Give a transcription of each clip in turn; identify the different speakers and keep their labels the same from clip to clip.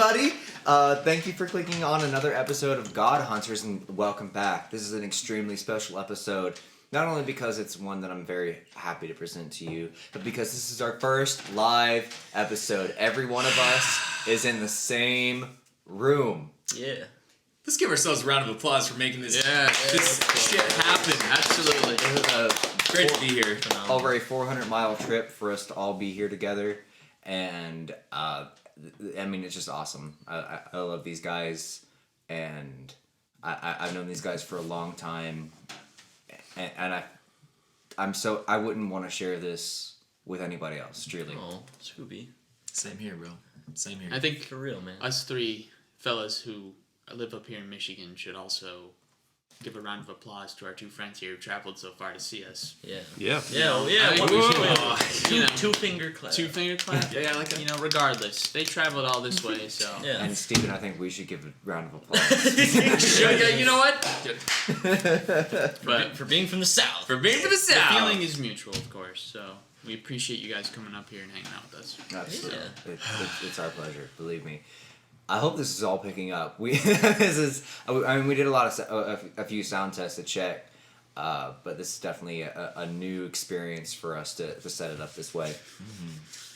Speaker 1: everybody. Thank you for clicking on another episode of God Hunters, and welcome back. This is an extremely special episode, not only because it's one that I'm very happy to present to you, but because this is our first live episode. Every one of us is in the same room.
Speaker 2: Yeah.
Speaker 3: Let's give ourselves a round of applause for making this shit happen. Absolutely. Great to be here.
Speaker 1: Over a 400-mile trip for us to all be here together, and I mean, it's just awesome. I love these guys, and I've known these guys for a long time, and I wouldn't want to share this with anybody else, truly.
Speaker 2: Oh, Scooby.
Speaker 3: Same here, bro. Same here.
Speaker 4: I think
Speaker 2: For real, man.
Speaker 4: us three fellas who live up here in Michigan should also give a round of applause to our two friends here who traveled so far to see us.
Speaker 2: Yeah.
Speaker 5: Yeah.
Speaker 2: Yeah, well, yeah.
Speaker 4: I-
Speaker 2: One,
Speaker 4: you know,
Speaker 2: two finger clap.
Speaker 4: Two finger clap?
Speaker 3: Yeah, I like that.
Speaker 4: You know, regardless. They traveled all this way, so.
Speaker 2: Yeah.
Speaker 1: And Stephen, I think we should give a round of applause.
Speaker 3: You know what?
Speaker 4: But
Speaker 2: For being from the South.
Speaker 3: For being from the
Speaker 4: the
Speaker 3: South.
Speaker 4: feeling is mutual, of course, so we appreciate you guys coming up here and hanging out with us.
Speaker 1: Absolutely.
Speaker 2: Yeah.
Speaker 1: It's our pleasure, believe me. I hope this is all picking up. We we did a few sound tests to check, but this is definitely a new experience for us to set it up this way. Mm-hmm.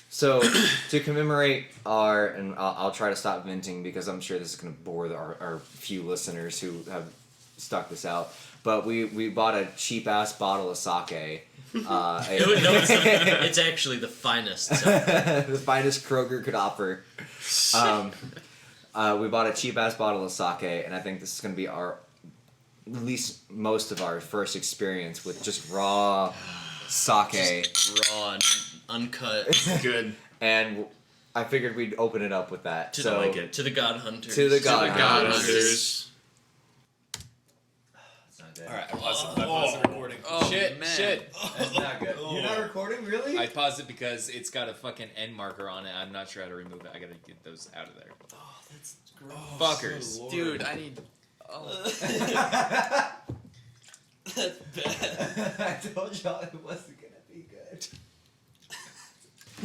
Speaker 1: So to commemorate and I'll try to stop venting because I'm sure this is going to bore our few listeners who have stuck this out. But we bought a cheap ass bottle of sake.
Speaker 2: It's actually the finest.
Speaker 1: The finest Kroger could offer. We bought a cheap ass bottle of sake, and I think this is going to be at least most of our first experience with just raw sake.
Speaker 2: Raw and uncut.
Speaker 3: Good.
Speaker 1: And I figured we'd open it up with that.
Speaker 2: To
Speaker 1: So
Speaker 2: the God Hunters.
Speaker 1: To the God
Speaker 4: God
Speaker 1: Hunters.
Speaker 4: Hunters.
Speaker 1: That's not good.
Speaker 3: Alright, I paused the recording.
Speaker 4: Oh,
Speaker 3: shit.
Speaker 1: That's not good. You're not recording, really?
Speaker 3: I paused it because it's got a fucking end marker on it. I'm not sure how to remove it. I gotta get those out of there.
Speaker 2: Oh, that's gross.
Speaker 3: Fuckers.
Speaker 4: Dude, I need.
Speaker 2: That's bad.
Speaker 1: I told y'all it wasn't gonna be good.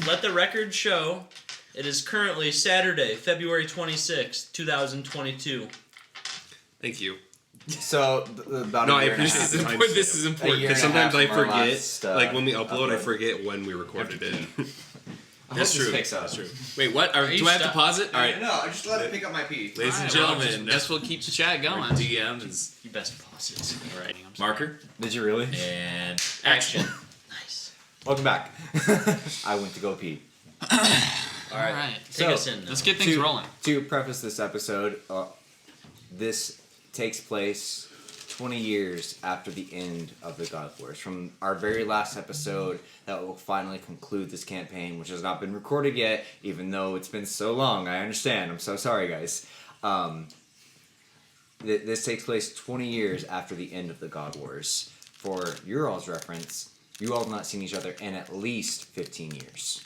Speaker 2: Let the record show it is currently Saturday, February 26th, 2022.
Speaker 5: Thank you.
Speaker 1: So about
Speaker 5: No,
Speaker 1: a
Speaker 5: I
Speaker 1: year and a
Speaker 5: appreciate
Speaker 1: half.
Speaker 5: the
Speaker 3: This
Speaker 5: time.
Speaker 3: is important.
Speaker 1: A year
Speaker 5: Because
Speaker 1: and a half
Speaker 5: sometimes I
Speaker 1: from our
Speaker 5: forget,
Speaker 1: last,
Speaker 5: like when we upload, I
Speaker 1: upload.
Speaker 5: forget when we recorded it.
Speaker 1: I hope
Speaker 3: That's
Speaker 1: this
Speaker 3: true.
Speaker 1: picks up.
Speaker 3: That's true. Wait, what? Do I
Speaker 4: you
Speaker 3: have to
Speaker 4: stop?
Speaker 3: pause it? Alright.
Speaker 1: No, I just let it pick up my pee.
Speaker 5: Ladies and
Speaker 4: Alright,
Speaker 5: gentlemen,
Speaker 4: well, guess we'll keep the chat going.
Speaker 3: Our DM is
Speaker 2: You best pause it.
Speaker 3: alright.
Speaker 4: I'm sorry.
Speaker 3: Marker.
Speaker 1: Did you really?
Speaker 3: And action.
Speaker 2: Nice.
Speaker 1: Welcome back. I went to go pee.
Speaker 4: Alright.
Speaker 2: Take us in now.
Speaker 4: Let's get things rolling.
Speaker 1: To preface this episode, this takes place 20 years after the end of the God Wars. From our very last episode that will finally conclude this campaign, which has not been recorded yet, even though it's been so long. I understand. I'm so sorry, guys. This takes place 20 years after the end of the God Wars. For your all's reference, you all have not seen each other in at least 15 years.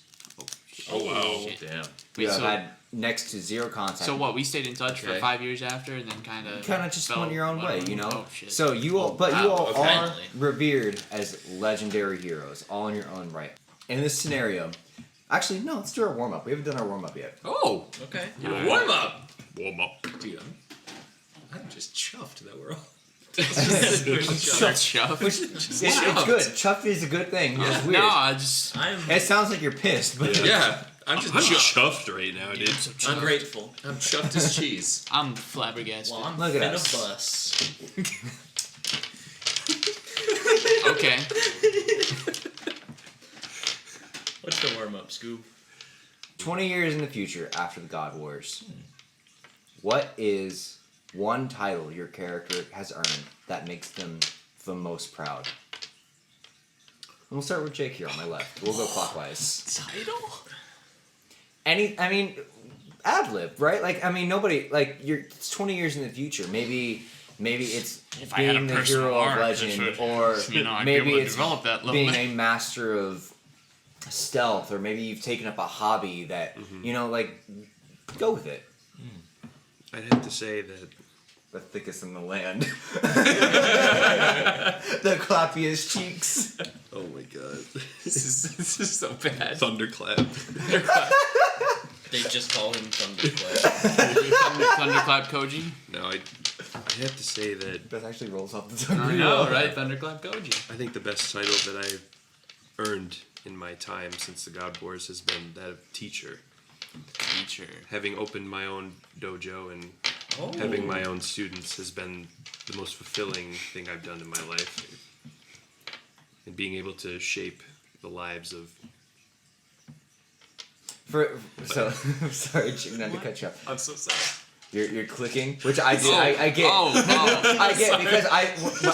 Speaker 5: oh wow.
Speaker 4: Shit.
Speaker 3: Damn.
Speaker 1: You
Speaker 4: Wait,
Speaker 1: have
Speaker 4: so-
Speaker 1: had next to zero contact.
Speaker 4: So what? We stayed in touch for
Speaker 3: Okay.
Speaker 4: 5 years after, and then kind of
Speaker 1: Just went your own way, you know.
Speaker 4: Oh shit.
Speaker 1: So you all,
Speaker 3: wow,
Speaker 1: you all
Speaker 3: okay.
Speaker 1: are
Speaker 2: Finally.
Speaker 1: revered as legendary heroes, all in your own right. In this scenario, actually, no. Let's do our warm up. We haven't done our warm up yet.
Speaker 3: Oh!
Speaker 2: Okay.
Speaker 3: Warm up!
Speaker 5: Warm up.
Speaker 3: Dude, I'm just chuffed that we're all.
Speaker 4: Chuff.
Speaker 1: It's good. Chuffed is a good thing. It's weird.
Speaker 4: No, I just.
Speaker 1: It sounds like you're pissed, but
Speaker 3: Yeah, I'm just
Speaker 5: I'm
Speaker 3: chuffed.
Speaker 5: chuffed right now, dude.
Speaker 2: I'm grateful.
Speaker 3: I'm chuffed as cheese.
Speaker 4: I'm flabbergasted.
Speaker 2: Well, I'm
Speaker 1: Look at
Speaker 2: finna
Speaker 1: us.
Speaker 2: bus.
Speaker 4: Okay.
Speaker 2: What's the warm up, Scoob?
Speaker 1: 20 years in the future after the God Wars, what is one title your character has earned that makes them the most proud? And we'll start with Jake here on my left. We'll go clockwise.
Speaker 4: Title?
Speaker 1: I mean, ad lib, right? Like, I mean, nobody, like, it's 20 years in the future. Maybe it's
Speaker 4: If I had a
Speaker 1: being the
Speaker 4: personal
Speaker 1: hero of
Speaker 4: arc, this
Speaker 1: legend,
Speaker 4: would-
Speaker 1: or
Speaker 4: you know, I'd be
Speaker 1: maybe
Speaker 4: able to
Speaker 1: it's
Speaker 4: develop that little
Speaker 1: being
Speaker 4: bit.
Speaker 1: a master of stealth, or maybe you've taken up a hobby that, you know, like, go with it.
Speaker 5: I'd have to say that
Speaker 1: The thickest in the land. The clappiest cheeks.
Speaker 5: oh my god.
Speaker 3: This is so bad.
Speaker 5: Thunderclap.
Speaker 2: They just call him Thunderclap.
Speaker 4: Thunderclap Koji.
Speaker 5: No, I have to say that
Speaker 1: That actually rolls off the tongue.
Speaker 4: I
Speaker 1: pretty
Speaker 4: know,
Speaker 1: well.
Speaker 4: right? Thunderclap Koji.
Speaker 5: I think the best title that I've earned in my time since the God Wars has been that of teacher.
Speaker 4: Teacher.
Speaker 5: Having opened my own dojo and
Speaker 2: Oh.
Speaker 5: having my own students has been the most fulfilling thing I've done in my life. And being able to shape the lives of...
Speaker 1: I'm sorry, Jim, not to cut you off.
Speaker 3: I'm so sorry.
Speaker 1: You're clicking, which I do. I get.
Speaker 4: Oh,
Speaker 1: I get because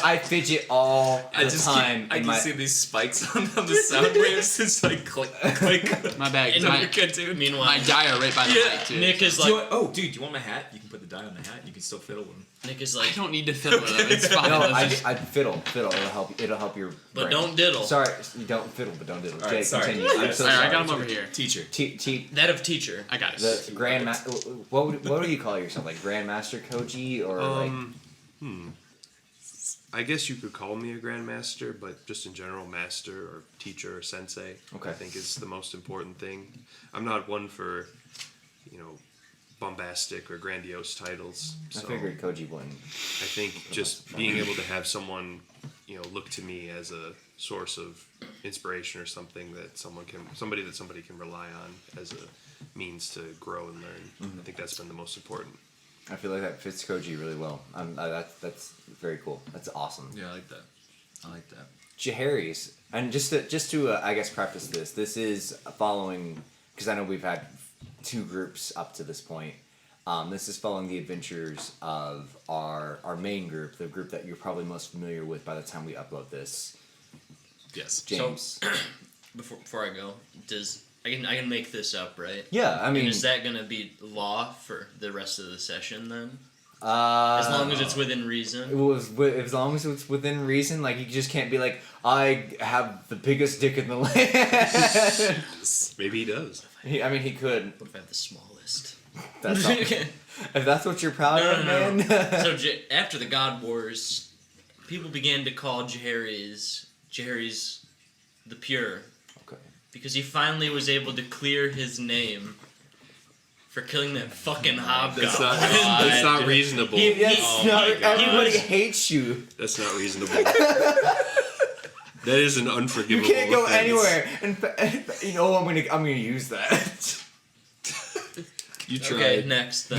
Speaker 1: I fidget all the time.
Speaker 3: I
Speaker 1: in
Speaker 3: can
Speaker 1: my,
Speaker 3: see these spikes on the sound waves. It's like click, click.
Speaker 4: my bad.
Speaker 2: And
Speaker 4: My,
Speaker 3: You're good, dude.
Speaker 2: Meanwhile,
Speaker 4: my die are right by the mic, too.
Speaker 2: Nick is
Speaker 3: Do you
Speaker 2: like,
Speaker 3: want, dude, do you want my hat? You can put the die on the hat. You can still fiddle with them.
Speaker 2: Nick is
Speaker 4: I
Speaker 2: like,
Speaker 4: don't need to fiddle with them. It's fine.
Speaker 1: no,
Speaker 4: Let's just-
Speaker 1: I fiddle. It'll help. It'll help your.
Speaker 2: but
Speaker 1: brain.
Speaker 2: don't diddle.
Speaker 1: Sorry, you don't fiddle, but don't diddle.
Speaker 3: All right,
Speaker 1: Jay,
Speaker 3: sorry.
Speaker 1: continue. I'm so
Speaker 4: Alright,
Speaker 1: sorry.
Speaker 4: I got him over here.
Speaker 3: Teacher.
Speaker 2: That of teacher.
Speaker 4: I got it.
Speaker 1: The what do you call yourself? Like Grandmaster Koji or like?
Speaker 5: I guess you could call me a grandmaster, but just in general, master or teacher or sensei,
Speaker 1: Okay.
Speaker 5: I think is the most important thing. I'm not one for, bombastic or grandiose titles.
Speaker 1: I
Speaker 5: So
Speaker 1: figured Koji wouldn't.
Speaker 5: I think just being able to have someone, look to me as a source of inspiration or something that somebody can rely on as a means to grow and learn. I think that's been the most important.
Speaker 1: I feel like that fits Koji really well. That's very cool. That's awesome.
Speaker 3: Yeah, I like that. I like that.
Speaker 1: Jahari's, and just to I guess preface this. This is following because I know we've had 2 groups up to this point. This is following the adventures of our main group, the group that you're probably most familiar with by the time we upload this.
Speaker 3: Yes.
Speaker 1: James.
Speaker 2: Before I go, I can make this up, right?
Speaker 1: Yeah, I mean,
Speaker 2: And is that gonna be law for the rest of the session then?
Speaker 1: as
Speaker 2: As long as it's within reason.
Speaker 1: as long as it's within reason, like you just can't be like, I have the biggest dick in the land.
Speaker 5: Maybe he does.
Speaker 1: He could.
Speaker 2: What if I have the smallest?
Speaker 1: That's not, if that's what you're proud of,
Speaker 2: No.
Speaker 1: man.
Speaker 2: So after the God Wars, people began to call Jahari's the Pure
Speaker 1: Okay.
Speaker 2: because he finally was able to clear his name for killing that fucking hobgoblin.
Speaker 5: That's not reasonable.
Speaker 1: Yes,
Speaker 3: my
Speaker 1: no,
Speaker 3: God.
Speaker 1: everybody hates you.
Speaker 5: That's not reasonable. That is an
Speaker 1: You
Speaker 5: unforgivable
Speaker 1: can't go
Speaker 5: offense.
Speaker 1: anywhere. And I'm gonna use that.
Speaker 5: You tried.
Speaker 2: Okay, next. He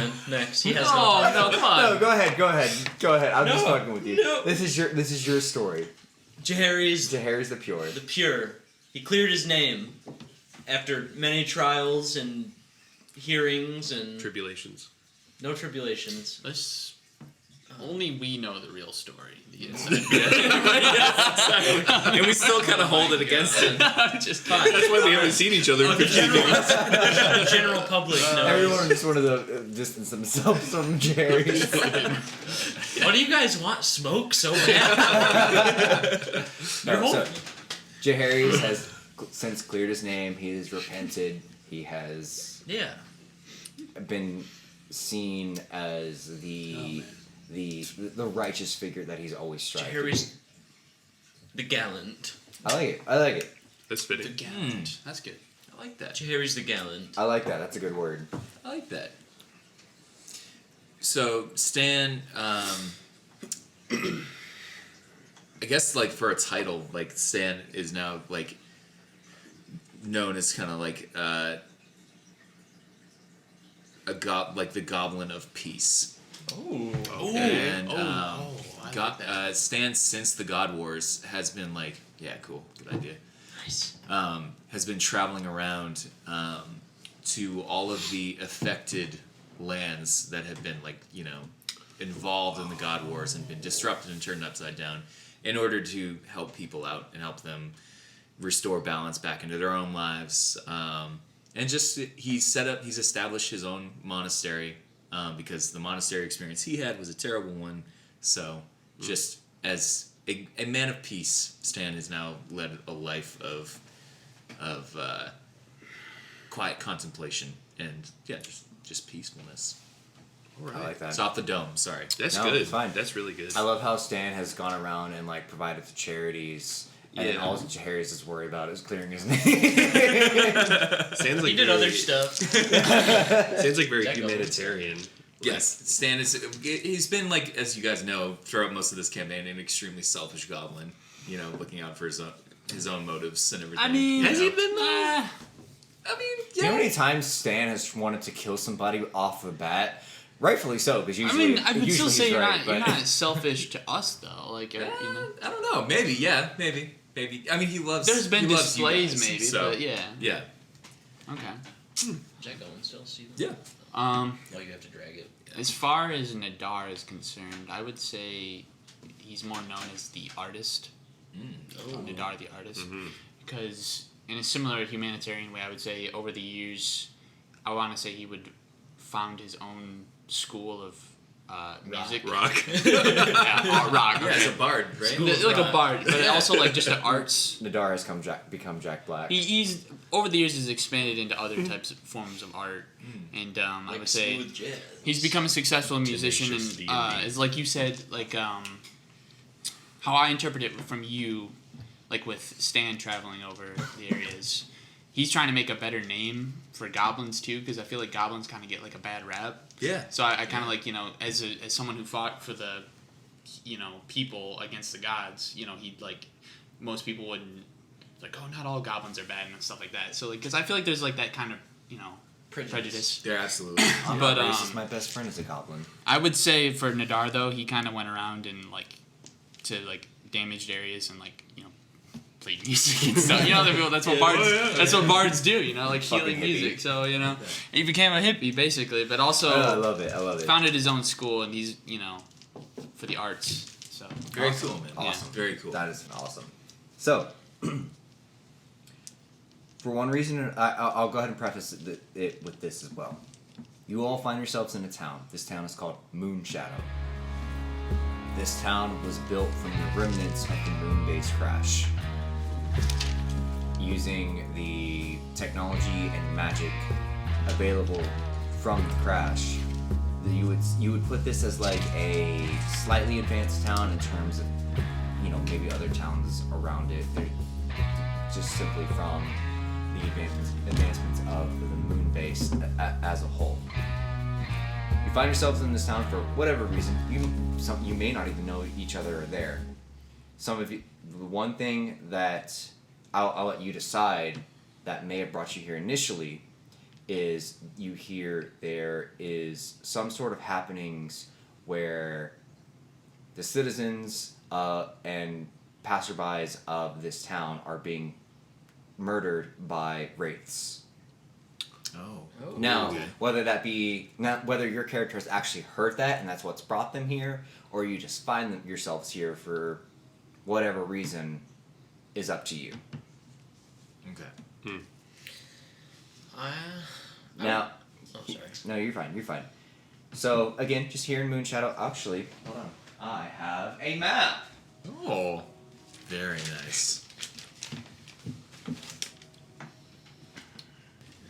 Speaker 2: has
Speaker 4: no, come on.
Speaker 1: No, go ahead. I'm just
Speaker 2: No,
Speaker 1: fucking with you.
Speaker 2: no.
Speaker 1: This is your story.
Speaker 2: Jahari's
Speaker 1: Jahari's the Pure.
Speaker 2: the Pure. He cleared his name after many trials and hearings and
Speaker 5: Tribulations.
Speaker 2: no tribulations.
Speaker 4: Let's, only we know the real story. The
Speaker 3: And we still kind of hold it against him.
Speaker 4: Just
Speaker 2: Fine.
Speaker 5: That's why we haven't seen each other in 15 years.
Speaker 2: The general public knows.
Speaker 1: Everyone just wanted to distance themselves from Jahari's.
Speaker 2: What do you guys want? Smoke so bad?
Speaker 1: No, so Jahari's has since cleared his name. He has repented. He has
Speaker 2: Yeah.
Speaker 1: been seen as the righteous figure that he's always strived to be.
Speaker 2: Jahari's the gallant.
Speaker 1: I like it.
Speaker 5: That's
Speaker 4: the
Speaker 5: fitting.
Speaker 4: gallant. That's good. I like that.
Speaker 2: Jahari's the gallant.
Speaker 1: I like that. That's a good word.
Speaker 3: I like that. So Stan, I guess like for a title, like Stan is now like known as kind of like like the Goblin of Peace.
Speaker 2: Oh.
Speaker 3: And
Speaker 4: I like that.
Speaker 3: Stan since the God Wars has been like, yeah, cool, good idea.
Speaker 2: Nice.
Speaker 3: Has been traveling around to all of the affected lands that have been involved in the God Wars and been disrupted and turned upside down in order to help people out and help them restore balance back into their own lives. And just he's established his own monastery because the monastery experience he had was a terrible one. So just as a man of peace, Stan has now led a life of quiet contemplation and just peacefulness.
Speaker 1: I like that.
Speaker 3: It's off the dome. Sorry.
Speaker 5: That's
Speaker 1: No,
Speaker 5: good.
Speaker 1: it's fine.
Speaker 5: That's really good.
Speaker 1: I love how Stan has gone around and provided to charities And then
Speaker 3: Yeah.
Speaker 1: all Jairus is worried about is clearing his name.
Speaker 5: Stan's like
Speaker 2: He did
Speaker 5: very,
Speaker 2: other stuff.
Speaker 5: Stan's like very
Speaker 2: Jack Owens.
Speaker 5: humanitarian.
Speaker 3: Yes, Stan is. He's been like, as you guys know, throughout most of this campaign, an extremely selfish goblin. You know, looking out for his own motives and everything.
Speaker 4: I mean,
Speaker 3: you
Speaker 5: Has
Speaker 3: know?
Speaker 5: he been though?
Speaker 3: I mean,
Speaker 1: You know
Speaker 3: yeah.
Speaker 1: how many times Stan has wanted to kill somebody off the bat? Rightfully so, because
Speaker 4: I
Speaker 1: usually
Speaker 4: mean, I would still
Speaker 1: usually
Speaker 4: say
Speaker 1: he's
Speaker 4: you're
Speaker 1: right,
Speaker 4: you're
Speaker 1: but-
Speaker 4: not selfish to us though. Like, you know,
Speaker 3: I don't know. Maybe. Yeah. Maybe. I mean, he loves.
Speaker 4: there's been
Speaker 3: he loves you
Speaker 4: displays
Speaker 3: guys,
Speaker 4: maybe,
Speaker 3: so,
Speaker 4: but yeah.
Speaker 3: Yeah.
Speaker 4: Okay.
Speaker 2: Jack Owens still see them?
Speaker 3: Yeah.
Speaker 2: Oh, you have to drag it.
Speaker 4: As far as Nadar is concerned, I would say he's more known as the artist. Nadar the artist. Because in a similar humanitarian way, I would say over the years, I want to say he would found his own school of music.
Speaker 5: Rock.
Speaker 4: Yeah, rock.
Speaker 3: Yeah,
Speaker 4: Okay.
Speaker 3: it's a bard, right?
Speaker 4: Like a bard, but
Speaker 3: Yeah.
Speaker 4: also like just the arts.
Speaker 1: Nadar has become Jack Black.
Speaker 4: He's over the years has expanded into other types of forms of art, and I
Speaker 2: Like
Speaker 4: would say
Speaker 2: smooth jazz.
Speaker 4: he's become a successful musician,
Speaker 5: Tenacious
Speaker 4: and
Speaker 5: D&D.
Speaker 4: is like you said, like how I interpret it from you, like with Stan traveling over the areas, he's trying to make a better name for goblins too, because I feel like goblins kind of get like a bad rap.
Speaker 3: Yeah.
Speaker 4: So I kind of like, you know, as someone who fought for the, you know, people against the gods, you know, he'd like, most people wouldn't, like, oh, not all goblins are bad and stuff like that. So like, because I feel like there's like that kind of, you know, prejudice.
Speaker 3: Yeah, absolutely.
Speaker 1: I'm
Speaker 4: but,
Speaker 1: not racist. My best friend is a goblin.
Speaker 4: I would say for Nadar though, he kind of went around and like, to like damaged areas and like, you know, played music and stuff. You know, that's what bards. That's what bards do. You know, like
Speaker 1: Fucking
Speaker 4: healing
Speaker 1: hippie.
Speaker 4: music. So you know, he became a hippie basically, but also
Speaker 1: I love it. I love it.
Speaker 4: founded his own school, and he's, you know, for the arts. So
Speaker 3: Very
Speaker 1: Awesome.
Speaker 3: cool, man.
Speaker 1: Awesome.
Speaker 3: Very cool.
Speaker 1: That is awesome. So, for one reason, I'll go ahead and preface it with this as well. You all find yourselves in a town. This town is called Moonshadow. This town was built from the remnants of the moon base crash. Using the technology and magic available from the crash, you would put this as like a slightly advanced town in terms of, you know, maybe other towns around it. They're just simply from the advancements of the moon base as a whole. You find yourselves in this town for whatever reason. You may not even know each other are there. Some of you, the one thing that I'll let you decide that may have brought you here initially is you hear there is some sort of happenings where the citizens and passerbys of this town are being murdered by wraiths.
Speaker 3: Oh.
Speaker 1: Now,
Speaker 3: Okay.
Speaker 1: whether your character has actually heard that and that's what's brought them here, or you just find yourselves here for whatever reason, is up to you.
Speaker 3: Okay.
Speaker 1: Now,
Speaker 2: Oh, sorry.
Speaker 1: no, you're fine. You're fine. So again, just here in Moonshadow. Actually, hold on. I have a map.
Speaker 3: Oh. Very nice.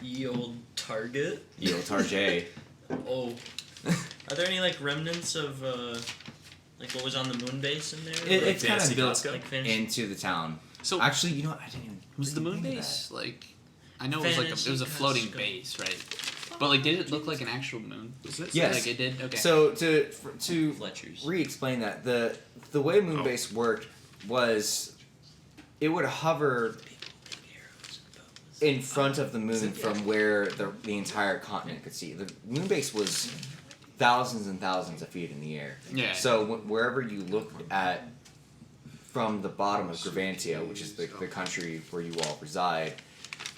Speaker 2: Ye old Target.
Speaker 1: Tarjay.
Speaker 2: Oh. Are there any like remnants of like what was on the moon base in there?
Speaker 1: It's kind of
Speaker 3: Fantasy
Speaker 1: built
Speaker 3: Costco?
Speaker 2: Like fantasy-
Speaker 1: into the town.
Speaker 4: So
Speaker 1: Actually, you know what? I didn't even.
Speaker 4: was the moon
Speaker 1: think of
Speaker 4: base like? I know it was like it was a
Speaker 2: Fantasy
Speaker 4: floating
Speaker 2: Costco.
Speaker 4: base, right? But like, did it look like an actual moon?
Speaker 1: Yes.
Speaker 4: Like it did. Okay.
Speaker 1: So to
Speaker 2: Fletcher's.
Speaker 1: re-explain that, the way Moonbase worked was it would hover in front of the moon from where the entire continent could see. The Moonbase was thousands and thousands of feet in the air.
Speaker 4: Yeah.
Speaker 1: So wherever you looked at from the bottom of Gravantia, which is the country where you all reside,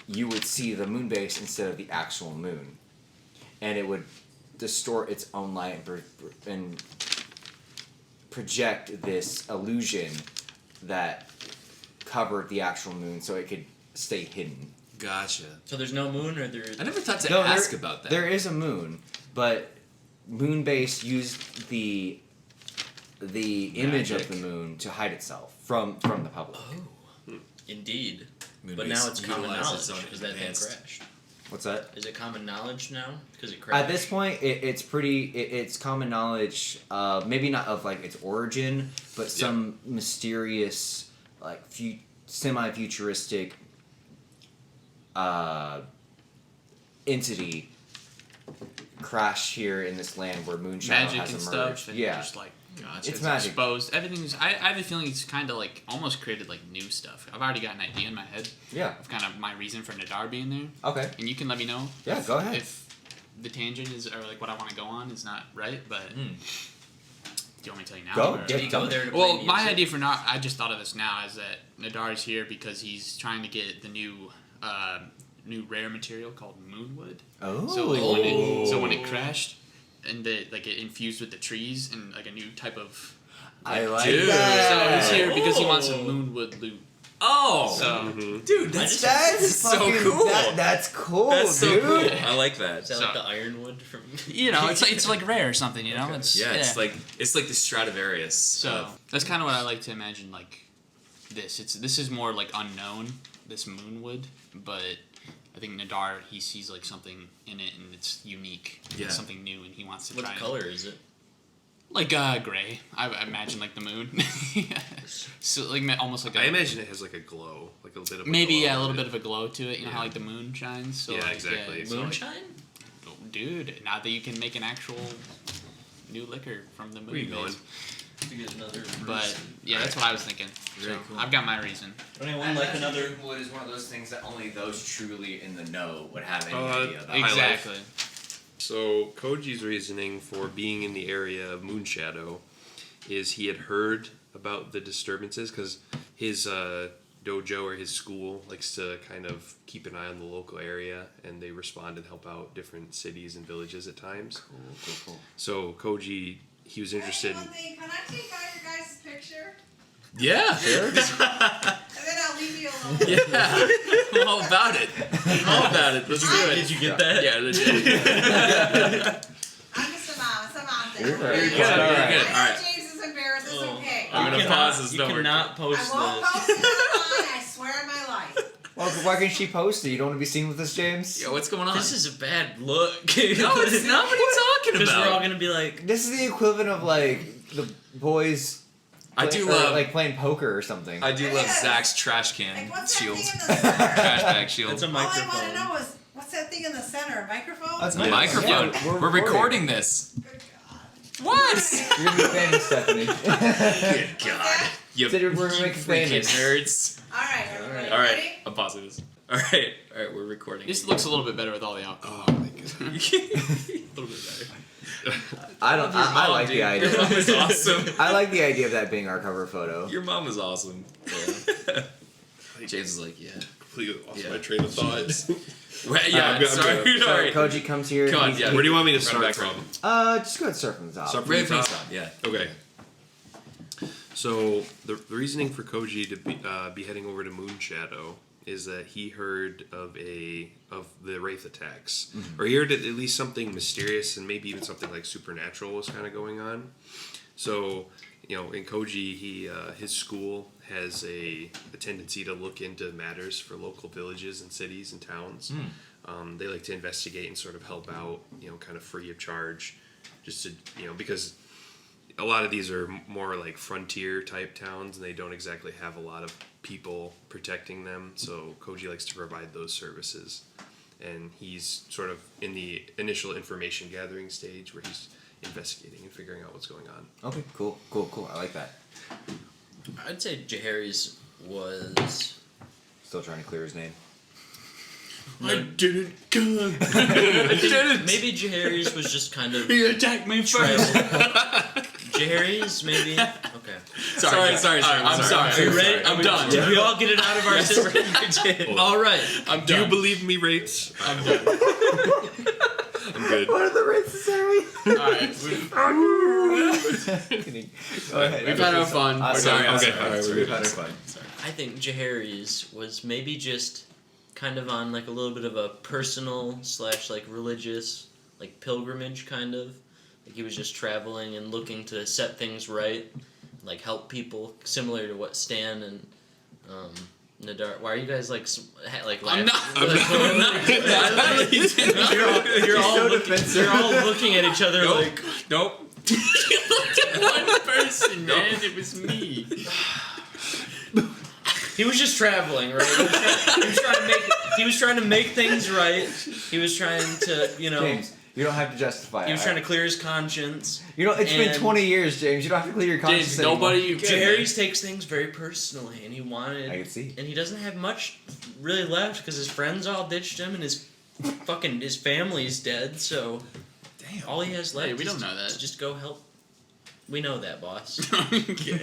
Speaker 1: you would see the moon base instead of the actual moon. And it would distort its own light and project this illusion that covered the actual moon so it could stay hidden.
Speaker 3: Gotcha.
Speaker 2: So there's no moon, or there?
Speaker 3: I never thought to
Speaker 1: No,
Speaker 3: ask
Speaker 1: there-
Speaker 3: about that.
Speaker 1: There is a moon, but Moonbase used the image of
Speaker 3: Magic.
Speaker 1: the moon to hide itself from the public.
Speaker 2: Indeed.
Speaker 3: Moonbase
Speaker 2: But now it's common
Speaker 3: utilizes
Speaker 2: knowledge
Speaker 3: its own
Speaker 2: because that thing
Speaker 3: advanced-
Speaker 2: crashed.
Speaker 1: What's that?
Speaker 2: Is it common knowledge now because it crashed?
Speaker 1: At this point, it's common knowledge. Maybe not of like its origin, but some mysterious like semi-futuristic entity crashed here in this land where Moonshine
Speaker 4: Magic
Speaker 1: has
Speaker 4: and
Speaker 1: emerged.
Speaker 4: stuff, and
Speaker 1: Yeah,
Speaker 4: just like
Speaker 3: Gotcha.
Speaker 1: it's magic.
Speaker 4: exposed. Everything's. I have a feeling it's kind of like almost created like new stuff. I've already got an idea in my head
Speaker 1: Yeah.
Speaker 4: of kind of my reason for Nadar being there,
Speaker 1: Okay.
Speaker 4: and you can let me know.
Speaker 1: Yeah, go ahead.
Speaker 4: If the tangent is or like what I want to go on is not right, but do you want me to tell you now?
Speaker 1: Go.
Speaker 4: or-
Speaker 1: Yeah,
Speaker 2: Did you
Speaker 1: tell
Speaker 2: go
Speaker 1: me.
Speaker 2: there to play
Speaker 4: Well,
Speaker 2: music?
Speaker 4: my idea for not I just thought of this now is that Nadar's here because he's trying to get the new rare material called Moonwood.
Speaker 1: Oh.
Speaker 4: So when it crashed and it infused with the trees and like a new type of
Speaker 1: I like
Speaker 3: Dude.
Speaker 1: that.
Speaker 4: so he's here because he wants some
Speaker 2: Oh.
Speaker 4: Moonwood loot.
Speaker 3: Oh,
Speaker 4: So
Speaker 3: dude,
Speaker 1: That's
Speaker 3: so
Speaker 1: fucking
Speaker 3: cool.
Speaker 1: That's cool,
Speaker 3: That's so
Speaker 1: dude.
Speaker 3: cool. I like that.
Speaker 2: Is that like the ironwood from?
Speaker 4: it's like rare or something, you know?
Speaker 2: Okay.
Speaker 4: It's
Speaker 3: It's like the Stradivarius.
Speaker 4: so that's kind of what I like to imagine like this. This is more like unknown, this Moonwood, but I think Nadar he sees like something in it and it's unique.
Speaker 3: Yeah.
Speaker 4: It's something new and he wants to
Speaker 2: What
Speaker 4: try
Speaker 2: color is it?
Speaker 4: Like gray. I imagine like the moon. So like almost like
Speaker 5: I imagine it has like a glow, like a bit of
Speaker 4: maybe
Speaker 5: glow
Speaker 4: a little
Speaker 5: in
Speaker 4: bit
Speaker 5: it.
Speaker 4: of a glow to it. You know how
Speaker 5: Yeah.
Speaker 4: like the moon shines. So
Speaker 5: Yeah,
Speaker 4: like,
Speaker 5: exactly.
Speaker 4: so, like,
Speaker 2: Moonshine?
Speaker 4: dude, now that you can make an actual new liquor from the moon.
Speaker 5: Where you going?
Speaker 2: To get another.
Speaker 4: But yeah, that's what I was thinking.
Speaker 3: Very
Speaker 4: So,
Speaker 3: cool.
Speaker 4: I've got my reason.
Speaker 2: Anyone like another?
Speaker 1: Wood is one of those things that only those truly in the know would have any
Speaker 5: Uh,
Speaker 1: idea about.
Speaker 4: Exactly.
Speaker 5: So Koji's reasoning for being in the area of Moonshadow is he had heard about the disturbances because his dojo or his school likes to kind of keep an eye on the local area and they respond and help out different cities and villages at times.
Speaker 1: Cool.
Speaker 5: So Koji, he was interested in.
Speaker 6: One thing, can I take out your guys' picture?
Speaker 3: Yeah.
Speaker 6: And then I'll leave you alone.
Speaker 3: Yeah. I'm all about it. All about it. Let's do it.
Speaker 2: Did you get that?
Speaker 3: Yeah, legit.
Speaker 6: I'm just a mom. It's a mom thing.
Speaker 1: You're
Speaker 6: okay?
Speaker 1: very
Speaker 3: good. You're good.
Speaker 6: I know
Speaker 3: Alright.
Speaker 6: James is embarrassed. It's
Speaker 2: Oh.
Speaker 6: okay.
Speaker 3: I'm gonna pause this.
Speaker 2: You
Speaker 3: Don't worry.
Speaker 2: cannot
Speaker 6: I
Speaker 2: post
Speaker 6: won't
Speaker 2: this.
Speaker 6: post it online. I swear on my life.
Speaker 1: Well, why can't she post it? You don't want to be seen with this, James?
Speaker 3: Yeah, what's going on?
Speaker 2: This is a bad look.
Speaker 3: no, it's not. What are you talking
Speaker 2: Because
Speaker 3: about?
Speaker 2: we're all gonna be like,
Speaker 1: This is the equivalent of like the boys.
Speaker 3: I do
Speaker 1: or,
Speaker 3: love.
Speaker 1: like playing poker or something.
Speaker 3: I do love
Speaker 6: Yes.
Speaker 3: Zach's trash can
Speaker 6: Like, what's
Speaker 3: shield.
Speaker 6: that thing in the center?
Speaker 3: Trash bag shield.
Speaker 2: it's a
Speaker 6: All I want to
Speaker 2: microphone.
Speaker 6: know is, what's that thing in the center? A microphone?
Speaker 1: That's
Speaker 3: A
Speaker 1: good.
Speaker 3: microphone.
Speaker 1: Yeah,
Speaker 3: we're recording this.
Speaker 6: Good God.
Speaker 3: What?
Speaker 1: You're gonna be famous, Stephanie.
Speaker 3: Good God. You
Speaker 1: Said we're making
Speaker 3: freaking
Speaker 1: famous.
Speaker 3: nerds.
Speaker 6: All right, everybody.
Speaker 3: All right,
Speaker 6: Ready?
Speaker 3: I'm pausing this. All right, we're recording.
Speaker 4: This looks a little bit better with all the alcohol.
Speaker 5: Oh my god.
Speaker 3: a little bit better.
Speaker 1: I don't. I like the
Speaker 3: Your
Speaker 1: idea.
Speaker 3: mom is awesome.
Speaker 1: I like the idea of that being our cover photo.
Speaker 3: Your mom is awesome. James is like, yeah.
Speaker 5: Completely lost
Speaker 3: Yeah.
Speaker 5: my train of thought.
Speaker 3: Well, yeah,
Speaker 5: I'm
Speaker 3: sorry.
Speaker 5: good.
Speaker 3: Sorry.
Speaker 1: Koji comes here.
Speaker 3: Come on,
Speaker 1: he's-
Speaker 3: yeah.
Speaker 5: Where do you want me to
Speaker 3: Run
Speaker 5: start
Speaker 3: back
Speaker 5: from?
Speaker 1: Just go ahead and start from the top.
Speaker 5: Start from
Speaker 3: Ray
Speaker 5: the top?
Speaker 3: Stop, yeah.
Speaker 5: Okay. So the reasoning for Koji to be heading over to Moonshadow is that he heard of the wraith attacks, or he heard at least something mysterious and maybe even something like supernatural was kind of going on. So in Koji, his school has a tendency to look into matters for local villages and cities and towns. They like to investigate and sort of help out, kind of free of charge, just to because a lot of these are more like frontier type towns and they don't exactly have a lot of people protecting them. So Koji likes to provide those services. And he's sort of in the initial information gathering stage where he's investigating and figuring out what's going on.
Speaker 1: Okay, cool. I like that.
Speaker 2: I'd say Jahari's was.
Speaker 1: Still trying to clear his name.
Speaker 3: I didn't come.
Speaker 2: I think maybe Jahari's was just kind of
Speaker 4: You attacked me
Speaker 2: travel. Jahari's maybe. Okay.
Speaker 3: Sorry.
Speaker 4: I'm sorry.
Speaker 2: Are you ready?
Speaker 4: I'm done.
Speaker 2: Did we all get it out of our system? All right.
Speaker 4: I'm
Speaker 5: Do you
Speaker 4: done.
Speaker 5: believe me, Wraiths?
Speaker 4: I'm done.
Speaker 5: I'm good.
Speaker 1: What are the rates necessary?
Speaker 4: Alright,
Speaker 1: Go ahead.
Speaker 4: we've had our fun. We're
Speaker 1: Sorry,
Speaker 4: done.
Speaker 5: okay.
Speaker 1: All
Speaker 5: All right, we're
Speaker 1: we've
Speaker 5: good.
Speaker 1: had our fun.
Speaker 2: I think Jahari's was maybe just kind of on like a little bit of a personal / like religious like pilgrimage kind of. Like he was just traveling and looking to set things right, like help people, similar to what Stan and Nadar. Why are you guys like
Speaker 4: I'm
Speaker 2: laughing?
Speaker 4: not.
Speaker 2: You're all
Speaker 1: so
Speaker 2: looking,
Speaker 1: defensive.
Speaker 2: you're all looking at each other like.
Speaker 3: Nope.
Speaker 4: You looked at one person, man. It was me.
Speaker 2: He was just traveling, right? He was trying to make things right. He was trying to,
Speaker 1: James, you don't have to justify it.
Speaker 2: he was trying to clear his conscience.
Speaker 1: It's been
Speaker 2: and
Speaker 1: 20 years, James. You don't have to clear your conscience
Speaker 4: James,
Speaker 1: anymore.
Speaker 4: nobody.
Speaker 2: Harry's takes things very personally, and he wanted.
Speaker 1: I can see.
Speaker 2: And he doesn't have much really left because his friends all ditched him, and his family's dead. So
Speaker 3: Damn.
Speaker 2: all he has left.
Speaker 4: Hey, we
Speaker 2: is
Speaker 4: don't know that.
Speaker 2: to just go help. We know that, boss.
Speaker 4: Okay.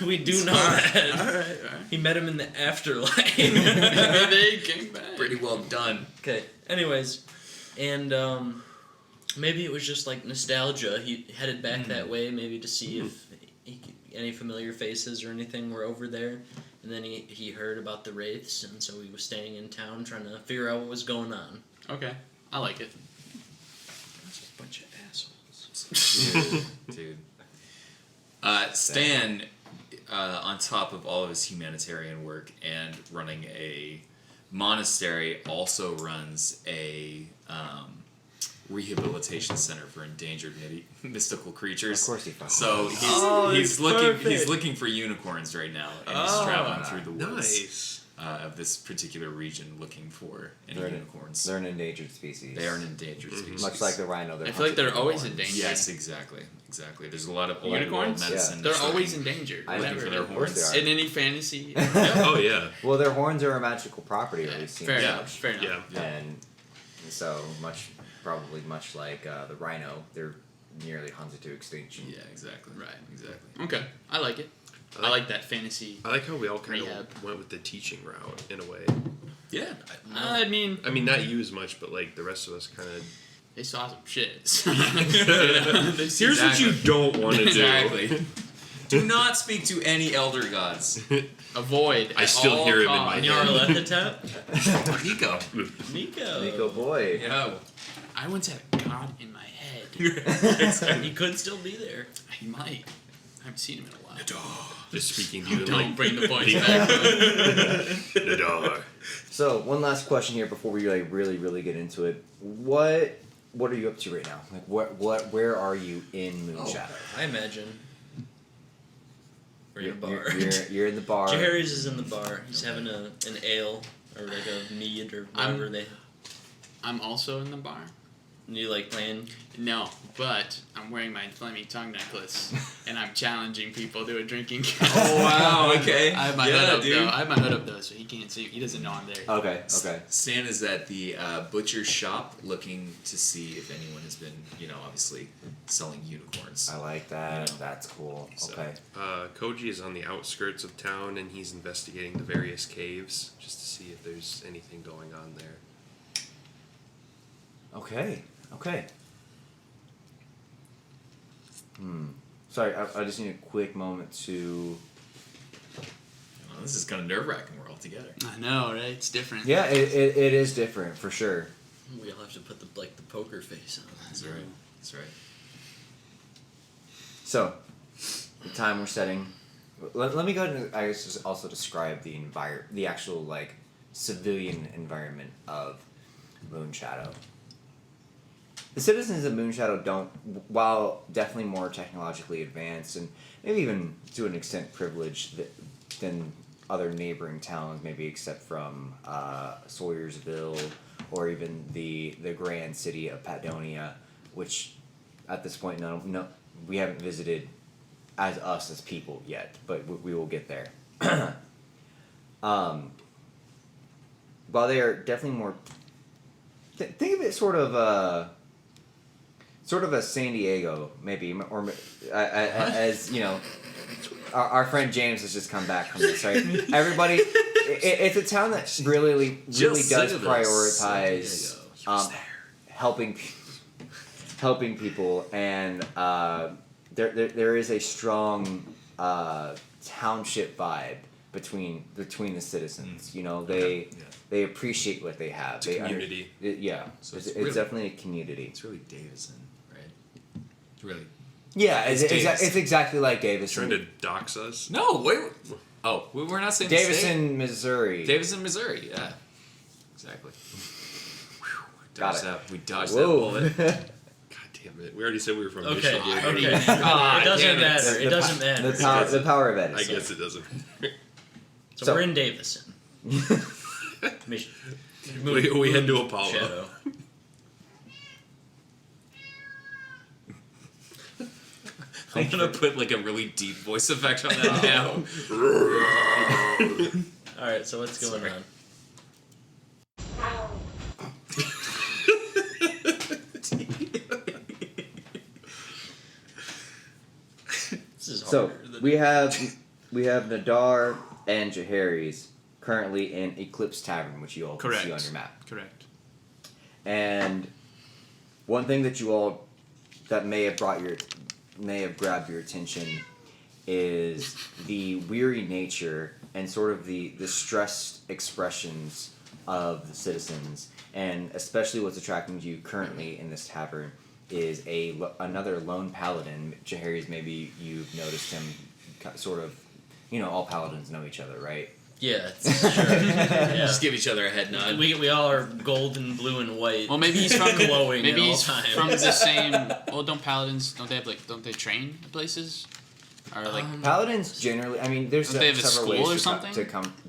Speaker 2: We do know that.
Speaker 4: All right.
Speaker 2: He met him in the afterlife.
Speaker 4: They came back.
Speaker 3: Pretty well done.
Speaker 2: Okay. Anyways, and maybe it was just like nostalgia. He headed back that way, maybe to see if any familiar faces or anything were over there. And then he heard about the wraiths, and so he was staying in town trying to figure out what was going on.
Speaker 4: Okay, I like it.
Speaker 2: That's a bunch of assholes.
Speaker 3: Dude. Stan, on top of all of his humanitarian work and running a monastery, also runs a rehabilitation center for endangered mystical creatures.
Speaker 1: Of course he fucking
Speaker 3: So
Speaker 1: does.
Speaker 3: he's looking for unicorns right now, and he's traveling through the woods
Speaker 5: Nice.
Speaker 3: of this particular region looking for any unicorns.
Speaker 1: They're an endangered species.
Speaker 3: They are an endangered species.
Speaker 1: Much like the rhino.
Speaker 4: I feel like they're always in danger.
Speaker 3: Yes, exactly. There's a lot of old
Speaker 4: Unicorns?
Speaker 3: world medicine.
Speaker 4: They're
Speaker 3: trying-
Speaker 4: always in danger.
Speaker 1: I
Speaker 3: looking
Speaker 4: Whatever.
Speaker 3: for their
Speaker 1: Of course
Speaker 3: horns.
Speaker 1: they are.
Speaker 4: In any fantasy.
Speaker 5: Oh yeah.
Speaker 1: Well, their horns are a magical property, or we've seen
Speaker 4: Fair
Speaker 1: such.
Speaker 4: enough. Fair enough.
Speaker 5: Yeah.
Speaker 1: And so probably much like the rhino, they're nearly hunted to extinction.
Speaker 3: Yeah, exactly.
Speaker 4: Right.
Speaker 3: Exactly.
Speaker 4: Okay, I like it. I like that fantasy.
Speaker 5: I like how we all kind
Speaker 4: Rehab.
Speaker 5: of went with the teaching route in a way.
Speaker 3: Yeah.
Speaker 4: I mean,
Speaker 5: I mean, not you as much, but like the rest of us kind of.
Speaker 4: they saw some shit.
Speaker 5: Here's what you don't want to do.
Speaker 3: Exactly. Do not speak to any elder gods.
Speaker 4: Avoid.
Speaker 5: I
Speaker 4: at
Speaker 5: still
Speaker 4: all
Speaker 5: hear him in my
Speaker 4: costs.
Speaker 2: Nyarlathotep?
Speaker 3: Nico.
Speaker 2: Nico.
Speaker 1: Nico boy.
Speaker 3: Yeah.
Speaker 4: I once had a god in my head.
Speaker 2: He could still be there.
Speaker 4: He might. I haven't seen him in a while.
Speaker 5: Just speaking to you.
Speaker 4: Don't
Speaker 5: like,
Speaker 4: bring the boys back.
Speaker 5: Nadar.
Speaker 1: So one last question here before we like really get into it. What are you up to right now? Like where are you in Moonshadow?
Speaker 2: I imagine. We're in a bar.
Speaker 1: You're in the bar.
Speaker 2: Harry's is in the bar. He's having an ale or like a mead or whatever
Speaker 4: I'm also in the bar.
Speaker 2: you like playing.
Speaker 4: No, but I'm wearing my flaming tongue necklace, and I'm challenging people to a drinking game.
Speaker 3: Oh wow! Okay.
Speaker 4: I have my
Speaker 3: Yeah,
Speaker 4: hood up
Speaker 3: dude.
Speaker 4: though. I have my hood up though, so he can't see. He doesn't know I'm there.
Speaker 1: Okay.
Speaker 3: Stan is at the butcher's shop looking to see if anyone has been, obviously selling unicorns.
Speaker 1: I like that.
Speaker 3: Yeah.
Speaker 1: That's cool.
Speaker 3: So-
Speaker 1: Okay.
Speaker 5: Koji is on the outskirts of town, and he's investigating the various caves just to see if there's anything going on there.
Speaker 1: Okay. Sorry, I just need a quick moment to.
Speaker 3: Well, this is kind of nerve-wracking. We're all together.
Speaker 4: I know, right? It's different.
Speaker 1: Yeah, it is different for sure.
Speaker 2: We all have to put the poker face on.
Speaker 3: That's right. That's right.
Speaker 1: So, the time we're setting. Let me go ahead and I guess just also describe the actual like civilian environment of Moonshadow. The citizens of Moonshadow don't, while definitely more technologically advanced and maybe even to an extent privileged than other neighboring towns, maybe except from Sawyersville or even the grand city of Padonia, which at this point no we haven't visited as us as people yet, but we will get there. While they are definitely more, think of it sort of a San Diego, maybe, or as you know, our friend James has just come back from this, right? Everybody, it's a town that really
Speaker 3: Just
Speaker 1: does
Speaker 3: say this.
Speaker 1: prioritize
Speaker 3: San
Speaker 1: helping people, and there is a strong township vibe between the citizens. You know, they appreciate what they have.
Speaker 5: It's a community.
Speaker 3: So
Speaker 1: it's
Speaker 3: it's really-
Speaker 1: definitely a community.
Speaker 3: It's really Davison, right? It's really.
Speaker 1: Yeah, it's
Speaker 3: Davison.
Speaker 1: exactly like Davison.
Speaker 5: Trying to dox us.
Speaker 3: No, wait. Oh, we're not saying the state.
Speaker 1: Davison, Missouri.
Speaker 3: Davison, Missouri. Yeah, exactly.
Speaker 1: Got
Speaker 3: Dodged
Speaker 1: it.
Speaker 3: that. We dodged that
Speaker 1: Whoa.
Speaker 3: bullet.
Speaker 5: God damn it. We already said we were from
Speaker 2: Okay.
Speaker 5: Michigan.
Speaker 2: Okay.
Speaker 3: Ah,
Speaker 2: It doesn't
Speaker 3: damn it.
Speaker 2: matter. It doesn't matter.
Speaker 1: The power of Edison.
Speaker 5: I guess it doesn't.
Speaker 2: So we're in Davison. Mission.
Speaker 5: We head to Apollo.
Speaker 2: Shadow.
Speaker 3: I'm gonna put like a really deep voice effect on that now.
Speaker 2: All right. So what's going on? This is
Speaker 1: So
Speaker 2: harder than
Speaker 1: we have Nadar and Jaharis currently in Eclipse Tavern, which you all can see on your map.
Speaker 4: Correct.
Speaker 1: And one thing that you all that may have grabbed your attention is the weary nature and sort of the stressed expressions of the citizens, and especially what's attracting you currently in this tavern is another lone paladin. Jaharis, maybe you've noticed him, sort of. All paladins know each other, right?
Speaker 2: Yeah, it's sure. Yeah.
Speaker 3: Just give each other a head nod.
Speaker 2: We all are gold and blue and white.
Speaker 4: Well, maybe he's from
Speaker 2: glowing.
Speaker 4: Maybe
Speaker 2: at all
Speaker 4: he's
Speaker 2: times.
Speaker 4: from the same. Well, don't paladins? Don't they train at places? Or like
Speaker 1: Paladins generally, I mean, there's
Speaker 4: Don't they have a
Speaker 1: several
Speaker 4: school
Speaker 1: ways
Speaker 4: or
Speaker 1: to
Speaker 4: something?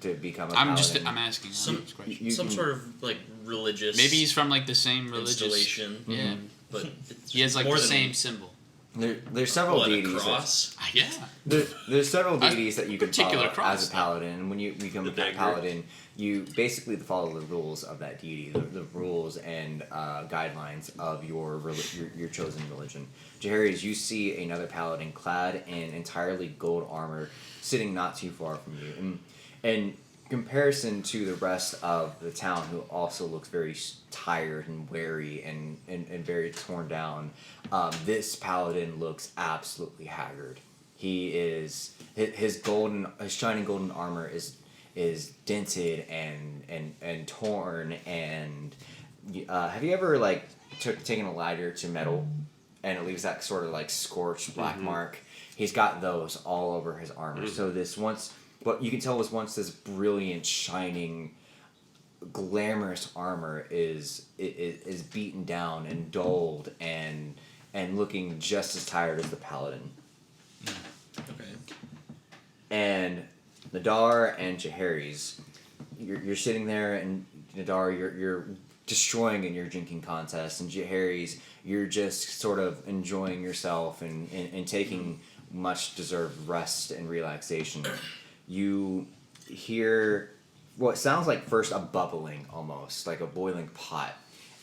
Speaker 1: to become a
Speaker 4: I'm
Speaker 1: paladin.
Speaker 4: I'm asking.
Speaker 2: some
Speaker 1: You
Speaker 2: some
Speaker 1: can-
Speaker 2: sort of like religious.
Speaker 4: Maybe he's from like the same religious.
Speaker 2: installation.
Speaker 4: Yeah,
Speaker 2: But it's
Speaker 4: he has like
Speaker 2: more
Speaker 4: the
Speaker 2: than
Speaker 4: same symbol.
Speaker 1: There's several
Speaker 2: what, a
Speaker 1: deities.
Speaker 2: cross.
Speaker 4: Yeah.
Speaker 1: There's several deities that you can
Speaker 4: particular
Speaker 1: follow
Speaker 4: cross,
Speaker 1: as a paladin. And when you become a
Speaker 5: dagger.
Speaker 1: paladin, you basically follow the rules of that deity, the rules and guidelines of your chosen religion. Jaharis, you see another paladin clad in entirely gold armor, sitting not too far from you, and comparison to the rest of the town, who also looks very tired and weary and very torn down, this paladin looks absolutely haggard. He is his shining golden armor is dented and torn. And have you ever like taken a lighter to metal and it leaves that sort of like scorched black mark? He's got those all over his armor. So what you can tell was once this brilliant, shining, glamorous armor is beaten down and dulled and looking just as tired as the paladin.
Speaker 2: Okay.
Speaker 1: And Nadar and Jaharis, you're sitting there, and Nadar, you're destroying in your drinking contest, and Jaharis, you're just sort of enjoying yourself and taking much deserved rest and relaxation. You hear what sounds like first a bubbling, almost like a boiling pot,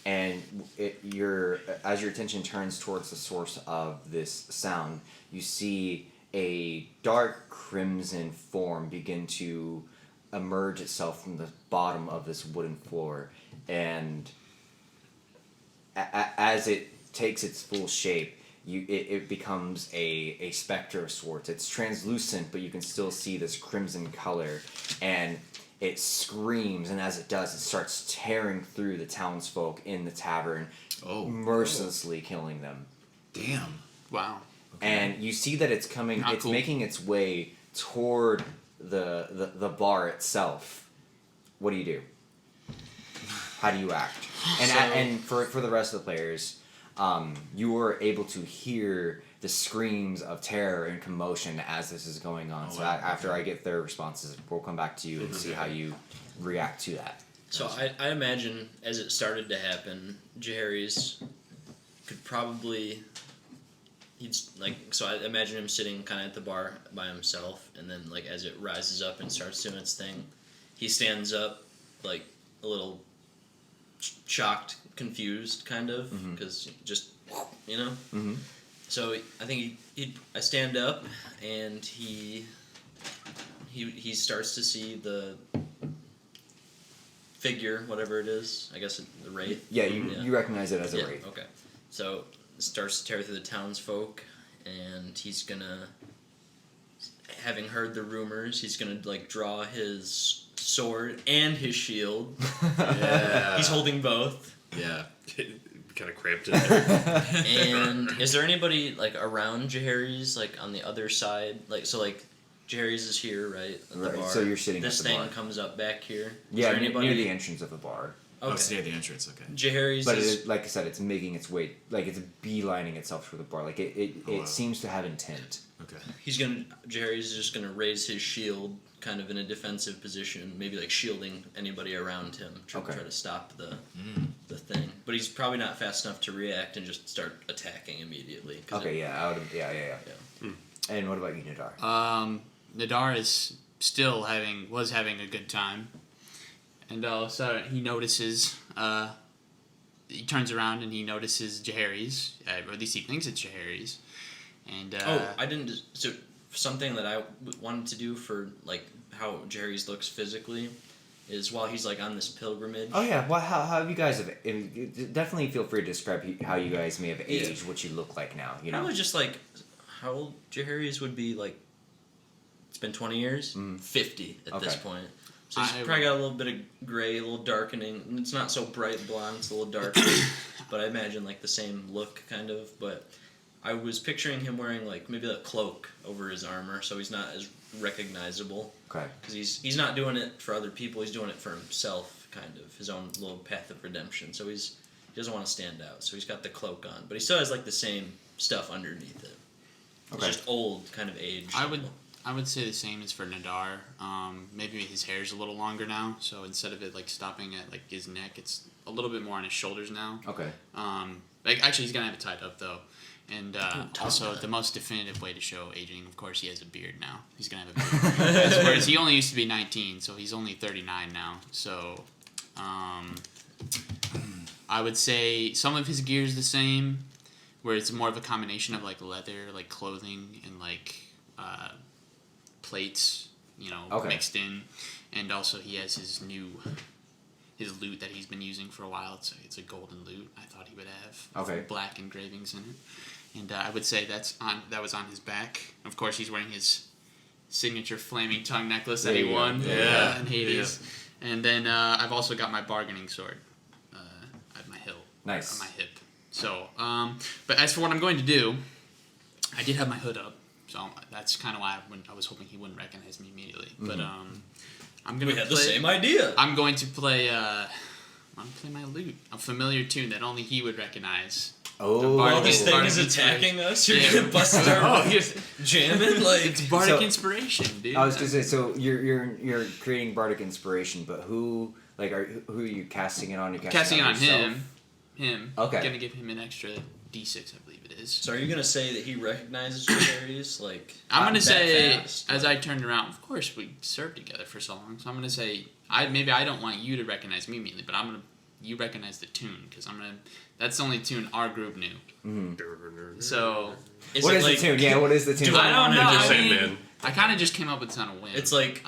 Speaker 1: and as your attention turns towards the source of this sound, you see a dark crimson form begin to emerge itself from the bottom of this wooden floor, and as it takes its full shape, it becomes a specter of sorts. It's translucent, but you can still see this crimson color, and it screams, and as it does, it starts tearing through the townsfolk in the tavern, mercilessly killing them.
Speaker 3: Damn.
Speaker 4: Wow.
Speaker 1: And you see that it's coming.
Speaker 4: Not
Speaker 1: it's
Speaker 4: cool.
Speaker 1: making its way toward the bar itself. What do you do? How do you act? And for the rest of the players, you were able to hear the screams of terror and commotion as this is going on. After I get their responses, we'll come back to you and see how you react to that.
Speaker 2: So I imagine as it started to happen, Jaharis could probably I imagine him sitting kind of at the bar by himself, and then like as it rises up and starts doing its thing, he stands up like a little shocked, confused, kind of, because just
Speaker 1: Mm-hmm.
Speaker 2: So I think I stand up, and he starts to see the figure, whatever it is. I guess the wraith.
Speaker 1: Yeah, you recognize it as a wraith.
Speaker 2: Okay. So starts to tear through the townsfolk, and he's gonna, having heard the rumors, he's gonna like draw his sword and his shield.
Speaker 3: Yeah.
Speaker 2: He's holding both.
Speaker 3: Yeah.
Speaker 5: Kind of cramped in there.
Speaker 2: And is there anybody like around Jaharis, like on the other side? Like Jaharis is here, right? At the
Speaker 1: Right,
Speaker 2: bar.
Speaker 1: so you're sitting
Speaker 2: This
Speaker 1: at the
Speaker 2: thing
Speaker 1: bar.
Speaker 2: comes up back here.
Speaker 1: Yeah,
Speaker 2: Is there
Speaker 1: near
Speaker 2: anybody?
Speaker 1: the entrance of the bar.
Speaker 3: Oh,
Speaker 2: Okay.
Speaker 3: it's near the entrance. Okay.
Speaker 2: Jaehaerys
Speaker 1: But
Speaker 2: is
Speaker 1: like I said, it's making its way, like it's beelining itself for the bar. Like it
Speaker 3: wow.
Speaker 1: seems to have intent.
Speaker 3: Okay.
Speaker 2: Jaehaerys is just gonna raise his shield, kind of in a defensive position, maybe like shielding anybody around him, try to stop the thing. But he's probably not fast enough to react and just start attacking immediately.
Speaker 1: Okay, yeah. And what about you, Nadar?
Speaker 4: Nadar is still was having a good time, and all of a sudden he notices. He turns around and he notices Jaehaerys, or at least he thinks it's Jaehaerys. And
Speaker 2: I didn't. So something that I wanted to do for like how Jaehaerys looks physically is while he's like on this pilgrimage.
Speaker 1: Oh yeah, well, how have you guys definitely feel free to describe how you guys may have aged, what you look like now. You know,
Speaker 2: Probably just like how old Jaehaerys would be. Like it's been 20 years, 50 at this point. So he's probably got a little bit of gray, a little darkening. It's not so bright blonde; it's a little darker. But I imagine like the same look, kind of. But I was picturing him wearing like maybe a cloak over his armor, so he's not as recognizable.
Speaker 1: Okay.
Speaker 2: Because he's not doing it for other people; he's doing it for himself, kind of his own little path of redemption. So he doesn't want to stand out. So he's got the cloak on, but he still has like the same stuff underneath it.
Speaker 1: Okay.
Speaker 2: It's just old, kind of aged.
Speaker 4: I would say the same as for Nadar. Maybe his hair's a little longer now, so instead of it like stopping at like his neck, it's a little bit more on his shoulders now.
Speaker 1: Okay.
Speaker 4: Actually, he's gonna have it tied up though. And also, the most definitive way to show aging, of course, he has a beard now. He's gonna have a beard. Whereas he only used to be 19, so he's only 39 now. So, I would say some of his gear's the same, where it's more of a combination of like leather, like clothing, and like plates, mixed in. And also, he has his loot that he's been using for a while. It's a golden loot. I thought he would have
Speaker 1: Okay.
Speaker 4: black engravings in it. And I would say that was on his back. Of course, he's wearing his signature flaming tongue necklace that he won in Hades. Yeah. And then I've also got my bargaining sword at my hilt.
Speaker 1: Nice.
Speaker 4: On my hip. So, but as for what I'm going to do, I did have my hood up. So that's kind of why I was hoping he wouldn't recognize me immediately. Mm-hmm. But I'm gonna.
Speaker 2: We had the same idea.
Speaker 4: I'm going to play. I'm gonna play my lute, a familiar tune that only he would recognize.
Speaker 1: Oh,
Speaker 2: this thing is attacking us. You're gonna bust our jamming like
Speaker 4: it's bardic inspiration, dude.
Speaker 1: I was gonna say, so you're creating bardic inspiration, but who are you casting it on? You're
Speaker 4: casting it on
Speaker 1: yourself?
Speaker 4: him.
Speaker 1: Okay.
Speaker 4: Gonna give him an extra D6, I believe it is.
Speaker 2: So are you gonna say that he recognizes Jaehaerys? Like
Speaker 4: I'm gonna say,
Speaker 2: fast,
Speaker 4: as I turned around, of course we served together for so long. So I'm gonna say, I don't want you to recognize me immediately, but you recognize the tune because that's the only tune our group knew.
Speaker 1: Mm-hmm.
Speaker 4: So
Speaker 1: what is the tune? Yeah, what is the tune?
Speaker 4: I don't know.
Speaker 5: Just saying, man.
Speaker 4: I kind of just came up with it on a whim.
Speaker 2: It's like
Speaker 4: okay.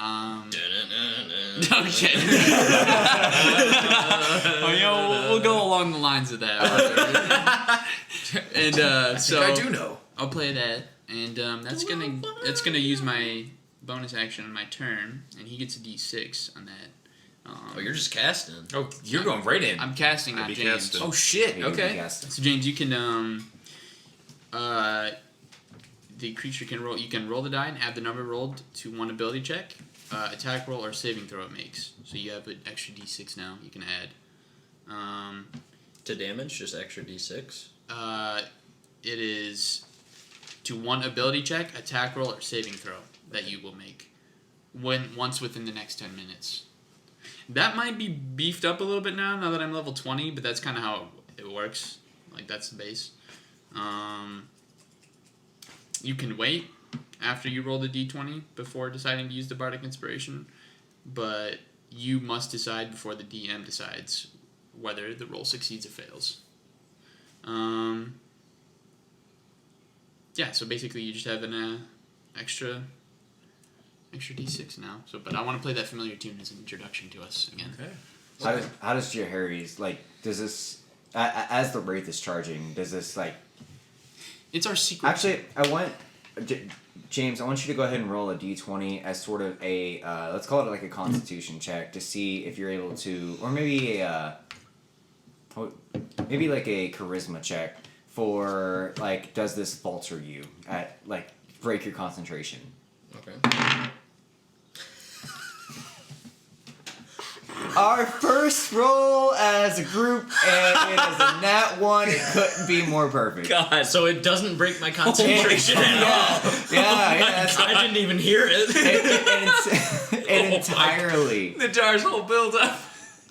Speaker 4: We'll go along the lines of that. And so
Speaker 3: I do know.
Speaker 4: I'll play that, and that's gonna use my bonus action on my turn, and he gets a D6 on that.
Speaker 2: Oh, you're just casting.
Speaker 3: Oh, you're going right in.
Speaker 4: I'm casting, not
Speaker 5: I'd be
Speaker 4: James.
Speaker 5: casting.
Speaker 3: Oh shit.
Speaker 1: You're
Speaker 3: Okay.
Speaker 1: casting.
Speaker 4: So James, you can the creature can roll. You can roll the die and add the number rolled to one ability check, attack roll, or saving throw it makes. So you have an extra D6 now. You can add.
Speaker 2: To damage, just extra D6.
Speaker 4: It is to one ability check, attack roll, or saving throw that you will make once within the next 10 minutes. That might be beefed up a little bit now that I'm level 20, but that's kind of how it works. Like, that's the base. You can wait after you roll the d20 before deciding to use the Bardic Inspiration, but you must decide before the DM decides whether the roll succeeds or fails. Yeah, so basically you just have an extra d6 now. So, but I want to play that familiar tune as an introduction to us again.
Speaker 3: Okay.
Speaker 1: How does Jaehaerys, does this, as the Wraith is charging, does this,
Speaker 4: It's our secret.
Speaker 1: Actually, James, I want you to go ahead and roll a d20 as sort of a, let's call it like a constitution check to see if you're able to, or maybe maybe like a charisma check for, does this falter you at, break your concentration?
Speaker 2: Okay.
Speaker 1: our first roll as a group, and it is a nat 1. It couldn't be more perfect.
Speaker 3: God.
Speaker 2: So it doesn't break my concentration at all.
Speaker 1: Yeah, that's
Speaker 2: I didn't even hear it.
Speaker 1: it entirely.
Speaker 3: The Dar's whole build up.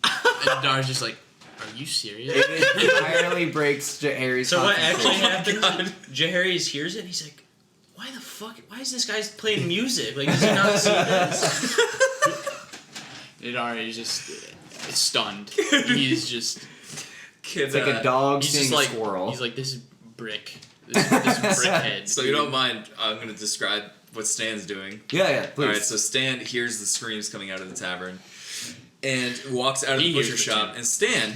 Speaker 4: And Dar's just like, are you serious?
Speaker 1: It entirely breaks Harry's
Speaker 2: So what actually
Speaker 1: concentration.
Speaker 2: happened? Jaehaerys hears it and he's like, why the fuck? Why is this guy playing music? Like, does he not see this?
Speaker 4: Dar is just stunned. He's just.
Speaker 3: Kids,
Speaker 1: It's like a dog
Speaker 4: He's
Speaker 1: seeing
Speaker 4: just
Speaker 1: a
Speaker 4: like.
Speaker 1: squirrel.
Speaker 4: He's like, this is brick. This brick head.
Speaker 3: So you don't mind? I'm going to describe what Stan's doing.
Speaker 1: Yeah, please.
Speaker 3: All right, so Stan hears the screams coming out of the tavern, and walks out of the
Speaker 4: He hears
Speaker 3: butcher
Speaker 4: it
Speaker 3: shop.
Speaker 4: too.
Speaker 3: And Stan,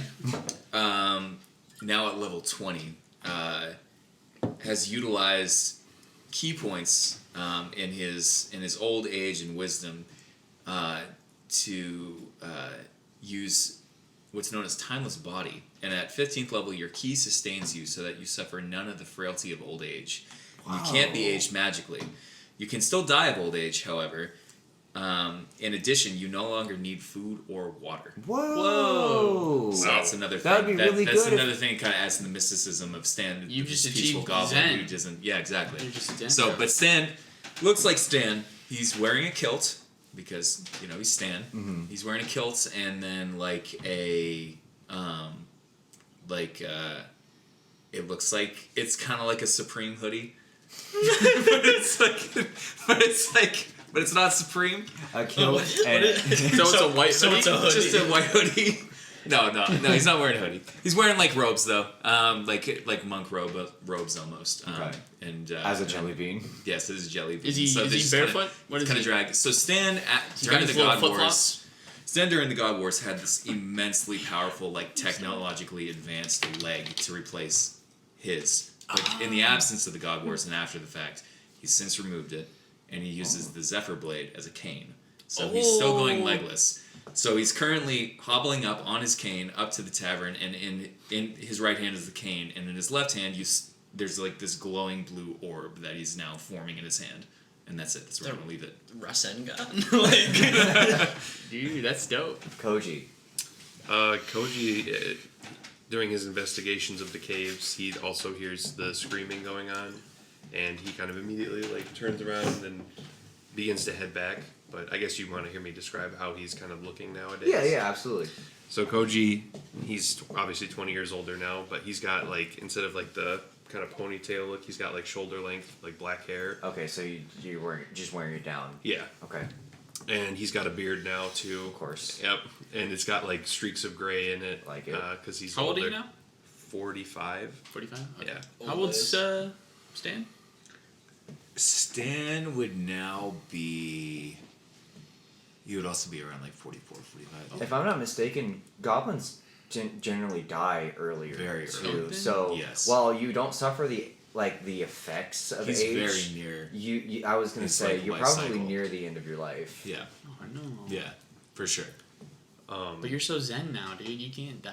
Speaker 3: now at level 20, has utilized key points in his old age and wisdom to use what's known as timeless body. And at 15th level, your key sustains you so that you suffer none of the frailty of old age. You can't be aged magically. You can still die of old age, however. In addition, you no longer need food or water.
Speaker 1: Whoa.
Speaker 3: So that's another thing.
Speaker 1: That would be really
Speaker 3: that's
Speaker 1: good if-
Speaker 3: another thing kind of adds to the mysticism of Stan.
Speaker 4: You've
Speaker 3: this
Speaker 4: just
Speaker 3: peaceful
Speaker 4: achieved
Speaker 3: goblin
Speaker 4: Zen.
Speaker 3: who doesn't. Yeah, exactly.
Speaker 4: You're just a Zen.
Speaker 3: So, but Stan looks like Stan. He's wearing a kilt because he's Stan.
Speaker 1: Mm-hmm.
Speaker 3: He's wearing a kilt and then like a it looks like it's kind of like a Supreme hoodie, but it's not Supreme.
Speaker 1: A kilt
Speaker 2: What
Speaker 1: and
Speaker 2: is-
Speaker 3: So it's a white
Speaker 2: so
Speaker 3: hoodie.
Speaker 2: it's a hoodie.
Speaker 3: Just a white hoodie. No, he's not wearing a hoodie. He's wearing like robes though, like monk robes almost.
Speaker 1: Okay.
Speaker 3: And
Speaker 1: as a jelly bean.
Speaker 3: yes, this is jelly bean.
Speaker 4: Is he
Speaker 3: So
Speaker 4: is
Speaker 3: this
Speaker 4: he
Speaker 3: is kinda-
Speaker 4: barefoot? What is
Speaker 3: kind
Speaker 4: he?
Speaker 3: of drag. So Stan
Speaker 4: He's
Speaker 3: during
Speaker 4: got
Speaker 3: the
Speaker 4: his little
Speaker 3: God
Speaker 4: flip-flops?
Speaker 3: Wars. Stan during the God Wars had this immensely powerful, like technologically advanced leg to replace his. But in the absence of the God Wars and after the fact, he's since removed it, and he uses the Zephyr Blade as a cane. So he's still going legless. So he's currently hobbling up on his cane up to the tavern, and in his right hand is the cane, and in his left hand there's like this glowing blue orb that he's now forming in his hand. And that's it. That's where I'm going to leave it.
Speaker 2: Rasengan? Like,
Speaker 4: Dude, that's dope.
Speaker 1: Koji.
Speaker 5: Koji, during his investigations of the caves, he also hears the screaming going on, and he kind of immediately like turns around and begins to head back. But I guess you want to hear me describe how he's kind of looking nowadays.
Speaker 1: Yeah, absolutely.
Speaker 5: So Koji, he's obviously 20 years older now, but he's got like, instead of like the kind of ponytail look, he's got like shoulder length, like black hair.
Speaker 1: Okay, so you're just wearing it down.
Speaker 5: Yeah.
Speaker 1: Okay,
Speaker 5: And he's got a beard now too.
Speaker 1: of course.
Speaker 5: Yep. And it's got like streaks of gray in it.
Speaker 1: Like it.
Speaker 5: Because he's
Speaker 4: How old are
Speaker 5: older.
Speaker 4: you now?
Speaker 5: 45.
Speaker 4: 45? Okay.
Speaker 5: Yeah.
Speaker 4: How old's Stan?
Speaker 3: Stan would now be. He would also be around like 44, 45.
Speaker 1: If I'm not mistaken, goblins generally die earlier.
Speaker 3: Very
Speaker 1: too.
Speaker 4: early.
Speaker 1: So
Speaker 3: Yes.
Speaker 1: while you don't suffer the effects of
Speaker 3: He's
Speaker 1: age,
Speaker 3: very near.
Speaker 1: you I was gonna
Speaker 3: It's
Speaker 1: say
Speaker 3: like
Speaker 1: you're
Speaker 3: life
Speaker 1: probably
Speaker 3: cycle.
Speaker 1: near the end of your life.
Speaker 3: Yeah,
Speaker 4: Oh no.
Speaker 3: yeah, for sure.
Speaker 4: But you're so zen now, dude. You can't die.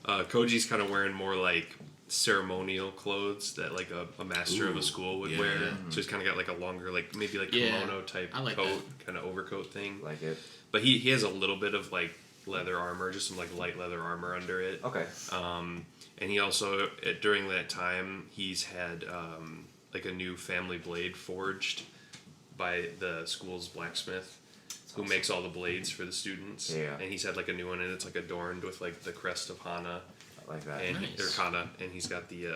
Speaker 5: Koji's kind of wearing more like ceremonial clothes that like a master of
Speaker 3: Ooh,
Speaker 5: a school would
Speaker 3: yeah,
Speaker 5: wear.
Speaker 3: yeah.
Speaker 5: So he's kind of got like a longer, like maybe like
Speaker 4: Yeah,
Speaker 5: kimono type
Speaker 4: I like
Speaker 5: coat, kind of overcoat thing.
Speaker 1: Like it.
Speaker 5: But he has a little bit of like leather armor, just some like light leather armor under it.
Speaker 1: Okay.
Speaker 5: And he also, during that time, he's had like a new family blade forged by the school's blacksmith, who makes all the blades for the students.
Speaker 1: Yeah.
Speaker 5: And he's had like a new one, and it's like adorned with like the crest of Hana
Speaker 1: I like that.
Speaker 5: and
Speaker 4: Nice.
Speaker 5: or Kana, and he's got the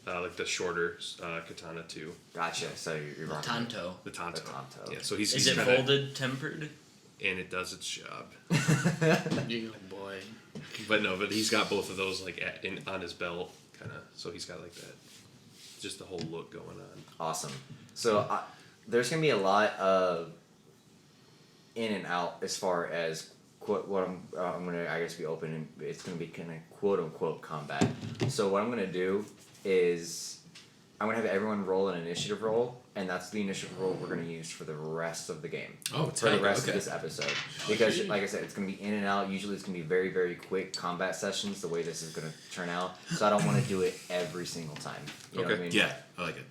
Speaker 5: like the shorter katana too,
Speaker 1: Gotcha. So you're rocking
Speaker 2: Tanto.
Speaker 5: the tanto.
Speaker 1: The tanto.
Speaker 5: Yeah. So he's
Speaker 2: Is
Speaker 5: he's
Speaker 2: it
Speaker 5: kinda-
Speaker 2: folded, tempered?
Speaker 5: and it does its job.
Speaker 4: You boy.
Speaker 5: But no, but he's got both of those like on his belt, kind of. So he's got like that, just the whole look going on.
Speaker 1: Awesome. So there's gonna be a lot of in and out as far as what I'm gonna I guess be open and it's gonna be kind of quote unquote combat. So what I'm gonna do is I'm gonna have everyone roll an initiative roll, and that's the initiative roll we're gonna use for the rest of the game.
Speaker 3: Oh,
Speaker 1: For the
Speaker 3: tight,
Speaker 1: rest
Speaker 3: okay.
Speaker 1: of this episode, because like I said, it's gonna be in and out. Usually, it's gonna be very, very quick combat sessions. The way this is gonna turn out, so I don't want to do it every single time. You know what I
Speaker 5: Okay.
Speaker 1: mean?
Speaker 3: Yeah, I like it.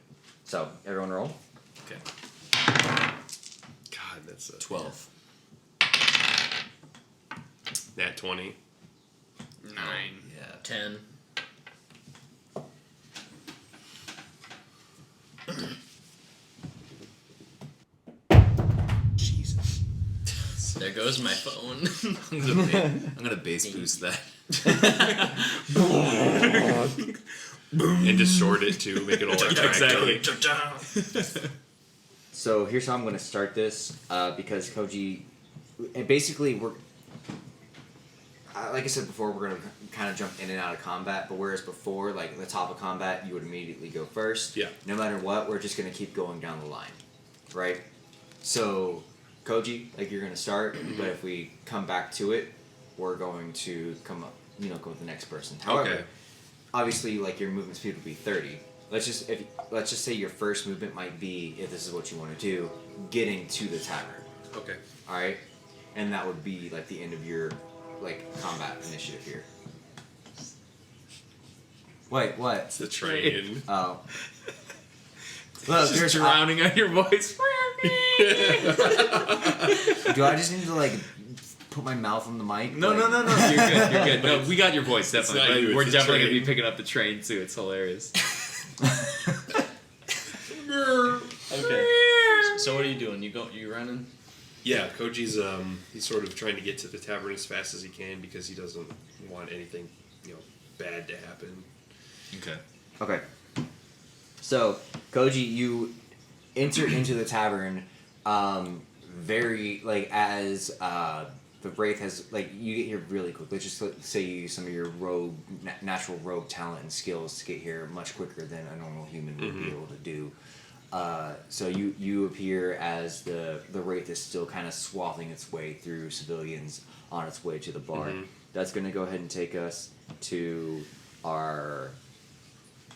Speaker 1: So everyone roll.
Speaker 3: Okay.
Speaker 5: God, God, that's
Speaker 3: 12.
Speaker 5: Nat 20.
Speaker 4: 9.
Speaker 3: Yeah.
Speaker 2: 10.
Speaker 5: Jesus.
Speaker 2: There goes my phone.
Speaker 3: I'm gonna bass boost that.
Speaker 5: And distort it too, make it all like
Speaker 3: exactly.
Speaker 1: So here's how I'm going to start this, because Koji, and basically like I said before, we're going to kind of jump in and out of combat, but whereas before, like at the top of combat, you would immediately go first.
Speaker 5: Yeah.
Speaker 1: No matter what, we're just going to keep going down the line, right? So Koji, like you're going to start, but if we come back to it, we're going to go with the next person. However,
Speaker 5: Okay.
Speaker 1: obviously, like your movement speed would be 30. Let's just say your first movement might be, if this is what you want to do, getting to the tavern.
Speaker 5: Okay.
Speaker 1: All right, and that would be like the end of your combat initiative here. Wait, what?
Speaker 5: It's the train.
Speaker 1: Oh. Look,
Speaker 3: Just drowning out your voice.
Speaker 1: Do I just need to put my mouth on the mic?
Speaker 3: No. You're good. You're good. No, we got your voice
Speaker 5: not
Speaker 3: definitely.
Speaker 5: you,
Speaker 3: We're
Speaker 5: it's the
Speaker 3: definitely gonna
Speaker 5: train.
Speaker 3: be picking up the train too. It's hilarious.
Speaker 2: Okay. So what are you doing? You running?
Speaker 5: Yeah, Koji's he's sort of trying to get to the tavern as fast as he can because he doesn't want anything, bad to happen.
Speaker 3: Okay.
Speaker 1: Okay. So, Koji, you enter into the tavern, as the Wraith has, you get here really quick. Let's just say you use some of your natural rogue talent and skills to get here much quicker than a normal human would be able to do. So you appear as the Wraith is still kind of swathing its way through civilians on its way to the bar. That's going to go ahead and take us to our...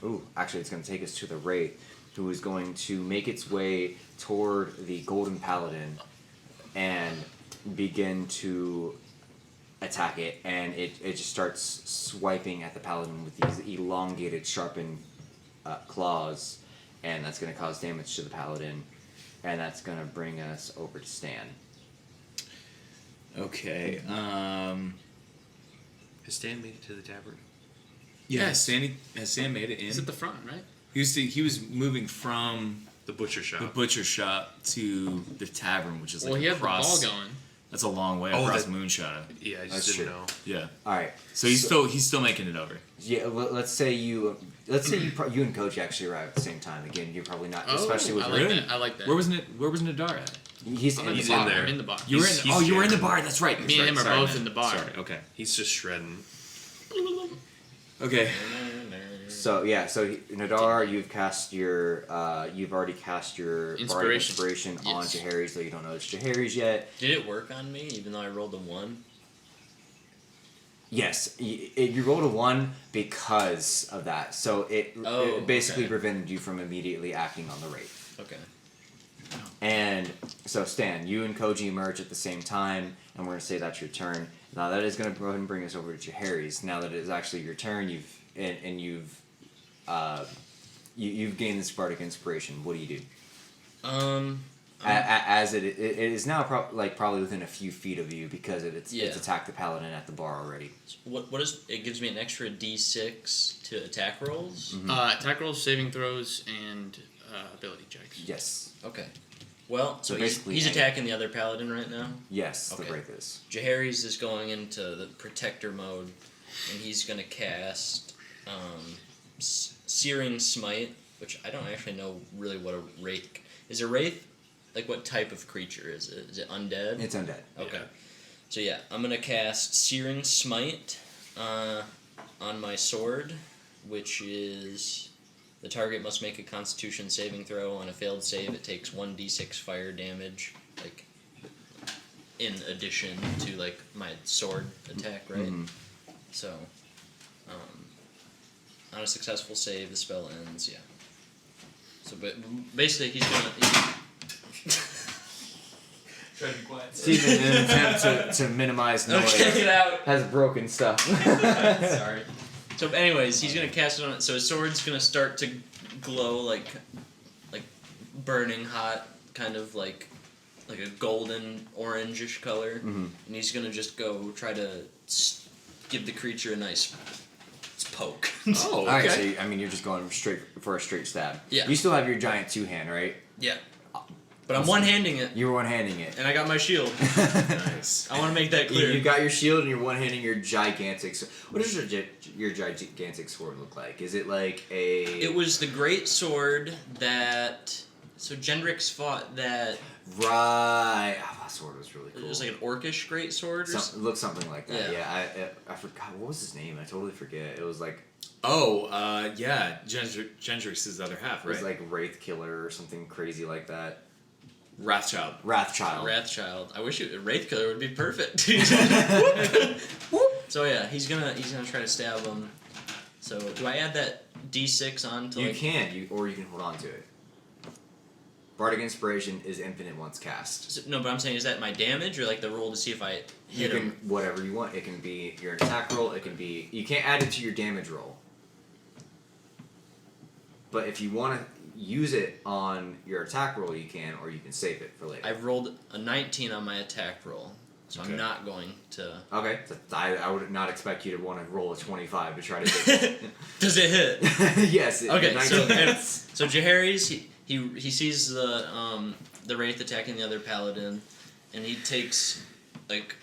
Speaker 1: Ooh, actually it's going to take us to the Wraith, who is going to make its way toward the Golden Paladin and begin to attack it. And it just starts swiping at the Paladin with these elongated, sharpened claws. And that's going to cause damage to the Paladin. And that's going to bring us over to Stan.
Speaker 3: Okay.
Speaker 5: Has Stan made it to the tavern?
Speaker 3: Yeah.
Speaker 4: Yes.
Speaker 3: Has Sam made it in?
Speaker 4: He's at the front, right?
Speaker 3: He was moving from
Speaker 5: The butcher shop.
Speaker 3: the butcher shop to the tavern, which is
Speaker 4: Well, he had
Speaker 3: across.
Speaker 4: the ball going.
Speaker 3: That's a long way
Speaker 5: Oh,
Speaker 3: across
Speaker 5: that-
Speaker 3: Moonshot.
Speaker 5: Yeah, I just
Speaker 1: That's
Speaker 5: didn't
Speaker 1: true.
Speaker 5: know.
Speaker 3: Yeah.
Speaker 1: All right.
Speaker 3: So he's still making it over.
Speaker 1: Yeah, let's say you and Koji actually arrive at the same time. Again, you're probably not, especially with
Speaker 4: I like
Speaker 3: Really?
Speaker 4: that. I like that.
Speaker 3: Where was Nadar at?
Speaker 1: He's
Speaker 4: I'm
Speaker 1: in
Speaker 4: in
Speaker 1: the
Speaker 4: the
Speaker 5: in
Speaker 4: bar.
Speaker 5: there.
Speaker 4: I'm in the bar.
Speaker 3: You were in.
Speaker 5: He's
Speaker 3: You were in the
Speaker 5: jamming.
Speaker 3: bar. That's right.
Speaker 4: Me and him are
Speaker 3: Sorry,
Speaker 4: both
Speaker 3: man.
Speaker 4: in the bar.
Speaker 3: Sorry. Okay.
Speaker 5: He's just shredding.
Speaker 3: Okay.
Speaker 1: So yeah, Nadar, you've already cast your Bardic
Speaker 4: Inspiration.
Speaker 1: Inspiration on
Speaker 4: Yes.
Speaker 1: Jaharis, though you don't know it's Jaharis yet.
Speaker 2: Did it work on me, even though I rolled a 1?
Speaker 1: Yes, you rolled a 1 because of that. So it basically
Speaker 2: okay.
Speaker 1: prevented you from immediately acting on the Wraith.
Speaker 2: Okay.
Speaker 1: And so Stan, you and Koji emerge at the same time, and we're gonna say that's your turn. Now that is gonna go ahead and bring us over to Jaharis. Now that it is actually your turn, you've gained this Bardic Inspiration. What do you do? As it is now probably within a few feet of you because it's attacked the Paladin at the bar already.
Speaker 2: What is it? Gives me an extra D6 to attack rolls.
Speaker 4: Attack rolls, saving throws, and ability checks.
Speaker 1: Yes.
Speaker 2: Okay. Well,
Speaker 1: So
Speaker 2: so
Speaker 1: basically
Speaker 2: he's
Speaker 1: any-
Speaker 2: attacking the other paladin right now.
Speaker 1: Yes,
Speaker 2: Okay.
Speaker 1: the Wraith is.
Speaker 2: Jaharis is going into the protector mode, and he's gonna cast Searing Smite, which I don't actually know really what a wraith is. A wraith, like what type of creature is it? Is it undead?
Speaker 1: It's undead.
Speaker 2: Okay. So yeah, I'm gonna cast Searing Smite on my sword, which is the target must make a Constitution saving throw. On a failed save, it takes 1d6 fire damage, like in addition to like my sword attack, right?
Speaker 1: Mhm.
Speaker 2: So, on a successful save, the spell ends. Yeah. So, but basically, he's gonna.
Speaker 3: Try to be quiet.
Speaker 1: Stephen, in an attempt to minimize noise,
Speaker 2: Okay, get out.
Speaker 1: has broken stuff.
Speaker 2: Sorry. So, anyways, he's gonna cast it on it. So his sword's gonna start to glow like burning hot, kind of like like a golden orangish color,
Speaker 1: Mm-hmm.
Speaker 2: and he's gonna just go try to give the creature a nice poke.
Speaker 3: Oh,
Speaker 1: All right, so
Speaker 3: okay.
Speaker 1: you're just going straight for a straight stab.
Speaker 2: Yeah.
Speaker 1: You still have your giant 2-hand, right?
Speaker 2: Yeah. But I'm one-handing it,
Speaker 1: You were one-handing it.
Speaker 2: and I got my shield.
Speaker 3: Nice.
Speaker 2: I want to make that clear.
Speaker 1: You got your shield and you're one-handing your gigantic. What does your gigantic sword look like? Is it like a?
Speaker 2: It was the great sword that. So Gendrix fought that.
Speaker 1: Right. Oh, that sword was really cool.
Speaker 2: It was like an orcish great sword. Or
Speaker 1: It looked something like that.
Speaker 2: Yeah.
Speaker 1: Yeah. I forgot what was his name. I totally forget. It was like
Speaker 3: Oh, yeah. Gendrix is the other half,
Speaker 1: it was
Speaker 3: right?
Speaker 1: like Wraith Killer or something crazy like that.
Speaker 3: Wrathchild.
Speaker 1: Wrathchild.
Speaker 2: Wrathchild. I wish Wraith Killer would be perfect. So yeah, he's gonna try to stab him. So do I add that D6 on to
Speaker 1: You
Speaker 2: like?
Speaker 1: can, or you can hold on to it. Bardic Inspiration is infinite once cast.
Speaker 2: No, but I'm saying, is that my damage or like the roll to see if I
Speaker 1: You
Speaker 2: hit
Speaker 1: can
Speaker 2: him?
Speaker 1: whatever you want. It can be your attack roll. It can be you can't add it to your damage roll. But if you want to use it on your attack roll, you can, or you can save it for later.
Speaker 2: I've rolled a 19 on my attack roll, so
Speaker 3: Okay.
Speaker 2: I'm not going to.
Speaker 1: Okay, so I would not expect you to want to roll a 25 to try to get.
Speaker 2: Does it hit?
Speaker 1: Yes.
Speaker 2: Okay, so
Speaker 1: 19
Speaker 2: and, so Jaehaerys, he sees the wraith attacking the other paladin, and he takes like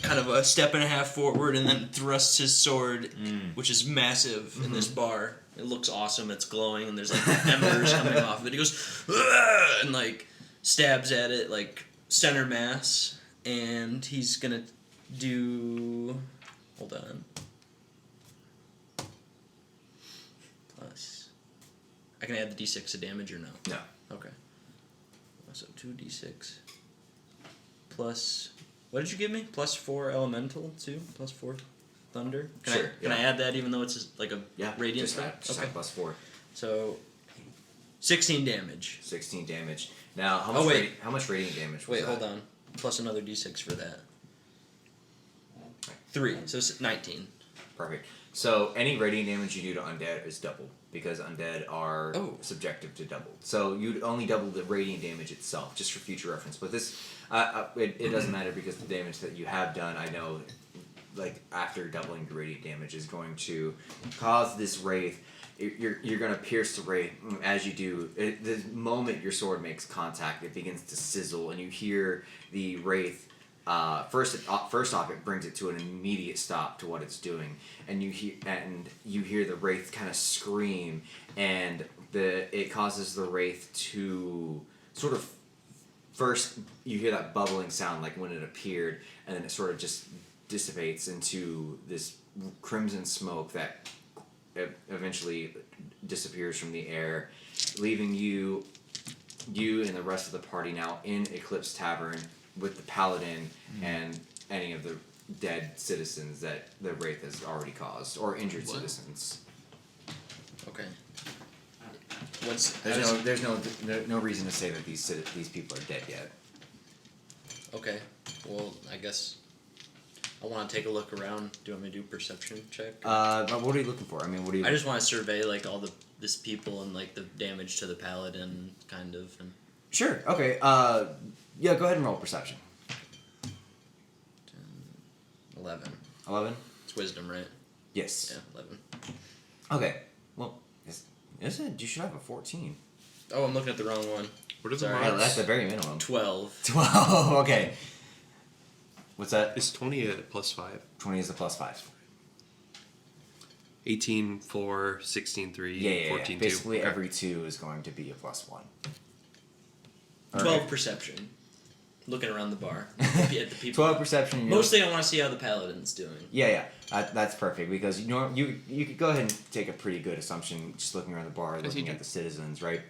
Speaker 2: kind of a step and a half forward, and then thrusts his sword, which is massive, in this bar. It looks awesome. It's glowing, and there's like embers coming off of it. He goes "Ugh!" and like stabs at it like center mass, and he's gonna do. Hold on. Plus, I can add the d6 to damage or no?
Speaker 1: No.
Speaker 2: Okay. So 2d6 plus. What did you give me? Plus 4 elemental too. Plus 4 thunder.
Speaker 1: Sure,
Speaker 2: Can I
Speaker 1: yeah.
Speaker 2: add that even though it's like a
Speaker 1: Yeah.
Speaker 2: radiant
Speaker 1: just
Speaker 2: spell?
Speaker 1: add
Speaker 2: Okay.
Speaker 1: +4.
Speaker 2: So 16 damage.
Speaker 1: 16 damage. Now, how
Speaker 2: Oh,
Speaker 1: much?
Speaker 2: wait.
Speaker 1: How much radiant damage? Was
Speaker 2: Wait,
Speaker 1: that?
Speaker 2: hold on. Plus another d6 for that. 3. So 19.
Speaker 1: Perfect. So any radiant damage you do to undead is doubled because undead are
Speaker 2: Oh.
Speaker 1: subjective to double. So you'd only double the radiant damage itself, just for future reference. But this, it doesn't matter because the damage that you have done, I know, like after doubling your radiant damage, is going to cause this wraith. You're going to pierce the wraith as you do. The moment your sword makes contact, it begins to sizzle, and you hear the wraith. First off, it brings it to an immediate stop to what it's doing, and you hear the wraith kind of scream, and it causes the wraith to sort of first you hear that bubbling sound like when it appeared, and then it sort of just dissipates into this crimson smoke that eventually disappears from the air, leaving you and the rest of the party now in Eclipse Tavern with the paladin and any of the dead citizens that the wraith has already caused, or injured
Speaker 2: Wow.
Speaker 1: citizens.
Speaker 2: Okay. What's
Speaker 1: There's no reason to say that these people are dead yet.
Speaker 2: Okay. Well, I guess I want to take a look around. Do you want me to do perception check?
Speaker 1: But what are you looking for? I mean, what do you?
Speaker 2: I just want to survey like all this people and like the damage to the paladin, kind of. And
Speaker 1: Sure. Okay. Yeah. Go ahead and roll perception.
Speaker 2: 11.
Speaker 1: 11.
Speaker 2: It's wisdom, right?
Speaker 1: Yes.
Speaker 2: Yeah, 11.
Speaker 1: Okay. Well, is it? You should have a 14.
Speaker 2: Oh, I'm looking at the wrong one.
Speaker 5: What are the
Speaker 2: Sorry.
Speaker 1: Yeah,
Speaker 5: mods?
Speaker 1: that's the very minimum.
Speaker 2: 12.
Speaker 1: 12. Okay. What's that?
Speaker 5: Is 20 a +5?
Speaker 1: 20 is the +5.
Speaker 5: 18 4, 16 3,
Speaker 1: Yeah.
Speaker 5: 14 2.
Speaker 1: Basically,
Speaker 5: Okay.
Speaker 1: every 2 is going to be a +1. All
Speaker 2: 12
Speaker 1: right.
Speaker 2: perception. Looking around the bar at the people.
Speaker 1: 12 perception. You're
Speaker 2: Mostly, I want to see how the paladin's doing.
Speaker 1: Yeah. That's perfect because you could go ahead and take a pretty good assumption just looking around the bar,
Speaker 4: As you
Speaker 1: looking
Speaker 4: do.
Speaker 1: at the citizens, right?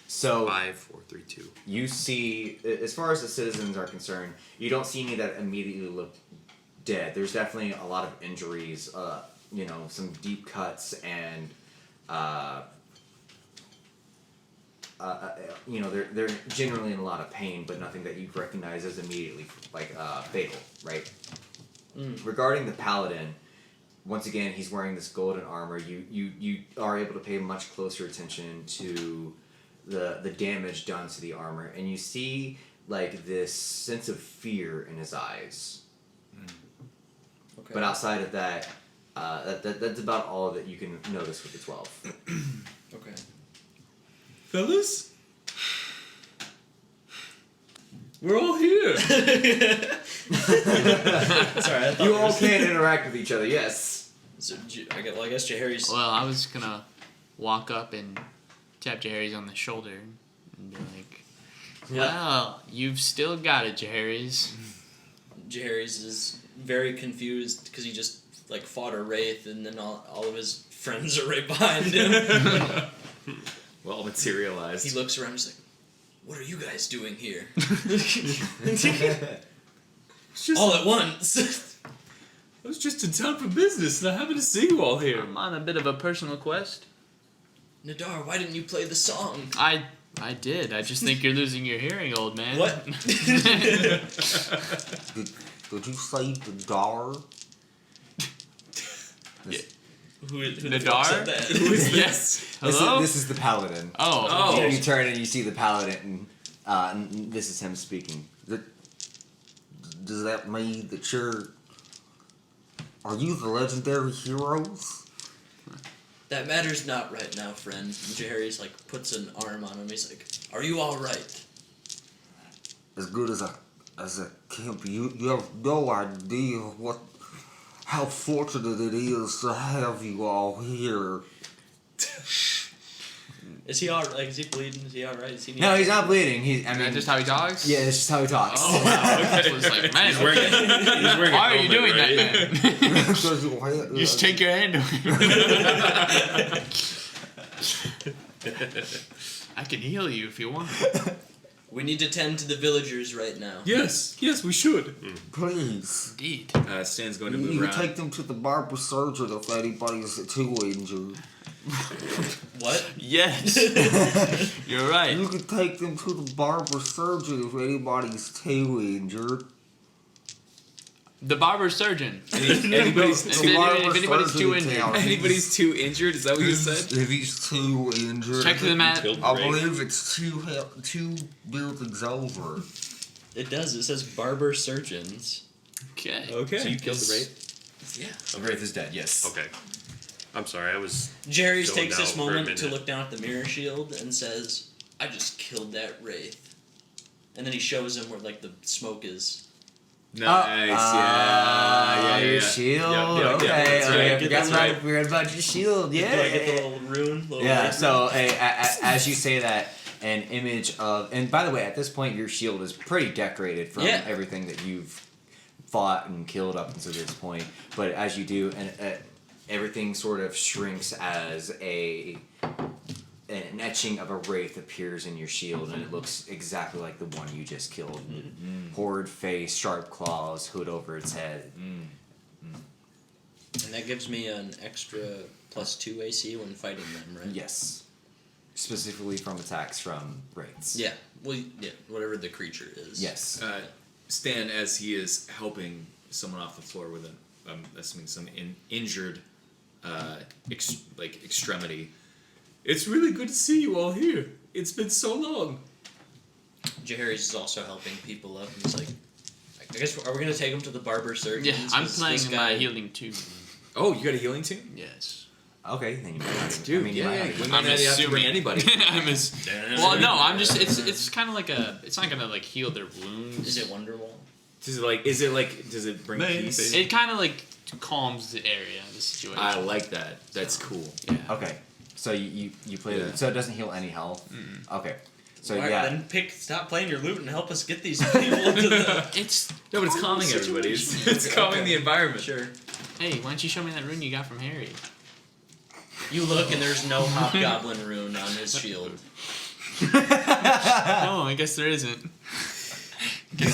Speaker 1: So
Speaker 5: 5 4 3 2.
Speaker 1: you see, as far as the citizens are concerned, you don't see any that immediately look dead. There's definitely a lot of injuries, some deep cuts, and they're generally in a lot of pain, but nothing that you recognize as immediately fatal, right? Regarding the paladin, once again, he's wearing this golden armor. You are able to pay much closer attention to the damage done to the armor, and you see like this sense of fear in his eyes.
Speaker 2: Okay.
Speaker 1: But outside of that, that's about all that you can notice with the 12.
Speaker 2: Okay.
Speaker 3: Fellas? We're all here.
Speaker 2: Sorry, I thought
Speaker 1: You
Speaker 2: we
Speaker 1: all
Speaker 2: were-
Speaker 1: can interact with each other, yes.
Speaker 2: So, I guess Jahari's.
Speaker 4: Well, I was gonna walk up and tap Jahari's on the shoulder and be like, "Well, you've still got it, Jahari's."
Speaker 2: Jahari's is very confused because he just like fought a wraith, and then all of his friends are right behind him.
Speaker 3: Well materialized.
Speaker 2: He looks around, he's like, "What are you guys doing here?" All at once.
Speaker 3: I was just in town for business, and I happen to see you all here.
Speaker 4: I'm on a bit of a personal quest.
Speaker 2: Nadar, why didn't you play the song?
Speaker 4: I did. I just think you're losing your hearing, old man.
Speaker 2: What?
Speaker 7: Did you say the door?
Speaker 2: Who the
Speaker 4: Nadar?
Speaker 2: fuck said that?
Speaker 4: Yes.
Speaker 1: This
Speaker 4: Hello?
Speaker 1: is the paladin.
Speaker 4: Oh.
Speaker 1: You turn and you see the paladin, and this is him speaking.
Speaker 7: Does that mean that are you the legendary heroes?
Speaker 2: That matters not right now, friend. And Jahari's like puts an arm on him. He's like, "Are you all right?"
Speaker 7: As good as I can be. You have no idea how fortunate it is to have you all here.
Speaker 2: Is he all like? Is he bleeding? Is he all right? Is he?
Speaker 1: No, he's not bleeding.
Speaker 4: Is that just how he talks?
Speaker 1: Yeah, it's just how he talks.
Speaker 4: Oh, wow. Okay. I was like, man,
Speaker 3: He's wearing
Speaker 4: why are you doing that, man?
Speaker 7: Because you
Speaker 4: Just take your hand away. I can heal you if you want.
Speaker 2: We need to tend to the villagers right now.
Speaker 3: Yes, we should.
Speaker 7: please.
Speaker 4: Indeed.
Speaker 3: Stan's going to
Speaker 7: You
Speaker 3: move
Speaker 7: can
Speaker 3: around.
Speaker 7: take them to the barber surgeon if anybody's too injured.
Speaker 2: What?
Speaker 4: Yes. You're right.
Speaker 7: You can take them to the barber surgeon if anybody's too injured.
Speaker 4: The barber surgeon.
Speaker 3: Anybody's
Speaker 4: If
Speaker 3: too,
Speaker 4: anybody's too injured.
Speaker 3: anybody's too injured? Is that what you said?
Speaker 7: If he's too injured,
Speaker 4: Check them at.
Speaker 7: I believe it's two buildings over.
Speaker 2: It does. It says barber surgeons.
Speaker 4: Okay.
Speaker 3: Okay. So you killed the raid?
Speaker 2: Yeah.
Speaker 1: The Wraith is dead, yes.
Speaker 5: Okay. I'm sorry, I was...
Speaker 2: Jahari's
Speaker 5: Going
Speaker 2: takes this
Speaker 5: down for a
Speaker 2: moment to
Speaker 5: minute.
Speaker 2: look down at the mirror shield and says, "I just killed that wraith." And then he shows him where like the smoke is.
Speaker 3: Nice.
Speaker 1: Your shield.
Speaker 3: Yep,
Speaker 1: okay,
Speaker 3: that's
Speaker 1: okay.
Speaker 3: right.
Speaker 1: I
Speaker 3: That's
Speaker 1: forgot
Speaker 3: right.
Speaker 1: we were about your shield. Yeah.
Speaker 2: Do I get the little rune? Little
Speaker 1: Yeah,
Speaker 2: wraith
Speaker 1: so
Speaker 2: rune?
Speaker 1: as you say that, an image of, and by the way, at this point, your shield is pretty decorated from
Speaker 2: Yeah.
Speaker 1: everything that you've fought and killed up until this point. But as you do, and everything sort of shrinks as an etching of a wraith appears in your shield, and it looks exactly like the one you just killed. Horrid face, sharp claws, hood over its head.
Speaker 2: And that gives me an extra +2 AC when fighting them, right?
Speaker 1: Yes. Specifically from attacks from wraiths.
Speaker 2: Yeah. Well, yeah. Whatever the creature is.
Speaker 1: Yes.
Speaker 3: Stan, as he is helping someone off the floor with I'm assuming some injured, extremity. It's really good to see you all here. It's been so long.
Speaker 2: Jahari's is also helping people up. And he's like, I guess, are we going to take him to the barber surgeon?
Speaker 4: Yeah, I'm playing my healing too.
Speaker 3: Oh, you got a healing team?
Speaker 4: Yes.
Speaker 1: Okay, then you might not even,
Speaker 3: Dude,
Speaker 1: I mean, you might not even-
Speaker 3: We might not have to bring anybody.
Speaker 4: Well, no, I'm just. It's kind of like it's not gonna like heal their wounds.
Speaker 2: Is it Wonderwall?
Speaker 3: Does it bring
Speaker 5: Maybe.
Speaker 3: peace?
Speaker 4: It kind of like calms the area, the situation.
Speaker 3: I like that. That's cool.
Speaker 4: Yeah.
Speaker 1: Okay, so you play
Speaker 3: Yeah.
Speaker 1: so it doesn't heal any health. Okay, so
Speaker 2: All right,
Speaker 1: yeah,
Speaker 2: then stop playing your lute and help us get these people to the...
Speaker 4: It's
Speaker 3: No, but it's calming everybody. It's calming the environment.
Speaker 2: Sure.
Speaker 4: Hey, why don't you show me that rune you got from Harry?
Speaker 2: You look and there's no hobgoblin rune on his shield.
Speaker 4: Oh, I guess there isn't. Guess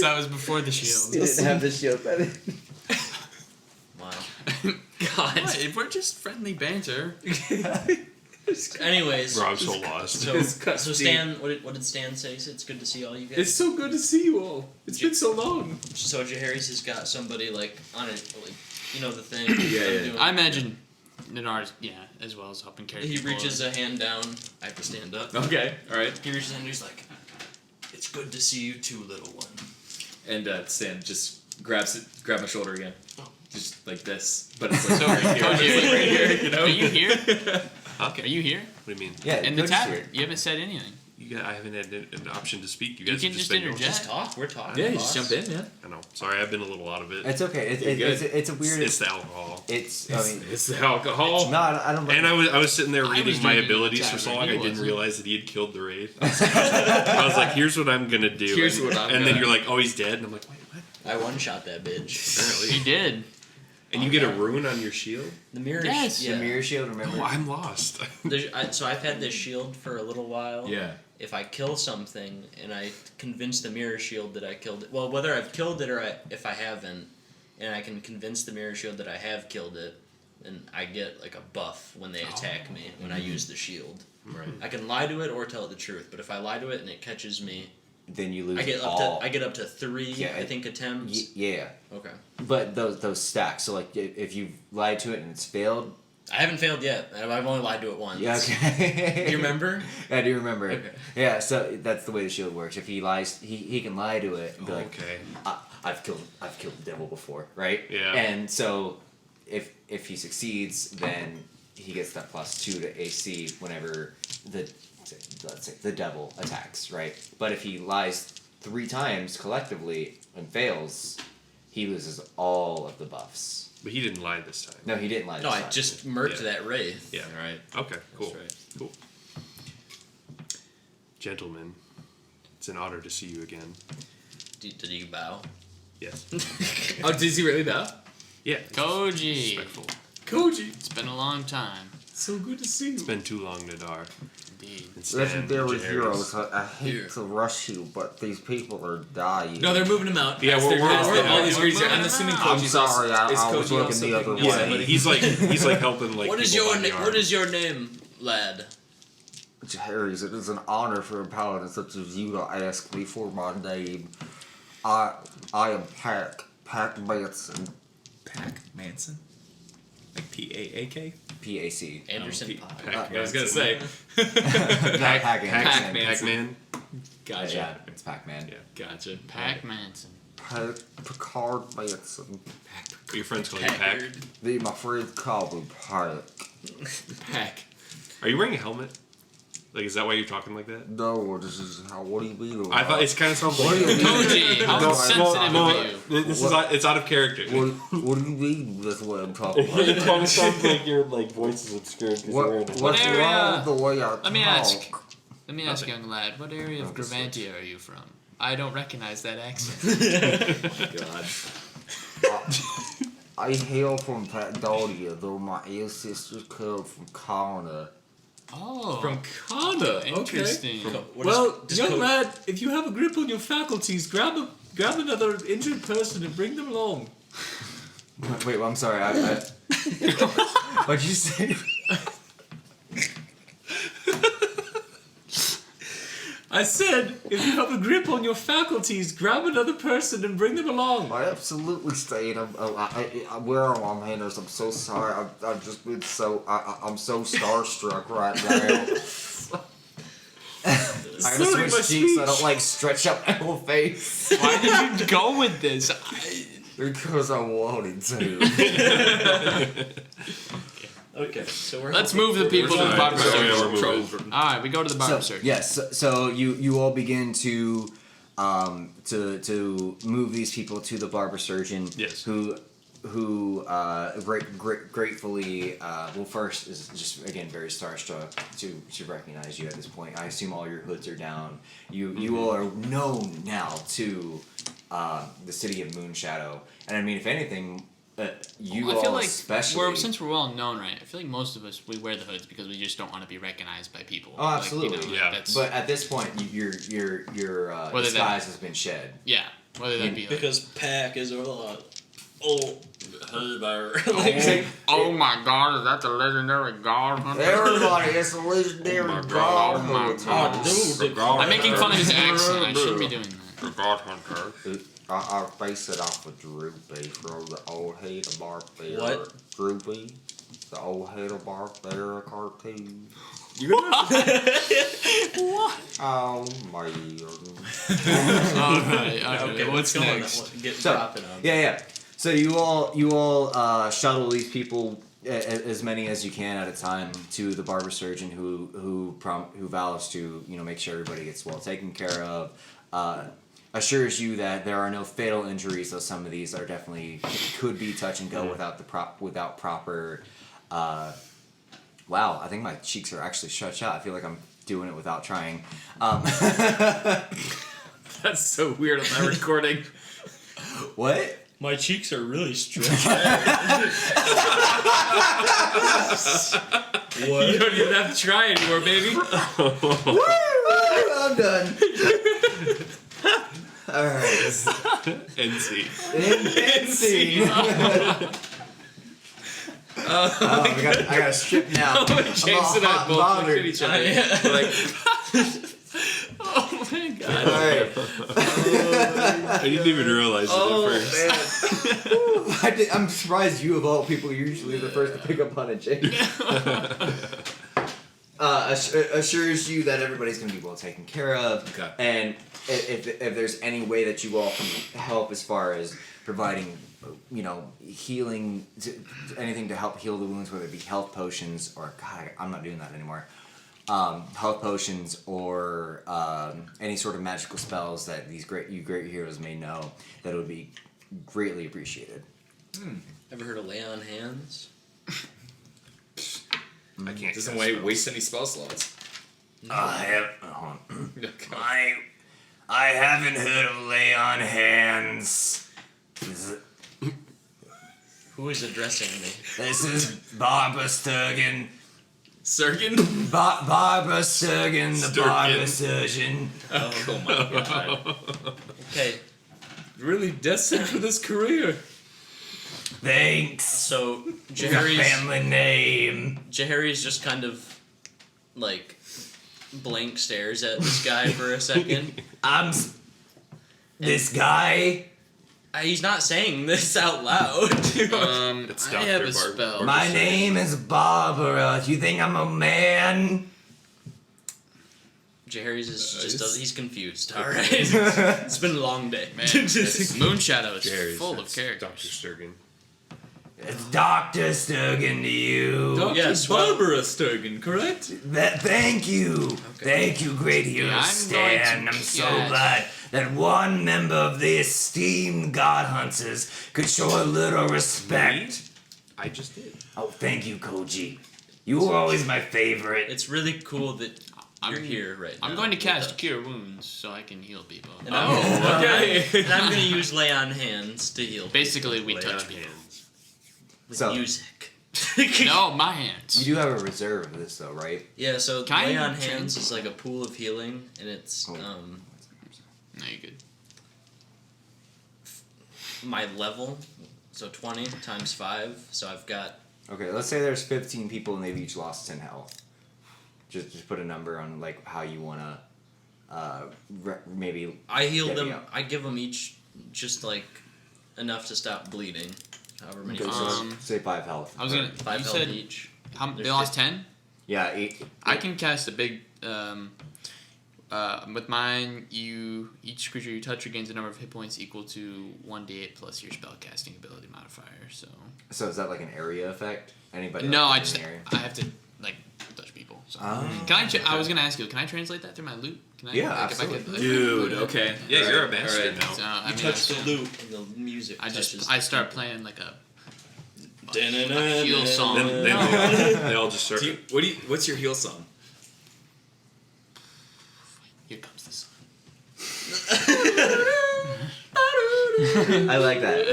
Speaker 4: that was before the shield.
Speaker 1: didn't have the shield.
Speaker 2: Wow.
Speaker 4: God, we're just friendly banter.
Speaker 2: Anyways,
Speaker 5: Bro, I'm so lost.
Speaker 2: so
Speaker 3: It's cut
Speaker 2: so
Speaker 3: deep.
Speaker 2: Stan, what did Stan say? He said it's good to see all you guys.
Speaker 3: It's so good to see you all. It's been so long.
Speaker 2: So Jahari's has got somebody like on it, like you know the thing.
Speaker 3: Yeah.
Speaker 2: Doing-
Speaker 4: I imagine Nadar's, as well as helping carry
Speaker 2: He
Speaker 4: people.
Speaker 2: reaches a hand down. I have to stand up.
Speaker 3: Okay, all right.
Speaker 2: He reaches in and he's like, "It's good Good to see you too, little one.
Speaker 3: And Sam just grabs my shoulder again. Just like this. But it's like
Speaker 4: So,
Speaker 3: right here.
Speaker 4: Koji,
Speaker 3: It's like right here, you know?
Speaker 4: Are you here?
Speaker 5: Huh?
Speaker 4: Are you here?
Speaker 5: What do you mean?
Speaker 1: Yeah,
Speaker 4: In the
Speaker 1: Cody's
Speaker 4: tavern.
Speaker 1: here.
Speaker 4: You haven't said anything.
Speaker 5: I haven't had an option to speak. You
Speaker 4: You
Speaker 5: guys
Speaker 4: can
Speaker 5: have
Speaker 4: just
Speaker 5: been
Speaker 4: interject.
Speaker 2: Just talk. We're talking.
Speaker 3: Yeah, you
Speaker 2: boss.
Speaker 3: just jump in, man.
Speaker 5: I know. Sorry, I've been a little out of it.
Speaker 1: It's okay.
Speaker 3: You're
Speaker 1: It's a weird.
Speaker 5: It's the alcohol.
Speaker 1: It's. I mean,
Speaker 3: It's the alcohol.
Speaker 1: no, I don't.
Speaker 5: And I was sitting there
Speaker 4: I was
Speaker 5: reading my
Speaker 4: doing it in the
Speaker 5: abilities for so
Speaker 4: tavern.
Speaker 5: long,
Speaker 4: He
Speaker 5: I didn't
Speaker 4: wasn't.
Speaker 5: realize that he had killed the wraith. I was like, "Here's what I'm gonna do."
Speaker 3: Here's
Speaker 5: and,
Speaker 3: what I'm
Speaker 5: and
Speaker 3: gonna-
Speaker 5: then you're like, "Oh, he's dead," and I'm like, "Wait, what?"
Speaker 2: I one-shot that bitch.
Speaker 5: Apparently.
Speaker 4: You did.
Speaker 5: And you get a rune on your shield.
Speaker 2: The mirror.
Speaker 4: Yes.
Speaker 2: Yeah.
Speaker 1: The mirror shield. Remember?
Speaker 5: Oh, I'm lost.
Speaker 2: So I've had this shield for a little while.
Speaker 3: Yeah.
Speaker 2: If I kill something and I convince the mirror shield that I killed it, well, whether I've killed it or if I haven't, and I can convince the mirror shield that I have killed it, then I get like a buff when they attack me when I use the shield.
Speaker 5: Right.
Speaker 2: I can lie to it or tell it the truth, but if I lie to it and it catches me,
Speaker 1: Then you lose
Speaker 2: I get
Speaker 1: all.
Speaker 2: up to 3.
Speaker 1: Yeah,
Speaker 2: I think attempts.
Speaker 1: Yeah,
Speaker 2: Okay.
Speaker 1: but those stacks. So like, if you lied to it and it's failed.
Speaker 2: I haven't failed yet. I've only lied to it once.
Speaker 1: Yeah. Okay.
Speaker 2: Do you remember?
Speaker 1: I do remember it.
Speaker 2: Okay.
Speaker 1: Yeah. So that's the way the shield works. If he lies, he can lie to it and be like,
Speaker 5: Okay.
Speaker 1: I've killed the devil before, right?
Speaker 5: Yeah.
Speaker 1: And so if he succeeds, then he gets that +2 to AC whenever let's say the devil attacks, right? But if he lies 3 times collectively and fails, he loses all of the buffs.
Speaker 5: But he didn't lie this time.
Speaker 1: No, he didn't lie.
Speaker 2: No,
Speaker 1: this
Speaker 2: I
Speaker 1: time.
Speaker 2: just murked
Speaker 5: Yeah.
Speaker 2: that wraith.
Speaker 5: Yeah.
Speaker 3: All right.
Speaker 5: Okay. Cool.
Speaker 3: That's right.
Speaker 5: Cool. Gentlemen, it's an honor to see you again.
Speaker 2: Did you bow?
Speaker 5: Yes.
Speaker 3: Oh, did he really bow?
Speaker 5: Yeah.
Speaker 4: Koji.
Speaker 5: Respectful.
Speaker 3: Koji.
Speaker 4: It's been a long time.
Speaker 3: So good to see you.
Speaker 5: It's been too long, Nadar.
Speaker 4: Indeed.
Speaker 5: And Stan,
Speaker 7: Legendary
Speaker 5: Jairus.
Speaker 7: heroes, I hate
Speaker 2: Here.
Speaker 7: to rush you, but these people are dying.
Speaker 3: No, they're moving him out.
Speaker 5: Yeah,
Speaker 3: As
Speaker 5: we're-
Speaker 3: they're-
Speaker 5: we're-
Speaker 3: as
Speaker 5: we're-
Speaker 3: all these
Speaker 4: we're
Speaker 3: greasers.
Speaker 4: moving
Speaker 3: I'm
Speaker 4: him
Speaker 3: assuming
Speaker 4: out.
Speaker 3: Koji's
Speaker 7: I'm
Speaker 3: also.
Speaker 7: sorry, I
Speaker 3: Is
Speaker 7: was
Speaker 3: Koji
Speaker 7: looking
Speaker 3: also
Speaker 7: the other
Speaker 3: picking up
Speaker 7: way.
Speaker 3: somebody?
Speaker 5: He's like helping like
Speaker 2: What is
Speaker 5: people
Speaker 2: your
Speaker 5: find the
Speaker 2: What
Speaker 5: armor.
Speaker 2: is your name, lad?
Speaker 7: Harry's, it is an honor for a paladin such as you to ask me for my name. I am Pack Manson.
Speaker 3: Pac Manson? Like PAAK?
Speaker 1: PAC.
Speaker 2: Anderson
Speaker 3: P-
Speaker 2: Pie.
Speaker 5: Pac-
Speaker 3: I was gonna say.
Speaker 1: Pac-Man.
Speaker 3: Pac-Man.
Speaker 5: Pac-Man.
Speaker 3: Gotcha.
Speaker 1: Yeah, it's Pac-Man.
Speaker 5: Yeah.
Speaker 3: Gotcha.
Speaker 4: Pac Manson.
Speaker 7: Picard Manson.
Speaker 5: Your friends call you Pac.
Speaker 2: Packard.
Speaker 7: My friends call me Pack.
Speaker 3: Pac.
Speaker 5: Are you wearing a helmet? Like, is that why you're talking like that?
Speaker 7: No, this is how. What do you mean?
Speaker 5: I thought it's kind of sounds
Speaker 7: What
Speaker 5: like.
Speaker 7: do you mean?
Speaker 4: Koji, how
Speaker 7: No,
Speaker 4: insensitive of you.
Speaker 5: This is it's out of character.
Speaker 7: What do you mean? That's what I'm talking about.
Speaker 5: It kind of sounds like your like voice is obscured because you're wearing a helmet.
Speaker 7: What's
Speaker 4: area?
Speaker 7: wrong with the way I
Speaker 4: Let me
Speaker 7: talk?
Speaker 4: ask. Let me ask,
Speaker 5: Nothing.
Speaker 4: young lad, what area of
Speaker 7: Okay, so-
Speaker 4: Gravantia are you from? I don't recognize that accent.
Speaker 3: God.
Speaker 7: I hail from Padonia, though my ancestors come from Kana.
Speaker 4: Oh.
Speaker 3: From Kana.
Speaker 4: Interesting.
Speaker 2: What
Speaker 3: Well,
Speaker 2: is
Speaker 3: young
Speaker 2: code?
Speaker 3: lad, if you have a grip on your faculties, grab another injured person and bring them along.
Speaker 1: Wait, well, I'm sorry. What'd you say?
Speaker 3: I said, if you have a grip on your faculties, grab another person and bring them along.
Speaker 7: I absolutely stayed. Where are my manners? I'm so sorry. I've just been so. I'm so starstruck right now.
Speaker 1: I gotta
Speaker 3: Slurring my
Speaker 1: switch cheeks so I
Speaker 3: speech.
Speaker 1: don't like stretch up my whole face.
Speaker 4: Why did you go with this?
Speaker 7: Because I wanted to.
Speaker 2: Okay, so
Speaker 4: Let's move the people to the barber
Speaker 5: Sorry,
Speaker 4: circle.
Speaker 5: we're moving.
Speaker 4: Alright, we go to the barber circle.
Speaker 1: Yes, so you all begin to move these people to the barber surgeon.
Speaker 5: Yes.
Speaker 1: Who gratefully well, first is just again very starstruck to recognize you at this point. I assume all your hoods are down. You all are known now to the city of Moonshadow, and I mean, if anything, you
Speaker 4: I
Speaker 1: all
Speaker 4: feel like
Speaker 1: especially.
Speaker 4: since we're well known, right? I feel like most of us we wear the hoods because we just don't want to be recognized by people.
Speaker 1: Oh,
Speaker 4: Like,
Speaker 1: absolutely.
Speaker 5: Yeah.
Speaker 4: That's,
Speaker 1: But at this point, your
Speaker 4: Whether
Speaker 1: disguise has been shed.
Speaker 4: yeah, whether that be like,
Speaker 2: because Pack is a lot. Oh, hey there.
Speaker 4: oh my god, is that the legendary god hunter?
Speaker 7: Everybody, it's a legendary
Speaker 4: Oh my
Speaker 7: god
Speaker 4: God, oh my
Speaker 7: hunter.
Speaker 4: God.
Speaker 2: dude.
Speaker 4: I'm making fun of his accent. I shouldn't be doing that.
Speaker 5: The God Hunter.
Speaker 7: I base it off of Droopy from the old Hanna-Barbera.
Speaker 2: What?
Speaker 7: Droopy, the old Hanna-Barbera cartoon.
Speaker 3: You good?
Speaker 7: Oh my.
Speaker 4: Alright,
Speaker 2: Okay,
Speaker 4: what's
Speaker 2: going on?
Speaker 4: next?
Speaker 2: Get
Speaker 1: So,
Speaker 2: dropping on.
Speaker 1: yeah. So you all shuttle these people, as many as you can at a time, to the barber surgeon who vows to make sure everybody gets well taken care of. Assures you that there are no fatal injuries, though some of these are definitely could be touch and go without proper. Wow, I think my cheeks are actually shut. I feel like I'm doing it without trying.
Speaker 3: That's so weird on my recording.
Speaker 1: What?
Speaker 2: My cheeks are really stretched.
Speaker 3: You don't even have to try anymore, baby.
Speaker 1: Woo! I'm done. All right.
Speaker 5: NC.
Speaker 1: I got to strip now.
Speaker 3: James and I both looked at each other. Like, oh my god.
Speaker 1: All right.
Speaker 5: I didn't even realize it at first.
Speaker 1: I'm surprised you, of all people, you're usually the first to pick up on it, Jake. Assures you that everybody's going to be well taken care of.
Speaker 3: Okay.
Speaker 1: And if there's any way that you all can help as far as providing, healing, anything to help heal the wounds, whether it be health potions or, God, I'm not doing that anymore. Health potions or any sort of magical spells that these great heroes may know, that would be greatly appreciated.
Speaker 2: Ever heard of lay on hands?
Speaker 5: I can't.
Speaker 3: doesn't
Speaker 5: cast spells.
Speaker 3: waste any spell slots.
Speaker 1: I haven't heard of lay on hands.
Speaker 2: Who is addressing me?
Speaker 1: This is Barbara Sturgeon.
Speaker 3: Surgeon?
Speaker 1: Barbara Sturgeon, the
Speaker 5: Sturgeon.
Speaker 1: barber surgeon.
Speaker 3: Oh my god.
Speaker 2: Okay,
Speaker 3: Really destined for this career.
Speaker 1: Thanks.
Speaker 2: so
Speaker 1: Family name.
Speaker 2: Jahari's just kind of like blank stares at this guy for a second.
Speaker 1: This guy.
Speaker 2: He's not saying this out loud.
Speaker 5: It's
Speaker 4: I have a
Speaker 5: Dr.
Speaker 4: spell.
Speaker 1: My name is Barbara. You think I'm a man?
Speaker 2: Jahari's
Speaker 3: Nice.
Speaker 2: he's confused. All right, it's been a long day.
Speaker 4: Man, this Moonshadow is
Speaker 5: Jerry's,
Speaker 4: full of
Speaker 5: that's
Speaker 4: characters.
Speaker 5: Dr. Sturgeon.
Speaker 1: It's Dr. Sturgeon to you.
Speaker 3: Dr.
Speaker 2: Yes, well-
Speaker 3: Barbara Sturgeon, correct?
Speaker 1: Thank you. Thank you, great hero
Speaker 4: Yeah, I'm
Speaker 1: Stan.
Speaker 4: going to
Speaker 1: I'm so
Speaker 4: catch-
Speaker 1: glad that one member of the esteemed God Hunters could show a little respect.
Speaker 5: I just did.
Speaker 1: Oh, thank you, Koji. You were always my favorite.
Speaker 2: It's really cool that you're
Speaker 4: I'm-
Speaker 2: here right now.
Speaker 4: I'm going to
Speaker 2: with
Speaker 4: cast
Speaker 2: us.
Speaker 4: Cure Wounds so I can heal people.
Speaker 2: And I'm,
Speaker 3: okay.
Speaker 2: and I'm going to use lay on hands to heal.
Speaker 4: Basically, we
Speaker 5: Lay
Speaker 4: touch
Speaker 5: on
Speaker 4: people.
Speaker 5: hands.
Speaker 2: With
Speaker 1: So-
Speaker 2: music.
Speaker 4: No, my hands.
Speaker 1: You do have a reserve of this, though, right?
Speaker 2: Yeah, so
Speaker 4: Can I
Speaker 2: lay on
Speaker 4: change-
Speaker 2: hands is like a pool of healing, and it's
Speaker 1: Oh.
Speaker 4: No, you're good.
Speaker 2: my level, so 20 times 5. So I've got
Speaker 1: Okay, let's say there's 15 people and they've each lost 10 health. Just put a number on like how you wanna, maybe.
Speaker 2: I heal
Speaker 1: get me
Speaker 2: them.
Speaker 1: up.
Speaker 2: I give them each just like enough to stop bleeding. However many.
Speaker 1: Okay,
Speaker 2: times.
Speaker 1: so say 5 health.
Speaker 4: I was gonna.
Speaker 2: 5
Speaker 4: You
Speaker 2: health
Speaker 4: said
Speaker 2: each.
Speaker 4: how,
Speaker 2: There's
Speaker 4: they lost 10?
Speaker 1: Yeah, 8.
Speaker 4: I can cast a big. With mine, each creature you touch regains a number of hit points equal to 1d8 plus your spell casting ability modifier. So
Speaker 1: So is that like an area effect? Anybody?
Speaker 4: no,
Speaker 1: like
Speaker 4: I
Speaker 1: in
Speaker 4: just
Speaker 1: the area?
Speaker 4: I have to like touch people. So
Speaker 1: Oh,
Speaker 4: can I? I was gonna ask you. Can I translate that through my loot? Can I,
Speaker 1: Yeah,
Speaker 4: if I could,
Speaker 1: absolutely.
Speaker 3: Dude, okay. Yeah, you're a
Speaker 5: Alright,
Speaker 3: bastard
Speaker 5: alright.
Speaker 3: now.
Speaker 4: So, I
Speaker 2: You
Speaker 4: mean,
Speaker 2: touch
Speaker 4: I,
Speaker 2: the loop and the music.
Speaker 4: I just
Speaker 2: touches
Speaker 4: I
Speaker 2: the
Speaker 4: start
Speaker 2: loop.
Speaker 4: playing like a
Speaker 2: Da-na-na-na-na.
Speaker 4: heal song.
Speaker 5: Then they all just start.
Speaker 3: What's your heal song?
Speaker 4: Here comes the sun.
Speaker 1: I like that.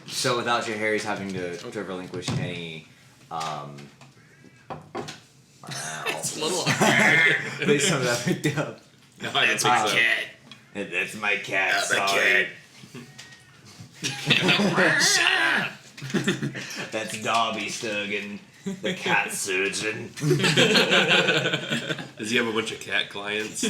Speaker 1: So without your Harry's having to relinquish any,
Speaker 3: It's a little hard.
Speaker 1: Please some of that picked up.
Speaker 3: No, I don't think
Speaker 1: my
Speaker 3: so.
Speaker 1: cat. That's my cat.
Speaker 3: my
Speaker 1: sorry. That's Darby Sturgeon, the cat surgeon.
Speaker 5: Does he have a bunch of cat clients?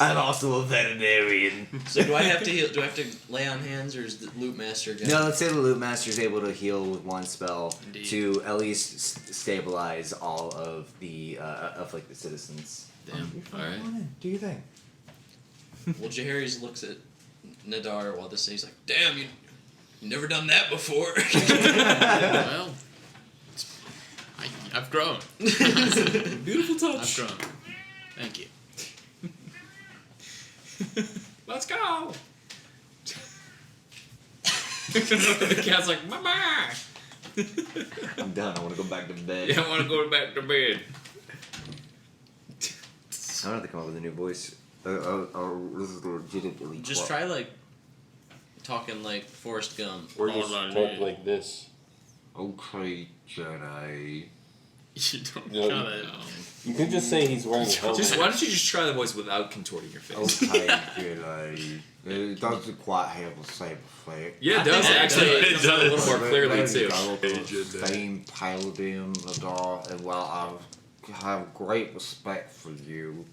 Speaker 1: I'm also a veterinarian.
Speaker 2: So do I have to lay on hands, or is the loot master gonna?
Speaker 1: No, let's say the loot master is able to heal with one spell
Speaker 4: Indeed.
Speaker 1: to at least stabilize all of the afflicted citizens.
Speaker 3: Damn. All right.
Speaker 1: Do your thing.
Speaker 2: Well, Jaharis looks at Nadar while this he's like, "Damn, you never done that before."
Speaker 4: Well, I've grown.
Speaker 3: Beautiful touch.
Speaker 4: I've grown. Thank you.
Speaker 3: Let's go. The cat's like, Mama.
Speaker 1: I'm done. I want to go back to bed.
Speaker 3: Yeah, I want to go back to bed.
Speaker 1: I don't have to come up with a new voice. This is legitimately.
Speaker 2: Just try like talking like Forrest Gump.
Speaker 5: Or
Speaker 3: Oh,
Speaker 5: just
Speaker 3: no,
Speaker 5: talk
Speaker 3: no.
Speaker 5: like this.
Speaker 7: Okay, Jedi.
Speaker 4: You don't
Speaker 5: No,
Speaker 4: gotta.
Speaker 5: You could just say he's wearing a helmet.
Speaker 3: Just why don't you just try the voice without contorting your face?
Speaker 7: Okay, Jedi. It doesn't quite have the same effect.
Speaker 3: Yeah, it does
Speaker 2: think it
Speaker 3: actually.
Speaker 2: does.
Speaker 3: It comes out a little more clearly too.
Speaker 7: Same paladin, Nadar, and while I have great respect for you,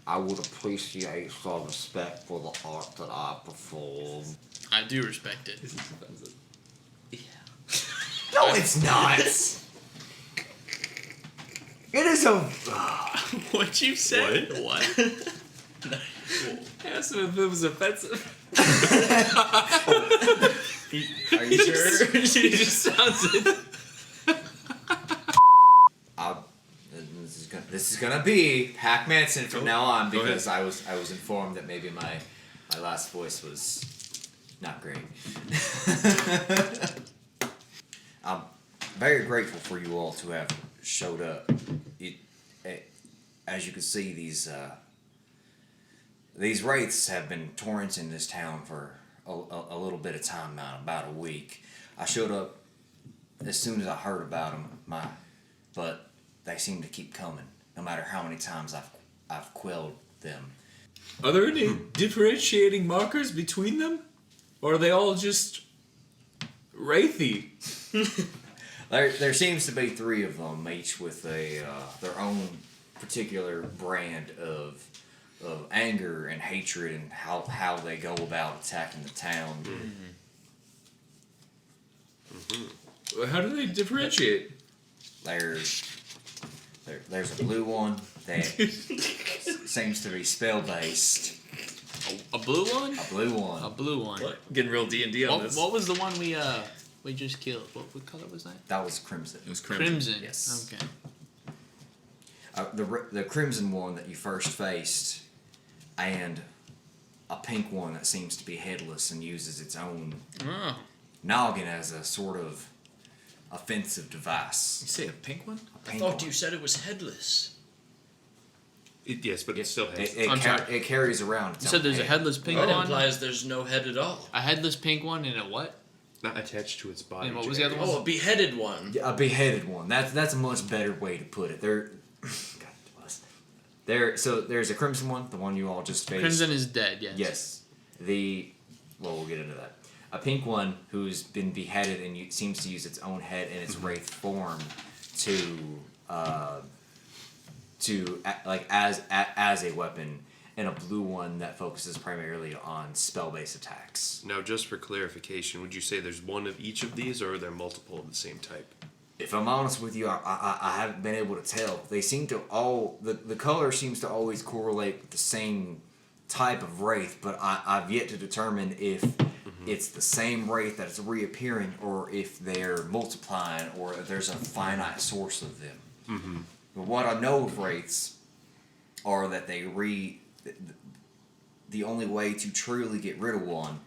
Speaker 7: I would appreciate some respect for the art that I perform.
Speaker 4: I do respect it.
Speaker 1: No, it's not. It is a.
Speaker 4: What you said? What?
Speaker 3: Asked him if it was offensive.
Speaker 2: Are you sure?
Speaker 3: He just sounds it.
Speaker 1: This is gonna be Hack Manson from now on
Speaker 3: Go
Speaker 1: because I was informed that maybe my last voice was not great. I'm very grateful for you all to have showed up. As you can see, these wraiths have been torrenting this town for a little bit of time now, about a week. I showed up as soon as I heard about them, but they seem to keep coming, no matter how many times I've quelled them.
Speaker 3: Are there any differentiating markers between them? Or are they all just wraithy?
Speaker 1: There seems to be 3 of them, each with their own particular brand of anger and hatred and how they go about attacking the town.
Speaker 3: How do they differentiate?
Speaker 1: There's a blue one that seems to be spell based.
Speaker 4: A blue one?
Speaker 1: A blue one.
Speaker 4: A blue one.
Speaker 3: Getting real D&D on
Speaker 4: What,
Speaker 3: this.
Speaker 4: what was the one we just killed? What color was that?
Speaker 1: That was crimson.
Speaker 3: It was
Speaker 4: Crimson.
Speaker 1: Yes.
Speaker 4: Okay.
Speaker 1: The crimson one that you first faced, and a pink one that seems to be headless and uses its own
Speaker 4: Oh.
Speaker 1: noggin as a sort of offensive device.
Speaker 3: You say a pink one?
Speaker 1: A
Speaker 2: I
Speaker 1: pink
Speaker 2: thought
Speaker 1: one.
Speaker 2: you said it was headless.
Speaker 5: Yes, but it still has.
Speaker 1: It carries around. Its
Speaker 4: You said
Speaker 1: own
Speaker 4: there's a
Speaker 1: head.
Speaker 4: headless pink
Speaker 2: That
Speaker 4: one?
Speaker 2: implies there's no head at all.
Speaker 4: A headless pink one and a what?
Speaker 5: Not attached to its body.
Speaker 4: And what was the other one?
Speaker 2: Oh, a beheaded one.
Speaker 1: A beheaded one. That's a much better way to put it. So there's a crimson one, the one you all just faced.
Speaker 4: Crimson is dead, yes.
Speaker 1: Yes. We'll get into that. A pink one who's been beheaded and seems to use its own head in its wraith form as a weapon, and a blue one that focuses primarily on spell-based attacks.
Speaker 5: Now, just for clarification, would you say there's one of each of these, or are there multiple of the same type?
Speaker 1: If I'm honest with you, I haven't been able to tell. They seem to the color seems to always correlate with the same type of wraith, but I've yet to determine if it's the same wraith that's reappearing, or if they're multiplying, or if there's a finite source of them.
Speaker 5: Mm-hmm.
Speaker 1: But what I know of wraiths are that the only way to truly get rid of one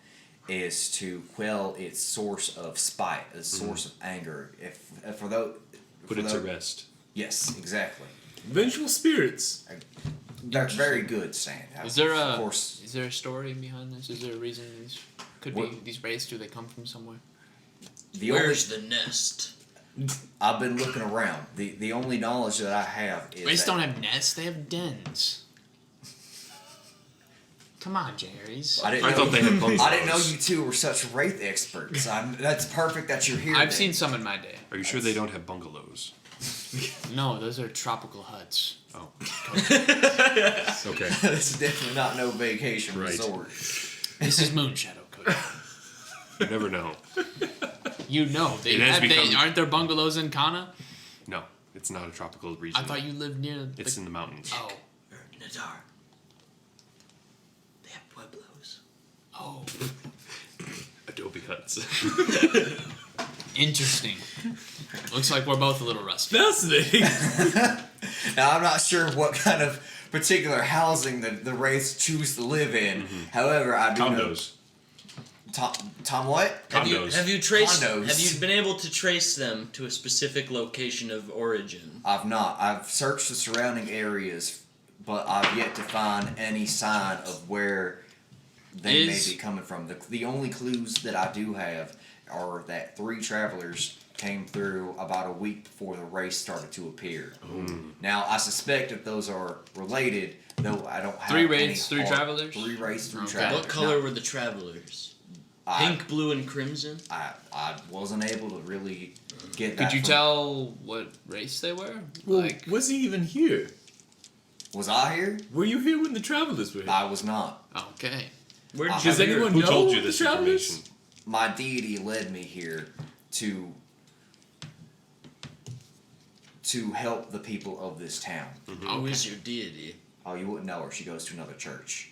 Speaker 1: is to quell its source of spite, its source of anger.
Speaker 5: Put it to rest.
Speaker 1: Yes, exactly.
Speaker 3: Vengeful spirits.
Speaker 1: That's very good, Sand.
Speaker 4: Is there
Speaker 1: Of course,
Speaker 4: is there a story behind this? Is there a reason these could be these wraiths? Do they come from somewhere?
Speaker 2: Where's the nest?
Speaker 1: I've been looking around. The only knowledge that I have is
Speaker 4: Wraiths
Speaker 1: that
Speaker 4: don't have nests; they have dens. Come on, Jerry's.
Speaker 1: I
Speaker 5: thought they had bungalows.
Speaker 1: I didn't know you two were such wraith experts. That's perfect that you're here.
Speaker 4: I've
Speaker 1: then.
Speaker 4: seen some in my day.
Speaker 5: Are you sure they don't have bungalows?
Speaker 4: No, those are tropical huts.
Speaker 5: Oh. Okay.
Speaker 1: This is definitely not no vacation
Speaker 5: Right.
Speaker 1: resort.
Speaker 4: This is Moonshadow, Cody.
Speaker 5: You never know.
Speaker 4: You know,
Speaker 5: It has become-
Speaker 4: aren't there bungalows in Kana?
Speaker 5: No, it's not a tropical region.
Speaker 4: I thought you lived near.
Speaker 5: It's in the mountains.
Speaker 4: Oh,
Speaker 2: Nadar. They have pueblos.
Speaker 4: oh,
Speaker 5: Adobe huts.
Speaker 4: interesting. Looks like we're both a little rusty.
Speaker 8: Fascinating.
Speaker 1: Now I'm not sure what kind of particular housing the wraiths choose to live in. However, I do know.
Speaker 5: Condos.
Speaker 1: Tom what?
Speaker 5: Condos.
Speaker 2: Have you traced?
Speaker 1: Condos.
Speaker 2: Have you been able to trace them to a specific location of origin?
Speaker 1: I've not. I've searched the surrounding areas, but I've yet to find any sign of where they may be coming from. The only clues that I do have are that 3 travelers came through about a week before the race started to appear. Now, I suspect that those are related, though I don't have
Speaker 4: 3
Speaker 1: any
Speaker 4: raids, 3
Speaker 1: hard-
Speaker 4: travelers?
Speaker 1: 3 raids, 3
Speaker 4: Okay.
Speaker 1: travelers.
Speaker 2: What color
Speaker 1: Now,
Speaker 2: were the travelers?
Speaker 1: I,
Speaker 2: Pink, blue, and crimson.
Speaker 1: I wasn't able to really get that.
Speaker 4: Could you
Speaker 1: from-
Speaker 4: tell what race they were?
Speaker 8: Well,
Speaker 4: Like,
Speaker 8: was he even here?
Speaker 1: Was I here?
Speaker 8: Were you here when the travelers were here?
Speaker 1: I was not.
Speaker 4: okay.
Speaker 2: Where did
Speaker 8: Does
Speaker 2: you
Speaker 8: anyone
Speaker 5: Who
Speaker 8: know
Speaker 5: told you
Speaker 8: the
Speaker 5: this
Speaker 8: travelers?
Speaker 5: information?
Speaker 1: My deity led me here to help the people of this town.
Speaker 2: Who is your deity?
Speaker 1: Oh, you wouldn't know her. She goes to another church.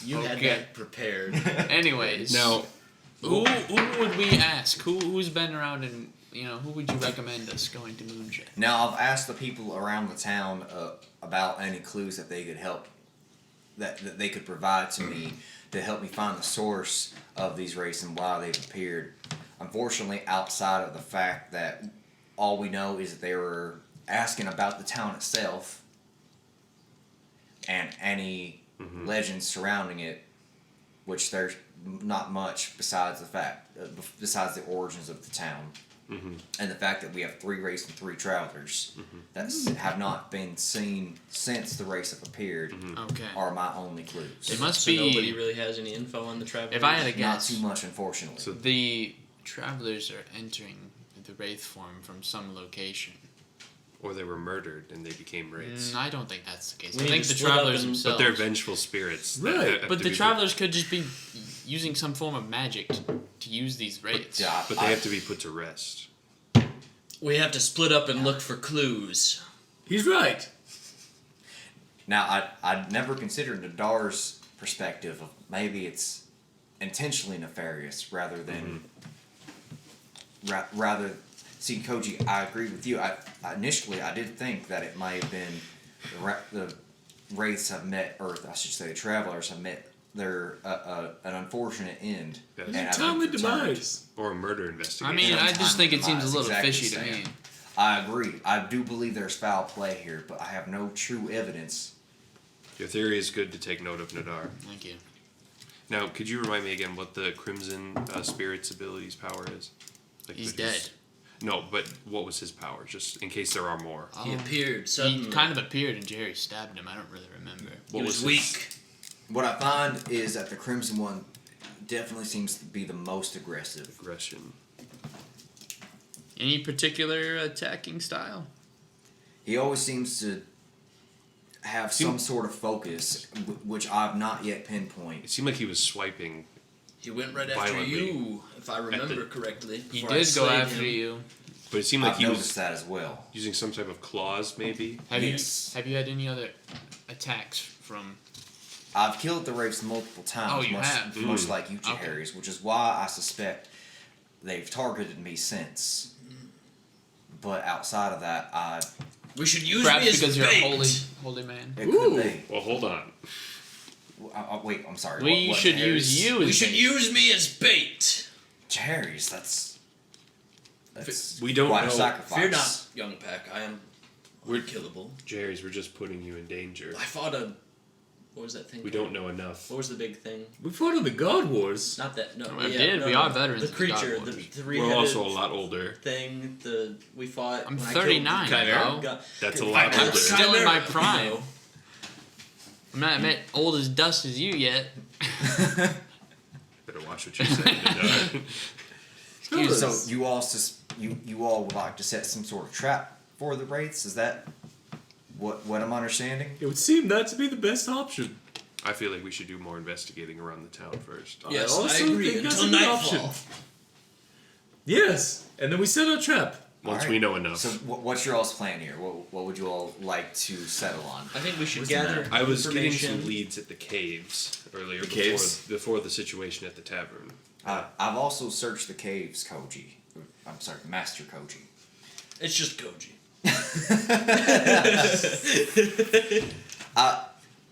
Speaker 2: You had
Speaker 4: Okay.
Speaker 2: that prepared.
Speaker 4: Anyways,
Speaker 5: Now,
Speaker 4: who would we ask? Who's been around and who would you recommend us going to Moonshine?
Speaker 1: Now, I've asked the people around the town about any clues that they could help, that they could provide to me to help me find the source of these races and why they've appeared. Unfortunately, outside of the fact that all we know is that they were asking about the town itself and any legends surrounding it, which there's not much besides besides the origins of the town. And the fact that we have 3 races and 3 travelers that have not been seen since the race have appeared
Speaker 4: Okay.
Speaker 1: are my only clues.
Speaker 4: It must
Speaker 2: So
Speaker 4: be.
Speaker 2: nobody really has any info on the travelers.
Speaker 4: If I had a
Speaker 1: Not
Speaker 4: guess,
Speaker 1: too much, unfortunately.
Speaker 5: So-
Speaker 4: the travelers are entering the wraith form from some location.
Speaker 5: or they were murdered and they became wraiths.
Speaker 4: I don't think that's the case.
Speaker 2: We
Speaker 4: I
Speaker 2: need
Speaker 4: think
Speaker 2: to
Speaker 4: the
Speaker 2: split up
Speaker 4: travelers
Speaker 2: and-
Speaker 4: themselves.
Speaker 5: But they're vengeful spirits. that
Speaker 8: Right.
Speaker 5: have
Speaker 4: But
Speaker 5: to
Speaker 4: the
Speaker 5: be
Speaker 4: travelers could just be using some form of magic to use these wraiths.
Speaker 1: Yeah,
Speaker 5: But they have to be put to rest.
Speaker 2: We have to split up and look for clues.
Speaker 8: He's right.
Speaker 1: Now, I'd never considered Nadar's perspective of maybe it's intentionally nefarious rather than rather. See, Koji, I agree with you. Initially I did think that it might have been the wraiths have met, or I should say, the travelers have met their an unfortunate end.
Speaker 5: Yes.
Speaker 1: and have
Speaker 8: Timely
Speaker 1: been returned.
Speaker 8: demise.
Speaker 5: Or a murder investigation.
Speaker 4: I mean, I just think it seems a little
Speaker 1: Exactly
Speaker 4: fishy to
Speaker 1: the
Speaker 4: me.
Speaker 1: same. I agree. I do believe there's foul play here, but I have no true evidence.
Speaker 5: Your theory is good to take note of, Nadar.
Speaker 4: Thank you.
Speaker 5: Now, could you remind me again what the Crimson Spirit's ability's power is? Like
Speaker 4: He's
Speaker 5: his-
Speaker 4: dead.
Speaker 5: No, but what was his power? Just in case there are more.
Speaker 2: He appeared suddenly.
Speaker 4: He kind of appeared and Jerry stabbed him. I don't really remember.
Speaker 2: He
Speaker 5: What
Speaker 2: was
Speaker 5: his-
Speaker 2: weak.
Speaker 1: What I find is that the Crimson One definitely seems to be the most aggressive.
Speaker 5: Aggression.
Speaker 4: Any particular attacking style?
Speaker 1: He always seems to have some sort of focus, which I've not yet pinpointed.
Speaker 5: It seemed like he was swiping.
Speaker 2: He went right after
Speaker 5: Violently.
Speaker 2: you, if I remember correctly.
Speaker 4: He
Speaker 2: before I
Speaker 4: did go
Speaker 2: slayed
Speaker 4: after
Speaker 2: him.
Speaker 4: you.
Speaker 5: But it seemed like
Speaker 1: I've
Speaker 5: he
Speaker 1: noticed
Speaker 5: was
Speaker 1: that as well.
Speaker 5: using some type of claws, maybe.
Speaker 1: Yes.
Speaker 4: Have you had any other attacks from?
Speaker 1: I've killed the Wraiths multiple times,
Speaker 4: Oh, you have?
Speaker 1: much like you,
Speaker 4: Okay.
Speaker 1: Harry's, which is why I suspect they've targeted me since. But outside of that,
Speaker 2: We should use
Speaker 4: Perhaps
Speaker 2: me as
Speaker 4: because
Speaker 2: bait.
Speaker 4: you're a holy man.
Speaker 1: it
Speaker 8: Ooh.
Speaker 1: could be.
Speaker 5: Well, hold on.
Speaker 1: Wait, I'm sorry.
Speaker 4: We
Speaker 1: what
Speaker 4: should
Speaker 1: Harry's?
Speaker 4: use you.
Speaker 2: We
Speaker 4: as
Speaker 2: should
Speaker 4: bait.
Speaker 2: use me as bait.
Speaker 1: Harry's. That's
Speaker 5: We don't
Speaker 1: quite
Speaker 5: know.
Speaker 1: a sacrifice.
Speaker 2: Fear not, young pack. I am unkillable.
Speaker 5: Jerry's, we're just putting you in danger.
Speaker 2: I fought a. What was that thing?
Speaker 5: We
Speaker 2: called?
Speaker 5: don't know enough.
Speaker 2: What was the big thing?
Speaker 8: We fought in the God Wars.
Speaker 2: Not that. No.
Speaker 4: We
Speaker 2: yeah,
Speaker 4: did.
Speaker 2: no,
Speaker 4: We
Speaker 2: no.
Speaker 4: are veterans
Speaker 2: The
Speaker 4: of the God
Speaker 2: creature, the
Speaker 4: Wars.
Speaker 2: three-headed
Speaker 5: We're also a lot older.
Speaker 2: thing. We fought.
Speaker 4: I'm
Speaker 2: when I
Speaker 4: 39,
Speaker 2: killed the Chimera
Speaker 4: bro.
Speaker 2: God-
Speaker 5: That's a
Speaker 2: I
Speaker 5: lot
Speaker 2: killed
Speaker 5: older.
Speaker 2: the
Speaker 4: Still in my
Speaker 2: Chimera.
Speaker 4: prime.
Speaker 2: No.
Speaker 4: I'm not old as dust as you yet.
Speaker 5: Better watch what you're saying.
Speaker 1: So you all you all would like to set some sort of trap for the wraiths? Is that what I'm understanding?
Speaker 8: It would seem that to be the best option.
Speaker 5: I feel like we should do more investigating around the town first.
Speaker 2: Yes,
Speaker 8: I
Speaker 2: I
Speaker 8: also
Speaker 2: agree.
Speaker 8: think that's
Speaker 2: Until
Speaker 8: a good
Speaker 2: nightfall.
Speaker 8: option. Yes, and then we set our trap.
Speaker 5: Once
Speaker 1: Alright.
Speaker 5: we know enough.
Speaker 1: So what's your all's plan here? What would you all like to settle on?
Speaker 2: I think we should
Speaker 8: What's the
Speaker 2: gather
Speaker 8: matter?
Speaker 5: I was getting
Speaker 2: information.
Speaker 5: some leads at the caves earlier
Speaker 8: The caves?
Speaker 5: before the situation at the tavern.
Speaker 1: I've also searched the caves, Koji. I'm sorry, Master Koji.
Speaker 2: It's just Koji.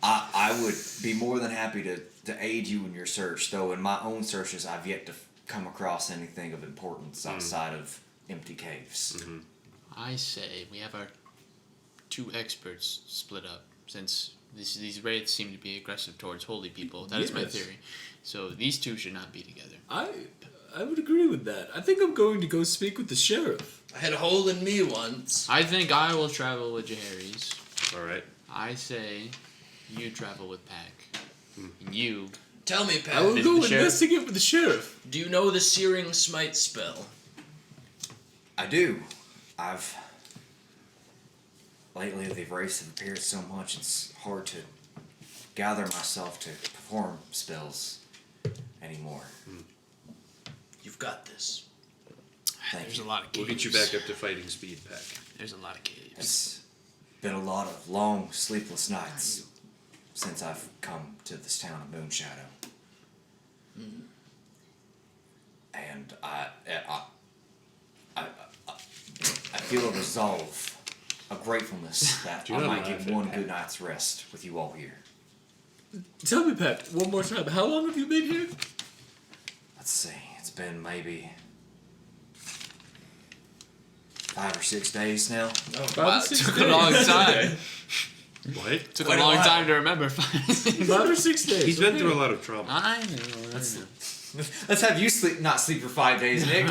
Speaker 1: I would be more than happy to aid you in your search, though in my own searches I've yet to come across anything of importance outside of empty caves.
Speaker 5: Mm-hmm.
Speaker 4: I say we have our 2 experts split up, since these wraiths seem to be aggressive towards holy people. That is my
Speaker 8: Yes.
Speaker 4: theory. So these 2 should not be together.
Speaker 8: I would agree with that. I think I'm going to go speak with the sheriff.
Speaker 2: I had a hole in me once.
Speaker 4: I think I will travel with Jaharis.
Speaker 5: All right.
Speaker 4: I say you travel with Pack. And you...
Speaker 2: Tell me,
Speaker 8: I
Speaker 2: Pat,
Speaker 8: will
Speaker 4: Visit
Speaker 8: go
Speaker 4: the sheriff.
Speaker 8: investigate with the sheriff.
Speaker 2: do you know the Searing Smite spell?
Speaker 1: I do. Lately the wraiths have appeared so much it's hard to gather myself to perform spells anymore.
Speaker 2: You've got this.
Speaker 1: Thank
Speaker 4: There's
Speaker 1: you.
Speaker 4: a lot of
Speaker 5: We'll
Speaker 4: caves.
Speaker 5: get you back up to fighting speed, Pack.
Speaker 4: There's a lot of caves.
Speaker 1: It's been a lot of long, sleepless nights since I've come to this town of Moonshadow. And I feel a resolve, a gratefulness that
Speaker 5: Do
Speaker 1: I
Speaker 5: not
Speaker 1: might
Speaker 5: laugh
Speaker 1: get
Speaker 5: at
Speaker 1: one
Speaker 5: Pat.
Speaker 1: good night's rest with you all here.
Speaker 8: Tell me, Pat, one more time. How long have you been here?
Speaker 1: Let's see, it's been maybe 5 or 6 days now.
Speaker 4: Wow, it took a long time.
Speaker 5: What?
Speaker 4: Took
Speaker 2: Quite
Speaker 4: a
Speaker 2: a
Speaker 4: long
Speaker 2: while.
Speaker 4: time to remember.
Speaker 8: 5 or 6 days.
Speaker 5: He's been
Speaker 8: okay.
Speaker 5: through a lot of trauma.
Speaker 4: I know.
Speaker 1: Let's have you not sleep for 5 days, Nick.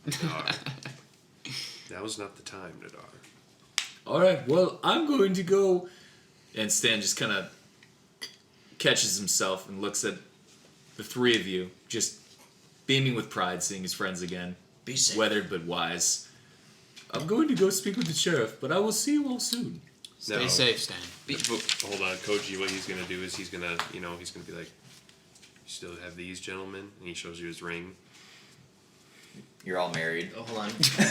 Speaker 5: Nadar. That was not the time, Nadar.
Speaker 8: Alright, well, I'm going to go. And Stan just kind of catches himself and looks at the 3 of you, just beaming with pride, seeing his friends again.
Speaker 2: Be safe.
Speaker 8: Weathered but wise. I'm going to go speak with the sheriff, but I will see you all soon.
Speaker 4: Stay
Speaker 5: No.
Speaker 4: safe, Stan.
Speaker 5: Hold on, Koji. What he's gonna do is he's gonna be like, "You still have these, gentlemen?" And he shows you his ring.
Speaker 1: You're all married.
Speaker 2: Oh, hold on.
Speaker 4: Sorry,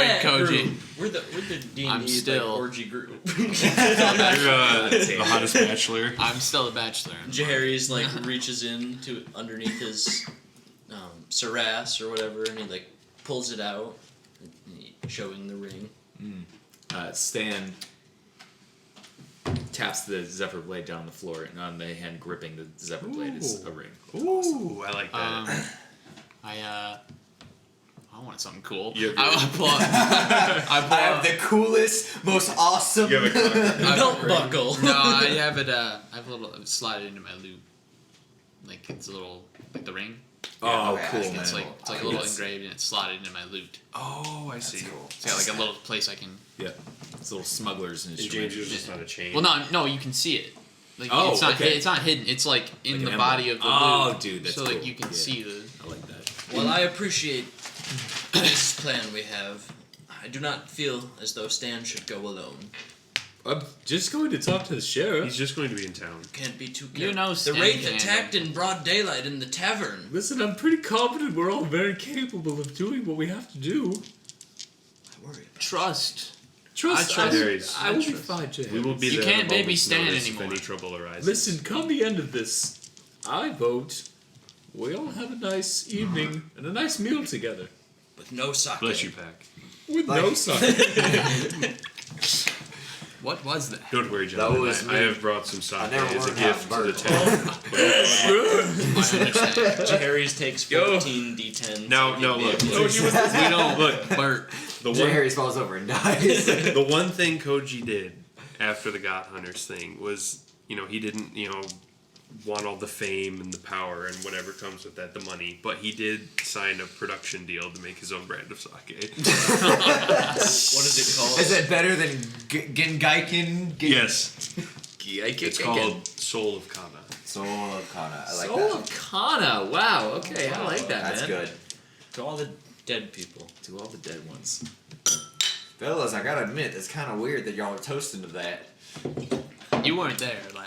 Speaker 2: that
Speaker 4: Koji.
Speaker 2: group. We're the D&D
Speaker 4: I'm still-
Speaker 2: like, orgy group.
Speaker 5: You're the hottest bachelor.
Speaker 4: I'm still a bachelor.
Speaker 2: Jahari's like reaches in to underneath his sarass or whatever, and he like pulls it out, showing the ring.
Speaker 8: Stan taps the Zephyr blade down on the floor, and on the hand gripping the Zephyr blade is a ring.
Speaker 5: Ooh, I like that.
Speaker 4: I wanted something cool.
Speaker 5: You have
Speaker 4: I
Speaker 5: your-
Speaker 4: pull up. I pull
Speaker 1: I have
Speaker 4: up.
Speaker 1: the coolest, most awesome.
Speaker 5: You have a
Speaker 2: Belt buckle.
Speaker 4: No, I have it. I have a little slide it into my loot. Like it's a little like the ring.
Speaker 8: Oh,
Speaker 1: okay,
Speaker 8: cool,
Speaker 1: I
Speaker 8: man.
Speaker 1: see.
Speaker 4: It's like a little
Speaker 1: That's-
Speaker 4: engraved and it's slotted into my loot.
Speaker 5: Oh, I see.
Speaker 1: That's cool.
Speaker 4: It's got like a little place I can.
Speaker 8: Yeah. It's little smugglers and
Speaker 5: In
Speaker 8: shit.
Speaker 5: James, it's just not a chain.
Speaker 4: Well, no, you can see it. Like
Speaker 8: Oh,
Speaker 4: it's not.
Speaker 8: okay.
Speaker 4: It's not hidden. It's like in
Speaker 8: Like
Speaker 4: the
Speaker 8: an
Speaker 4: body
Speaker 8: emblem.
Speaker 4: of the loot.
Speaker 8: Oh, dude, that's
Speaker 4: so like
Speaker 8: cool.
Speaker 4: you can
Speaker 8: Yeah.
Speaker 4: see the.
Speaker 8: I like that.
Speaker 2: While I appreciate this plan we have, I do not feel as though Stan should go alone.
Speaker 8: I'm just going to talk to the sheriff.
Speaker 5: He's just going to be in town.
Speaker 2: Can't be too careful.
Speaker 4: You know
Speaker 2: the
Speaker 4: Stan
Speaker 2: Wraith
Speaker 4: can.
Speaker 2: attacked in broad daylight in the tavern.
Speaker 8: Listen, I'm pretty confident we're all very capable of doing what we have to do.
Speaker 2: I worry about
Speaker 4: Trust.
Speaker 8: Trust
Speaker 4: I trust-
Speaker 5: Jerry's.
Speaker 8: I will be
Speaker 4: trust.
Speaker 8: fine, Jay.
Speaker 5: We will be
Speaker 4: You
Speaker 5: there.
Speaker 4: can't
Speaker 5: at a
Speaker 4: baby
Speaker 5: moment's
Speaker 4: Stan
Speaker 5: notice
Speaker 4: anymore.
Speaker 5: If any trouble arises.
Speaker 8: Listen, come the end of this, I vote we all have a nice evening and a nice meal together.
Speaker 2: with no sake.
Speaker 5: Bless you, Pack.
Speaker 8: With no sake.
Speaker 4: What was that?
Speaker 5: Don't worry, gentlemen.
Speaker 7: was
Speaker 5: I
Speaker 7: me.
Speaker 5: have brought some sake
Speaker 7: never
Speaker 5: as a
Speaker 7: learned how
Speaker 5: gift
Speaker 7: to
Speaker 5: to the
Speaker 7: burp.
Speaker 5: town.
Speaker 4: I understand.
Speaker 2: Jahari's takes 14 d10.
Speaker 5: No, no, look. We don't look.
Speaker 4: Bert.
Speaker 5: The
Speaker 1: Jay
Speaker 5: one,
Speaker 1: Harris falls over and dies.
Speaker 5: the one thing Koji did after the God Hunters thing was, he didn't, want all the fame and the power and whatever comes with that, the money. But he did sign a production deal to make his own brand of sake.
Speaker 2: What is it called?
Speaker 1: Is it better than Gengaiken?
Speaker 5: Yes. It's
Speaker 8: It's
Speaker 5: called Soul of Kana.
Speaker 1: Soul of Kana. I like
Speaker 8: Soul
Speaker 1: that.
Speaker 8: of Kana. Wow. Okay, I like that,
Speaker 1: That's
Speaker 8: man.
Speaker 1: good.
Speaker 2: To all the dead people.
Speaker 8: To all the dead ones.
Speaker 1: Fellas, I gotta admit, it's kind of weird that y'all are toasting to that.
Speaker 4: You weren't there, lad.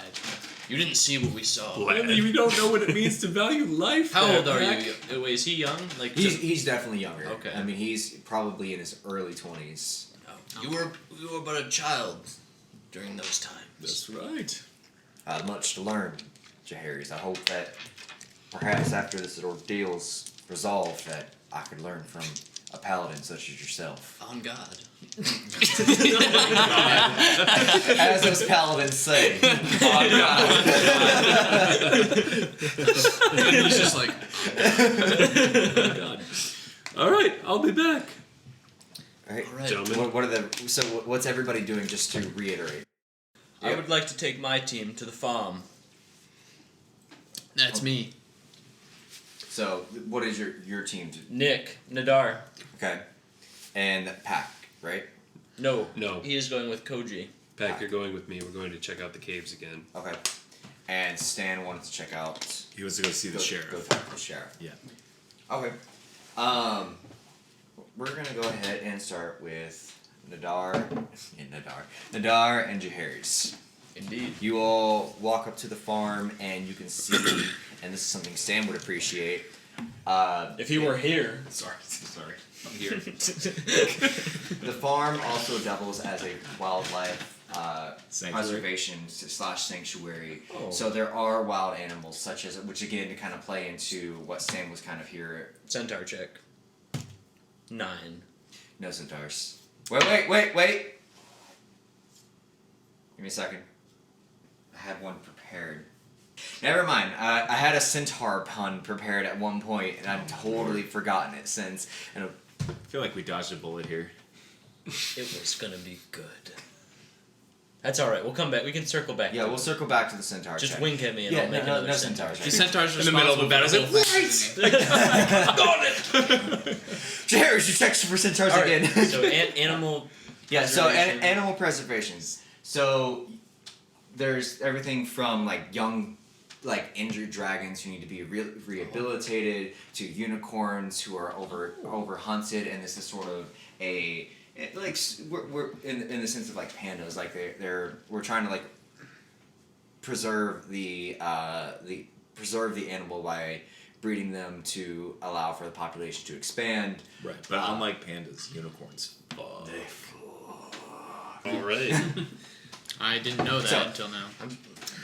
Speaker 2: You didn't see what we saw.
Speaker 8: Apparently, we don't know what it means to value life.
Speaker 2: How
Speaker 8: there,
Speaker 2: old are
Speaker 8: Pac.
Speaker 2: you? Is he young? Like
Speaker 1: He's definitely younger.
Speaker 2: Okay.
Speaker 1: I mean, he's probably in his early 20s.
Speaker 2: You were but a child during those times.
Speaker 8: That's right.
Speaker 1: Much to learn, Jaharis. I hope that perhaps after this ordeal's resolved that I could learn from a paladin such as yourself.
Speaker 2: On God.
Speaker 1: As those paladins say.
Speaker 3: He's just like,
Speaker 8: Oh, God. All right, I'll be back.
Speaker 1: Alright.
Speaker 2: All right.
Speaker 5: Gentlemen.
Speaker 1: What are the so what's everybody doing just to reiterate?
Speaker 2: I would like to take my team to the farm.
Speaker 4: That's me.
Speaker 1: So what is your team?
Speaker 2: Nick, Nadar.
Speaker 1: Okay. And Pack, right?
Speaker 2: No.
Speaker 5: No.
Speaker 2: He is going with Koji.
Speaker 5: Pack, you're going with me. We're going to check out the caves again.
Speaker 1: Okay. And Stan wanted to check out
Speaker 8: He wants to go see the
Speaker 1: Go
Speaker 8: sheriff.
Speaker 1: talk to the sheriff.
Speaker 8: Yeah.
Speaker 1: Okay. We're gonna go ahead and start with Nadar and Jaharis.
Speaker 2: Indeed.
Speaker 1: You all walk up to the farm and you can see, and this is something Stan would appreciate.
Speaker 2: If he were here.
Speaker 3: sorry, I'm here.
Speaker 1: The farm also doubles as a wildlife
Speaker 8: Sanctuary.
Speaker 1: preservation / sanctuary.
Speaker 2: Oh.
Speaker 1: So there are wild animals such as, which again to kind of play into what Stan was kind of here.
Speaker 2: Centaur check. 9.
Speaker 1: No centaurs. Wait. Give me a second. I had one prepared. Never mind. I had a centaur pun prepared at one point, and I've totally forgotten it since. And
Speaker 8: I feel like we dodged a bullet here.
Speaker 2: It was gonna be good. That's alright, we'll come back. We can circle back.
Speaker 1: yeah, we'll circle back to the centaur.
Speaker 2: Just
Speaker 1: check.
Speaker 2: wink at me and
Speaker 1: Yeah,
Speaker 2: I'll make another
Speaker 1: no
Speaker 2: centaur
Speaker 1: centaurs.
Speaker 2: check.
Speaker 4: The centaur's
Speaker 8: In the middle of the battle,
Speaker 4: responsible
Speaker 8: it's
Speaker 4: for
Speaker 8: like,
Speaker 4: the thing.
Speaker 1: Jared, you checked for centaurs
Speaker 2: Alright,
Speaker 1: again.
Speaker 2: so animal.
Speaker 1: Yeah, so
Speaker 2: preservation.
Speaker 1: animal preservation. So there's everything from like young, like injured dragons who need to be rehabilitated to unicorns who are over hunted, and this is sort of like we're in the sense of like pandas, like we're trying to like preserve the animal by breeding them to allow for the population to expand.
Speaker 8: Right, but unlike pandas, unicorns.
Speaker 5: All right.
Speaker 4: I didn't know that
Speaker 1: So-
Speaker 4: until now.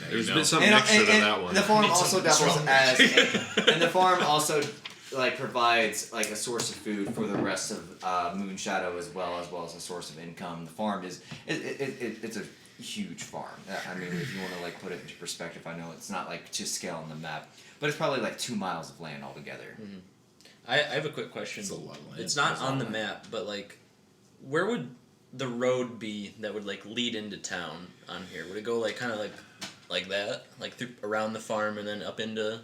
Speaker 5: There's
Speaker 8: know.
Speaker 5: been some
Speaker 1: And,
Speaker 5: mixture to
Speaker 1: and
Speaker 5: that one.
Speaker 1: the farm
Speaker 2: Need
Speaker 1: also
Speaker 2: some
Speaker 1: doubles
Speaker 2: strong
Speaker 1: as, and the farm also like provides like a source of food for the rest of Moonshadow as well as a source of income. The farm is it's a huge farm. I mean, if you want to like put it into perspective, I know it's not like to scale on the map, but it's probably like 2 miles of land altogether.
Speaker 2: I have a quick question.
Speaker 8: It's a lot of land.
Speaker 2: It's not
Speaker 1: It's a
Speaker 2: on
Speaker 1: lot
Speaker 2: the
Speaker 1: of
Speaker 2: map, but like, where would the road be that would like lead into town on here? Would it go like kind of like that, like through around the farm and then up into?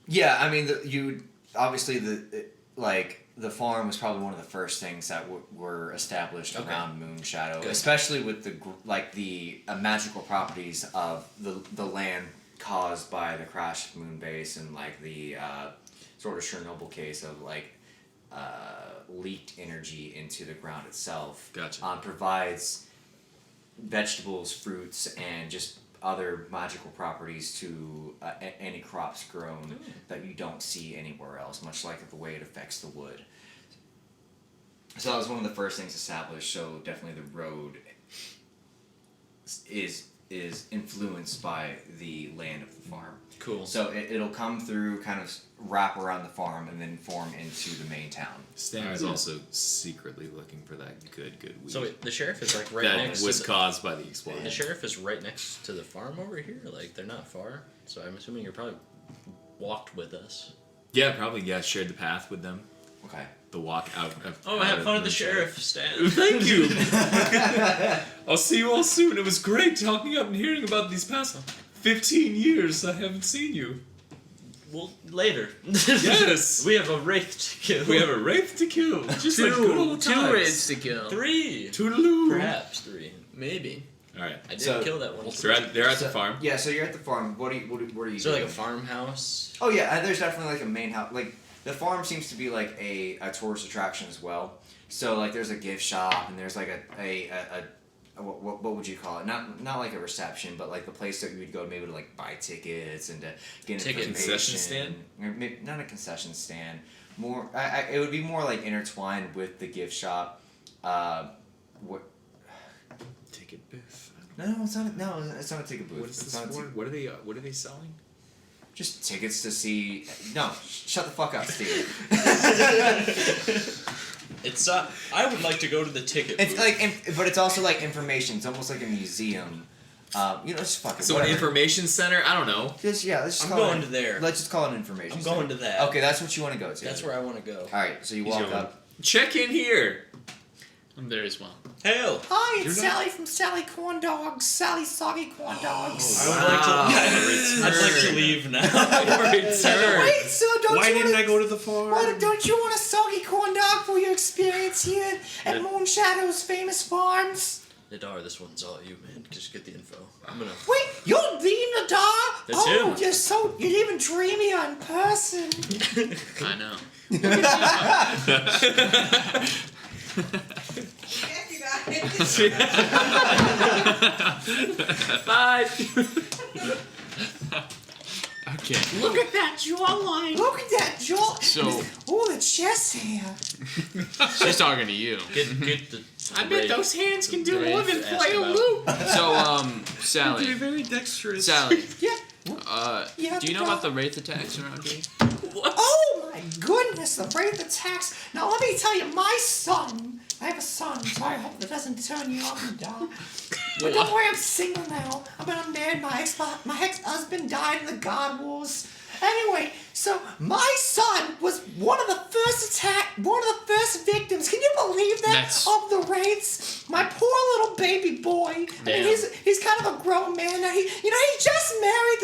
Speaker 1: Yeah, I mean, obviously the farm was probably one of the first things that were established
Speaker 2: Okay.
Speaker 1: around Moonshadow,
Speaker 2: Good.
Speaker 1: especially with the magical properties of the land caused by the crash of Moonbase and like the sort of Chernobyl case of like leaked energy into the ground itself.
Speaker 3: Gotcha.
Speaker 1: Provides vegetables, fruits, and just other magical properties to any crops grown that you don't see anywhere else, much like the way it affects the wood. So that was one of the first things established, so definitely the road is influenced by the land of the farm.
Speaker 2: Cool.
Speaker 1: So it'll come through, kind of wrap around the farm, and then form into the main town.
Speaker 8: Stan is also secretly looking for that good weed.
Speaker 2: So wait, the sheriff is like right
Speaker 8: that
Speaker 2: next.
Speaker 8: was
Speaker 2: to the,
Speaker 8: caused by the explosion.
Speaker 2: the sheriff is right next to the farm over here. Like they're not far. So I'm assuming you're probably walked with us.
Speaker 8: Yeah, probably. Yeah, shared the path with them.
Speaker 1: Okay.
Speaker 8: The walk out. Of,
Speaker 2: Oh,
Speaker 8: out
Speaker 2: have
Speaker 8: of
Speaker 2: fun with the
Speaker 8: Moonshadow.
Speaker 2: sheriff, Stan.
Speaker 8: Thank you. I'll see you all soon. It was great talking up and hearing about these past 15 years I haven't seen you.
Speaker 2: Well, later.
Speaker 8: Yes.
Speaker 2: We have a wraith to kill.
Speaker 8: We have a wraith to kill. Just like good old times.
Speaker 4: 2 raids to kill.
Speaker 2: 3.
Speaker 8: Toodaloo.
Speaker 2: Perhaps 3. Maybe.
Speaker 8: Alright.
Speaker 2: I did
Speaker 1: So-
Speaker 2: kill that one.
Speaker 8: They're at the farm.
Speaker 1: Yeah, so you're at the farm. What are you
Speaker 2: So like
Speaker 1: doing?
Speaker 2: a farmhouse.
Speaker 1: Oh yeah, there's definitely like a main house. Like the farm seems to be like a tourist attraction as well. So like there's a gift shop and there's like a what would you call it? Not like a reception, but like the place that you would go maybe to like buy tickets and to get
Speaker 2: Ticket
Speaker 1: information.
Speaker 8: concession stand?
Speaker 1: Or maybe, not a concession stand. More, it would be more like intertwined with the gift shop. What?
Speaker 8: Ticket booth.
Speaker 1: No, it's not. No, it's not a ticket booth.
Speaker 8: What is
Speaker 1: It's
Speaker 8: this
Speaker 1: not a
Speaker 8: for? What are they selling?
Speaker 1: Just tickets to see. No, shut the fuck up, Steve.
Speaker 2: It's I would like to go to the ticket
Speaker 1: It's
Speaker 2: booth.
Speaker 1: like, but it's also like information. It's almost like a museum. Just fuck it.
Speaker 8: So an
Speaker 1: whatever.
Speaker 8: information center? I don't know.
Speaker 1: Let's just
Speaker 2: I'm
Speaker 1: call
Speaker 2: going
Speaker 1: it,
Speaker 2: to there.
Speaker 1: Let's just call it an information.
Speaker 2: I'm going
Speaker 1: center.
Speaker 2: to that.
Speaker 1: Okay, that's what you want to go to.
Speaker 2: That's where I want to go.
Speaker 1: All right, so you
Speaker 5: He's
Speaker 1: walk
Speaker 5: going.
Speaker 1: up.
Speaker 8: Check in here.
Speaker 4: I'm there as well.
Speaker 2: Hail!
Speaker 1: Hi,
Speaker 5: You're
Speaker 1: it's
Speaker 5: not-
Speaker 1: Sally from Sally Corn Dogs. Sally Soggy Corn Dogs.
Speaker 2: I would like to.
Speaker 8: Wow,
Speaker 2: I'd like to leave now.
Speaker 8: Return.
Speaker 1: Wait, so don't
Speaker 5: Why
Speaker 1: you
Speaker 5: didn't
Speaker 1: wanna,
Speaker 5: I go to the farm?
Speaker 1: don't you want a soggy corn dog for your experience here at Moonshadow's famous farms?
Speaker 2: Nadar, this one's all you, man. Just get the info. I'm gonna.
Speaker 1: Wait, you're the Nadar?
Speaker 2: That's
Speaker 1: oh,
Speaker 2: him.
Speaker 1: you're even dreamier in person.
Speaker 4: I know.
Speaker 6: Yes, you guys.
Speaker 8: Bye.
Speaker 4: Okay.
Speaker 1: Look at that jawline. Look at that jaw.
Speaker 4: So-
Speaker 1: Oh, the chest hair.
Speaker 4: She's talking to you.
Speaker 2: Get the.
Speaker 8: I bet those hands can do
Speaker 2: Brave
Speaker 8: more than
Speaker 2: asked
Speaker 8: play a
Speaker 2: about-
Speaker 8: loop.
Speaker 4: So,
Speaker 5: You're
Speaker 4: Sally.
Speaker 5: very dexterous.
Speaker 4: Sally,
Speaker 1: Yeah. Yeah,
Speaker 4: do you know about the wraith attacks around here?
Speaker 1: Oh my goodness, the wraith attacks. Now let me tell you, my son. I have a son, so I hope that doesn't turn you off and down. But don't worry, I'm single now. I've been unmarried. My ex-husband died in the God Wars. Anyway, so my son was one of the first victims. Can you believe that?
Speaker 4: That's-
Speaker 1: Of the wraiths. My poor little baby boy. I
Speaker 4: Damn.
Speaker 1: mean, he's kind of a grown man now. He just married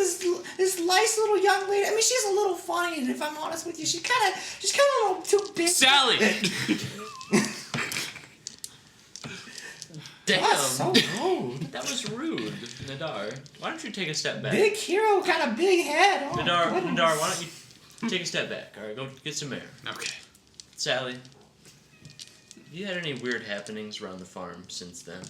Speaker 1: this nice little young lady. I mean, she's a little funny, and if I'm honest with you, she's kind of a little too big.
Speaker 4: Sally!
Speaker 2: Damn.
Speaker 1: That's so rude.
Speaker 2: That was rude, Nadar. Why don't you take a step back?
Speaker 1: Big hero, got a big head. Oh,
Speaker 2: Nadar,
Speaker 1: goodness.
Speaker 2: Nadar, why don't you take a step back? All right, go get some air.
Speaker 4: Okay.
Speaker 2: Sally, have you had any weird happenings around the farm since then?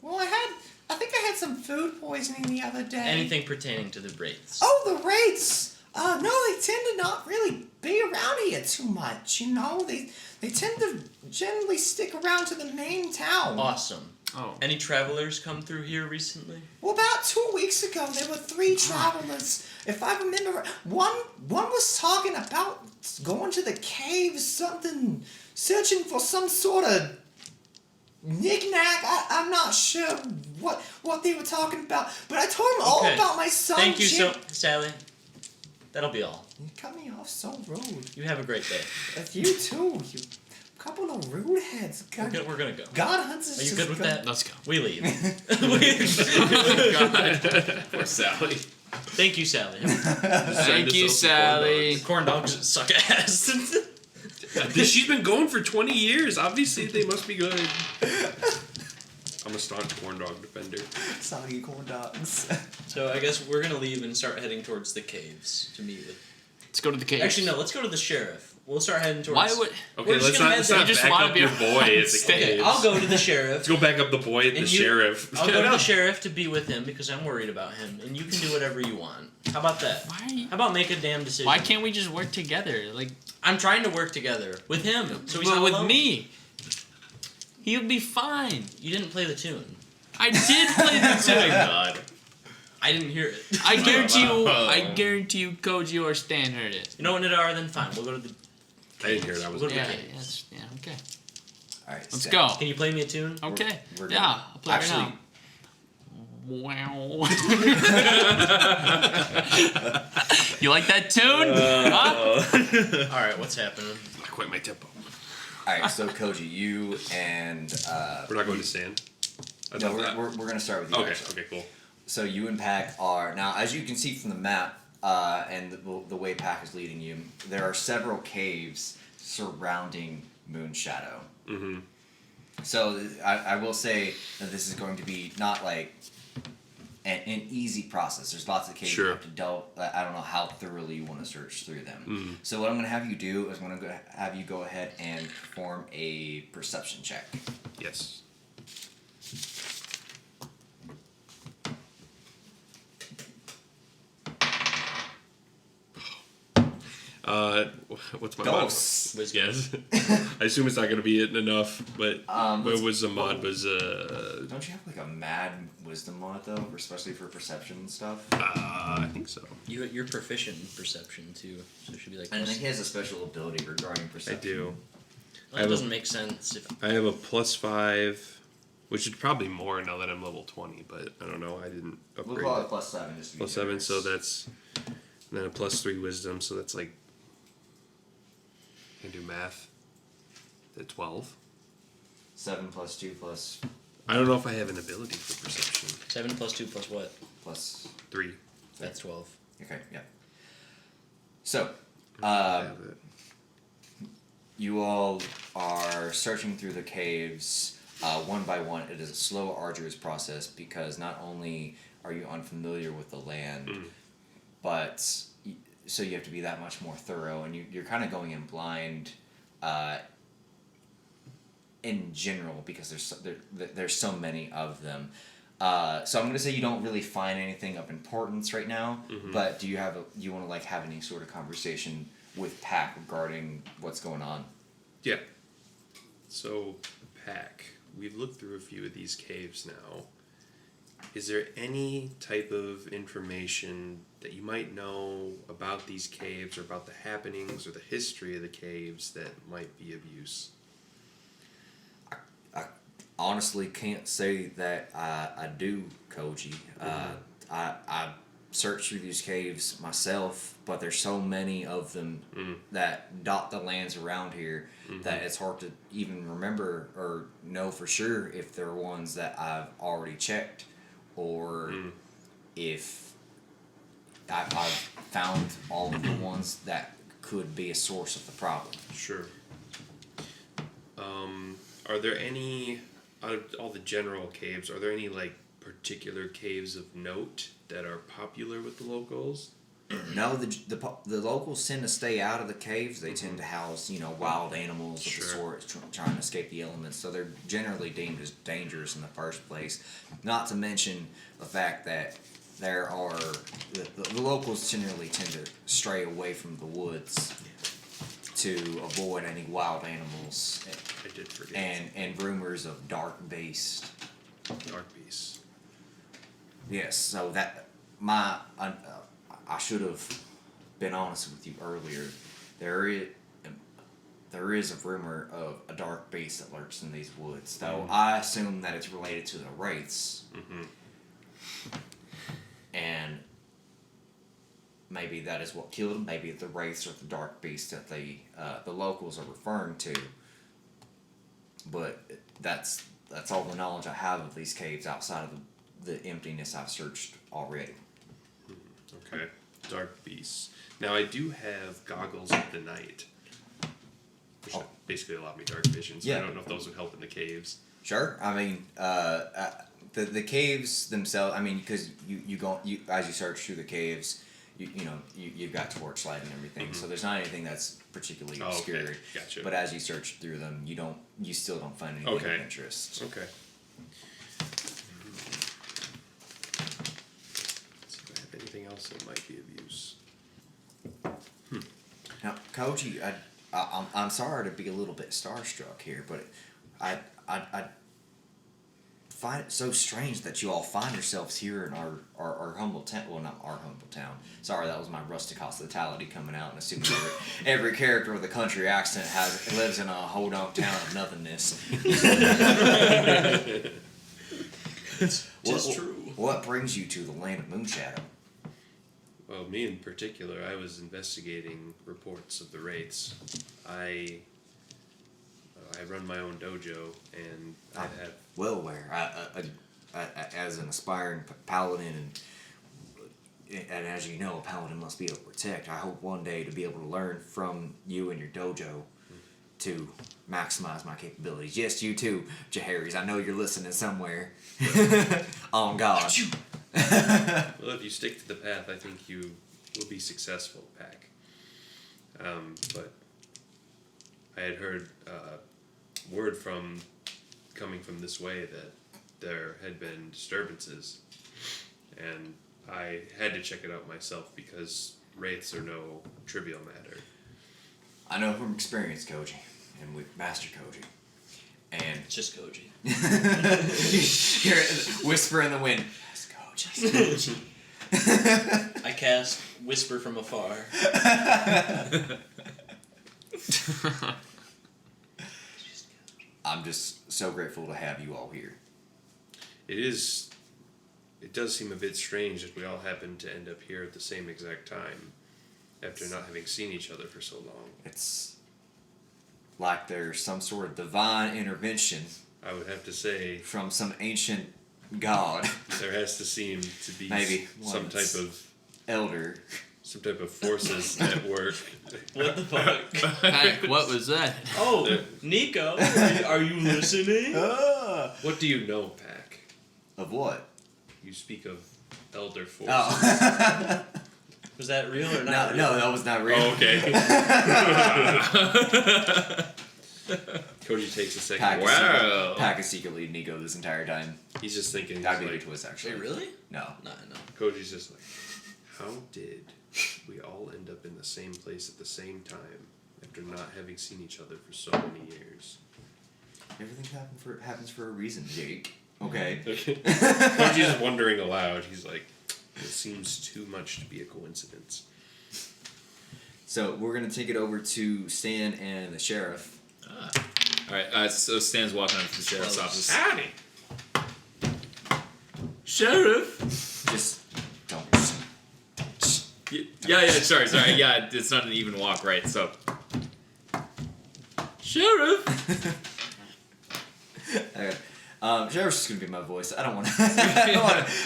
Speaker 1: Well, I think I had some food poisoning the other day.
Speaker 2: Anything pertaining to the wraiths?
Speaker 1: Oh, the wraiths. No, they tend to not really be around here too much. You know, they tend to generally stick around to the main town.
Speaker 2: Awesome.
Speaker 4: Oh.
Speaker 2: Any travelers come through here recently?
Speaker 1: Well, about 2 weeks ago, there were 3 travelers. If I remember, one was talking about going to the caves, searching for some sort of knick-knack. I'm not sure what they were talking about, but I told him all
Speaker 2: Okay.
Speaker 1: about my son.
Speaker 2: Thank you,
Speaker 1: Jim.
Speaker 2: Sally. That'll be all.
Speaker 1: You cut me off so rude.
Speaker 2: You have a great day.
Speaker 1: You too. You couple of rude heads. God,
Speaker 2: We're gonna go.
Speaker 1: God hunts is
Speaker 2: Are you
Speaker 1: just
Speaker 2: good with that?
Speaker 4: Let's go.
Speaker 2: We leave.
Speaker 8: Poor Sally.
Speaker 2: Thank you, Sally.
Speaker 4: Thank you, Sally.
Speaker 2: Corn dogs suck ass.
Speaker 5: She's been going for 20 years. Obviously, they must be good. I'm a staunch corn dog defender.
Speaker 1: Soggy corn dogs.
Speaker 2: So I guess we're gonna leave and start heading towards the caves to meet with.
Speaker 4: Let's go to the cave.
Speaker 2: Actually, no. Let's go to the sheriff. We'll start heading towards.
Speaker 4: Why would...
Speaker 5: Okay,
Speaker 2: We're just
Speaker 5: let's
Speaker 2: gonna
Speaker 5: not,
Speaker 2: head
Speaker 5: let's
Speaker 2: there.
Speaker 5: not
Speaker 4: You just
Speaker 5: back
Speaker 4: wanna
Speaker 5: up
Speaker 4: be
Speaker 5: your
Speaker 4: on
Speaker 5: boy at the
Speaker 4: stage.
Speaker 2: Okay,
Speaker 5: caves.
Speaker 2: I'll go to the sheriff.
Speaker 5: Let's go back up the boy at the
Speaker 2: And you-
Speaker 5: sheriff.
Speaker 2: I'll go to the sheriff to be with him because I'm worried about him, and you can do whatever you want. How about that?
Speaker 4: Why are you...
Speaker 2: How about make a damn decision?
Speaker 4: Why can't we just work together? Like,
Speaker 2: I'm trying to work together with him, so he's
Speaker 4: but
Speaker 2: not
Speaker 4: with
Speaker 2: alone.
Speaker 4: me. He'll be fine.
Speaker 2: You didn't play the tune.
Speaker 4: I did play the
Speaker 8: Oh my
Speaker 4: tune.
Speaker 8: god.
Speaker 2: I didn't hear it.
Speaker 4: I guarantee you,
Speaker 8: Wow.
Speaker 4: I guarantee you, Koji or Stan heard it.
Speaker 2: You know what, Nadar? Then fine. We'll go to the.
Speaker 5: I didn't hear it. I was
Speaker 2: We'll go to
Speaker 4: Yeah,
Speaker 2: the caves.
Speaker 4: yes, yeah, okay.
Speaker 1: All right,
Speaker 4: Let's
Speaker 1: Stan.
Speaker 4: go.
Speaker 2: Can you play me a tune?
Speaker 4: Okay.
Speaker 1: we're
Speaker 4: Yeah,
Speaker 1: gonna-
Speaker 4: I'll play
Speaker 1: Actually-
Speaker 4: right now. Wow. You like that tune? Huh?
Speaker 2: All right. What's happening?
Speaker 5: I quit my tempo.
Speaker 1: All right, so Koji, you and
Speaker 5: We're not going to stand. I
Speaker 1: no,
Speaker 5: thought that-
Speaker 1: we're gonna start with you.
Speaker 5: Okay,
Speaker 1: actually.
Speaker 5: okay, cool.
Speaker 1: So you and Pack are now, as you can see from the map, and the way Pack is leading you. There are several caves surrounding Moonshadow.
Speaker 5: Mm-hmm.
Speaker 1: So I will say that this is going to be not like an easy process. There's lots of cases you have to delve. I don't know how thoroughly you want to search through them. So what I'm going to have you do is I'm going to have you go ahead and perform a perception check.
Speaker 5: Yes. What's my
Speaker 1: Dos.
Speaker 5: mod? Yes. I assume it's not going to be enough, but my wisdom mod was
Speaker 1: Don't you have like a mad wisdom mod though, especially for perception and stuff?
Speaker 5: I think so.
Speaker 2: You're proficient in perception too, so it should be like.
Speaker 1: And I think he has a special ability regarding perception.
Speaker 5: I do.
Speaker 2: Well, it doesn't make sense if.
Speaker 5: I have a +5, which is probably more now that I'm level 20, but I don't know. I didn't upgrade.
Speaker 1: We'll call
Speaker 5: it.
Speaker 1: it +7 just to be
Speaker 5: +7,
Speaker 1: generous.
Speaker 5: so that's and then a +3 wisdom, so that's like. Can do math. At 12.
Speaker 1: 7 + 2 +
Speaker 5: I don't know if I have an ability for perception.
Speaker 2: 7 + 2 + what?
Speaker 1: plus.
Speaker 5: 3.
Speaker 2: That's 12.
Speaker 1: Okay, yeah. So,
Speaker 5: I have it.
Speaker 1: you all are searching through the caves one by one. It is a slow, arduous process because not only are you unfamiliar with the land, but so you have to be that much more thorough, and you're kind of going in blind in general because there's so many of them. So I'm gonna say you don't really find anything of importance right now. But do you want to like have any sort of conversation with Pack regarding what's going on?
Speaker 5: Yeah. So, Pack, we've looked through a few of these caves now. Is there any type of information that you might know about these caves or about the happenings or the history of the caves that might be of use?
Speaker 1: I honestly can't say that I do, Koji. I searched through these caves myself, but there's so many of them that dot the lands around here that it's hard to even remember or know for sure if they're ones that I've already checked or if I've found all of the ones that could be a source of the problem.
Speaker 5: Sure. Are there any, out of all the general caves, are there any like particular caves of note that are popular with the locals?
Speaker 1: No, the locals tend to stay out of the caves. They tend to house, wild animals of the sort trying to escape the elements. So they're generally deemed as dangerous in the first place. Not to mention the fact that there are the locals generally tend to stray away from the woods to avoid any wild animals.
Speaker 5: I did forget.
Speaker 1: And rumors of dark beasts.
Speaker 5: Dark beasts.
Speaker 1: Yes, so that I should have been honest with you earlier. There is a rumor of a dark beast that lurks in these woods, though I assume that it's related to the wraiths. And maybe that is what killed them. Maybe the wraiths are the dark beast that the locals are referring to. But that's all the knowledge I have of these caves outside of the emptiness I've searched already.
Speaker 5: Okay. Dark beasts. Now I do have goggles of the night, which basically allow me dark vision. So I don't know if those would help in the caves.
Speaker 1: Sure. I mean, the caves themselves. I mean, because you as you search through the caves, you've got torchlight and everything. So there's not anything that's particularly obscure.
Speaker 5: Okay. Gotcha.
Speaker 1: But as you search through them, you still don't find anything of interest.
Speaker 5: Okay. Let's see if I have anything else that might be of use.
Speaker 1: Now, Koji, I'm sorry to be a little bit starstruck here, but I find it so strange that you all find yourselves here in our humble town. Well, not our humble town. Sorry, that was my rustic hospitality coming out and assuming every character with a country accent lives in a hodunk town of nothingness.
Speaker 2: It's just true.
Speaker 1: What brings you to the land of Moonshadow?
Speaker 5: Well, me in particular, I was investigating reports of the wraiths. I run my own dojo, and I have
Speaker 1: Well aware. as an aspiring paladin, and as you know, a paladin must be able to protect. I hope one day to be able to learn from you and your dojo to maximize my capabilities. Yes, you too, Jaharis. I know you're listening somewhere. On God.
Speaker 5: Well, if you stick to the path, I think you will be successful, Pack. But I had heard word coming from this way that there had been disturbances, and I had to check it out myself because wraiths are no trivial matter.
Speaker 1: I know from experience, Koji, and with Master Koji. And
Speaker 2: It's just Koji.
Speaker 1: you hear it whisper in the wind. Just Koji.
Speaker 2: I cast Whisper from Afar.
Speaker 1: I'm just so grateful to have you all here.
Speaker 5: It does seem a bit strange that we all happen to end up here at the same exact time after not having seen each other for so long.
Speaker 1: It's like there's some sort of divine intervention
Speaker 5: I would have to say
Speaker 1: from some ancient god,
Speaker 5: there has to seem to be
Speaker 1: Maybe
Speaker 5: some
Speaker 1: once.
Speaker 5: type of
Speaker 1: elder.
Speaker 5: forces at work.
Speaker 2: What the fuck?
Speaker 4: Heck, what was that?
Speaker 2: Oh, Nico, are you listening?
Speaker 5: What do you know, Pack?
Speaker 1: Of what?
Speaker 5: You speak of elder forces.
Speaker 1: Oh.
Speaker 2: Was that real or
Speaker 1: no,
Speaker 2: not? real?
Speaker 1: no, that was not real.
Speaker 5: Oh, okay. Koji takes a second.
Speaker 1: Pack is secretly Nico this entire time.
Speaker 5: He's just thinking. He's
Speaker 1: I'll give you a
Speaker 5: like,
Speaker 1: twist, actually.
Speaker 2: Wait, really?
Speaker 1: No.
Speaker 2: No.
Speaker 5: Koji's just like, how did we all end up in the same place at the same time after not having seen each other for so many years?
Speaker 1: Everything happens for a reason, Jake. Okay.
Speaker 5: Koji's just wondering aloud. He's like, it seems too much to be a coincidence.
Speaker 1: So we're gonna take it over to Stan and the sheriff.
Speaker 8: Alright, so Stan's walking up to the sheriff's office.
Speaker 5: Howdy.
Speaker 8: Sheriff!
Speaker 1: Just don't.
Speaker 8: Yeah, sorry. Yeah, it's not an even walk, right? So. Sheriff!
Speaker 1: Okay. Sheriff's just gonna be my voice. I don't want to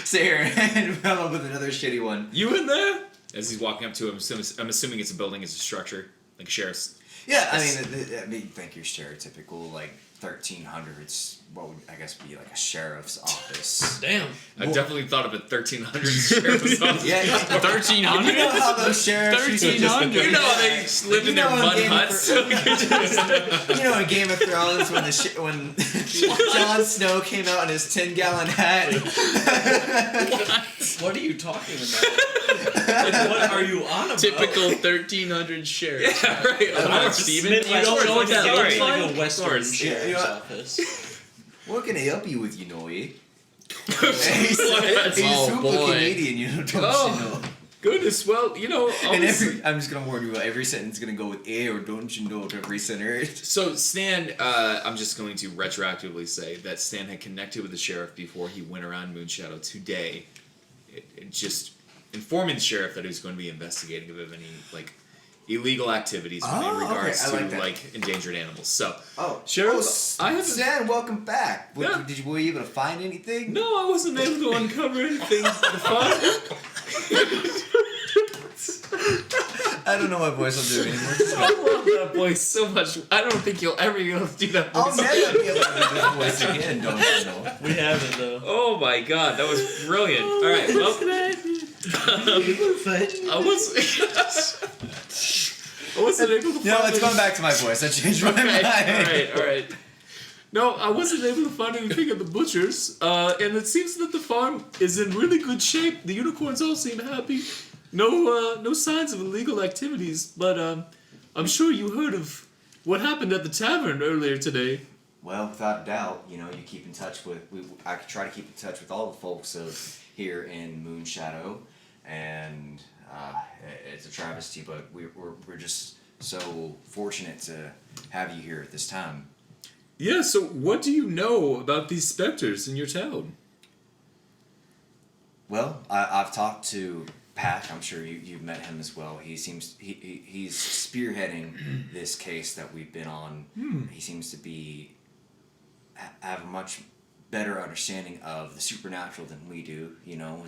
Speaker 1: sit here and come up with another shitty one.
Speaker 8: You in there? As he's walking up to him, I'm assuming it's a building, it's a structure, like a sheriff's.
Speaker 1: Yeah, I mean, think your stereotypical like 1300s. What would I guess be like a sheriff's office?
Speaker 2: Damn.
Speaker 8: I definitely thought of a 1300 sheriff's office.
Speaker 1: Yeah,
Speaker 4: 1300?
Speaker 1: You know how those sheriffs used to just-
Speaker 4: 1300?
Speaker 8: You know how they lived in their mud huts?
Speaker 1: You know in Game of Thrones when Jon Snow came out in his 10-gallon hat.
Speaker 2: What are you talking about? Like, what are you on about?
Speaker 4: Typical 1300 sheriff.
Speaker 8: Yeah, right.
Speaker 4: Come on, Steven.
Speaker 2: Midwest,
Speaker 8: You know what
Speaker 2: it
Speaker 8: that
Speaker 2: looks
Speaker 8: looks
Speaker 2: like
Speaker 8: like?
Speaker 2: a Western
Speaker 8: Of course.
Speaker 2: sheriff's
Speaker 1: Yeah,
Speaker 2: office.
Speaker 1: What can I help you with, you know? He's
Speaker 8: That's
Speaker 1: super
Speaker 4: boy.
Speaker 1: Canadian, you know, don't
Speaker 8: Oh.
Speaker 1: you know?
Speaker 8: Goodness, well, you know,
Speaker 1: And
Speaker 8: obviously-
Speaker 1: I'm just gonna warn you, every sentence is gonna go with or don't you know to every sentence.
Speaker 8: So Stan, I'm just going to retroactively say that Stan had connected with the sheriff before he went around Moonshadow today. It just informing the sheriff that he was going to be investigating of any like illegal activities
Speaker 1: Oh,
Speaker 8: in regards
Speaker 1: okay, I
Speaker 8: to
Speaker 1: like that.
Speaker 8: like endangered animals. So
Speaker 1: Oh,
Speaker 8: Sheriff, I haven't-
Speaker 1: Stan, welcome back. What,
Speaker 8: Yeah.
Speaker 1: were you able to find anything?
Speaker 8: no, I wasn't able to uncover anything.
Speaker 1: I don't know what voice I'll do anymore.
Speaker 8: I love that voice so much. I don't think you'll ever be able to do that voice.
Speaker 1: I'll never be able to do this voice again, don't you know?
Speaker 2: We haven't, though.
Speaker 8: Oh my god, that was brilliant. All right, well, I wasn't able to.
Speaker 1: No,
Speaker 8: find
Speaker 1: let's
Speaker 8: any-
Speaker 1: go back to my voice. I changed my mind.
Speaker 8: All right. No, I wasn't able to find anything at the butcher's, and it seems that the farm is in really good shape. The unicorns all seem happy. No signs of illegal activities, but I'm sure you heard of what happened at the tavern earlier today.
Speaker 1: Well, without a doubt, you keep in touch with. I try to keep in touch with all the folks of here in Moonshadow, and it's a travesty, but we're just so fortunate to have you here at this time.
Speaker 8: Yeah. So, what do you know about these specters in your town?
Speaker 1: Well, I've talked to Pat. I'm sure you've met him as well. He's spearheading this case that we've been on. He seems to be have a much better understanding of the supernatural than we do. You know,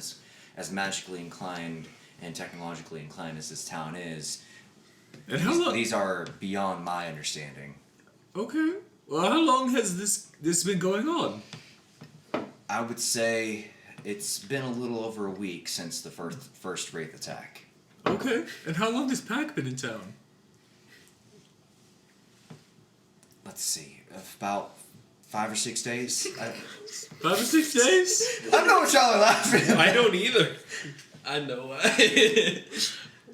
Speaker 1: as magically inclined and technologically inclined as this town is,
Speaker 8: And how long?
Speaker 1: these are beyond my understanding.
Speaker 8: Okay. Well, how long has this been going on?
Speaker 1: I would say it's been a little over a week since the first wraith attack.
Speaker 8: Okay. And how long has Pac been in town?
Speaker 1: Let's see, about 5 or 6 days.
Speaker 8: 5 or 6 days?
Speaker 1: I know what y'all are laughing.
Speaker 2: I don't either. I know why.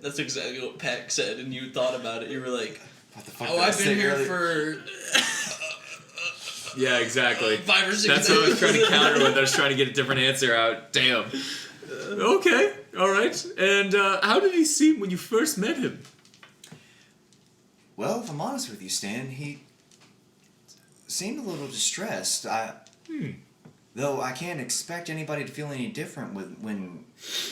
Speaker 2: That's exactly what Pac said, and you thought about it. You were like,
Speaker 1: What the fuck
Speaker 2: "Oh,
Speaker 1: did I
Speaker 2: I've
Speaker 1: say
Speaker 2: been here
Speaker 1: earlier?
Speaker 2: for
Speaker 8: Yeah, exactly.
Speaker 2: 5 or 6
Speaker 8: That's
Speaker 2: days."
Speaker 8: what I was trying to counter with. I was trying to get a different answer out. Damn. Okay. All right. And how did he seem when you first met him?
Speaker 1: Well, if I'm honest with you, Stan, he seemed a little distressed. Though I can't expect anybody to feel any different when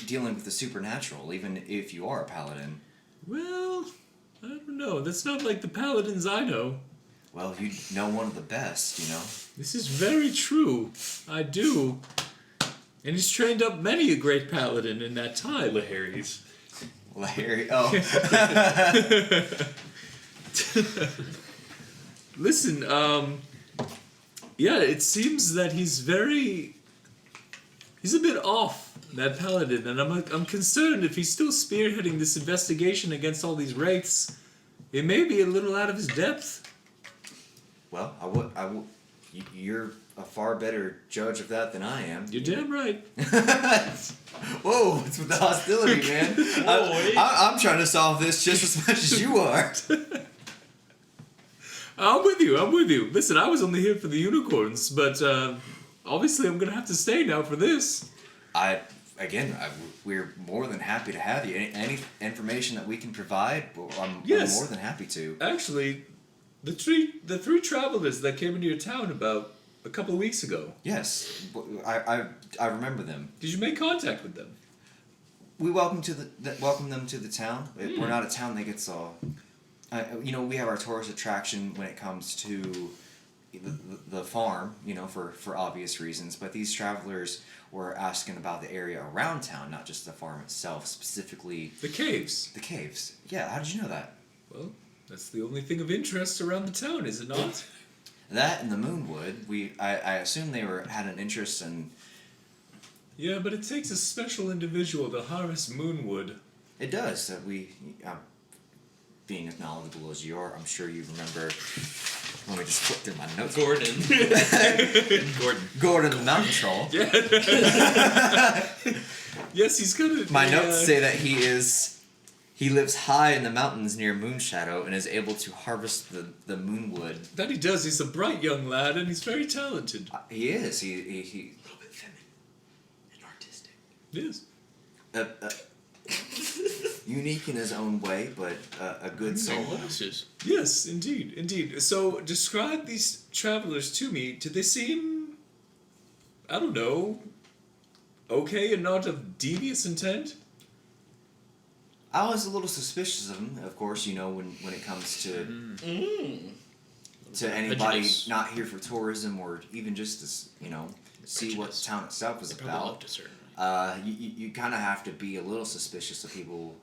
Speaker 1: dealing with the supernatural, even if you are a paladin.
Speaker 8: Well, I don't know. That's not like the paladins I know.
Speaker 1: Well, you know one of the best, you know.
Speaker 8: This is very true. I do. And he's trained up many a great paladin in that time.
Speaker 5: Lahari's.
Speaker 1: Larry. Oh.
Speaker 8: Listen, yeah, it seems that he's a bit off, that paladin, and I'm concerned if he's still spearheading this investigation against all these wraiths. It may be a little out of his depth.
Speaker 1: Well, I would. You're a far better judge of that than I am.
Speaker 8: You're damn right.
Speaker 1: Whoa, what's with the hostility, man? I'm trying to solve this just as much as you are.
Speaker 8: I'm with you. Listen, I was only here for the unicorns, but obviously I'm gonna have to stay now for this.
Speaker 1: We're more than happy to have you. Any information that we can provide, I'm
Speaker 8: Yes.
Speaker 1: more than happy to.
Speaker 8: Actually, the three travelers that came into your town about a couple of weeks ago.
Speaker 1: Yes, I remember them.
Speaker 8: Did you make contact with them?
Speaker 1: We welcome them to the town. We're not a town that gets we have our tourist attraction when it comes to the farm, for obvious reasons. But these travelers were asking about the area around town, not just the farm itself, specifically
Speaker 8: The caves.
Speaker 1: the caves. Yeah, how did you know that?
Speaker 8: Well, that's the only thing of interest around the town, is it not?
Speaker 1: That and the Moonwood. I assume they had an interest in.
Speaker 8: Yeah, but it takes a special individual to harvest moonwood.
Speaker 1: It does. That being as knowledgeable as you are, I'm sure you remember. Let me just flip through my notes. Gordon the Mountain Troll.
Speaker 8: Yeah. Yes, he's got
Speaker 1: My notes say that he lives high in the mountains near Moonshadow and is able to harvest the moonwood.
Speaker 8: That he does. He's a bright young lad, and he's very talented.
Speaker 1: He is. He
Speaker 2: A little bit feminine and artistic.
Speaker 8: Yes.
Speaker 1: unique in his own way, but a good soul.
Speaker 8: Yes, indeed. So, describe these travelers to me. Do they seem, I don't know, okay and not of devious intent?
Speaker 1: I was a little suspicious of him, of course, when it comes to anybody
Speaker 2: Prejudice.
Speaker 1: not here for tourism or even just to, see what the town itself is
Speaker 2: Probably
Speaker 1: about.
Speaker 2: loved a certain way.
Speaker 1: You kind of have to be a little suspicious of people.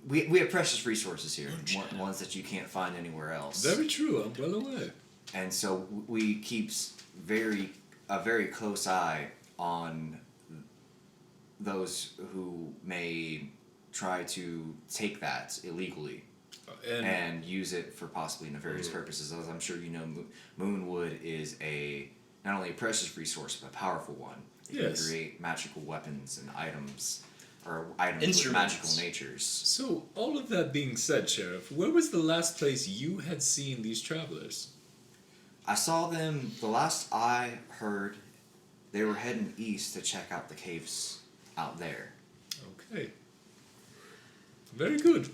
Speaker 1: We have precious resources here, ones that you can't find anywhere else.
Speaker 8: Very true. I'm well aware.
Speaker 1: And so we keep a very close eye on those who may try to take that illegally and use it for possibly nefarious purposes. As I'm sure you know, Moonwood is not only a precious resource, but a powerful one. It can create magical weapons and items with magical natures.
Speaker 8: So, all of that being said, Sheriff, where was the last place you had seen these travelers?
Speaker 1: I saw them, the last I heard, they were heading east to check out the caves out there.
Speaker 8: Okay. Very good.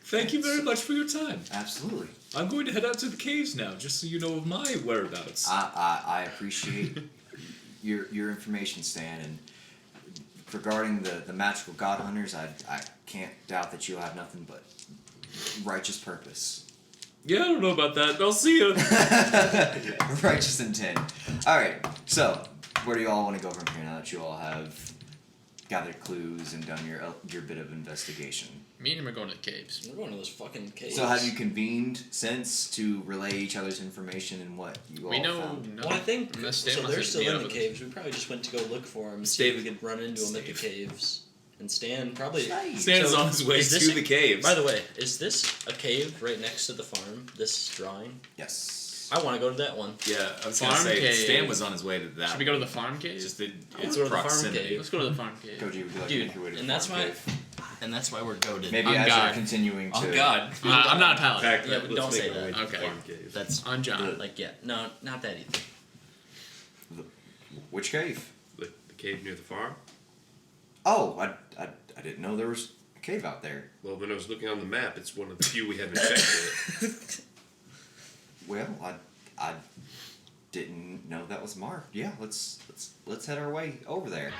Speaker 8: Thank you very much for your time.
Speaker 1: Absolutely.
Speaker 8: I'm going to head out to the caves now, just so you know of my whereabouts.
Speaker 1: I appreciate your information, Stan, and regarding the magical god hunters, I can't doubt that you'll have nothing but righteous purpose.
Speaker 8: Yeah, I don't know about that. I'll see you.
Speaker 1: Righteous intent. Alright, so where do you all want to go from here now that you all have gathered clues and done your bit of investigation?
Speaker 4: Me and him are going to the caves.
Speaker 2: We're going to those fucking caves.
Speaker 1: So have you convened since to relay each other's information and what you all
Speaker 4: We know.
Speaker 1: found?
Speaker 4: No,
Speaker 2: Well, I think
Speaker 4: unless
Speaker 2: so.
Speaker 4: Stan
Speaker 2: They're
Speaker 4: wants to
Speaker 2: still
Speaker 4: meet
Speaker 2: in
Speaker 4: up
Speaker 2: the
Speaker 4: with
Speaker 2: caves. We probably just went to go look for them, see if we could run into them at the caves. And Stan probably.
Speaker 8: Stan's
Speaker 2: So,
Speaker 8: on his way
Speaker 2: is this
Speaker 8: to
Speaker 2: a-
Speaker 8: the caves.
Speaker 2: By the way, is this a cave right next to the farm? This drawing.
Speaker 1: Yes.
Speaker 2: I want to go to that one.
Speaker 8: Yeah, I was gonna
Speaker 4: Farm
Speaker 8: say
Speaker 4: cave.
Speaker 8: Stan was on his way to that.
Speaker 4: Should we go to the farm cave?
Speaker 8: Just the,
Speaker 2: I
Speaker 8: its
Speaker 2: wanna go to the farm
Speaker 8: proximity.
Speaker 2: cave.
Speaker 4: Let's go to the farm cave.
Speaker 1: Koji, would you like to
Speaker 2: Dude,
Speaker 1: make your way to the
Speaker 2: and that's
Speaker 1: farm
Speaker 2: why-
Speaker 1: cave?
Speaker 2: And that's why we're goaded.
Speaker 1: Maybe
Speaker 4: On
Speaker 1: as
Speaker 4: God.
Speaker 1: you're continuing to...
Speaker 8: Oh God.
Speaker 4: I'm not a paladin.
Speaker 5: Back,
Speaker 2: Yeah, but
Speaker 5: let's
Speaker 2: don't
Speaker 5: make
Speaker 2: say
Speaker 5: our
Speaker 2: that.
Speaker 5: way to the
Speaker 4: Okay.
Speaker 5: farm cave.
Speaker 2: That's
Speaker 4: On John.
Speaker 2: like no, not that either.
Speaker 1: Which cave?
Speaker 5: The cave near the farm?
Speaker 1: Oh, I didn't know there was a cave out there.
Speaker 5: Well, when I was looking on the map, it's one of the few we haven't checked yet.
Speaker 1: Well, I didn't know that was marked. Yeah, let's head our way over there.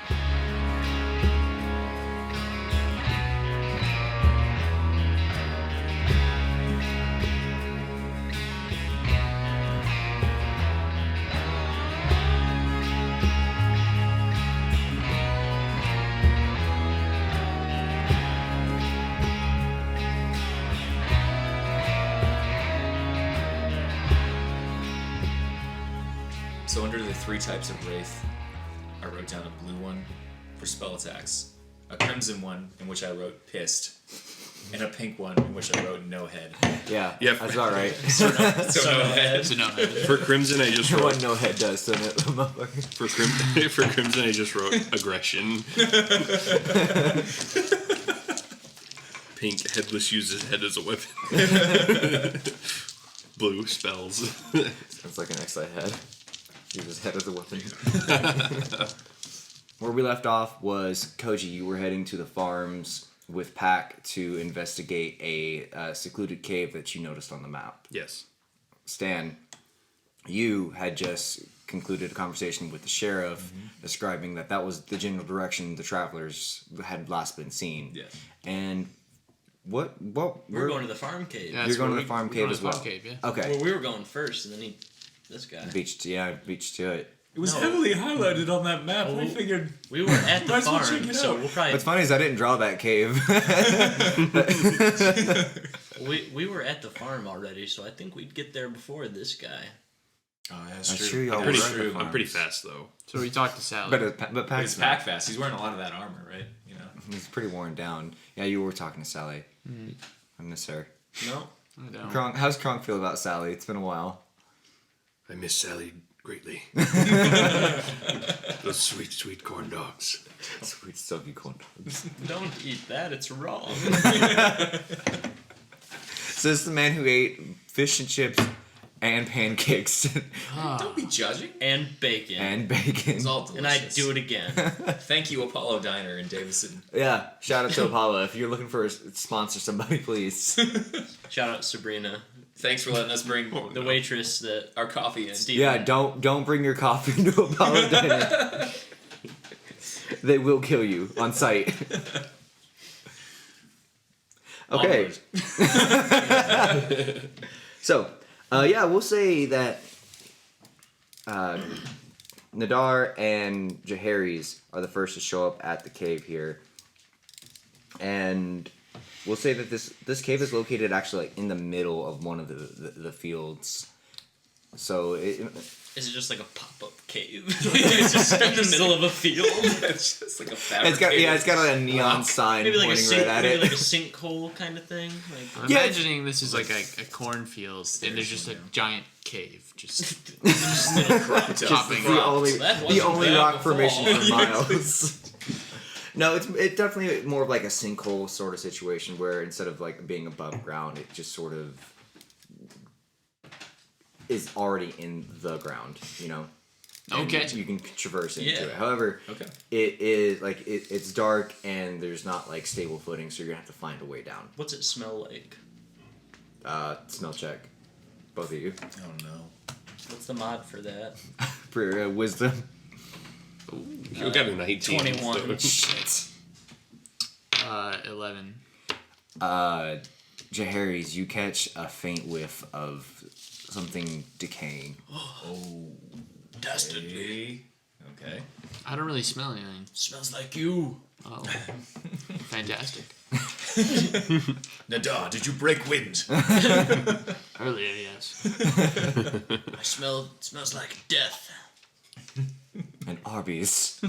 Speaker 8: So under the 3 types of wraith, I wrote down a blue one for spell attacks, a crimson one in which I wrote pissed, and a pink one in which I wrote no head.
Speaker 1: Yeah,
Speaker 5: Yeah.
Speaker 1: that's about right.
Speaker 8: So no head.
Speaker 4: So no.
Speaker 5: For Crimson, I just wrote...
Speaker 1: What no head does, doesn't it?
Speaker 5: For Crimson, I just wrote aggression. Pink, headless uses head as a weapon. Blue, spells.
Speaker 1: Sounds like an X I had. Use his head as a weapon. Where we left off was Koji, you were heading to the farms with Pack to investigate a secluded cave that you noticed on the map.
Speaker 5: Yes.
Speaker 1: Stan, you had just concluded a conversation with the sheriff describing that was the general direction the travelers had last been seen.
Speaker 8: Yes.
Speaker 1: And what
Speaker 2: We're going to the farm cave.
Speaker 4: Yeah,
Speaker 1: You're
Speaker 4: that's
Speaker 1: going to
Speaker 4: where
Speaker 1: the farm
Speaker 4: we're
Speaker 1: cave
Speaker 4: going to
Speaker 1: as
Speaker 4: the farm
Speaker 1: well.
Speaker 4: cave, yeah.
Speaker 1: Okay.
Speaker 2: Well, we were going first, and then this guy.
Speaker 1: Beach to it.
Speaker 8: It was
Speaker 2: No.
Speaker 8: heavily highlighted on that map.
Speaker 2: Oh.
Speaker 8: We figured.
Speaker 2: We were at the
Speaker 8: Might as well
Speaker 2: farm,
Speaker 8: check it
Speaker 2: so
Speaker 8: out.
Speaker 2: we'll probably.
Speaker 1: What's funny is I didn't draw that cave.
Speaker 2: We were at the farm already, so I think we'd get there before this guy.
Speaker 8: Oh, yeah,
Speaker 1: That's true, y'all
Speaker 5: I'm
Speaker 1: were
Speaker 5: pretty,
Speaker 1: right at the
Speaker 5: I'm pretty
Speaker 1: farms.
Speaker 5: fast, though.
Speaker 4: So we talked to Sally.
Speaker 1: but
Speaker 8: But
Speaker 1: Pack's
Speaker 8: it's pack fast. He's wearing a lot of that armor, right? You know.
Speaker 1: He's pretty worn down. Yeah, you were talking to Sally. I miss her.
Speaker 2: No,
Speaker 4: I don't.
Speaker 1: Kronk, how's Kronk feel about Sally? It's been a while.
Speaker 5: I miss Sally greatly. Those sweet, sweet corn dogs.
Speaker 1: Sweet soggy corn dogs.
Speaker 2: don't eat that. It's wrong.
Speaker 1: So this is the man who ate fish and chips and pancakes
Speaker 8: Don't be judging.
Speaker 2: And bacon.
Speaker 1: and bacon.
Speaker 8: It's all
Speaker 2: And
Speaker 8: delicious.
Speaker 2: I'd do it again.
Speaker 8: Thank you, Apollo Diner in Davison.
Speaker 1: Yeah, shout out to Apollo. If you're looking for a sponsor somebody, please.
Speaker 2: Shout out Sabrina,
Speaker 8: Thanks for letting us bring
Speaker 2: the waitress that
Speaker 8: our coffee in.
Speaker 2: Stephen.
Speaker 1: Yeah, don't bring your coffee to Apollo Diner. They will kill you on sight. Okay. So, yeah, we'll say that Nadar and Jaharis are the first to show up at the cave here. And we'll say that this cave is located actually like in the middle of one of the fields. So
Speaker 2: Is it just like a pop-up cave? It's just in the middle of a field.
Speaker 8: It's just like a fabricated.
Speaker 1: it's got like a neon sign
Speaker 2: Maybe like a
Speaker 1: pointing right at
Speaker 2: maybe
Speaker 1: it.
Speaker 2: like a sinkhole kind of thing. Like,
Speaker 4: I'm
Speaker 1: Yeah,
Speaker 4: imagining this is like a cornfield, and there's just a giant cave, just
Speaker 8: Chopping
Speaker 1: the
Speaker 8: rocks.
Speaker 1: only
Speaker 2: That
Speaker 1: the
Speaker 2: wasn't
Speaker 1: only
Speaker 2: bad
Speaker 1: rock
Speaker 2: before.
Speaker 1: formation for miles. No, it's definitely more of like a sinkhole sort of situation where instead of like being above ground, it just sort of is already in the ground, you know. And
Speaker 4: Okay.
Speaker 1: you can traverse into
Speaker 2: Yeah.
Speaker 1: it. However,
Speaker 8: Okay.
Speaker 1: it is like it's dark and there's not like stable footing, so you're gonna have to find a way down.
Speaker 2: what's it smell like?
Speaker 1: Smell check, both of you.
Speaker 8: Oh no.
Speaker 2: What's the mod for that?
Speaker 1: For wisdom.
Speaker 5: You got a 19.
Speaker 2: 21.
Speaker 5: so-
Speaker 1: Shit.
Speaker 4: 11.
Speaker 1: Jaharis, you catch a faint whiff of something decaying.
Speaker 8: Oh,
Speaker 2: Dastardly.
Speaker 8: okay.
Speaker 4: I don't really smell anything.
Speaker 2: Smells like you.
Speaker 4: Oh, fantastic.
Speaker 8: Nadar, did you break wind?
Speaker 4: Earlier, yes.
Speaker 2: I smell. It smells like death.
Speaker 1: And Arby's.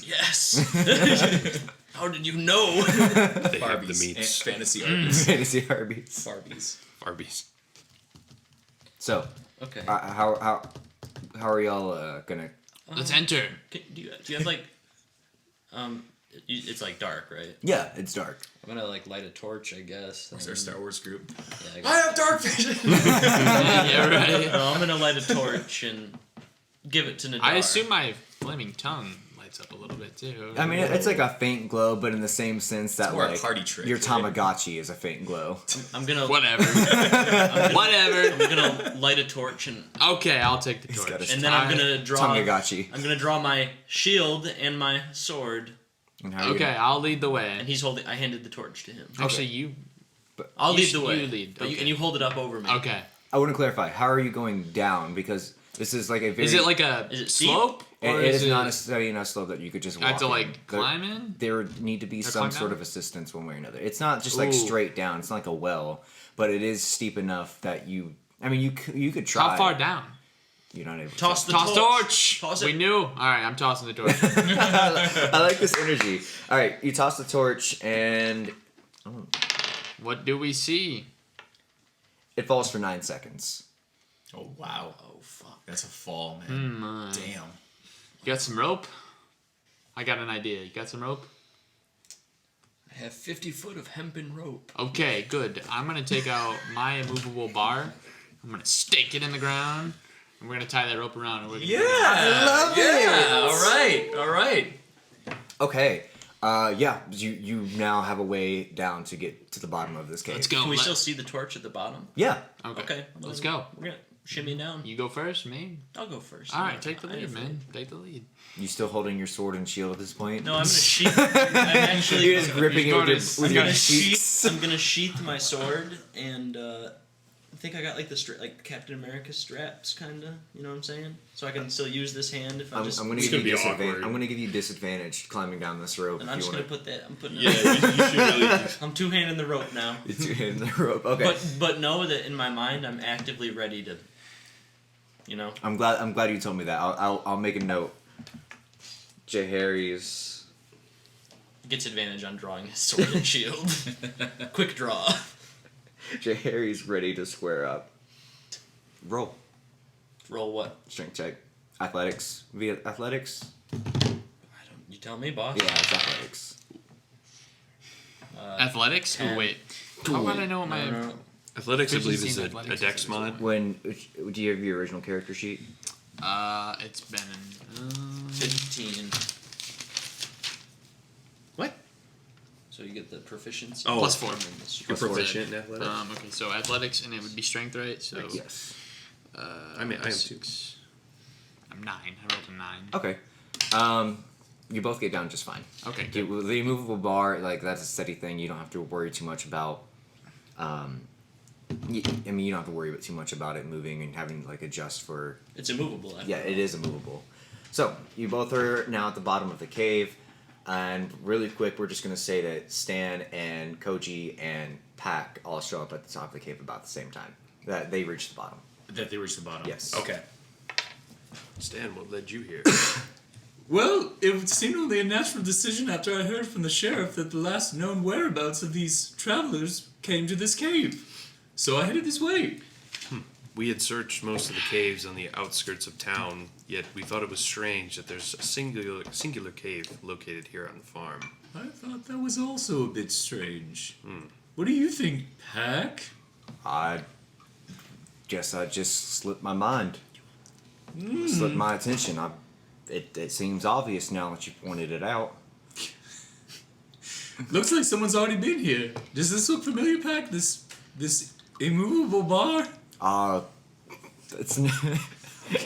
Speaker 2: Yes. How did you know?
Speaker 5: They have the
Speaker 8: Barbies.
Speaker 5: meats.
Speaker 8: Fantasy Arby's.
Speaker 1: Fantasy Arby's.
Speaker 8: Barbies.
Speaker 5: Arby's.
Speaker 1: So,
Speaker 2: Okay.
Speaker 1: how are y'all gonna?
Speaker 4: Let's enter.
Speaker 2: Do you have like, it's like dark, right?
Speaker 1: Yeah, it's dark.
Speaker 2: I'm gonna like light a torch, I guess.
Speaker 8: It's our Star Wars group.
Speaker 2: Yeah,
Speaker 8: I have dark vision.
Speaker 4: Yeah, right.
Speaker 2: No, I'm gonna light a torch and give it to Nadar.
Speaker 4: I assume my flaming tongue lights up a little bit too.
Speaker 1: I mean, it's like a faint glow, but in the same sense that
Speaker 8: more a
Speaker 1: like
Speaker 8: party trick,
Speaker 1: your
Speaker 8: right?
Speaker 1: Tamagotchi is a faint glow.
Speaker 2: I'm gonna
Speaker 4: Whatever. Whatever.
Speaker 2: I'm gonna light a torch and
Speaker 4: Okay, I'll take the
Speaker 1: got
Speaker 4: torch.
Speaker 1: a
Speaker 2: and then I'm gonna draw.
Speaker 1: Tamagotchi.
Speaker 2: I'm gonna draw my shield and my sword,
Speaker 1: And how are you
Speaker 4: Okay,
Speaker 1: gonna-
Speaker 4: I'll lead the
Speaker 2: and
Speaker 4: way.
Speaker 2: he's holding. I handed the torch to him.
Speaker 4: Actually, you.
Speaker 2: I'll
Speaker 4: You
Speaker 2: lead
Speaker 4: sh-
Speaker 2: the way.
Speaker 4: you lead,
Speaker 2: But
Speaker 4: okay.
Speaker 2: and you hold it up over me.
Speaker 4: Okay.
Speaker 1: I want to clarify. How are you going down? Because this is like a very.
Speaker 4: Is it like a
Speaker 2: Is it steep?
Speaker 4: slope? Or
Speaker 1: It is not a steady enough slope that you could just walk.
Speaker 4: I have to
Speaker 1: in.
Speaker 4: like
Speaker 1: There-
Speaker 4: climb in?
Speaker 1: There would need to be
Speaker 4: Or
Speaker 1: some
Speaker 4: climb
Speaker 1: sort
Speaker 4: down?
Speaker 1: of assistance one way or another. It's not just like
Speaker 4: Ooh.
Speaker 1: straight down. It's not like a well, but it is steep enough that you. I mean, you could try.
Speaker 4: How far down?
Speaker 1: You're not able. to
Speaker 2: Toss the
Speaker 4: Toss torch!
Speaker 2: Toss
Speaker 4: We
Speaker 2: it.
Speaker 4: knew. Alright, I'm tossing the torch.
Speaker 1: I like this energy. All right, you toss the torch and
Speaker 4: What do we see?
Speaker 1: it falls for 9 seconds.
Speaker 8: Oh wow.
Speaker 2: Oh fuck.
Speaker 8: That's a fall, man. Damn.
Speaker 4: You got some rope? I got an idea. You got some rope?
Speaker 2: I have 50 foot of hempen rope.
Speaker 4: Okay, good. I'm gonna take out my immovable bar. I'm gonna stake it in the ground. And we're gonna tie that rope around and we're gonna
Speaker 8: I
Speaker 1: love it.
Speaker 8: All right.
Speaker 1: Okay. Yeah. You now have a way down to get to the bottom of this cave.
Speaker 4: Let's go.
Speaker 2: Can we still see the torch at the bottom?
Speaker 1: Yeah.
Speaker 2: Okay.
Speaker 4: Let's go.
Speaker 2: We're gonna shimmy down.
Speaker 4: You go first, me?
Speaker 2: I'll go first.
Speaker 4: Alright, take the
Speaker 2: I ain't
Speaker 4: lead,
Speaker 2: afraid.
Speaker 4: man. Take the lead.
Speaker 1: You still holding your sword and shield at this point?
Speaker 2: No, I'm gonna sheath. I'm actually.
Speaker 1: You're just gripping it with your,
Speaker 2: I'm
Speaker 1: your
Speaker 2: gonna
Speaker 1: cheeks.
Speaker 2: sheath. I'm gonna sheath my sword, and I think I got like the like Captain America straps, kinda. You know what I'm saying? So I can still use this hand if
Speaker 1: I'm
Speaker 2: just.
Speaker 1: gonna
Speaker 5: It's
Speaker 1: give you
Speaker 5: gonna be
Speaker 1: disadvantage.
Speaker 5: awkward.
Speaker 1: I'm gonna give you disadvantage climbing down this rope.
Speaker 2: and
Speaker 1: if
Speaker 2: I'm
Speaker 1: you
Speaker 2: just
Speaker 1: wanna.
Speaker 2: gonna put that. I'm putting.
Speaker 5: Yeah, you should really.
Speaker 2: I'm two-handing the rope now.
Speaker 1: It's your hand in the rope. Okay.
Speaker 2: But know that in my mind I'm actively ready to. You know.
Speaker 1: I'm glad you told me that. I'll make a note. Harry's.
Speaker 2: Gets advantage on drawing his sword and shield. Quick draw.
Speaker 1: Harry's ready to square up. Roll.
Speaker 2: Roll what?
Speaker 1: Strength check. Athletics. Via athletics?
Speaker 2: You tell me, boss.
Speaker 1: Yeah, it's athletics.
Speaker 4: Athletics? Oh,
Speaker 2: 10.
Speaker 4: wait. How would I know what my.
Speaker 2: No.
Speaker 5: Athletics, I believe, is
Speaker 4: Proficiency in
Speaker 5: a
Speaker 4: athletics
Speaker 5: dex
Speaker 4: is
Speaker 5: mod.
Speaker 1: When do you have your original character sheet?
Speaker 4: It's been in.
Speaker 2: 15.
Speaker 4: What?
Speaker 2: So you get the proficiency.
Speaker 5: Oh.
Speaker 4: Plus 4.
Speaker 5: You're proficient in athletics.
Speaker 4: Okay, so athletics, and it would be strength, right? So.
Speaker 1: Yes.
Speaker 5: I am too.
Speaker 4: 6. I'm 9. I rolled a 9.
Speaker 1: Okay. You both get down just fine.
Speaker 4: Okay,
Speaker 1: The
Speaker 4: good.
Speaker 1: immovable bar, like that's a steady thing. You don't have to worry too much about. I mean, you don't have to worry about too much about it moving and having to, like adjust for.
Speaker 2: It's immovable.
Speaker 1: Yeah, it is immovable. So you both are now at the bottom of the cave, and really quick, we're just gonna say that Stan and Koji and Pack all show up at the top of the cave about the same time. That they reach the bottom.
Speaker 8: That they reached the bottom.
Speaker 1: Yes.
Speaker 8: Okay.
Speaker 5: Stan, what led you here?
Speaker 8: Well, it seemed only a natural decision after I heard from the sheriff that the last known whereabouts of these travelers came to this cave. So I headed this way.
Speaker 5: We had searched most of the caves on the outskirts of town, yet we thought it was strange that there's a singular cave located here on the farm.
Speaker 8: I thought that was also a bit strange. What do you think, Pack?
Speaker 1: I guess I just slipped my mind. Slipped my attention. It seems obvious now that you pointed it out.
Speaker 8: Looks like someone's already been here. Does this look familiar, Pack? This immovable bar?
Speaker 1: It's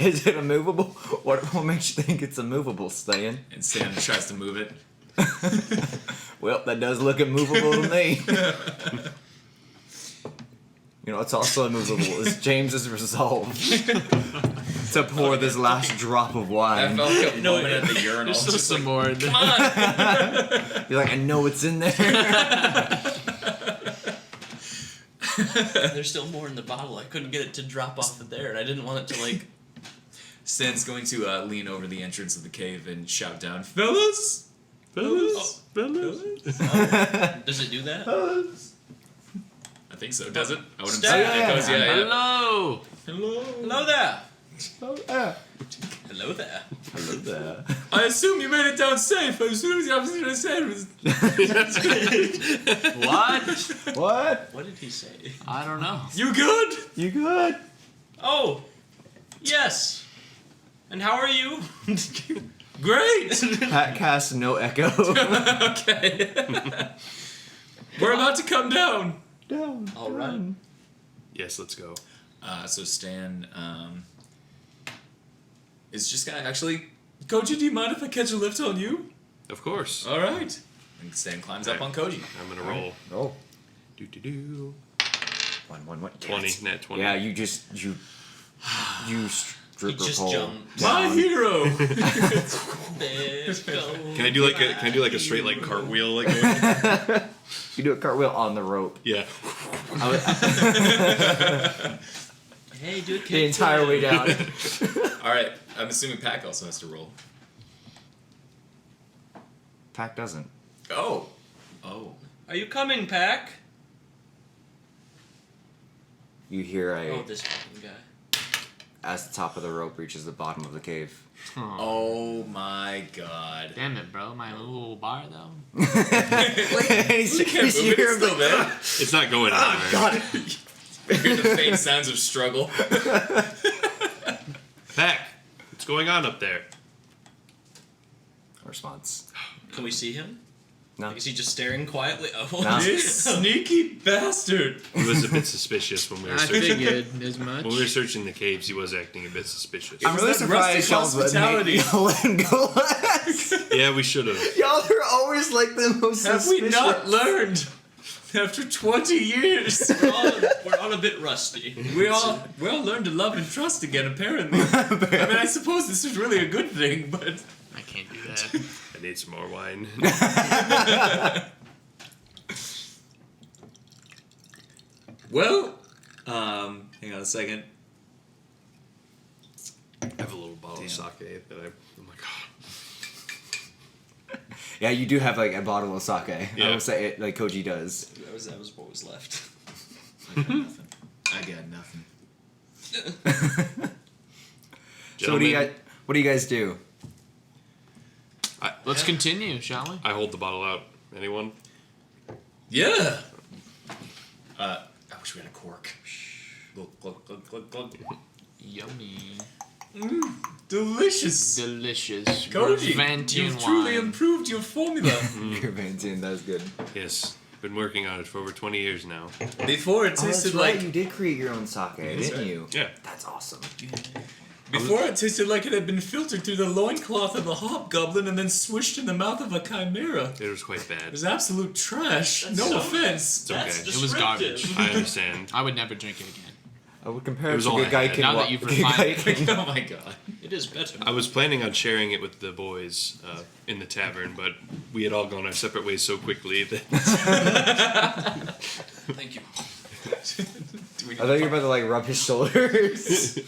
Speaker 1: is it immovable? What makes you think it's immovable, Stan?
Speaker 8: And Stan tries to move it.
Speaker 1: Well, that does look immovable to me. You know, it's also immovable. Is James's resolve to pour this last drop of
Speaker 8: I
Speaker 1: wine.
Speaker 8: felt like a moment at the urinal.
Speaker 4: There's still
Speaker 8: just
Speaker 4: some
Speaker 8: like,
Speaker 4: more. In there.
Speaker 2: Come on.
Speaker 1: You're like, I know it's in there.
Speaker 2: There's still more in the bottle. I couldn't get it to drop off of there, and I didn't want it to like.
Speaker 8: Stan's going to lean over the entrance of the cave and shout down, "Fellas! Fellas! Fellas!"
Speaker 2: Does it do that?
Speaker 8: I think so. Does it? I wouldn't
Speaker 2: Stan!
Speaker 8: say
Speaker 1: Yeah,
Speaker 8: it.
Speaker 1: yeah,
Speaker 8: Goes, yeah, yeah.
Speaker 4: Hello.
Speaker 8: Hello.
Speaker 2: Hello there.
Speaker 1: Oh, yeah.
Speaker 2: Hello there.
Speaker 1: Hello there.
Speaker 8: I assume you made it down safe. I assume the opposite I said was.
Speaker 4: What?
Speaker 1: What?
Speaker 2: What did he say?
Speaker 4: I don't know.
Speaker 8: You good?
Speaker 1: You good?
Speaker 2: Oh, yes. And how are you?
Speaker 8: Great.
Speaker 1: Pat cast no echo.
Speaker 8: Okay. We're about to come down.
Speaker 1: Down.
Speaker 2: All right.
Speaker 5: Yes, let's go.
Speaker 8: So Stan is just gonna actually. Koji, do you mind if I catch a lift on you?
Speaker 5: Of course.
Speaker 8: All right. And Stan climbs up on Koji.
Speaker 5: I'm gonna roll.
Speaker 1: Oh.
Speaker 5: Do.
Speaker 1: 1.
Speaker 5: 20, net 20.
Speaker 1: Yeah, you stripper
Speaker 2: just
Speaker 1: pole.
Speaker 2: jumped.
Speaker 8: My hero.
Speaker 2: Let's go.
Speaker 5: Can I do like a straight like cartwheel like going?
Speaker 1: You do a cartwheel on the rope.
Speaker 5: Yeah.
Speaker 2: Hey, do it.
Speaker 1: The entire way down.
Speaker 8: All right. I'm assuming Pac also has to roll.
Speaker 1: Pac doesn't.
Speaker 8: Oh. Oh.
Speaker 2: Are you coming, Pac?
Speaker 1: You hear
Speaker 2: Oh, this fucking guy.
Speaker 1: as the top of the rope reaches the bottom of the cave.
Speaker 8: Oh my God.
Speaker 4: Damn it, bro. My little bar, though.
Speaker 1: He's,
Speaker 8: You can't
Speaker 1: you
Speaker 8: move it,
Speaker 1: hear
Speaker 8: it's
Speaker 1: him
Speaker 8: still there.
Speaker 5: It's not going anywhere.
Speaker 1: God.
Speaker 8: You hear the faint sounds of struggle.
Speaker 5: Pac, what's going on up there?
Speaker 1: Response.
Speaker 2: Can we see him?
Speaker 1: No.
Speaker 2: Is he just staring quietly? Oh,
Speaker 1: No.
Speaker 8: This sneaky bastard.
Speaker 5: He was a bit suspicious when we were
Speaker 4: I
Speaker 5: searching.
Speaker 4: figured as much.
Speaker 5: When we were searching the caves, he was acting a bit suspicious.
Speaker 1: I'm really
Speaker 8: that
Speaker 1: surprised
Speaker 8: rustic
Speaker 1: y'all let
Speaker 8: hospitality.
Speaker 1: y'all let him go last.
Speaker 5: Yeah, we should have.
Speaker 1: Y'all are always like the most
Speaker 8: Have we
Speaker 1: suspicious.
Speaker 8: not learned? After 20 years,
Speaker 2: we're all a bit rusty.
Speaker 8: we all learned to love and trust again. Apparently, I mean, I suppose this is really a good thing, but
Speaker 4: I can't do that.
Speaker 5: I need some more wine.
Speaker 8: well, hang on a second.
Speaker 5: I have a little bottle of sake that I'm like, oh.
Speaker 1: Yeah, you do have like a bottle of sake. I
Speaker 5: Yeah.
Speaker 1: will say it like Koji does.
Speaker 2: That was what was left.
Speaker 8: I got nothing. I got nothing.
Speaker 1: So what do
Speaker 5: Gentlemen,
Speaker 1: you guys do?
Speaker 4: Let's continue, shall we?
Speaker 5: I hold the bottle out. Anyone?
Speaker 8: Yeah. I wish we had a cork. Glug, glug, glug, glug, glug.
Speaker 4: Yummy.
Speaker 8: Delicious.
Speaker 4: Delicious.
Speaker 8: Koji,
Speaker 4: Revantian
Speaker 8: you've truly
Speaker 4: wine.
Speaker 8: improved your formula.
Speaker 1: Your Vanzine, that was good.
Speaker 5: Yes. Been working on it for over 20 years now.
Speaker 8: Before it
Speaker 1: Oh, that's
Speaker 8: tasted
Speaker 1: right.
Speaker 8: like
Speaker 1: You did create your own sake, didn't
Speaker 8: right.
Speaker 1: you?
Speaker 5: Yeah.
Speaker 1: That's awesome.
Speaker 8: Before it tasted like it had been filtered through the loincloth of a hobgoblin and then swished in the mouth of a chimera.
Speaker 5: It was quite
Speaker 8: It
Speaker 5: bad.
Speaker 8: was absolute trash.
Speaker 2: That's
Speaker 8: No
Speaker 2: so-
Speaker 8: offense.
Speaker 5: It's okay.
Speaker 4: It was garbage.
Speaker 5: I understand.
Speaker 4: I would never drink it again.
Speaker 1: I would compare
Speaker 5: It
Speaker 1: it
Speaker 5: was
Speaker 1: to
Speaker 5: all I
Speaker 1: Good Guy
Speaker 5: had.
Speaker 1: Can
Speaker 4: Now that
Speaker 1: Walk.
Speaker 4: you've
Speaker 1: Good Guy
Speaker 4: refined
Speaker 1: Can-
Speaker 8: Oh my god.
Speaker 2: It is better.
Speaker 5: I was planning on sharing it with the boys in the tavern, but we had all gone our separate ways so quickly that
Speaker 2: Thank you.
Speaker 1: I thought you were about to like rub his shoulders.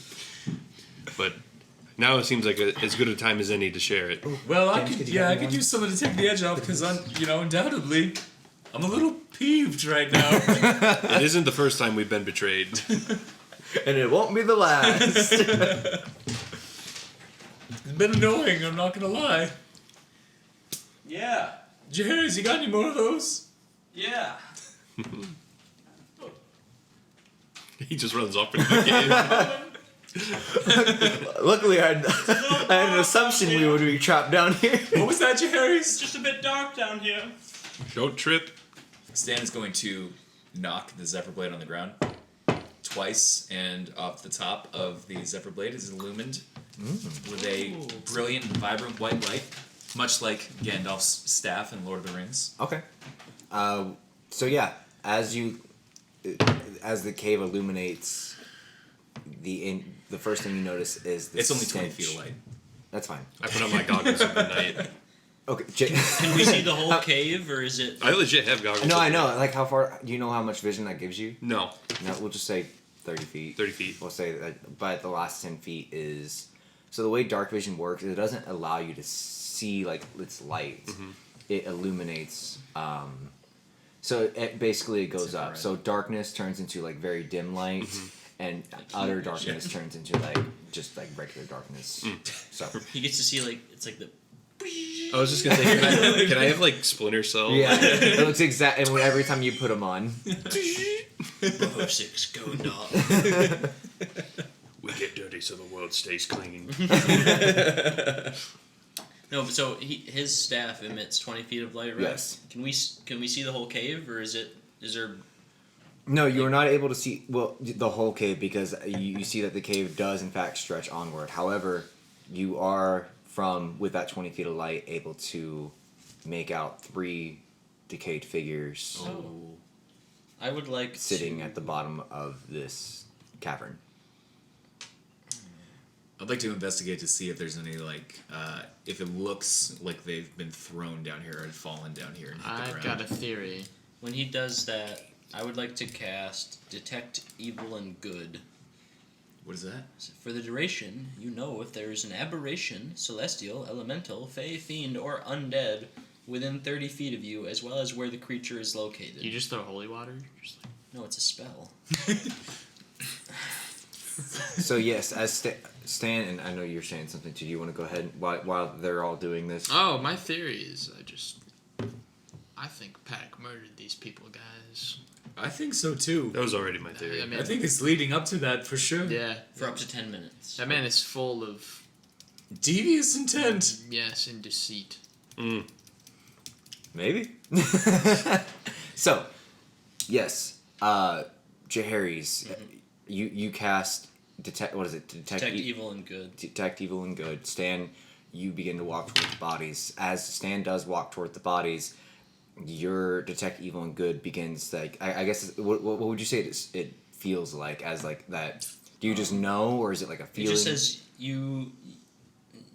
Speaker 5: But now it seems like as good a time as any to share it.
Speaker 8: Well,
Speaker 1: James, could you
Speaker 8: I
Speaker 1: get me
Speaker 8: could
Speaker 1: one?
Speaker 8: use something to take the edge off because undoubtedly, I'm a little peeved right now.
Speaker 5: It isn't the first time we've been betrayed.
Speaker 1: And it won't be the last.
Speaker 8: It's been annoying, I'm not gonna lie.
Speaker 2: Yeah.
Speaker 8: Jerry's, you got any more of those?
Speaker 2: Yeah.
Speaker 5: He just runs off into the cave.
Speaker 1: Luckily, I had an assumption we would be trapped down here.
Speaker 8: What was that, Jerry's?
Speaker 2: It's just a bit dark down here.
Speaker 5: Don't trip.
Speaker 8: Stan is going to knock the Zephyr Blade on the ground twice, and off the top of the Zephyr Blade is illumined with a brilliant and vibrant white light, much like Gandalf's staff in Lord of the Rings.
Speaker 1: Okay. So yeah, as you, as the cave illuminates, the first thing you notice is the
Speaker 8: It's only 20
Speaker 1: stench.
Speaker 8: feet of light.
Speaker 1: That's fine.
Speaker 5: I put on my goggles overnight.
Speaker 1: Okay.
Speaker 2: Can we see the whole cave, or is it?
Speaker 5: I legit have goggles.
Speaker 1: No, I know.
Speaker 5: overnight.
Speaker 1: Like, how far? Do you know how much vision that gives you?
Speaker 5: No,
Speaker 1: No, we'll just say 30 feet.
Speaker 5: 30 feet.
Speaker 1: We'll say that, but the last 10 feet is. So the way dark vision works, it doesn't allow you to see like its light.
Speaker 5: Mm-hmm.
Speaker 1: It illuminates. So it basically goes
Speaker 8: It's
Speaker 1: up.
Speaker 8: infrared.
Speaker 1: So darkness turns into like very dim light, and utter darkness turns into like just like regular darkness. So
Speaker 2: He gets to see like it's like the.
Speaker 5: I was just gonna say, can I have like Splinter Cell?
Speaker 1: yeah, it looks exact. And every time you put them on,
Speaker 2: Bravo 6 going off.
Speaker 5: We get dirty so the world stays clean.
Speaker 2: No, but so his staff emits 20 feet of light, right?
Speaker 1: Yes.
Speaker 2: Can we see the whole cave, or is there?
Speaker 1: no, you are not able to see the whole cave because you see that the cave does in fact stretch onward. However, you are with that 20 feet of light able to make out 3 decayed figures
Speaker 2: Oh. I would like
Speaker 1: sitting
Speaker 2: to,
Speaker 1: at the bottom of this cavern.
Speaker 8: I'd like to investigate to see if there's any if it looks like they've been thrown down here or fallen down here and hit the
Speaker 4: I've
Speaker 8: ground.
Speaker 4: got a theory.
Speaker 2: When he does that, I would like to cast Detect Evil and Good.
Speaker 8: What is that?
Speaker 2: For the duration, you know if there is an aberration, celestial, elemental, fey, fiend, or undead within 30 feet of you, as well as where the creature is located.
Speaker 4: You just throw holy water? Just like...
Speaker 2: No, it's a spell.
Speaker 1: So yes, as Stan, and I know you're saying something too. Do you want to go ahead while they're all doing this?
Speaker 4: Oh, my theory is I think Pack murdered these people, guys.
Speaker 8: I think so too.
Speaker 5: That was already my theory.
Speaker 4: I mean,
Speaker 8: I think it's leading up to that for sure.
Speaker 4: Yeah.
Speaker 2: For up to 10 minutes.
Speaker 4: That man is full of,
Speaker 8: Devious intent.
Speaker 4: yes, and deceit.
Speaker 1: Maybe. So, yes, Jaharis, you cast detect. What is it?
Speaker 2: Detect Evil and Good.
Speaker 1: Detect evil and good. Stan, you begin to walk toward the bodies. As Stan does walk toward the bodies, your detect evil and good begins. Like I guess what would you say it feels like as like that? Do you just know, or is it like a
Speaker 2: It
Speaker 1: feeling?
Speaker 2: just says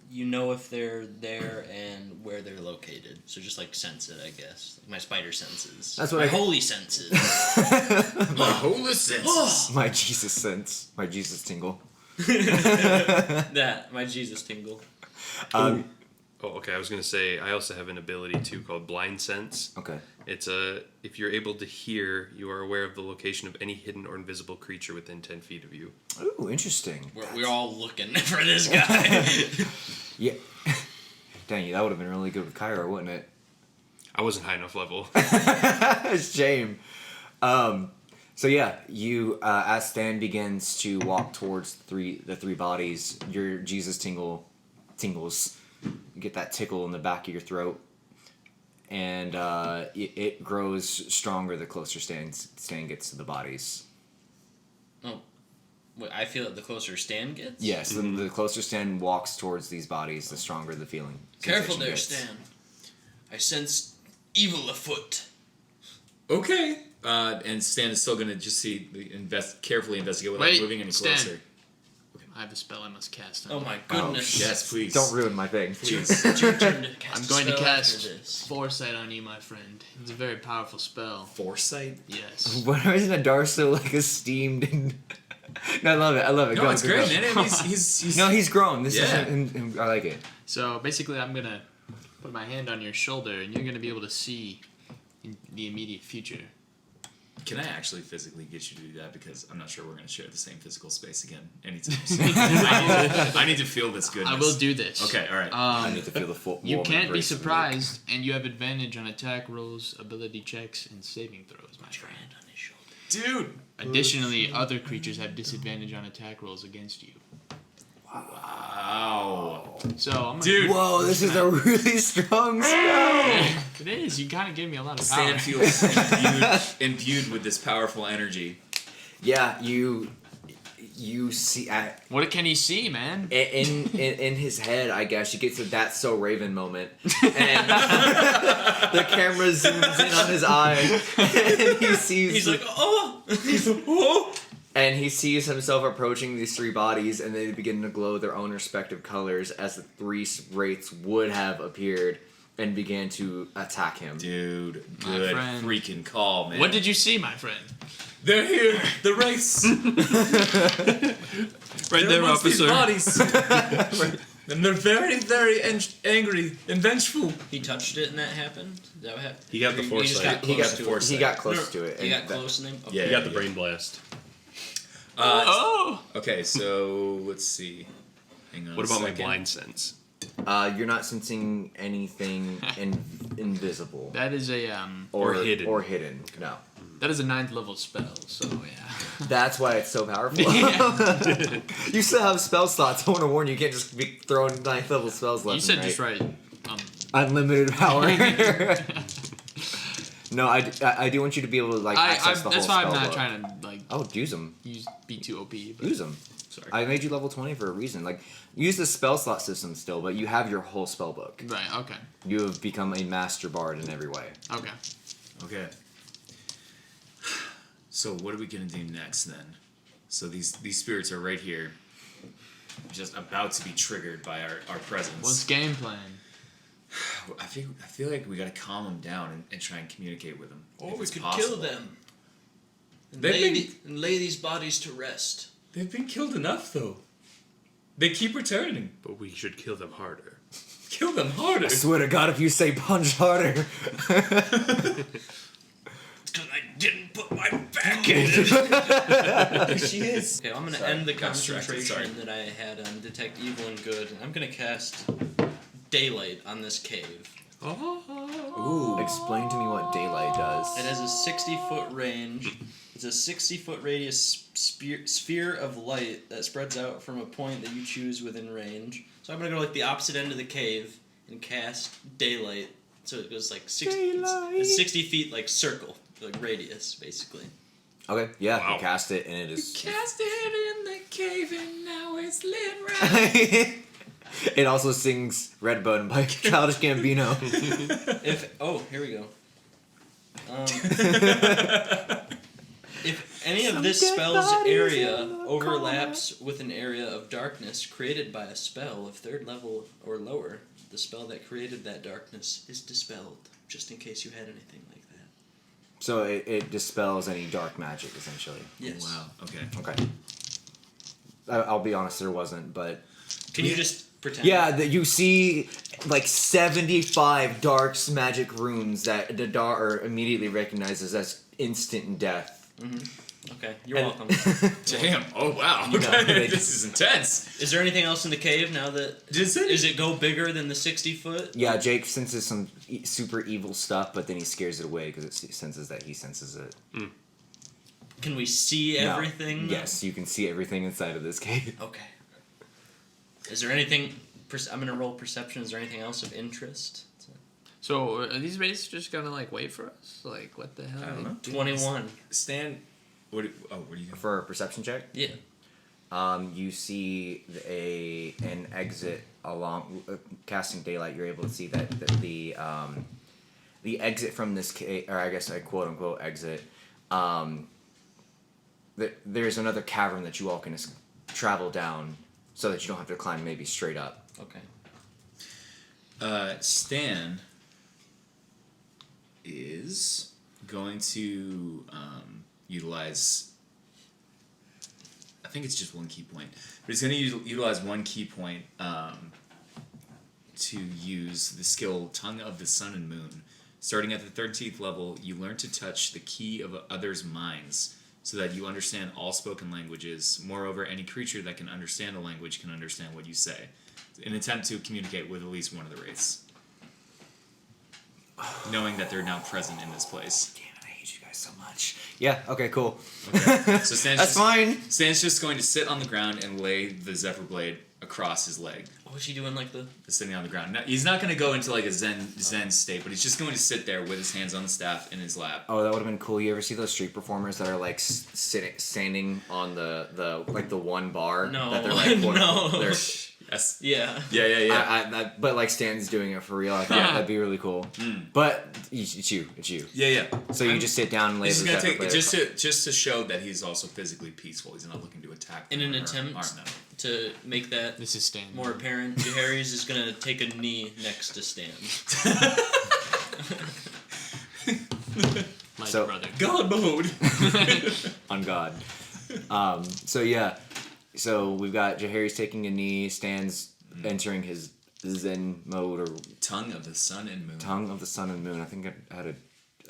Speaker 2: you know if they're there and where they're located. So just like sense it, I guess. Like my spider senses.
Speaker 1: That's what
Speaker 2: my
Speaker 1: I-
Speaker 2: holy senses.
Speaker 8: My whole senses.
Speaker 1: My Jesus sense. My Jesus tingle.
Speaker 2: That, my Jesus tingle.
Speaker 5: Oh, okay. I was gonna say I also have an ability too called Blind Sense.
Speaker 1: Okay.
Speaker 5: It's if you're able to hear, you are aware of the location of any hidden or invisible creature within 10 feet of you.
Speaker 1: Ooh, interesting.
Speaker 2: We're all looking for this guy.
Speaker 1: Yeah. Dang, that would have been really good with Kyra, wouldn't it?
Speaker 5: I wasn't high enough level.
Speaker 1: Shame. So yeah, you as Stan begins to walk towards the three bodies, your Jesus tingles. You get that tickle in the back of your throat, and it grows stronger the closer Stan gets to the bodies.
Speaker 2: Oh, wait, I feel it the closer Stan gets?
Speaker 1: Yes, the closer Stan walks towards these bodies, the stronger the feeling.
Speaker 2: Careful
Speaker 1: sensation
Speaker 2: there,
Speaker 1: gets.
Speaker 2: Stan. I sense evil afoot.
Speaker 8: Okay. And Stan is still gonna just carefully investigate without
Speaker 4: Wait,
Speaker 8: moving any
Speaker 4: Stan.
Speaker 8: closer.
Speaker 4: I have a spell I must cast.
Speaker 2: Oh my goodness.
Speaker 8: Yes, please.
Speaker 1: Don't ruin my thing.
Speaker 8: Please.
Speaker 2: It's your turn to cast
Speaker 4: I'm
Speaker 2: a
Speaker 4: going to
Speaker 2: spell
Speaker 4: cast
Speaker 2: after this.
Speaker 4: Foresight on you, my friend. It's a very powerful spell.
Speaker 8: Foresight.
Speaker 4: Yes.
Speaker 1: Why isn't Adar so like esteemed? And no, I love it.
Speaker 8: No,
Speaker 1: Go,
Speaker 8: it's
Speaker 1: go,
Speaker 8: great,
Speaker 1: go.
Speaker 8: man. I mean, he's
Speaker 1: No, he's grown. This
Speaker 8: Yeah.
Speaker 1: isn't. I like it.
Speaker 4: So basically, I'm gonna put my hand on your shoulder, and you're gonna be able to see in the immediate future.
Speaker 8: Can I actually physically get you to do that? Because I'm not sure we're going to share the same physical space again anytime soon. I need to feel this goodness.
Speaker 4: I will do this.
Speaker 8: Okay, all right.
Speaker 1: I need to feel the full.
Speaker 4: You
Speaker 1: warm
Speaker 4: can't be
Speaker 1: embrace of
Speaker 4: surprised, and you have advantage on attack rolls, ability checks, and saving throws, my friend.
Speaker 2: Hand on his shoulder.
Speaker 8: Dude.
Speaker 4: Additionally, other creatures have disadvantage on attack rolls against you.
Speaker 8: Wow.
Speaker 4: So I'm gonna,
Speaker 8: Dude.
Speaker 1: Whoa, this is a really strong spell.
Speaker 4: It is. You kind of gave me a lot of power.
Speaker 8: Stan feels imbued with this powerful energy.
Speaker 1: Yeah, you you see
Speaker 4: What can he see, man?
Speaker 1: in his head, I guess you get to that so Raven moment, and the camera zooms in on his eye, and he sees.
Speaker 2: He's like, oh.
Speaker 1: And he sees himself approaching these three bodies, and they begin to glow their own respective colors as the three wraiths would have appeared and began to attack him.
Speaker 8: Dude,
Speaker 4: My
Speaker 8: good
Speaker 4: friend.
Speaker 8: freaking call, man.
Speaker 4: What did you see, my friend?
Speaker 8: They're here, the race.
Speaker 5: Right there, officer.
Speaker 8: Bodies. And they're very, very angry and vengeful.
Speaker 2: He touched it and that happened? Is that what happened?
Speaker 5: He got the
Speaker 2: Or you just
Speaker 5: foresight.
Speaker 2: got
Speaker 1: He got
Speaker 2: close
Speaker 1: the
Speaker 2: to it?
Speaker 1: foresight. He got close to it.
Speaker 2: He
Speaker 1: and
Speaker 2: got close and then...
Speaker 8: Yeah.
Speaker 5: He got the brain blast.
Speaker 8: Okay, so let's see. Hang on.
Speaker 5: What about my
Speaker 8: second.
Speaker 5: blind sense?
Speaker 1: You're not sensing anything invisible
Speaker 4: That is a
Speaker 1: or
Speaker 5: hidden.
Speaker 1: Or hidden. No.
Speaker 4: that is a 9th level spell. So yeah.
Speaker 1: That's why it's so powerful. You still have spell slots. I want to warn you, you can't just be throwing 9th level spells left
Speaker 4: You said
Speaker 1: and
Speaker 4: just
Speaker 1: right.
Speaker 4: right.
Speaker 1: Unlimited power. No, I do want you to be able to like access the
Speaker 4: that's
Speaker 1: whole
Speaker 4: why
Speaker 1: spell
Speaker 4: I'm not
Speaker 1: book.
Speaker 4: trying to like
Speaker 1: Oh, use them.
Speaker 4: be too OP. But
Speaker 1: Use them.
Speaker 4: sorry.
Speaker 1: I made you level 20 for a reason. Like, use the spell slot system still, but you have your whole spell book.
Speaker 4: Right. Okay.
Speaker 1: You have become a master bard in every way.
Speaker 4: Okay.
Speaker 8: Okay. So what are we gonna do next then? So these spirits are right here, just about to be triggered by our presence.
Speaker 4: What's game plan?
Speaker 8: I feel like we gotta calm them down and try and communicate with them.
Speaker 2: Or
Speaker 8: if
Speaker 2: we
Speaker 8: it's
Speaker 2: could
Speaker 8: possible.
Speaker 2: kill them. And
Speaker 8: They've
Speaker 2: lay these bodies to rest.
Speaker 8: They've been killed enough though. They keep returning.
Speaker 5: But we should kill them harder.
Speaker 8: Kill them harder.
Speaker 1: I swear to God, if you say punch harder.
Speaker 2: Because I didn't put my back in it.
Speaker 1: She is.
Speaker 2: Okay, I'm going to
Speaker 8: Sorry,
Speaker 2: end the
Speaker 8: got distracted,
Speaker 2: concentration
Speaker 8: sorry.
Speaker 2: that I had on Detect Evil and Good. I'm going to cast Daylight on this cave.
Speaker 1: Ooh. Explain to me what daylight does.
Speaker 2: It has a 60-foot range. It's a 60-foot radius sphere of light that spreads out from a point that you choose within range. So I'm going to go like the opposite end of the cave and cast Daylight. So it goes like 60, it's 60 feet like circle, like radius, basically.
Speaker 1: Okay, yeah,
Speaker 5: Wow.
Speaker 1: you cast it and it is.
Speaker 8: Cast it in the cave and now it's lit right.
Speaker 1: It also sings Red Button by Childish Gambino.
Speaker 2: Here we go. If any of this spell's area overlaps with an area of darkness created by a spell of 3rd level or lower, the spell that created that darkness is dispelled, just in case you had anything like that.
Speaker 1: So it dispels any dark magic, essentially.
Speaker 2: Yes.
Speaker 8: Wow. Okay.
Speaker 1: Okay. I'll be honest, there wasn't, but
Speaker 2: Can you just pretend?
Speaker 1: yeah, that you see like 75 dark magic runes that Dadar immediately recognizes as instant death.
Speaker 2: Okay, you're
Speaker 1: And-
Speaker 2: welcome.
Speaker 8: Damn. Oh wow.
Speaker 1: You know,
Speaker 8: Okay.
Speaker 1: they-
Speaker 8: This is intense.
Speaker 2: Is there anything else in the cave now that...
Speaker 8: Does it?
Speaker 2: Is it go bigger than the 60-foot?
Speaker 1: Yeah, Jake senses some super evil stuff, but then he scares it away because it senses that he senses it.
Speaker 2: Can we see
Speaker 1: No.
Speaker 2: everything?
Speaker 1: Yes, you can see everything inside of this cave.
Speaker 2: Okay. Is there anything... I'm going to roll perception. Is there anything else of interest?
Speaker 4: So are these races just gonna like wait for us? Like what the hell?
Speaker 8: I don't know.
Speaker 2: 21.
Speaker 8: Stan. What are you doing?
Speaker 1: For a perception check,
Speaker 2: Yeah.
Speaker 1: you see an exit along casting daylight. You're able to see that the exit from this cave, or I guess a quote unquote exit. There's another cavern that you all can travel down, so that you don't have to climb maybe straight up.
Speaker 2: Okay.
Speaker 8: Stan is going to utilize. I think it's just one key point, but he's going to utilize one key point to use the skill Tongue of the Sun and Moon. Starting at the 13th level, you learn to touch the key of others' minds so that you understand all spoken languages. Moreover, any creature that can understand a language can understand what you say. An attempt to communicate with at least one of the wraiths. Knowing that they're now present in this place.
Speaker 1: Damn it, I hate you guys so much. Yeah. Okay. Cool.
Speaker 8: Okay. So Stan's
Speaker 1: That's fine.
Speaker 8: Stan's just going to sit on the ground and lay the Zephyr Blade across his leg,
Speaker 2: What was she doing? Like the
Speaker 8: sitting on the ground. Now, he's not going to go into like a zen state, but he's just going to sit there with his hands on the staff in his lap.
Speaker 1: Oh, that would have been cool. You ever see those street performers that are like standing on the like the one bar?
Speaker 2: No.
Speaker 1: That they're like
Speaker 2: No.
Speaker 1: They're,
Speaker 8: Yes.
Speaker 2: yeah.
Speaker 8: Yeah.
Speaker 1: but like Stan's doing it for real. I thought that'd be really cool. But it's you.
Speaker 8: Yeah.
Speaker 1: So you just sit down and lay
Speaker 8: This is
Speaker 1: the
Speaker 8: gonna take
Speaker 1: player.
Speaker 8: just to show that he's also physically peaceful. He's not looking to attack.
Speaker 2: In an
Speaker 8: them or
Speaker 2: attempt
Speaker 8: harm them.
Speaker 2: to make that
Speaker 4: This is Stan.
Speaker 2: more apparent, Harry's is gonna take a knee next to Stan.
Speaker 4: My
Speaker 1: So-
Speaker 4: brother.
Speaker 8: God mode.
Speaker 1: On God. So yeah. So we've got Jahari's taking a knee. Stan's entering his Zen mode or
Speaker 8: Tongue of the sun and moon.
Speaker 1: tongue of the sun and moon. I think I had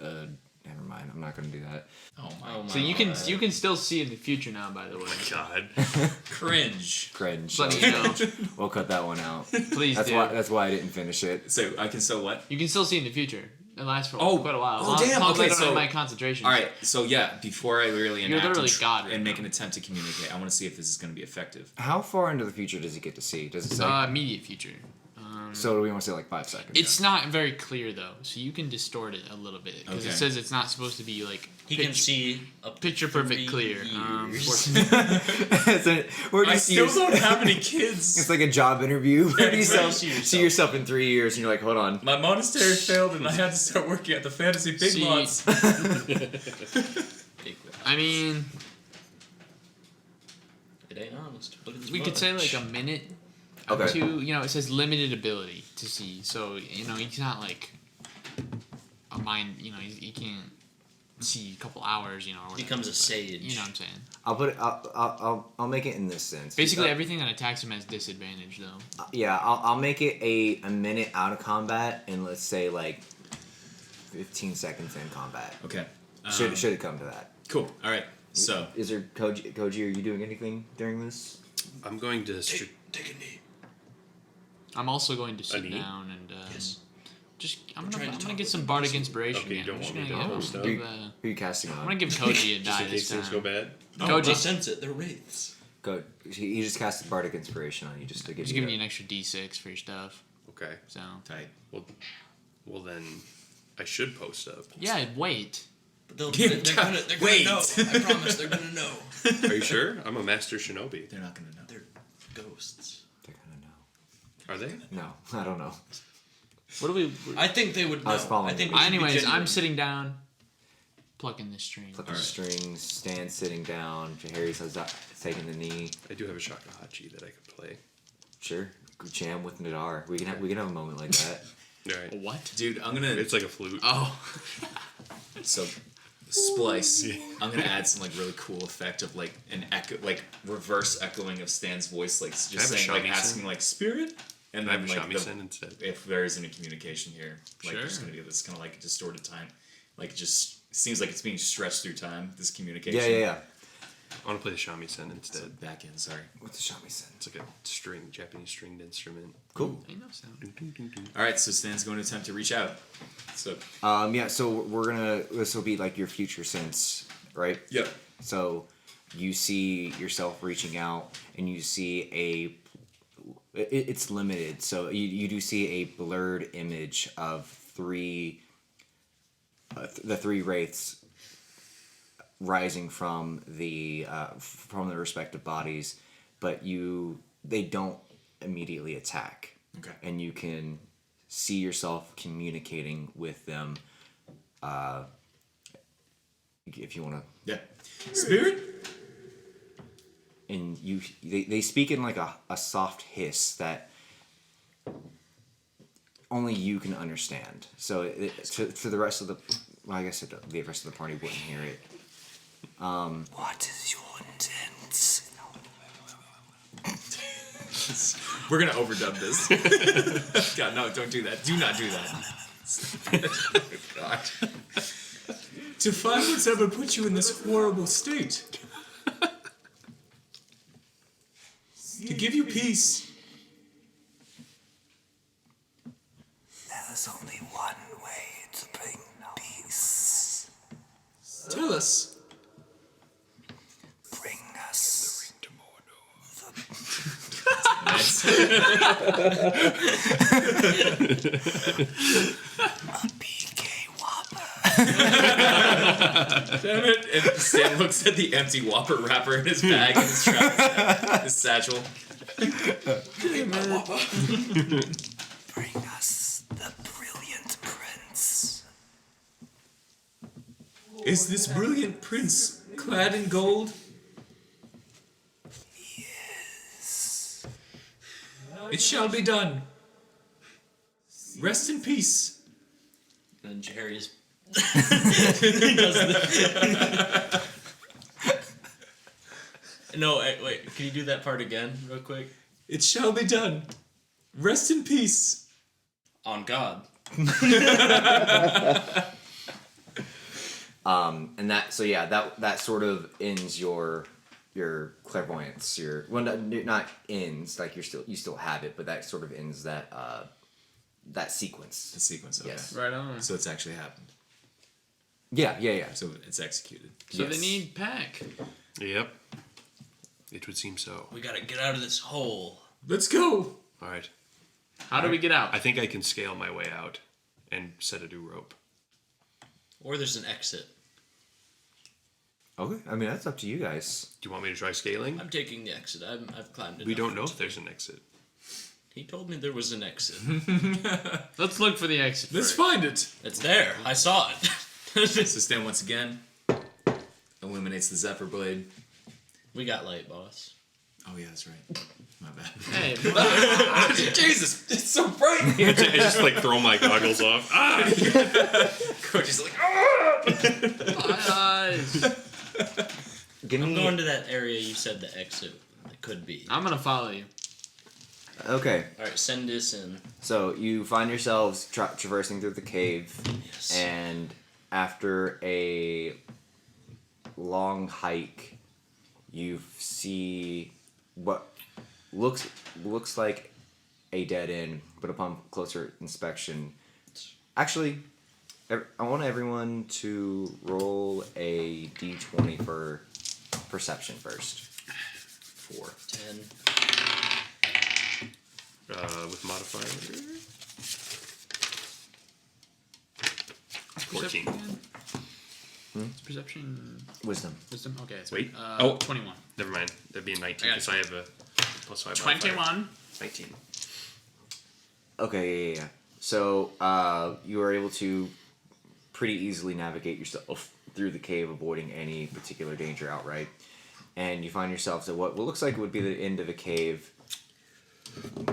Speaker 1: a. Never mind. I'm not gonna do that.
Speaker 8: Oh my.
Speaker 2: Oh my
Speaker 4: So you can still see in the future now. By the way,
Speaker 5: God.
Speaker 8: Cringe.
Speaker 1: Cringe.
Speaker 4: let me know.
Speaker 1: We'll cut that one out.
Speaker 4: Please
Speaker 1: That's
Speaker 4: do.
Speaker 1: why I didn't finish it.
Speaker 8: So I can still what?
Speaker 4: You can still see in the future. It lasts for
Speaker 8: Oh.
Speaker 4: quite a while.
Speaker 8: Oh,
Speaker 4: Long-
Speaker 8: damn,
Speaker 4: long as
Speaker 8: okay,
Speaker 4: I don't
Speaker 8: so-
Speaker 4: have my concentration.
Speaker 8: All right. So yeah, before I really
Speaker 4: You're
Speaker 8: enact
Speaker 4: literally
Speaker 8: and,
Speaker 4: God right
Speaker 8: and make
Speaker 4: now.
Speaker 8: an attempt to communicate, I want to see if this is going to be effective.
Speaker 1: How far into the future does he get to see? Does it say?
Speaker 4: Immediate future.
Speaker 1: So do we want to say like 5 seconds?
Speaker 4: It's not very clear though, so you can distort it a little bit because
Speaker 8: Okay.
Speaker 4: it says it's not supposed to be like
Speaker 2: He can see a
Speaker 4: picture perfect
Speaker 2: 3
Speaker 4: clear.
Speaker 2: years.
Speaker 1: We're
Speaker 8: I
Speaker 1: just
Speaker 8: still
Speaker 1: used-
Speaker 8: don't have any kids.
Speaker 1: It's like a job interview. Where do you
Speaker 2: Where do you
Speaker 1: see yourself in 3 years? And you're like, hold on.
Speaker 8: My monastery failed, and I had to start working at the fantasy big
Speaker 4: See-
Speaker 8: lots.
Speaker 4: I mean,
Speaker 2: It ain't honest. Look at this
Speaker 4: we could say
Speaker 2: much.
Speaker 4: like a minute.
Speaker 1: Okay.
Speaker 4: To it says limited ability to see, so he's not like a mind. He can't see a couple hours. Or whatever.
Speaker 2: becomes a sage.
Speaker 4: You know what I'm saying?
Speaker 1: I'll put it. I'll make it in this sense.
Speaker 4: Basically, everything that attacks him has disadvantage, though.
Speaker 1: Yeah, I'll make it a minute out of combat, and let's say like 15 seconds in combat.
Speaker 8: Okay.
Speaker 1: Should it come to that?
Speaker 8: Cool. All right. So
Speaker 1: Is there Koji? Are you doing anything during this?
Speaker 5: I'm going to.
Speaker 2: Take a knee.
Speaker 4: I'm also going to sit
Speaker 5: knee?
Speaker 4: down and
Speaker 2: Yes.
Speaker 4: I'm
Speaker 2: trying to
Speaker 4: gonna
Speaker 2: talk
Speaker 4: get
Speaker 2: with
Speaker 4: some
Speaker 2: the
Speaker 4: bardic
Speaker 2: person.
Speaker 4: inspiration.
Speaker 5: Okay, you
Speaker 4: again.
Speaker 5: don't
Speaker 4: I'm
Speaker 5: want me
Speaker 4: just
Speaker 5: to
Speaker 4: gonna
Speaker 5: host up?
Speaker 4: give,
Speaker 1: Who are you casting on?
Speaker 4: I'm gonna give Koji a
Speaker 5: Just
Speaker 4: die
Speaker 5: in
Speaker 4: this
Speaker 5: case things
Speaker 4: time.
Speaker 5: go bad.
Speaker 4: Koji-
Speaker 2: I sense it. They're wraiths.
Speaker 1: Go. He just cast bardic inspiration on you just to give
Speaker 4: Just
Speaker 1: you.
Speaker 4: giving you an extra D6 for your stuff.
Speaker 5: Okay.
Speaker 4: So
Speaker 8: tight.
Speaker 5: Well then, I should post up.
Speaker 4: yeah, wait.
Speaker 2: But they're
Speaker 8: Give-
Speaker 2: gonna
Speaker 8: wait.
Speaker 2: know. I promise they're gonna know.
Speaker 5: Are you sure? I'm a master shinobi.
Speaker 8: They're not gonna know.
Speaker 2: They're ghosts.
Speaker 1: They're gonna know.
Speaker 5: Are they?
Speaker 1: No, I don't know.
Speaker 4: What do we?
Speaker 2: I think they would know.
Speaker 1: I was following
Speaker 2: I think
Speaker 1: you.
Speaker 2: we should be
Speaker 4: Anyways,
Speaker 2: genuine.
Speaker 4: I'm sitting down, plucking this string.
Speaker 1: Plucking the strings, Stan sitting down, Jahari's taking the knee.
Speaker 5: I do have a shakuhachi that I could play.
Speaker 1: Sure, jam with Nadar. We can have a moment like that.
Speaker 5: All right.
Speaker 4: What?
Speaker 8: Dude, I'm gonna.
Speaker 5: It's like a flute.
Speaker 4: Oh,
Speaker 8: So, splice. I'm gonna add some like really cool effect of like an echo, like reverse echoing of Stan's voice, like just
Speaker 5: I have a
Speaker 8: saying, like
Speaker 5: shamisen?
Speaker 8: asking like spirit, and
Speaker 5: I have a
Speaker 8: then like the,
Speaker 5: shamisen instead.
Speaker 8: if there isn't a communication here, like
Speaker 4: Sure.
Speaker 8: there's gonna be this kind of like distorted time, like it just seems like it's being stretched through time. This communication.
Speaker 1: Yeah.
Speaker 5: I want to play the shamisen instead.
Speaker 8: So back in, sorry.
Speaker 1: What's the shamisen?
Speaker 5: It's like a Japanese stringed instrument.
Speaker 1: Cool.
Speaker 4: ain't no sound.
Speaker 5: Dun, dun, dun, dun.
Speaker 8: All right, so Stan's going to attempt to reach out. So
Speaker 1: Yeah. So this will be like your future sense, right?
Speaker 8: yep.
Speaker 1: So you see yourself reaching out, and you see it's limited. So you do see a blurred image of the three wraiths rising from the respective bodies, but they don't immediately attack.
Speaker 8: Okay.
Speaker 1: And you can see yourself communicating with them. If you want to.
Speaker 8: Yeah. Spirit.
Speaker 1: And they speak in like a soft hiss that only you can understand. So to the rest of the, well, I guess the rest of the party wouldn't hear it. What is your intent?
Speaker 8: We're gonna overdub this. God, no! Don't do that. Do not do that. God. To find what's ever put you in this horrible state. To give you peace.
Speaker 7: There's only one way to bring peace.
Speaker 8: Tell us.
Speaker 7: Bring us
Speaker 8: Magic Damn it! And Stan looks at the empty Whopper wrapper in his bag and his travel his satchel.
Speaker 7: Bring us the brilliant prince.
Speaker 8: Is this brilliant prince clad in gold?
Speaker 7: Yes.
Speaker 8: It shall be done. Rest in peace.
Speaker 2: And Jerry's. He does No, wait. Can you do that part again, real quick?
Speaker 8: It shall be done. Rest in peace.
Speaker 2: On God.
Speaker 1: And that sort of ends your clairvoyance. Not ends, like you still have it, but that sort of ends that sequence.
Speaker 8: The sequence. Okay.
Speaker 1: Yes.
Speaker 4: Right on.
Speaker 8: So it's actually happened.
Speaker 1: Yeah.
Speaker 8: So it's executed.
Speaker 4: So
Speaker 1: Yes.
Speaker 4: they need Pack.
Speaker 5: Yep. It would seem so.
Speaker 2: We gotta get out of this hole.
Speaker 8: Let's go.
Speaker 5: All right.
Speaker 4: How do we get out?
Speaker 5: I think I can scale my way out and set a new rope.
Speaker 2: Or there's an exit.
Speaker 1: Okay. I mean, that's up to you guys.
Speaker 5: Do you want me to try scaling?
Speaker 2: I'm taking the exit. I've climbed it.
Speaker 5: We don't know if there's an exit.
Speaker 2: He told me there was an exit.
Speaker 4: Let's look for the exit.
Speaker 8: Let's
Speaker 4: first.
Speaker 8: find it.
Speaker 2: It's there. I saw it.
Speaker 8: So Stan once again illuminates the Zephyr blade.
Speaker 2: We got light, boss.
Speaker 8: Oh yeah, that's right. My bad.
Speaker 4: Hey,
Speaker 8: Jesus, it's so bright.
Speaker 5: I just like throw my goggles off. Ah!
Speaker 8: Coach is like,
Speaker 4: my eyes.
Speaker 1: Give
Speaker 2: I'm
Speaker 1: me.
Speaker 2: going to that area you said the exit could be.
Speaker 4: I'm gonna follow you.
Speaker 1: Okay.
Speaker 2: Alright, send this in.
Speaker 1: So you find yourselves traversing through the cave,
Speaker 2: Yes.
Speaker 1: and after a long hike, you see what looks like a dead end, but upon closer inspection, actually, I want everyone to roll a d20 for perception first.
Speaker 8: 4.
Speaker 2: 10.
Speaker 5: With modifier. 14.
Speaker 4: Perception.
Speaker 1: Wisdom.
Speaker 4: Wisdom. Okay. It's
Speaker 5: Wait.
Speaker 4: 21.
Speaker 5: Never mind. That'd be a 19
Speaker 4: I got
Speaker 5: because I have a +5 modifier.
Speaker 4: 21.
Speaker 5: 19.
Speaker 1: Okay, yeah. So you are able to pretty easily navigate yourself through the cave, avoiding any particular danger outright. And you find yourselves at what looks like it would be the end of a cave,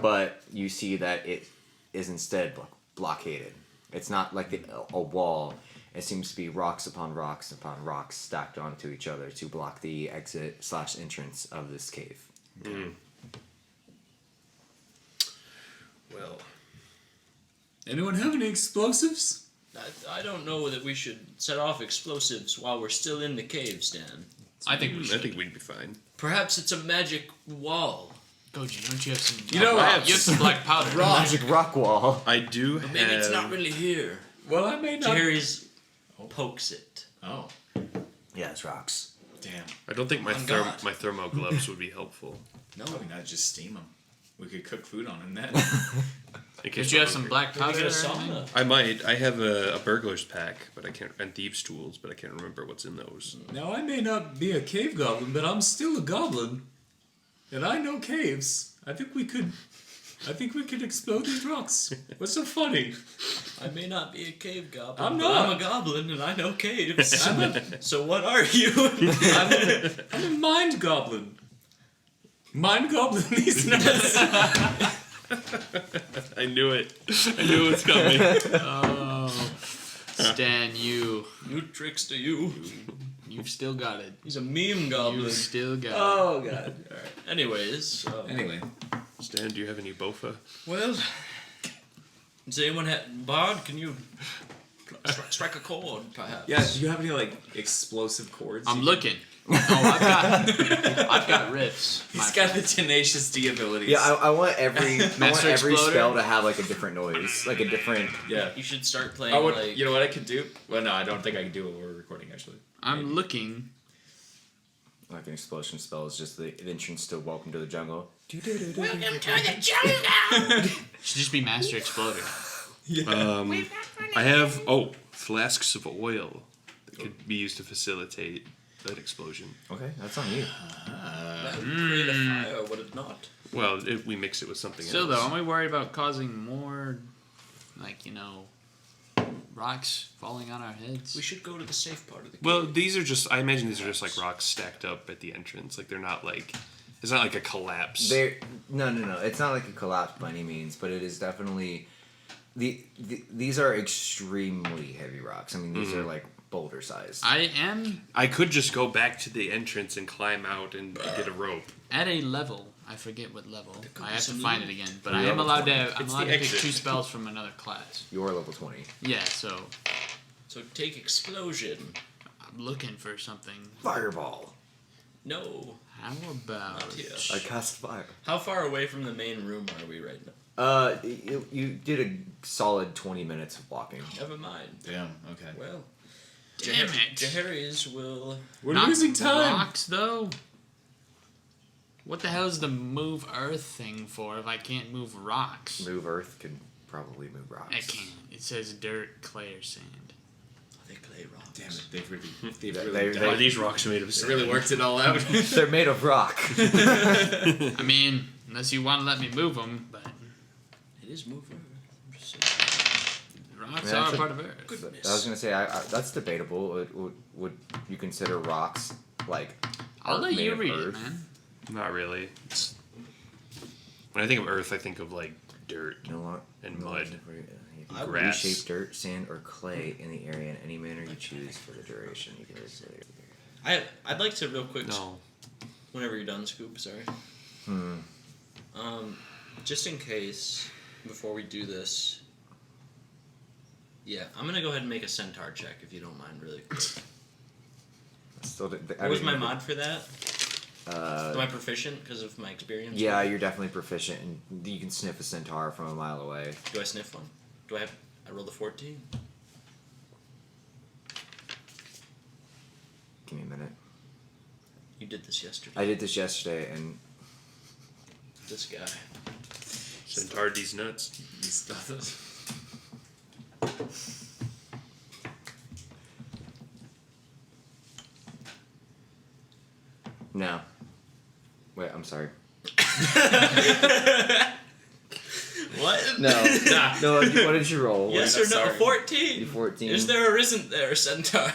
Speaker 1: but you see that it is instead blockaded. It's not like a wall. It seems to be rocks upon rocks upon rocks stacked onto each other to block the exit/entrance of this cave.
Speaker 5: Well,
Speaker 8: Anyone have any explosives?
Speaker 2: I don't know that we should set off explosives while we're still in the cave, Stan.
Speaker 4: I think we
Speaker 5: I
Speaker 4: should.
Speaker 5: think we'd be fine.
Speaker 2: Perhaps it's a magic wall.
Speaker 4: Goji, don't you have some?
Speaker 8: You know,
Speaker 4: I
Speaker 8: I
Speaker 4: have
Speaker 8: have
Speaker 4: you have some black powder.
Speaker 1: Magic rock wall.
Speaker 5: I do have.
Speaker 2: Maybe it's not really here.
Speaker 8: Well, I may not.
Speaker 2: Jerry's pokes it.
Speaker 8: Oh,
Speaker 1: Yeah, it's rocks.
Speaker 8: damn.
Speaker 5: I don't think my
Speaker 2: On God.
Speaker 5: my thermo gloves would be helpful.
Speaker 2: No.
Speaker 8: Why not just steam them? We could cook food on them then.
Speaker 5: In case
Speaker 4: Did you
Speaker 5: we're
Speaker 4: have some
Speaker 5: hungry.
Speaker 4: black
Speaker 2: Maybe
Speaker 4: powder?
Speaker 2: get a
Speaker 4: or anything?
Speaker 2: sauna.
Speaker 5: I might. I have a burglar's pack, but I can't, and thieves' tools, but I can't remember what's in those.
Speaker 8: Now, I may not be a cave goblin, but I'm still a goblin. And I know caves. I think we could explode these rocks. What's so funny?
Speaker 2: I may not be a cave goblin.
Speaker 8: I'm
Speaker 2: but
Speaker 8: not.
Speaker 2: I'm a goblin and I know caves.
Speaker 8: I'm
Speaker 2: So what are you?
Speaker 8: a mind goblin. Mind goblin these nuts.
Speaker 5: I knew it. I knew it was coming.
Speaker 4: Oh, Stan,
Speaker 2: you trickster, you.
Speaker 4: you've still got it.
Speaker 2: He's a meme goblin.
Speaker 4: You still got
Speaker 2: Oh god. Alright. Anyways.
Speaker 8: Anyway,
Speaker 5: Stan, do you have any bofa?
Speaker 2: Well, does anyone have Bard? Can you strike a chord, perhaps?
Speaker 8: yeah. Do you have any like explosive chords?
Speaker 4: it. I'm looking. I've got riffs.
Speaker 8: He's got the tenacious D abilities.
Speaker 1: Yeah, I want every
Speaker 4: Master
Speaker 1: every
Speaker 4: Exploder?
Speaker 1: spell to have like a different noise, like a different.
Speaker 8: yeah.
Speaker 2: You should start playing
Speaker 8: I would.
Speaker 2: like.
Speaker 8: You know what I could do? Well, no, I don't think I can do it while we're recording. Actually,
Speaker 4: I'm looking.
Speaker 1: like an explosion spell is just the entrance to Welcome to the Jungle.
Speaker 6: Welcome to the jungle.
Speaker 4: Should just be Master Exploder.
Speaker 5: I have flasks of oil that could be used to facilitate that explosion.
Speaker 1: Okay, that's on you.
Speaker 2: That would create a fire, would it not?
Speaker 5: Well, if we mix it with something
Speaker 4: Still,
Speaker 5: else.
Speaker 4: though, aren't we worried about causing more, rocks falling on our heads?
Speaker 2: We should go to the safe part of the cave.
Speaker 5: Well, I imagine these are just like rocks stacked up at the entrance. Like they're not like, it's not like a collapse.
Speaker 1: No. It's not like a collapse by any means, but it is definitely these are extremely heavy rocks. I mean, these are like boulder sized.
Speaker 5: I could just go back to the entrance and climb out and get a rope.
Speaker 4: At a level. I forget what level.
Speaker 2: could
Speaker 4: I
Speaker 2: be
Speaker 4: have to
Speaker 2: some
Speaker 4: find
Speaker 2: new-
Speaker 4: it again. But
Speaker 1: You're
Speaker 4: I am
Speaker 1: level
Speaker 4: allowed
Speaker 1: 20.
Speaker 4: to. I'm
Speaker 5: It's
Speaker 4: allowed
Speaker 5: the
Speaker 4: to pick
Speaker 5: exit.
Speaker 4: 2 spells from another class.
Speaker 1: You're level 20.
Speaker 4: Yeah, so
Speaker 2: So take explosion.
Speaker 4: I'm looking for something.
Speaker 1: Fireball.
Speaker 2: No.
Speaker 4: How about?
Speaker 2: Not here.
Speaker 1: I cast fire.
Speaker 2: How far away from the main room are we right now?
Speaker 1: You did a solid 20 minutes of walking.
Speaker 2: Never mind.
Speaker 8: Damn. Okay.
Speaker 2: Well,
Speaker 4: Damn it!
Speaker 2: Jaharis will.
Speaker 8: We're
Speaker 4: Not
Speaker 8: losing time.
Speaker 4: Rocks though. What the hell is the move earth thing for if I can't move rocks?
Speaker 1: Move earth can probably move rocks.
Speaker 4: I can't. It says dirt, clay, or sand.
Speaker 2: They clay rocks.
Speaker 8: Damn it. They've
Speaker 1: They-
Speaker 8: really,
Speaker 1: they-
Speaker 5: Are these rocks made of
Speaker 8: they
Speaker 5: sand?
Speaker 8: really worked it all out.
Speaker 1: They're made of rock.
Speaker 4: I mean, unless you want to let me move them, but
Speaker 2: It is mover. I'm just saying.
Speaker 4: rocks
Speaker 1: Yeah,
Speaker 4: are
Speaker 1: that's
Speaker 4: a part of earth.
Speaker 2: Goodness.
Speaker 1: I was gonna say that's debatable. Would you consider rocks like?
Speaker 4: I'll
Speaker 1: art
Speaker 4: let
Speaker 1: made
Speaker 4: you
Speaker 1: of
Speaker 4: read
Speaker 1: earth?
Speaker 4: it, man.
Speaker 5: Not really. When I think of earth, I think of like dirt.
Speaker 1: No lo-
Speaker 5: And
Speaker 1: no
Speaker 5: mud.
Speaker 1: logic for it. You can
Speaker 5: Grass.
Speaker 1: reshape dirt, sand, or clay in the area in any manner you choose for the duration. You can just
Speaker 2: I'd like to real quick.
Speaker 5: No.
Speaker 2: Whenever you're done, Scoop. Sorry. Just in case, before we do this. Yeah, I'm gonna go ahead and make a centaur check if you don't mind, really quick.
Speaker 1: Still,
Speaker 2: What was my mod for that? Am I
Speaker 1: Uh,
Speaker 2: proficient because of my experience?
Speaker 1: yeah, you're definitely proficient, and you can sniff a centaur from a mile away.
Speaker 2: Do I sniff one? Do I have? I rolled a 14.
Speaker 1: Give me a minute.
Speaker 2: You did this yesterday.
Speaker 1: I did this yesterday, and
Speaker 2: This guy.
Speaker 5: Centaur these nuts.
Speaker 8: You stuff it.
Speaker 1: no. Wait, I'm sorry.
Speaker 2: What?
Speaker 1: No, no. What did you roll?
Speaker 2: Yes
Speaker 1: What
Speaker 2: or no?
Speaker 8: sorry.
Speaker 2: 14.
Speaker 1: You 14.
Speaker 2: Is there or isn't there a centaur?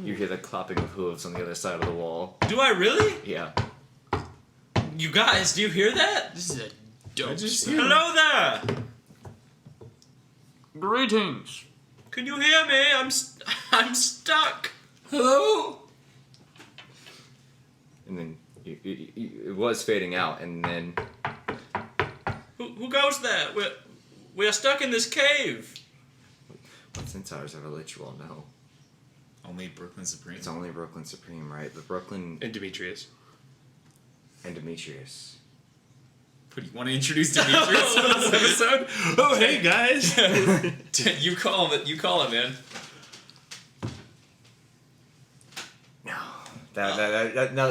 Speaker 1: You hear the clapping of hooves on the other side of the wall.
Speaker 2: Do I really?
Speaker 1: Yeah.
Speaker 2: You guys, do you hear that?
Speaker 4: This is a dope.
Speaker 8: just
Speaker 4: spell.
Speaker 2: Hello there.
Speaker 4: Greetings.
Speaker 2: Can you hear me? I'm stuck.
Speaker 8: Hello?
Speaker 1: And then it was fading out, and then
Speaker 2: Who goes there? We're stuck in this cave.
Speaker 1: what centaurs have a ritual? No,
Speaker 8: Only Brooklyn Supreme.
Speaker 1: it's only Brooklyn Supreme, right? But Brooklyn
Speaker 5: And Demetrius.
Speaker 1: and Demetrius.
Speaker 8: What, do you want to introduce Demetrius for this episode?
Speaker 5: Oh, hey guys!
Speaker 8: You call him, man.
Speaker 1: No,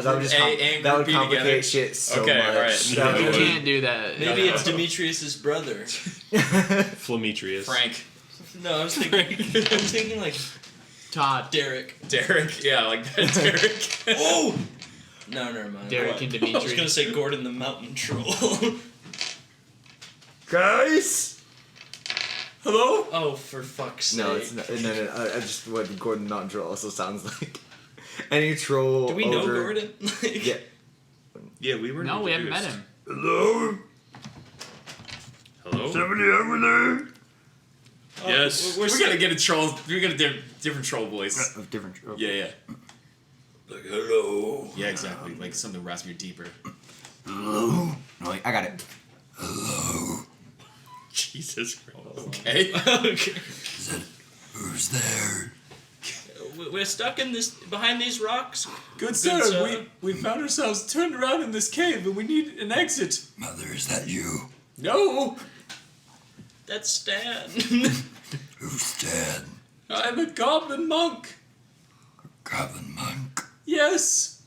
Speaker 1: that would just
Speaker 8: A and
Speaker 1: that would
Speaker 8: group B
Speaker 1: complicate
Speaker 8: together.
Speaker 1: shit so
Speaker 8: Okay,
Speaker 1: much.
Speaker 8: alright.
Speaker 1: That
Speaker 4: You
Speaker 1: would-
Speaker 4: can't do that.
Speaker 2: Maybe it's Demetrius's brother.
Speaker 5: Flametrius.
Speaker 8: Frank.
Speaker 2: No, I was thinking like
Speaker 4: Todd.
Speaker 2: Derek.
Speaker 8: Derek. Yeah, like that. Derek.
Speaker 2: Oh! No, never mind.
Speaker 4: Derek and Dimitri.
Speaker 2: I was gonna say Gordon the Mountain Troll.
Speaker 1: Guys.
Speaker 8: Hello?
Speaker 2: Oh, for fuck's sake.
Speaker 1: No, it's not. No. I just what Gordon Mountain Troll also sounds like. Any troll.
Speaker 2: Do we know
Speaker 1: ogre-
Speaker 2: Gordon? Like,
Speaker 1: Yeah.
Speaker 5: Yeah, we were.
Speaker 4: No, we haven't met
Speaker 5: introduced.
Speaker 4: him.
Speaker 1: Hello.
Speaker 5: Hello.
Speaker 1: Somebody over there.
Speaker 5: Yes.
Speaker 8: We're gonna get a troll. We're gonna do different troll voice.
Speaker 1: Of different. Troll.
Speaker 8: Yeah.
Speaker 1: Like hello.
Speaker 8: Yeah, exactly. Like something raspier, deeper.
Speaker 1: Hello. No, like, I got it. Hello.
Speaker 5: Jesus Christ.
Speaker 8: Okay.
Speaker 2: okay.
Speaker 1: Who's there?
Speaker 2: We're stuck in this behind these rocks.
Speaker 8: Good
Speaker 2: sir,
Speaker 8: sir, we found ourselves turned around in this cave and we need an exit.
Speaker 7: Mother, is that you?
Speaker 8: No!
Speaker 2: That's Stan.
Speaker 7: Who's dead?
Speaker 8: I'm a goblin monk.
Speaker 7: Goblin monk.
Speaker 8: Yes.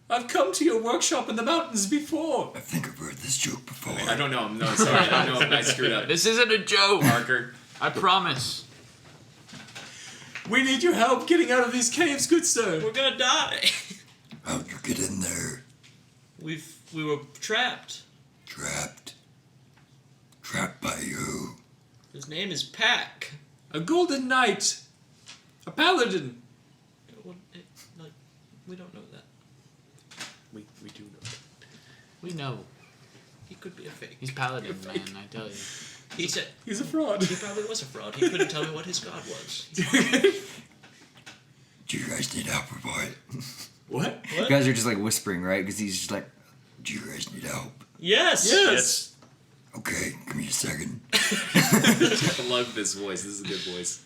Speaker 8: I've come to your workshop in the mountains before.
Speaker 9: I think I've heard this joke before.
Speaker 8: I don't know. No, sorry. I don't know if I screwed up.
Speaker 4: This isn't a joke.
Speaker 8: Parker.
Speaker 4: I promise.
Speaker 8: We need your help getting out of these caves, good sir.
Speaker 2: We're gonna die.
Speaker 9: How'd you get in there?
Speaker 2: We were trapped.
Speaker 9: Trapped. Trapped by you.
Speaker 2: His name is Pack.
Speaker 8: A golden knight. A paladin.
Speaker 2: Like, we don't know that.
Speaker 8: We do know.
Speaker 4: We know.
Speaker 2: He could be a fake.
Speaker 4: He's paladin, man, I tell you.
Speaker 2: He said
Speaker 8: He's a fraud.
Speaker 2: he probably was a fraud. He couldn't tell me what his god was.
Speaker 9: Do you guys need help or what?
Speaker 8: What?
Speaker 1: You guys are just like whispering, right? Because he's just like,
Speaker 9: Do you guys need help?
Speaker 2: Yes.
Speaker 8: Yes.
Speaker 9: Okay, give me a second.
Speaker 8: I love this voice. This is a good voice.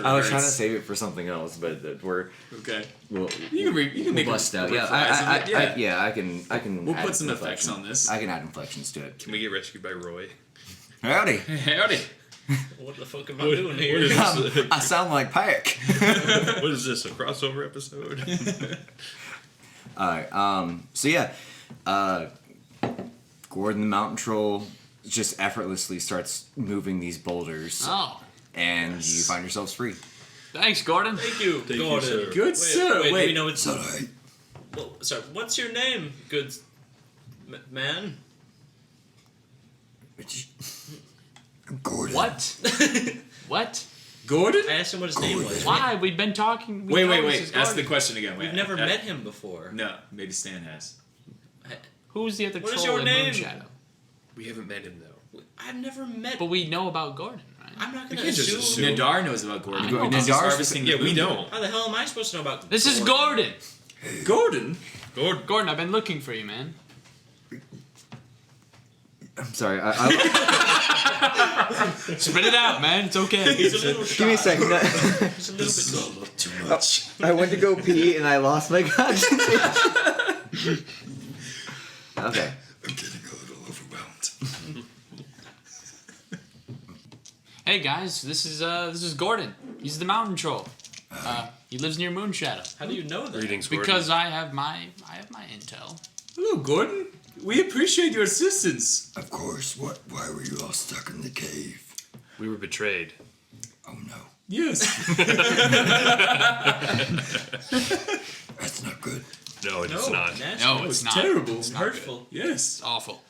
Speaker 1: I was trying to save it for something else, but we're
Speaker 8: Okay.
Speaker 1: we'll,
Speaker 8: You can make
Speaker 1: bust out. Yeah,
Speaker 8: reprise of it,
Speaker 1: I can.
Speaker 8: We'll
Speaker 1: add
Speaker 8: put some effects
Speaker 1: inflection.
Speaker 8: on this.
Speaker 1: I can add inflections to it.
Speaker 5: Can we get rescued by Roy?
Speaker 1: Howdy.
Speaker 8: Howdy.
Speaker 2: What the fuck am I doing here?
Speaker 1: I sound like Pike.
Speaker 5: What is this, a crossover episode?
Speaker 1: Alright, so yeah, Gordon the Mountain Troll just effortlessly starts moving these boulders,
Speaker 4: Oh.
Speaker 1: and you find yourselves free.
Speaker 4: Thanks, Gordon.
Speaker 2: Thank you,
Speaker 5: Thank you,
Speaker 2: Gordon.
Speaker 5: sir.
Speaker 8: Good sir.
Speaker 2: Wait,
Speaker 8: Wait.
Speaker 2: we know it's.
Speaker 9: It's alright.
Speaker 2: Well, sorry, what's your name, good man?
Speaker 9: I'm Gordon.
Speaker 4: What? What?
Speaker 8: Gordon?
Speaker 2: I asked him what his name was.
Speaker 4: Why? We've been talking. we
Speaker 8: Wait,
Speaker 4: know
Speaker 8: wait,
Speaker 4: this
Speaker 8: wait.
Speaker 4: is
Speaker 8: Ask the
Speaker 4: Gordon.
Speaker 8: question again.
Speaker 2: We've never met him before.
Speaker 8: No, maybe Stan has.
Speaker 4: Who's the other
Speaker 2: What is
Speaker 4: troll
Speaker 2: your
Speaker 4: in
Speaker 2: name?
Speaker 4: Moonshadow?
Speaker 5: We haven't met him, though.
Speaker 2: I've never met.
Speaker 4: But we know about Gordon, right?
Speaker 2: I'm not gonna
Speaker 5: can't just
Speaker 2: assume.
Speaker 5: assume.
Speaker 8: Nadar knows about Gordon.
Speaker 4: I know.
Speaker 8: Gordon is
Speaker 1: Nadar's
Speaker 8: harvesting
Speaker 5: Yeah,
Speaker 8: the
Speaker 5: we
Speaker 8: moon.
Speaker 5: know.
Speaker 2: How the hell am I supposed to know about?
Speaker 4: This is Gordon.
Speaker 8: Gordon?
Speaker 4: Gordon, I've been looking for you, man.
Speaker 1: I'm sorry.
Speaker 4: Spit it out, man. It's okay.
Speaker 2: He's a little shy.
Speaker 1: Give me a second.
Speaker 2: He's a little bit.
Speaker 9: Too much.
Speaker 1: I went to go pee and I lost my concentration. Okay.
Speaker 9: I'm getting a little overwhelmed.
Speaker 4: Hey guys, this is Gordon. He's the mountain troll. He lives near Moonshadow.
Speaker 2: How do you know that?
Speaker 5: Greetings, Gordon.
Speaker 4: Because I have my intel.
Speaker 8: Hello, Gordon. We appreciate your assistance.
Speaker 9: Of course. Why were you all stuck in the cave?
Speaker 5: We were betrayed.
Speaker 9: Oh no.
Speaker 8: Yes.
Speaker 9: That's not good.
Speaker 5: No, it's
Speaker 2: No,
Speaker 5: not.
Speaker 2: nasty.
Speaker 4: No, it's not.
Speaker 8: terrible.
Speaker 4: It's not
Speaker 2: Hurtful.
Speaker 8: Yes.
Speaker 4: It's awful.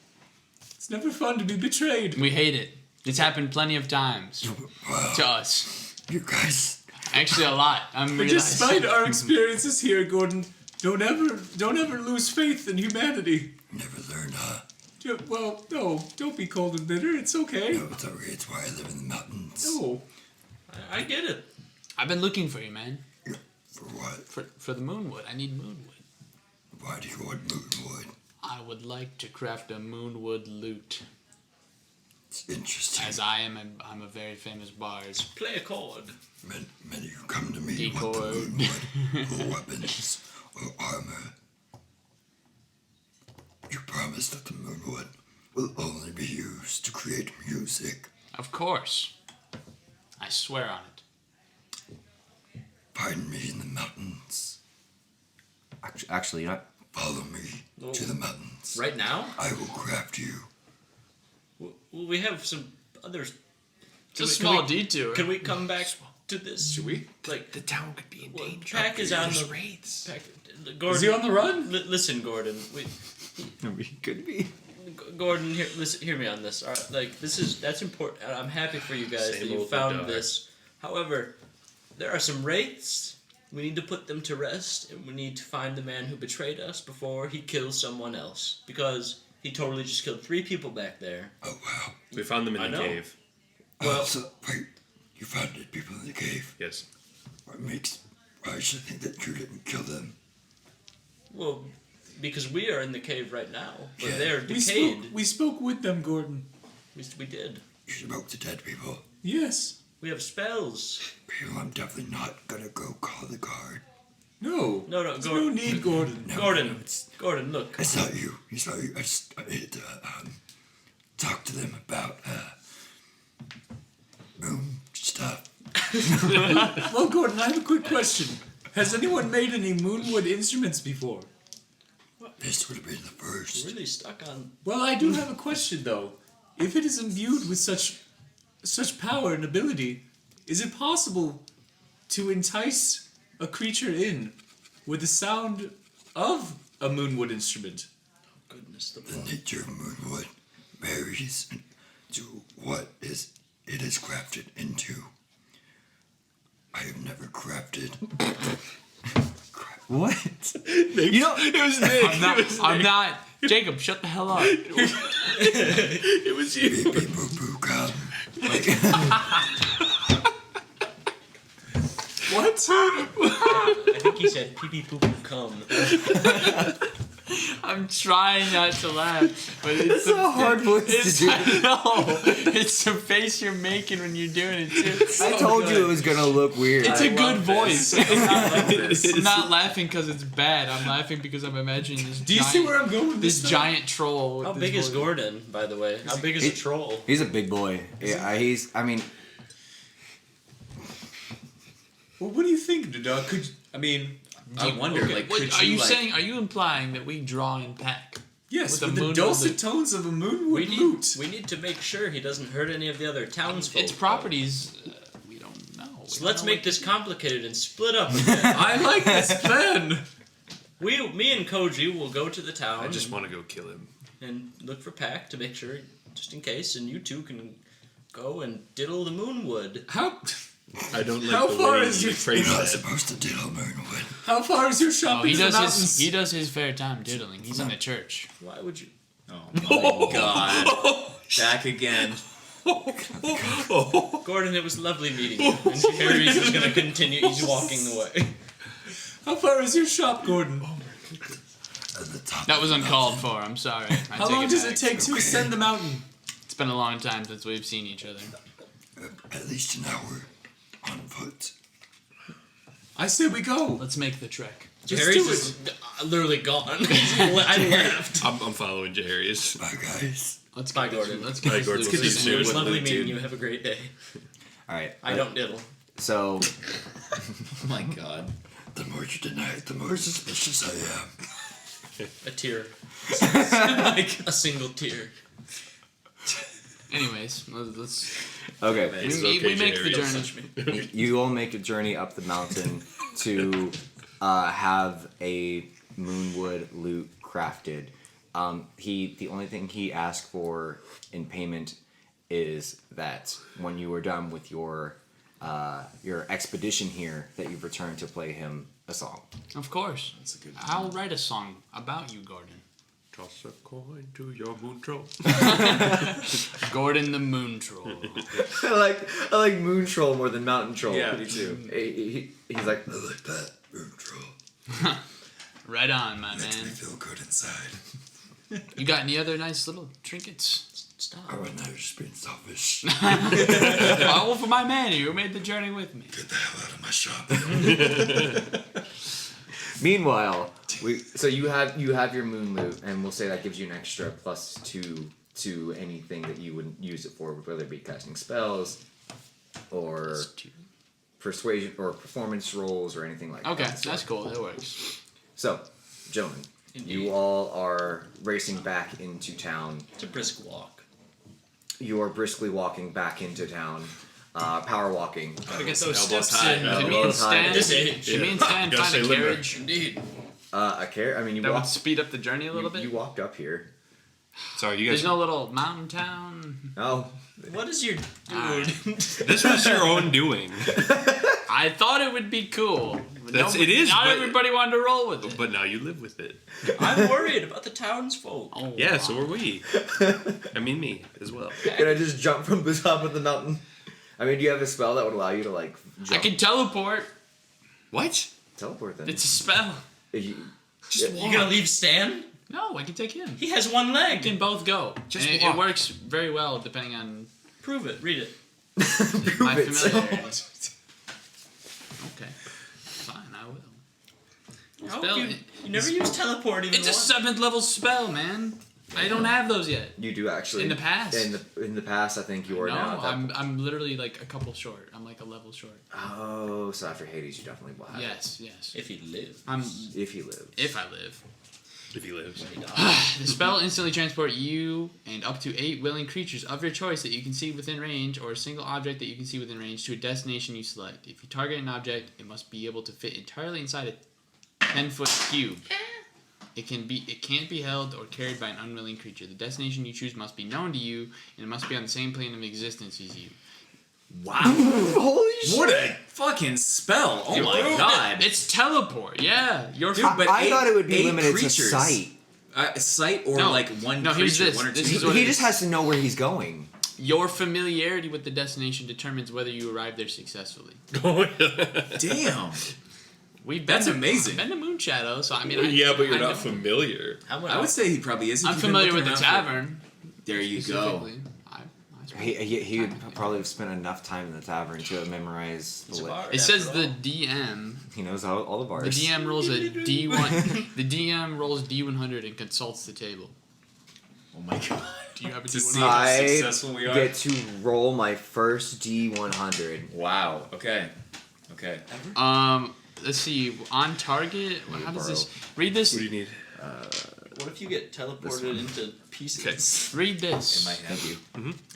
Speaker 8: It's never fun to be betrayed.
Speaker 4: We hate it. It's happened plenty of times
Speaker 9: Wow.
Speaker 4: to us.
Speaker 9: You guys.
Speaker 4: Actually, a lot. I'm
Speaker 8: But
Speaker 4: realizing.
Speaker 8: despite our experiences here, Gordon, don't ever lose faith in humanity.
Speaker 9: Never learn, huh?
Speaker 8: Well, no, don't be cold and bitter. It's okay.
Speaker 9: No, it's alright. It's why I live in the mountains.
Speaker 8: No.
Speaker 2: I get it.
Speaker 4: I've been looking for you, man.
Speaker 9: For what?
Speaker 4: For the moonwood. I need moonwood.
Speaker 9: Why do you want moonwood?
Speaker 4: I would like to craft a moonwood lute,
Speaker 9: It's interesting.
Speaker 4: as I'm a very famous bard.
Speaker 2: Play a chord.
Speaker 9: Many who come to me want the
Speaker 4: Decoy.
Speaker 9: moonwood for weapons or armor. You promise that the moonwood will only be used to create music.
Speaker 4: Of course. I swear on it.
Speaker 9: Find me in the mountains.
Speaker 1: Actually, you know,
Speaker 9: Follow me to the mountains.
Speaker 2: Right now?
Speaker 9: I will craft you.
Speaker 2: Well, we have some others.
Speaker 4: It's a small detour.
Speaker 2: Can we come back to this?
Speaker 8: Should we?
Speaker 2: Like,
Speaker 5: The town could be in
Speaker 2: well,
Speaker 5: danger.
Speaker 2: Pack is on
Speaker 5: There's
Speaker 2: the
Speaker 5: wraiths.
Speaker 2: Pack, Gordon,
Speaker 8: Is he on the run?
Speaker 2: listen, Gordon.
Speaker 1: could be.
Speaker 2: Gordon, hear me on this. All right, like that's important. And I'm happy for you guys
Speaker 5: Same
Speaker 2: that you
Speaker 5: old
Speaker 2: found
Speaker 5: dog.
Speaker 2: this. However, there are some wraiths. We need to put them to rest, and we need to find the man who betrayed us before he kills someone else. Because he totally just killed 3 people back there.
Speaker 9: Oh wow.
Speaker 5: We found them in
Speaker 2: I
Speaker 5: the
Speaker 2: know.
Speaker 5: cave.
Speaker 2: Well-
Speaker 9: So wait, you found dead people in the cave.
Speaker 5: Yes.
Speaker 9: What makes I should think that you didn't kill them?
Speaker 2: Well, because we are in the cave right now, but
Speaker 9: Yeah.
Speaker 2: they're
Speaker 8: We
Speaker 2: decayed.
Speaker 8: we spoke with them, Gordon.
Speaker 2: We did.
Speaker 9: You spoke to dead people.
Speaker 8: Yes.
Speaker 2: We have spells.
Speaker 9: Well, I'm definitely not gonna go call the guard.
Speaker 8: No.
Speaker 2: No,
Speaker 8: There's
Speaker 2: Gordon.
Speaker 8: no need, Gordon.
Speaker 9: No,
Speaker 2: Gordon.
Speaker 9: no, it's
Speaker 2: Look.
Speaker 9: it's not you. It's not you. I needed to talk to them about moon stuff.
Speaker 8: Well, Gordon, I have a quick question. Has anyone made any moonwood instruments before?
Speaker 9: This would have been the first.
Speaker 2: Really stuck on.
Speaker 8: Well, I do have a question though. If it is imbued with such power and ability, is it possible to entice a creature in with the sound of a moonwood instrument?
Speaker 2: Goodness, the
Speaker 9: The nature of moonwood varies to what it is crafted into. I have never crafted.
Speaker 1: What?
Speaker 3: You know, it was Nick.
Speaker 4: I'm not. Jacob, shut the hell up.
Speaker 3: It was you.
Speaker 9: Beep beep boo boo come.
Speaker 8: What?
Speaker 2: I think he said pee pee poo poo cum.
Speaker 4: I'm trying not to laugh, but it's
Speaker 1: a hard voice to do.
Speaker 4: I know. It's the face you're making when you're doing it too.
Speaker 1: I told you it was gonna look weird.
Speaker 4: It's a good voice.
Speaker 3: It
Speaker 4: I'm
Speaker 3: is-
Speaker 4: not laughing because it's bad. I'm laughing because I'm imagining this.
Speaker 8: Do you see where I'm going with
Speaker 4: this
Speaker 8: this?
Speaker 4: giant troll? with
Speaker 2: How
Speaker 4: this
Speaker 2: big is
Speaker 4: voice.
Speaker 2: Gordon, by the way? How big is a troll?
Speaker 1: He's a big boy. Yeah, he's. I mean,
Speaker 8: Well, what do you think, Dada? I wonder.
Speaker 4: Okay,
Speaker 8: Like,
Speaker 4: what,
Speaker 8: could
Speaker 4: are you
Speaker 8: like,
Speaker 4: saying? Are you implying that we draw in pack?
Speaker 8: Yes,
Speaker 4: with
Speaker 8: with
Speaker 4: the
Speaker 8: the
Speaker 4: moon-
Speaker 8: dulcet
Speaker 4: the-
Speaker 8: tones of a moonwood lute.
Speaker 2: We need to make sure he doesn't hurt any of the other townsfolk.
Speaker 4: Its properties. We don't know.
Speaker 2: So
Speaker 4: We
Speaker 2: let's
Speaker 4: don't know
Speaker 2: make
Speaker 4: what
Speaker 2: this
Speaker 4: to-
Speaker 2: complicated and split up. A bit.
Speaker 8: I like this plan.
Speaker 2: Me and Koji will go to the town.
Speaker 5: I just want to go kill him.
Speaker 2: and look for Pack to make sure, just in case, and you two can go and diddle the moonwood.
Speaker 8: How
Speaker 5: I don't like
Speaker 8: How
Speaker 5: the
Speaker 8: far
Speaker 5: way
Speaker 8: is
Speaker 5: you
Speaker 8: your-
Speaker 5: phrase
Speaker 9: You're not
Speaker 5: that.
Speaker 9: supposed to diddle moonwood.
Speaker 8: how far is your shop
Speaker 4: Oh, he
Speaker 8: into the
Speaker 4: does
Speaker 8: mountains?
Speaker 4: his. He does his fair time diddling. He's in the church.
Speaker 2: Why would you?
Speaker 8: Oh my god! Back again.
Speaker 2: Gordon, it was lovely meeting you. And Harry's is going to continue. He's walking away.
Speaker 8: How far is your shop, Gordon?
Speaker 9: At the top
Speaker 4: That
Speaker 9: of
Speaker 4: was
Speaker 9: the
Speaker 4: uncalled
Speaker 9: mountain.
Speaker 4: for. I'm sorry.
Speaker 8: How long does it take to ascend the mountain?
Speaker 4: It's been a long time since we've seen each other.
Speaker 9: At least an hour on foot.
Speaker 8: I say we go.
Speaker 4: Let's make the trek.
Speaker 8: Let's
Speaker 2: Harry's
Speaker 8: do
Speaker 2: is
Speaker 8: it.
Speaker 2: literally gone. I left.
Speaker 5: I'm following Jaharius.
Speaker 9: Bye, guys.
Speaker 4: Let's
Speaker 2: Bye,
Speaker 4: get
Speaker 2: Gordon.
Speaker 4: This, let's get
Speaker 5: Bye,
Speaker 4: this
Speaker 5: Gordon.
Speaker 4: loop
Speaker 5: Let's get
Speaker 4: moving.
Speaker 5: this
Speaker 2: It was
Speaker 5: Moonwood
Speaker 2: lovely
Speaker 5: loot,
Speaker 2: meeting
Speaker 5: dude.
Speaker 2: you. Have a great day.
Speaker 1: all right.
Speaker 2: I don't diddle.
Speaker 1: So,
Speaker 8: Oh my god.
Speaker 9: The more you deny it, the more suspicious I am.
Speaker 2: A tear. like a single tear.
Speaker 4: Anyways, let's.
Speaker 1: okay,
Speaker 5: It's
Speaker 4: We
Speaker 5: okay,
Speaker 4: make the
Speaker 5: Jaharius.
Speaker 4: journey.
Speaker 1: you all make a journey up the mountain to have a moonwood lute crafted. The only thing he asked for in payment is that when you are done with your expedition here, that you've returned to play him a song.
Speaker 4: Of course.
Speaker 8: That's a good.
Speaker 4: I'll write a song about you, Gordon.
Speaker 5: Toss a coin to your moon troll.
Speaker 4: Gordon the Moon Troll.
Speaker 1: I like moon troll more than mountain troll.
Speaker 8: Yeah, me too.
Speaker 1: He's like,
Speaker 9: I like that, moon troll.
Speaker 4: Right on, my
Speaker 9: Makes me
Speaker 4: man.
Speaker 9: feel good inside.
Speaker 4: You got any other nice little trinkets?
Speaker 2: Stop.
Speaker 9: Oh, and now you're just being selfish.
Speaker 4: Well, for my man who made the journey with me.
Speaker 9: Get the hell out of my shop.
Speaker 1: meanwhile, you have your moon loot, and we'll say that gives you an extra +2 to anything that you would use it for, whether it be casting spells, or persuasion, or performance rolls, or anything like
Speaker 4: Okay,
Speaker 1: that.
Speaker 4: that's cool. That works.
Speaker 1: So, gentlemen, you all are racing back into town.
Speaker 2: It's a brisk walk.
Speaker 1: You are briskly walking back into town, power walking.
Speaker 2: Gotta get those
Speaker 3: Elbows
Speaker 2: steps
Speaker 3: high.
Speaker 2: in.
Speaker 1: Elbows
Speaker 4: Can me and
Speaker 1: high.
Speaker 4: Stan,
Speaker 2: This age.
Speaker 4: can me and Stan
Speaker 5: Gotta
Speaker 4: find
Speaker 5: stay
Speaker 4: a
Speaker 5: limber.
Speaker 4: carriage?
Speaker 2: Indeed.
Speaker 1: I mean, you
Speaker 4: That would
Speaker 1: walked.
Speaker 4: speed up the journey a little bit.
Speaker 1: You walked up here.
Speaker 5: Sorry, you
Speaker 4: There's
Speaker 5: guys.
Speaker 4: no little mountain town.
Speaker 1: Oh,
Speaker 2: What is your
Speaker 4: Ah.
Speaker 2: dude?
Speaker 5: This was your own doing.
Speaker 4: I thought it would be cool. But
Speaker 5: It is,
Speaker 4: Not
Speaker 5: but-
Speaker 4: everybody wanted to roll with it.
Speaker 5: But now you live with it.
Speaker 2: I'm worried about the townsfolk.
Speaker 4: Oh,
Speaker 5: Yeah,
Speaker 4: wow.
Speaker 5: so are we. I mean, me as well.
Speaker 1: can I just jump from the top of the mountain? I mean, do you have a spell that would allow you to like
Speaker 4: I
Speaker 1: jump?
Speaker 4: can teleport.
Speaker 5: What?
Speaker 1: Teleport then.
Speaker 4: It's a spell.
Speaker 1: You-
Speaker 5: Just
Speaker 2: You gonna leave Stan?
Speaker 4: No, I can take him.
Speaker 2: He has one
Speaker 4: We
Speaker 2: leg.
Speaker 4: can both go.
Speaker 5: Just
Speaker 4: And it
Speaker 5: walk.
Speaker 4: works very well depending on
Speaker 2: Prove it. Read it.
Speaker 4: my
Speaker 1: Prove it.
Speaker 4: familiarity. Okay, fine, I will.
Speaker 2: How
Speaker 4: Spell
Speaker 2: you,
Speaker 4: it.
Speaker 2: you never use teleport even
Speaker 4: It's a
Speaker 2: once.
Speaker 4: 7th level spell, man. I don't have those yet.
Speaker 1: You do actually.
Speaker 4: In the past.
Speaker 1: In the past, I think you are
Speaker 4: No,
Speaker 1: now. At that
Speaker 4: I'm literally like a couple short. I'm like a level short.
Speaker 1: Oh, so after Hades, you definitely will have
Speaker 4: Yes, yes.
Speaker 2: If you live.
Speaker 4: I'm
Speaker 1: it. If he lives.
Speaker 4: if I live.
Speaker 5: If he lives.
Speaker 4: The spell instantly transport you and up to 8 willing creatures of your choice that you can see within range, or a single object that you can see within range, to a destination you select. If you target an object, it must be able to fit entirely inside a 10-foot cube. It can't be held or carried by an unwilling creature. The destination you choose must be known to you, and it must be on the same plane of existence as you.
Speaker 8: Wow.
Speaker 1: Holy shit!
Speaker 8: What a fucking spell. Oh my god.
Speaker 4: It's teleport. Yeah, you're.
Speaker 8: Dude, but
Speaker 1: I thought it would be
Speaker 8: 8
Speaker 1: limited
Speaker 8: creatures.
Speaker 1: to sight.
Speaker 8: Sight or
Speaker 4: No.
Speaker 8: like one
Speaker 4: No, here's
Speaker 8: creature,
Speaker 4: this.
Speaker 8: one or
Speaker 4: This
Speaker 8: two.
Speaker 4: is what
Speaker 1: He
Speaker 4: it
Speaker 1: just
Speaker 4: is.
Speaker 1: has to know where he's going.
Speaker 4: Your familiarity with the destination determines whether you arrive there successfully.
Speaker 8: Damn.
Speaker 4: We've
Speaker 8: That's
Speaker 4: been to,
Speaker 8: amazing.
Speaker 4: Been to Moon Shadow, so I mean.
Speaker 5: Yeah, but you're
Speaker 4: I
Speaker 5: not
Speaker 4: know.
Speaker 5: familiar.
Speaker 8: I would say he probably is. if
Speaker 4: I'm
Speaker 8: you've been
Speaker 4: familiar with
Speaker 8: looking
Speaker 4: the
Speaker 8: around for-
Speaker 4: tavern.
Speaker 8: There you go.
Speaker 4: specifically.
Speaker 1: He would probably have spent enough time in the tavern to memorize the way.
Speaker 4: It says the DM.
Speaker 1: He knows all the bars.
Speaker 4: The DM rolls a D1. The DM rolls D100 and consults the table.
Speaker 8: Oh my god.
Speaker 4: Do you have a
Speaker 8: To see
Speaker 4: D100?
Speaker 8: how
Speaker 1: I
Speaker 8: successful we are.
Speaker 1: get to roll my first D100.
Speaker 8: Wow. Okay. Okay.
Speaker 4: Let's see. On target. How does this? Read this.
Speaker 5: What do you need?
Speaker 2: What if you get teleported into pieces?
Speaker 4: Read
Speaker 8: It
Speaker 4: this.
Speaker 8: might have you.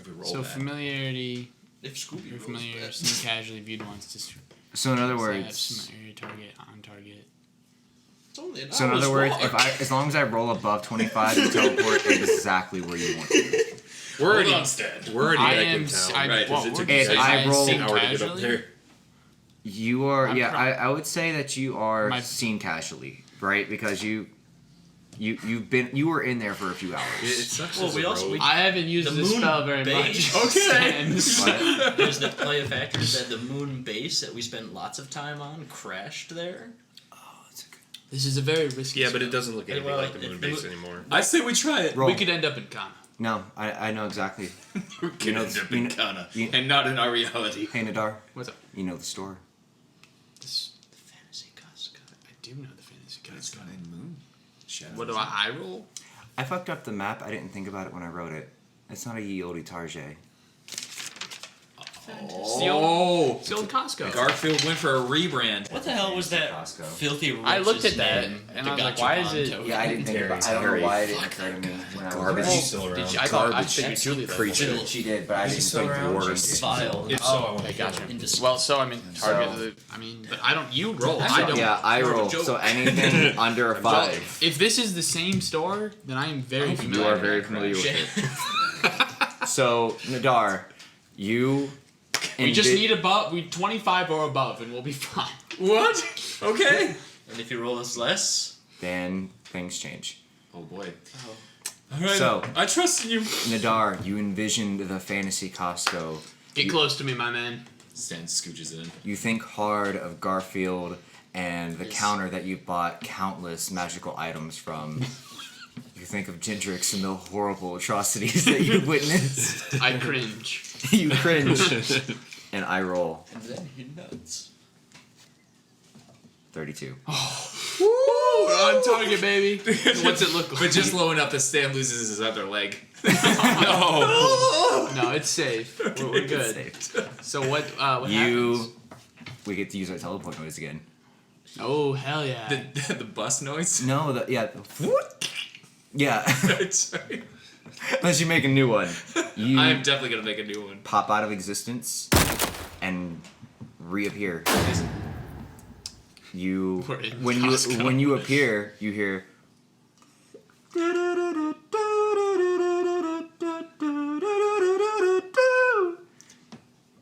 Speaker 8: If we roll
Speaker 4: So
Speaker 8: that.
Speaker 4: familiarity.
Speaker 2: If Scooby
Speaker 4: You're
Speaker 2: rolls
Speaker 4: familiar.
Speaker 2: that.
Speaker 4: Seen casually viewed once. Just
Speaker 1: So in other
Speaker 4: stabs,
Speaker 1: words,
Speaker 4: familiarity target on target.
Speaker 2: It's only an
Speaker 1: so in
Speaker 2: hour's
Speaker 1: other words,
Speaker 2: walk.
Speaker 1: as long as I roll above 25, you teleport exactly where you want to.
Speaker 5: We're already,
Speaker 8: Hold on, Stan.
Speaker 5: we're already
Speaker 4: I
Speaker 5: back
Speaker 4: am.
Speaker 5: in town.
Speaker 4: I,
Speaker 8: Right,
Speaker 4: what,
Speaker 5: it
Speaker 4: what
Speaker 5: took
Speaker 4: did you
Speaker 1: you
Speaker 4: say?
Speaker 1: guys
Speaker 4: I
Speaker 1: roll-
Speaker 4: seen
Speaker 5: an hour to get up
Speaker 4: casually?
Speaker 5: there.
Speaker 1: You are,
Speaker 4: I'm
Speaker 1: yeah.
Speaker 4: pro-
Speaker 1: I would say that you are
Speaker 4: My-
Speaker 1: seen casually, right? Because you were in there for a few hours.
Speaker 5: It sucks
Speaker 2: Well,
Speaker 5: as
Speaker 2: we
Speaker 5: a
Speaker 2: also-
Speaker 5: rogue.
Speaker 4: I haven't used
Speaker 2: The
Speaker 4: this
Speaker 2: moon
Speaker 4: spell very
Speaker 2: base.
Speaker 4: much.
Speaker 2: Okay.
Speaker 1: What?
Speaker 2: There's the play of factors that the moon base that we spent lots of time on crashed there.
Speaker 4: This is a very risky.
Speaker 5: Yeah, but it
Speaker 4: spell.
Speaker 5: doesn't look anything
Speaker 2: well,
Speaker 5: like the
Speaker 2: it-
Speaker 5: moon
Speaker 2: it
Speaker 5: base
Speaker 2: look-
Speaker 5: anymore.
Speaker 8: I say we try it.
Speaker 1: Roll.
Speaker 4: We could end up in Kana.
Speaker 1: No, I know exactly.
Speaker 8: We could
Speaker 1: know-
Speaker 8: end up
Speaker 1: you
Speaker 8: in
Speaker 1: know-
Speaker 8: Kana,
Speaker 1: you-
Speaker 8: and not in our reality.
Speaker 1: Hey Nadar,
Speaker 4: What's up?
Speaker 1: you know the store.
Speaker 4: This, the fantasy Costco. I do know the fantasy
Speaker 8: It's
Speaker 4: Costco.
Speaker 8: got a moon. Shadow.
Speaker 4: What do I roll?
Speaker 1: I fucked up the map. I didn't think about it when I wrote it. It's not a ye olde Tarjay.
Speaker 4: It's the old, it's the old Costco.
Speaker 8: Garfield went for a rebrand.
Speaker 2: What the hell was that
Speaker 1: Costco.
Speaker 2: filthy rich's
Speaker 4: I looked at that,
Speaker 2: name
Speaker 4: and
Speaker 2: that
Speaker 4: I was like,
Speaker 2: got you
Speaker 4: why is
Speaker 2: on
Speaker 4: it-
Speaker 2: to
Speaker 1: Yeah, I didn't think about. I don't know why it didn't occur to me when I was
Speaker 5: Garbage.
Speaker 1: writing.
Speaker 5: He's still around.
Speaker 4: Did you, I thought I figured Julie left.
Speaker 5: creature.
Speaker 1: She did, but I didn't
Speaker 5: still
Speaker 1: think
Speaker 5: around?
Speaker 1: to
Speaker 5: Worse.
Speaker 1: change it.
Speaker 2: Vile.
Speaker 5: If so, I want
Speaker 4: Okay,
Speaker 5: to
Speaker 4: gotcha.
Speaker 2: In disgust.
Speaker 4: Well, so I mean, target.
Speaker 1: So-
Speaker 4: I mean, but I don't. You roll.
Speaker 2: So,
Speaker 4: I don't.
Speaker 1: Yeah, I
Speaker 2: More of a
Speaker 1: roll.
Speaker 2: joke.
Speaker 1: So anything under a 5,
Speaker 4: If this is the same store, then I am very familiar.
Speaker 1: you are
Speaker 4: with
Speaker 1: very
Speaker 4: that
Speaker 1: familiar with
Speaker 4: crap.
Speaker 1: it. So Nadar, you.
Speaker 4: We just
Speaker 1: envi-
Speaker 4: need above. We 25 or above, and we'll be fine.
Speaker 8: What? Okay.
Speaker 2: And if you roll us less,
Speaker 1: Then things change.
Speaker 8: Oh boy. All right.
Speaker 1: So-
Speaker 8: I trust in you.
Speaker 1: Nadar, you envisioned the fantasy Costco.
Speaker 4: Get close to me, my man.
Speaker 8: Stan scooches in.
Speaker 1: You think hard of Garfield and the
Speaker 2: Yes.
Speaker 1: counter that you bought countless magical items from. You think of Gendrix and the horrible atrocities that you witnessed.
Speaker 4: I cringe.
Speaker 1: You cringe. And I roll
Speaker 2: and then he nuts.
Speaker 1: 32.
Speaker 4: Woo! We're on target, baby. What's it look like?
Speaker 8: But just low enough that Stan loses his other leg.
Speaker 5: No.
Speaker 4: No, it's safe. We're good.
Speaker 1: Saved.
Speaker 4: So what? What
Speaker 1: You.
Speaker 4: happens?
Speaker 1: We get to use our teleport noise again.
Speaker 4: Oh hell yeah!
Speaker 8: The bus noise.
Speaker 1: No, yeah.
Speaker 8: Sorry.
Speaker 1: Unless you make a new one. You
Speaker 8: I am definitely gonna make a new one.
Speaker 1: pop out of existence and reappear. You
Speaker 4: We're in
Speaker 1: when
Speaker 4: Costco.
Speaker 1: when you appear, you hear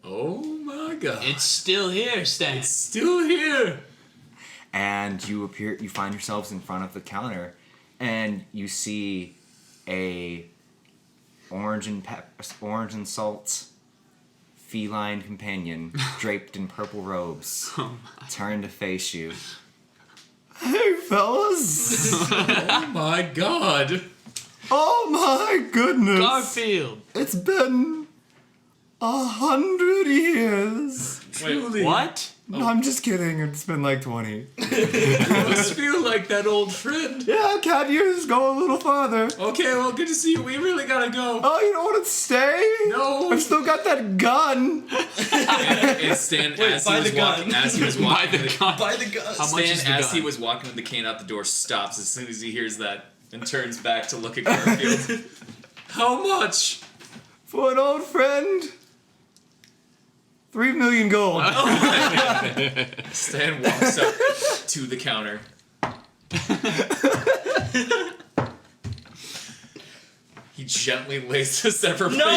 Speaker 8: Oh my god.
Speaker 4: It's still here, Stan.
Speaker 8: still here.
Speaker 1: and you appear you find yourselves in front of the counter and you see a orange and salt feline companion draped in purple robes turn to face you. Hey fellas.
Speaker 8: Oh my god.
Speaker 1: Oh my goodness.
Speaker 4: Garfield.
Speaker 1: It's been 100 years.
Speaker 8: Wait,
Speaker 4: What?
Speaker 1: No, I'm just kidding. It's been like 20.
Speaker 8: You must feel like that old friend.
Speaker 1: Yeah, can't you just go a little farther?
Speaker 8: Okay, well, good to see you. We really gotta go.
Speaker 1: Oh, you don't want to stay?
Speaker 8: No.
Speaker 1: I've still got that gun.
Speaker 8: And Stan, as he was walking,
Speaker 4: Buy the gun.
Speaker 2: Buy the gun.
Speaker 4: How much
Speaker 8: Stan,
Speaker 4: is the
Speaker 8: as
Speaker 4: gun?
Speaker 8: he was walking with the cane out the door, stops as soon as he hears that and turns back to look at Garfield. How much?
Speaker 1: For an old friend, 3 million gold.
Speaker 8: Stan walks up to the counter. He gently lays the sever blade down.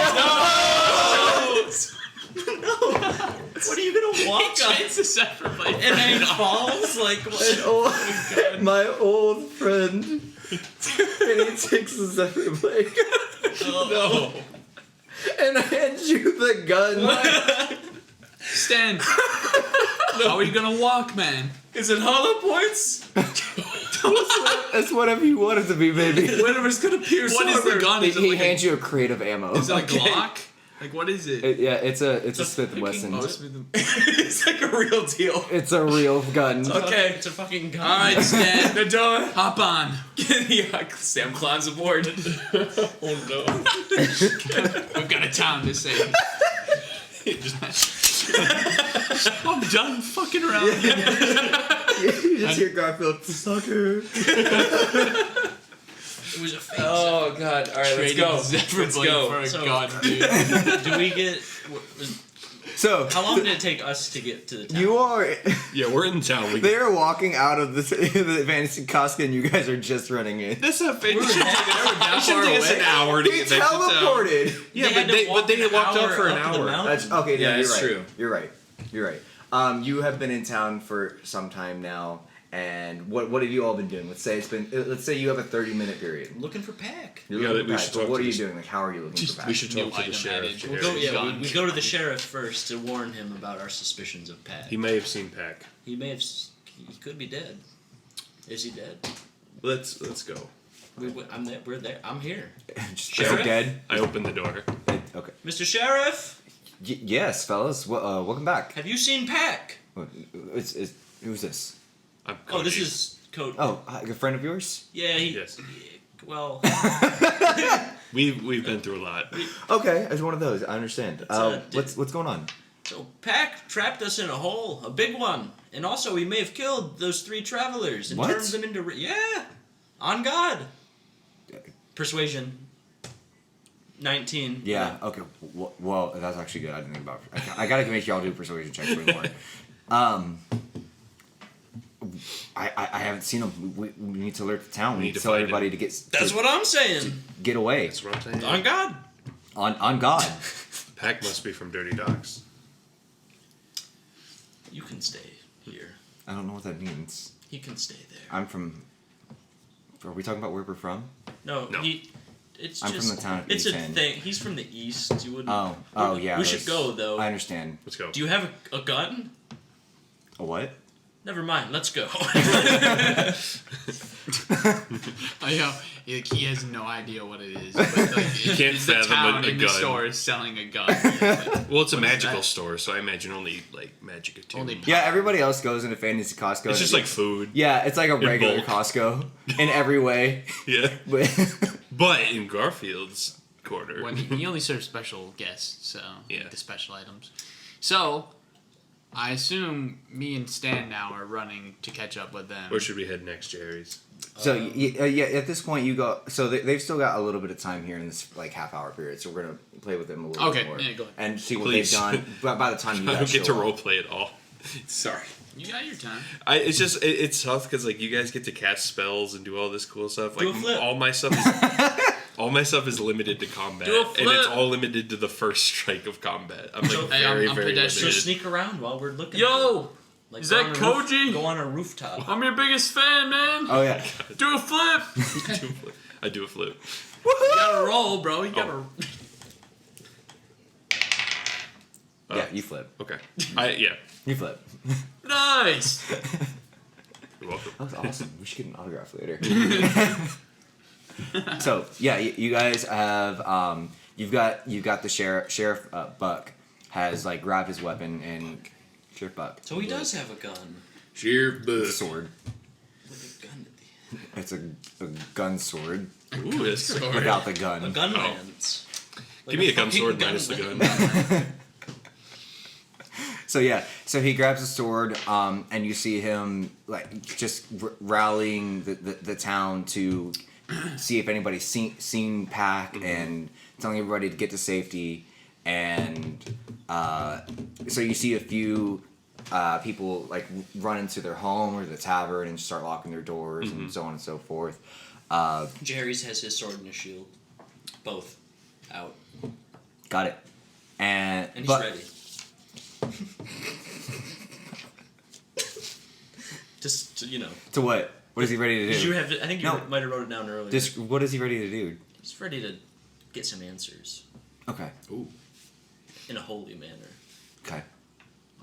Speaker 2: What are you gonna walk on?
Speaker 4: It's a separate blade.
Speaker 2: And then he falls? Like, what?
Speaker 1: My old friend. And he takes the zephyr blade
Speaker 8: No.
Speaker 1: and hands you the gun.
Speaker 4: Stan, how are you gonna walk, man?
Speaker 8: Is it hollow points?
Speaker 1: That's whatever you want it to be, baby.
Speaker 8: Whatever's gonna pierce
Speaker 4: What is the
Speaker 8: armor.
Speaker 4: gun? Is it
Speaker 1: He
Speaker 4: like
Speaker 1: hands you a crate of ammo.
Speaker 4: Is it a Glock? Like, what is it?
Speaker 1: Yeah, it's a Smith & Wesson.
Speaker 8: It's like a real deal.
Speaker 1: It's a real gun.
Speaker 8: Okay.
Speaker 2: It's a fucking gun.
Speaker 4: Alright, Stan,
Speaker 8: The door.
Speaker 4: hop on.
Speaker 8: Yeah, Sam climbs aboard.
Speaker 2: Oh no.
Speaker 4: We've got a town to save. I'm done fucking around.
Speaker 1: You just hear Garfield, sucker.
Speaker 2: It was a fake.
Speaker 8: Oh god! All right, let's go. Let's go.
Speaker 4: For a
Speaker 2: So-
Speaker 4: gun, dude.
Speaker 2: Do we get?
Speaker 1: So,
Speaker 2: How long did it take us to get to the town?
Speaker 1: you are...
Speaker 5: Yeah, we're in town.
Speaker 1: They are walking out of the fantasy Costco and you guys are just running in.
Speaker 5: That's not fair.
Speaker 2: We're
Speaker 5: It shouldn't take us an hour to
Speaker 1: He
Speaker 5: get back to town.
Speaker 1: teleported.
Speaker 5: Yeah,
Speaker 2: had to walk
Speaker 5: but they
Speaker 2: an
Speaker 5: walked up
Speaker 2: hour
Speaker 5: for an
Speaker 2: up the
Speaker 5: hour.
Speaker 2: mountain?
Speaker 1: That's okay.
Speaker 8: Yeah,
Speaker 1: Yeah,
Speaker 8: it's
Speaker 1: you're right.
Speaker 8: true.
Speaker 1: You're right. You're right. You have been in town for some time now, and what have you all been doing? Let's say you have a 30-minute period.
Speaker 2: Looking for Pack.
Speaker 1: You're
Speaker 5: We
Speaker 1: looking
Speaker 5: should
Speaker 1: for Pack,
Speaker 5: talk
Speaker 1: but what
Speaker 5: to
Speaker 1: are you
Speaker 5: this-
Speaker 1: doing? Like, how are you looking for Pack?
Speaker 5: We should
Speaker 4: New
Speaker 5: talk to the
Speaker 4: item
Speaker 5: sheriff.
Speaker 4: added.
Speaker 2: We'll
Speaker 5: Jerry.
Speaker 2: go. Yeah,
Speaker 4: Gun.
Speaker 2: we go to the sheriff first to warn him about our suspicions of Pack.
Speaker 5: He may have seen Pack.
Speaker 2: He may have. He could be dead. Is he dead?
Speaker 5: Let's go.
Speaker 2: I'm there. We're there. I'm here.
Speaker 1: Just
Speaker 2: Sheriff?
Speaker 1: dead.
Speaker 5: I opened the door.
Speaker 1: Okay.
Speaker 2: Mr. Sheriff,
Speaker 1: Yes, fellas. Welcome back.
Speaker 2: have you seen Pack?
Speaker 1: Who's this?
Speaker 5: I'm
Speaker 2: Oh, this
Speaker 5: Cody.
Speaker 2: is Code.
Speaker 1: Oh, a friend of yours?
Speaker 2: Yeah, he.
Speaker 5: Yes.
Speaker 2: Well,
Speaker 5: We've been through a lot.
Speaker 1: Okay, it's one of those. I understand. What's going on?
Speaker 2: so Pack trapped us in a hole, a big one, and also he may have killed those 3 travelers and
Speaker 1: What?
Speaker 2: turned them into. Yeah, on God. Persuasion. 19.
Speaker 1: Yeah. Okay. Well, that's actually good. I didn't think about. I gotta make y'all do persuasion checks way more. I haven't seen them. We need to alert the town. We need to tell
Speaker 5: find
Speaker 1: everybody
Speaker 5: him.
Speaker 1: to get.
Speaker 2: That's what I'm saying.
Speaker 1: Get away.
Speaker 5: That's what I'm saying.
Speaker 2: On God.
Speaker 1: On God.
Speaker 5: Pack must be from Dirty Docks.
Speaker 2: You can stay here.
Speaker 1: I don't know what that means.
Speaker 2: He can stay there.
Speaker 1: I'm from. Are we talking about where we're from?
Speaker 2: No,
Speaker 5: No.
Speaker 2: he. It's
Speaker 1: I'm from
Speaker 2: just.
Speaker 1: the town of
Speaker 2: It's a
Speaker 1: East End.
Speaker 2: thing. He's from the east. You wouldn't.
Speaker 1: Oh yeah.
Speaker 2: We should
Speaker 1: those-
Speaker 2: go though.
Speaker 1: I understand.
Speaker 5: Let's go.
Speaker 2: Do you have a gun?
Speaker 1: A what?
Speaker 2: Never mind. Let's go.
Speaker 4: I know, like, he has no idea what it is. But, like,
Speaker 5: can't
Speaker 4: it's the
Speaker 5: fathom
Speaker 4: town
Speaker 5: a
Speaker 4: in the
Speaker 5: gun.
Speaker 4: store is selling a gun. It's like,
Speaker 5: Well, it's a
Speaker 4: what is
Speaker 5: magical
Speaker 4: that?
Speaker 5: store, so I imagine only like magic attuned.
Speaker 4: Only-
Speaker 1: Yeah, everybody else goes into fantasy Costco.
Speaker 5: It's just
Speaker 1: and
Speaker 5: like food.
Speaker 1: Yeah, it's like a regular
Speaker 5: bulk.
Speaker 1: Costco in every way.
Speaker 5: Yeah.
Speaker 1: But
Speaker 5: But in Garfield's quarter.
Speaker 4: When he only serves special guests, so
Speaker 5: Yeah.
Speaker 4: the special items. So, I assume me and Stan now are running to catch up with them.
Speaker 5: Where should we head next, Jerry's?
Speaker 1: so yeah, at this point you go. So they've still got a little bit of time here in this like half-hour period. So we're gonna play with them a little
Speaker 4: Okay,
Speaker 1: bit more
Speaker 4: yeah, go ahead.
Speaker 1: and see what
Speaker 5: Please.
Speaker 1: they've done. But by the time you
Speaker 5: I
Speaker 1: guys
Speaker 5: don't get to
Speaker 1: show up-
Speaker 5: role play at all. Sorry.
Speaker 4: You got your time.
Speaker 5: It's just it's tough because like you guys get to cast spells and do all this cool stuff.
Speaker 2: Do
Speaker 5: Like
Speaker 2: a flip.
Speaker 5: all my stuff is all my stuff is limited to combat,
Speaker 2: Do a
Speaker 5: and it's
Speaker 2: flip.
Speaker 5: all limited to the first strike of combat. I'm like
Speaker 2: So-
Speaker 4: Hey, I'm
Speaker 5: very
Speaker 4: pedestrian.
Speaker 2: So
Speaker 5: limited.
Speaker 2: sneak around while we're looking.
Speaker 4: Yo!
Speaker 2: Like,
Speaker 4: Is
Speaker 2: go
Speaker 4: that
Speaker 2: on a
Speaker 4: Koji?
Speaker 2: Go on a rooftop.
Speaker 4: I'm your biggest fan, man!
Speaker 1: Oh yeah.
Speaker 4: Do a flip!
Speaker 5: I do a flip.
Speaker 4: You gotta roll, bro. You gotta.
Speaker 1: Yeah, you flip.
Speaker 5: Okay.
Speaker 1: You flip.
Speaker 4: Nice!
Speaker 5: You're welcome.
Speaker 1: That was awesome. We should get an autograph later. So yeah, you guys have you've got the sheriff Buck has like grabbed his weapon and Sure, buck.
Speaker 2: So he does have a gun.
Speaker 8: Sheer buck.
Speaker 1: Sword.
Speaker 2: With a gun at the
Speaker 1: It's a gun sword
Speaker 3: Ooh, that's
Speaker 4: Sword.
Speaker 1: without the gun.
Speaker 2: A gun lance.
Speaker 5: Give me a gun
Speaker 2: fucking
Speaker 5: sword minus the
Speaker 2: lance.
Speaker 5: gun.
Speaker 1: So yeah, so he grabs a sword, and you see him like just rallying the town to see if anybody's seen Pack and telling everybody to get to safety. And so you see a few people like run into their home or the tavern and start locking their doors and so on and so forth.
Speaker 2: Jerry's has his sword and his shield. Both out.
Speaker 1: Got it. And
Speaker 2: And he's
Speaker 1: but,
Speaker 2: ready. Just to,
Speaker 1: To what? What is he ready to
Speaker 2: Because
Speaker 1: do?
Speaker 2: you have, I think you
Speaker 1: No.
Speaker 2: might have wrote it down earlier.
Speaker 1: What is he ready to do?
Speaker 2: He's ready to get some answers
Speaker 1: Okay.
Speaker 8: Ooh.
Speaker 2: in a holy manner
Speaker 1: Okay.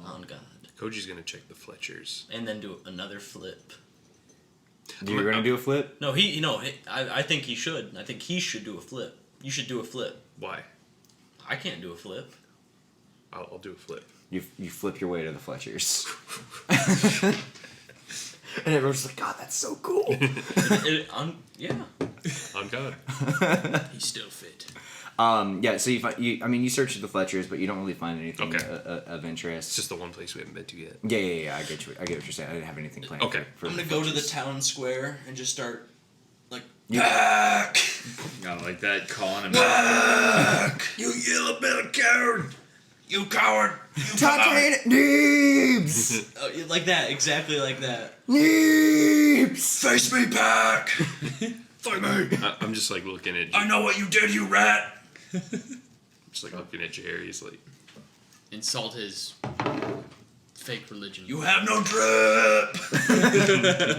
Speaker 2: on God,
Speaker 5: Koji's gonna check the Fletchers.
Speaker 2: and then do another flip.
Speaker 1: You're gonna do a flip?
Speaker 2: No, I think he should. I think he should do a flip. You should do a flip.
Speaker 5: Why?
Speaker 2: I can't do a flip.
Speaker 5: I'll do a flip.
Speaker 1: You flip your way to the Fletchers. And everyone's like, God, that's so cool.
Speaker 2: Yeah.
Speaker 5: On God.
Speaker 2: He's still fit.
Speaker 1: Yeah, so you search the Fletchers, but you don't really find anything
Speaker 5: Okay.
Speaker 1: of interest.
Speaker 5: It's just the one place we haven't been to yet.
Speaker 1: Yeah, I get what you're saying. I didn't have anything planned.
Speaker 5: Okay.
Speaker 1: For
Speaker 2: I'm
Speaker 1: the
Speaker 2: gonna go to the
Speaker 1: Fletchers.
Speaker 2: town square and just start like
Speaker 8: Got like that, calling him.
Speaker 9: You yellow belly coward! You coward!
Speaker 1: Titanic Neebs!
Speaker 2: like that, exactly like that.
Speaker 1: Neebs!
Speaker 9: Face me, Pack! Fight me!
Speaker 5: I'm just like looking at.
Speaker 9: I know what you did, you rat!
Speaker 5: Just like looking at Jerry. He's like,
Speaker 4: Insult his fake religion.
Speaker 9: You have no drip!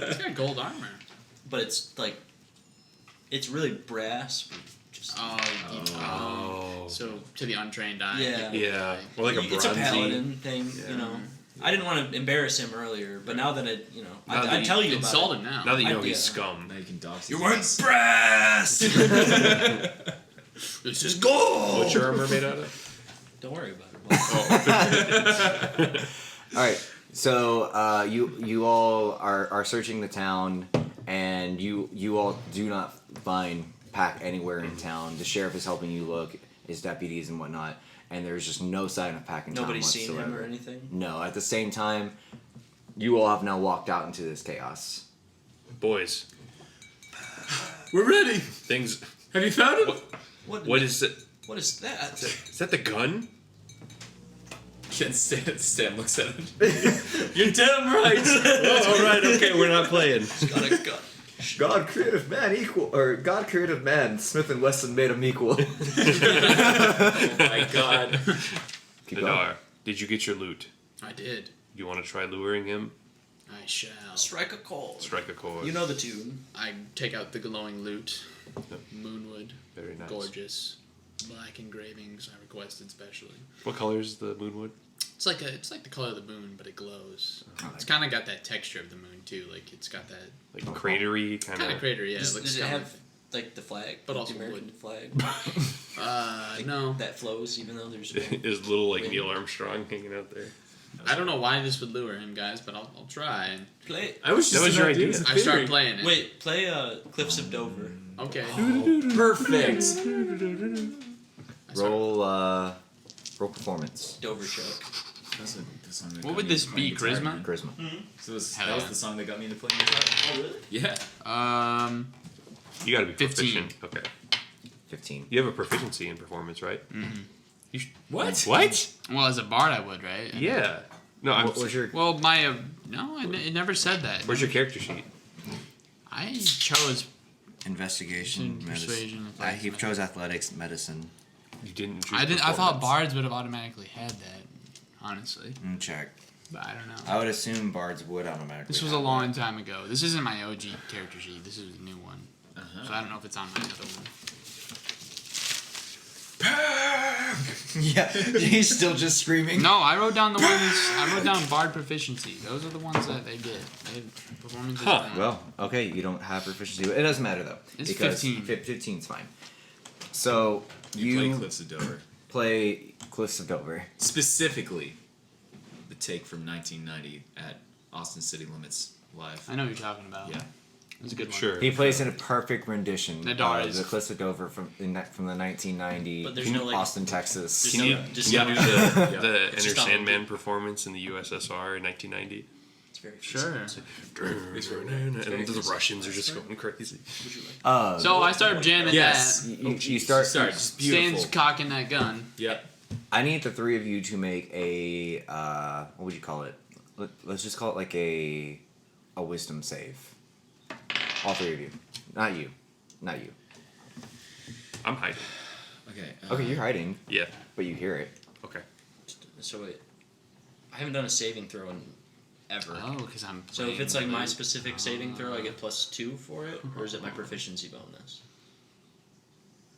Speaker 4: He's got gold armor.
Speaker 2: But it's like, it's really brass. Just
Speaker 5: oh.
Speaker 4: So to the untrained eye.
Speaker 2: Yeah.
Speaker 5: Yeah. Or like a
Speaker 2: it's a
Speaker 5: bronzy.
Speaker 2: paladin thing,
Speaker 5: Yeah.
Speaker 2: you know. I didn't want to embarrass him earlier, but now that
Speaker 5: Now that
Speaker 2: I
Speaker 5: you
Speaker 2: tell you
Speaker 4: Insult
Speaker 2: about
Speaker 4: him now.
Speaker 5: Now that you know
Speaker 2: I-
Speaker 5: he's
Speaker 2: yeah.
Speaker 5: scum.
Speaker 8: Now you can dox
Speaker 9: You
Speaker 8: his
Speaker 9: weren't
Speaker 8: ass.
Speaker 9: brass! This is gold!
Speaker 5: What's your armor made out of?
Speaker 2: it, don't worry about it.
Speaker 1: All right. So you all are searching the town, and you all do not find Pack anywhere in town. The sheriff is helping you look, his deputies and whatnot, and there's just no sign of Pack in town
Speaker 2: Nobody's
Speaker 1: whatsoever.
Speaker 2: seen him or anything.
Speaker 1: No. At the same time, you all have now walked out into this chaos.
Speaker 5: Boys,
Speaker 8: We're ready.
Speaker 5: things.
Speaker 8: Have you found him?
Speaker 5: What is it?
Speaker 2: What is that?
Speaker 5: Is that the gun?
Speaker 8: Can't Stan looks at him. You're damn right.
Speaker 5: Oh, all right. Okay, we're not playing.
Speaker 2: Got a gun.
Speaker 1: God created man equal, or God created man. Smith and Wesson made him equal.
Speaker 8: Oh my god.
Speaker 1: Keep going.
Speaker 5: Nadar, did you get your loot?
Speaker 4: I did.
Speaker 5: You want to try luring him?
Speaker 4: I shall.
Speaker 2: Strike a chord.
Speaker 5: Strike a chord.
Speaker 2: You know the tune.
Speaker 4: I take out the glowing loot. Moonwood.
Speaker 5: Very nice.
Speaker 4: Gorgeous. Black engravings I requested specially.
Speaker 5: What color is the moonwood?
Speaker 4: It's like the color of the moon, but it glows. It's kind of got that texture of the moon too. Like it's got that
Speaker 5: Like cratery kind
Speaker 4: kind of
Speaker 5: of.
Speaker 4: crater. Yeah.
Speaker 2: Does,
Speaker 4: it looks
Speaker 2: does it
Speaker 4: kinda
Speaker 2: have like the flag?
Speaker 4: But
Speaker 2: the
Speaker 4: also
Speaker 2: American
Speaker 4: wood.
Speaker 2: flag.
Speaker 4: like, no.
Speaker 2: That flows even though there's.
Speaker 5: Is little like
Speaker 2: Wind.
Speaker 5: Neil Armstrong hanging out there?
Speaker 4: I don't know why this would lure him, guys, but I'll try.
Speaker 2: Play.
Speaker 8: I was just
Speaker 5: That was
Speaker 8: an
Speaker 5: your
Speaker 8: idea.
Speaker 5: idea.
Speaker 4: I start playing it.
Speaker 2: Wait, play Cliffs of Dover.
Speaker 4: Okay.
Speaker 8: Perfect.
Speaker 1: Roll performance.
Speaker 2: Dover Chuck.
Speaker 8: That's the song that
Speaker 4: What
Speaker 8: got
Speaker 4: would
Speaker 8: me
Speaker 4: this
Speaker 8: into
Speaker 4: be,
Speaker 8: playing guitar.
Speaker 4: charisma?
Speaker 1: Charisma.
Speaker 8: So
Speaker 4: Hell
Speaker 8: that was
Speaker 4: yeah.
Speaker 8: the song that got me into playing guitar.
Speaker 2: Oh really?
Speaker 8: Yeah.
Speaker 5: You gotta be
Speaker 4: 15.
Speaker 5: proficient. Okay.
Speaker 1: 15.
Speaker 5: You have a proficiency in performance, right? You
Speaker 8: What?
Speaker 5: What?
Speaker 4: Well, as a bard, I would, right?
Speaker 5: Yeah. No, I'm.
Speaker 1: What was your?
Speaker 4: Well, my no, it never said that.
Speaker 5: Where's your character sheet?
Speaker 4: I chose.
Speaker 1: Investigation,
Speaker 4: Persuasion,
Speaker 1: medicine. He
Speaker 4: athletics.
Speaker 1: chose athletics, medicine.
Speaker 5: You didn't. choose
Speaker 4: I thought
Speaker 5: performance.
Speaker 4: bards would have automatically had that. Honestly,
Speaker 1: Check.
Speaker 4: but I don't know.
Speaker 1: I would assume bards would automatically.
Speaker 4: This was a
Speaker 1: have
Speaker 4: long time ago. This isn't my OG character sheet. This is a new one. So I don't know if it's on my other one.
Speaker 1: that. Yeah, he's still just screaming.
Speaker 4: No, I wrote down the ones. I wrote down bard proficiency. Those are the ones that they did. They had performance. is
Speaker 5: Huh.
Speaker 4: one.
Speaker 1: Well, okay, you don't have proficiency, but it doesn't matter though.
Speaker 4: It's
Speaker 1: because
Speaker 4: 15.
Speaker 1: 15's fine. So
Speaker 8: You play
Speaker 1: you
Speaker 8: Cliffs of Dover.
Speaker 1: play Cliffs of Dover.
Speaker 8: Specifically, the take from 1990 at Austin City Limits Live.
Speaker 4: I know what you're talking about.
Speaker 8: Yeah.
Speaker 4: It's a good one.
Speaker 5: Sure.
Speaker 1: He plays in a perfect rendition
Speaker 4: Nadar
Speaker 1: of
Speaker 4: is-
Speaker 1: the Cliffs of Dover from the 1990
Speaker 2: But there's no, like-
Speaker 1: Austin, Texas.
Speaker 2: There's
Speaker 5: Can you
Speaker 2: no
Speaker 5: do
Speaker 2: distinguish-
Speaker 5: the
Speaker 2: It's
Speaker 5: Enter
Speaker 2: just on
Speaker 5: Sandman performance in the USSR in 1990?
Speaker 2: It's very
Speaker 4: Sure.
Speaker 5: And the Russians are just going crazy.
Speaker 4: So I start jamming
Speaker 8: Yes.
Speaker 1: You start.
Speaker 8: Sorry, just beautiful.
Speaker 4: Stan's cocking that gun.
Speaker 8: Yep.
Speaker 1: I need the three of you to make a what would you call it? Let's just call it like a wisdom save. All three of you, not you.
Speaker 5: I'm hiding.
Speaker 8: Okay.
Speaker 1: Okay, you're hiding,
Speaker 5: Yeah.
Speaker 1: but you hear it.
Speaker 5: Okay.
Speaker 2: So wait, I haven't done a saving throw in ever.
Speaker 4: Oh, because I'm.
Speaker 2: So if
Speaker 4: playing
Speaker 2: it's like my
Speaker 4: with-
Speaker 2: specific saving throw, I get +2 for it, or is it my proficiency bonus?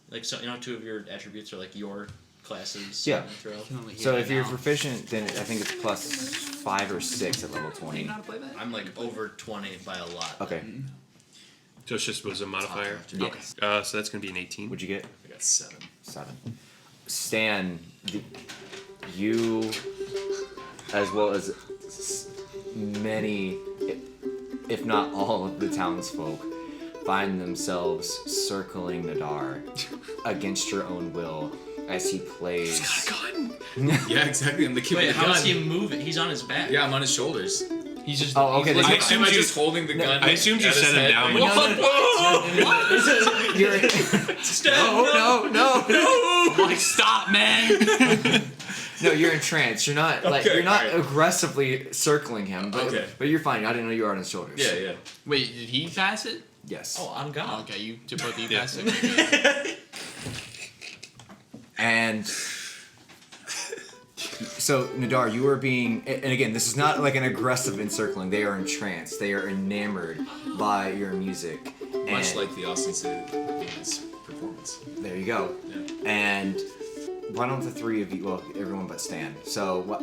Speaker 2: Like, so 2 of your attributes are like your classes.
Speaker 1: Yeah.
Speaker 2: saving throw.
Speaker 4: I can only hear
Speaker 1: So
Speaker 4: it
Speaker 1: if you're
Speaker 4: now.
Speaker 1: proficient, then I think it's +5 or 6 at level 20.
Speaker 2: I'm like over 20 by a lot.
Speaker 1: Okay,
Speaker 5: So it just was a modifier.
Speaker 1: yes.
Speaker 5: So that's gonna be an 18.
Speaker 1: What'd you get?
Speaker 8: I got 7.
Speaker 1: 7. Stan, you, as well as many, if not all of the townsfolk, find themselves circling Nadar against your own will as he plays.
Speaker 8: Yeah, exactly. I'm the kid
Speaker 2: Wait,
Speaker 8: with the
Speaker 2: how
Speaker 8: gun.
Speaker 2: does he move it? He's on his back.
Speaker 8: Yeah, I'm on his shoulders.
Speaker 4: He's just.
Speaker 1: Oh, okay,
Speaker 4: he's
Speaker 1: then
Speaker 4: like-
Speaker 1: you-
Speaker 8: Am I
Speaker 5: you-
Speaker 8: just holding the gun?
Speaker 5: I assumed you
Speaker 8: at his
Speaker 5: set him
Speaker 8: head?
Speaker 5: down
Speaker 8: Like,
Speaker 5: when
Speaker 1: You're, no.
Speaker 4: I'm like, stop, man.
Speaker 1: No, you're in trance. You're not like
Speaker 8: Okay,
Speaker 1: you're not
Speaker 8: alright.
Speaker 1: aggressively circling him, but
Speaker 8: Okay.
Speaker 1: but you're fine. I didn't know you were on his shoulders.
Speaker 8: Yeah, yeah.
Speaker 4: Wait, did he pass it?
Speaker 1: Yes.
Speaker 2: Oh, on
Speaker 4: Oh,
Speaker 2: God.
Speaker 4: okay, you did both of you
Speaker 5: Yeah.
Speaker 4: pass it. Okay.
Speaker 1: And so Nadar, you are being, and again, this is not like an aggressive encircling. They are in trance. They are enamored by your music.
Speaker 8: Much
Speaker 1: And
Speaker 8: like the Austin City Limits performance.
Speaker 1: there you go.
Speaker 8: Yeah.
Speaker 1: And why don't the three of you? Well, everyone but Stan. So what?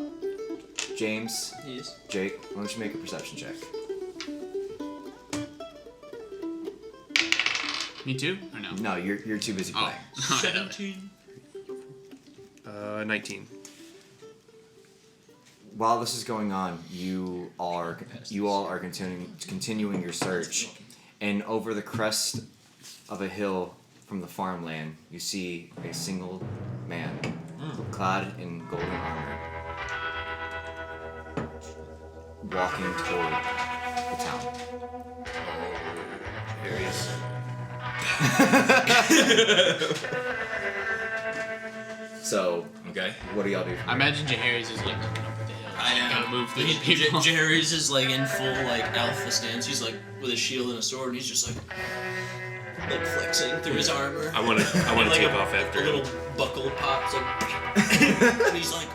Speaker 1: James,
Speaker 2: Yes.
Speaker 1: Jake, why don't you make a perception check?
Speaker 4: Me too, or no?
Speaker 1: No, you're too busy
Speaker 4: Oh.
Speaker 1: playing.
Speaker 2: 17.
Speaker 5: 19.
Speaker 1: While this is going on, you all are continuing your search, and over the crest of a hill from the farmland, you see a single man clad in golden armor walking toward the town.
Speaker 5: There he is.
Speaker 1: So,
Speaker 8: Okay.
Speaker 1: what do y'all do?
Speaker 4: I imagine Jaharis is like looking up at the hill.
Speaker 2: I
Speaker 4: Gotta move these people.
Speaker 2: Jerry's is like in full like alpha stance. He's like with a shield and a sword, and he's just like flexing through his armor.
Speaker 5: I want to
Speaker 2: Like
Speaker 5: take
Speaker 2: a-
Speaker 5: off after
Speaker 2: A
Speaker 5: him.
Speaker 2: little buckle pops like, and he's like,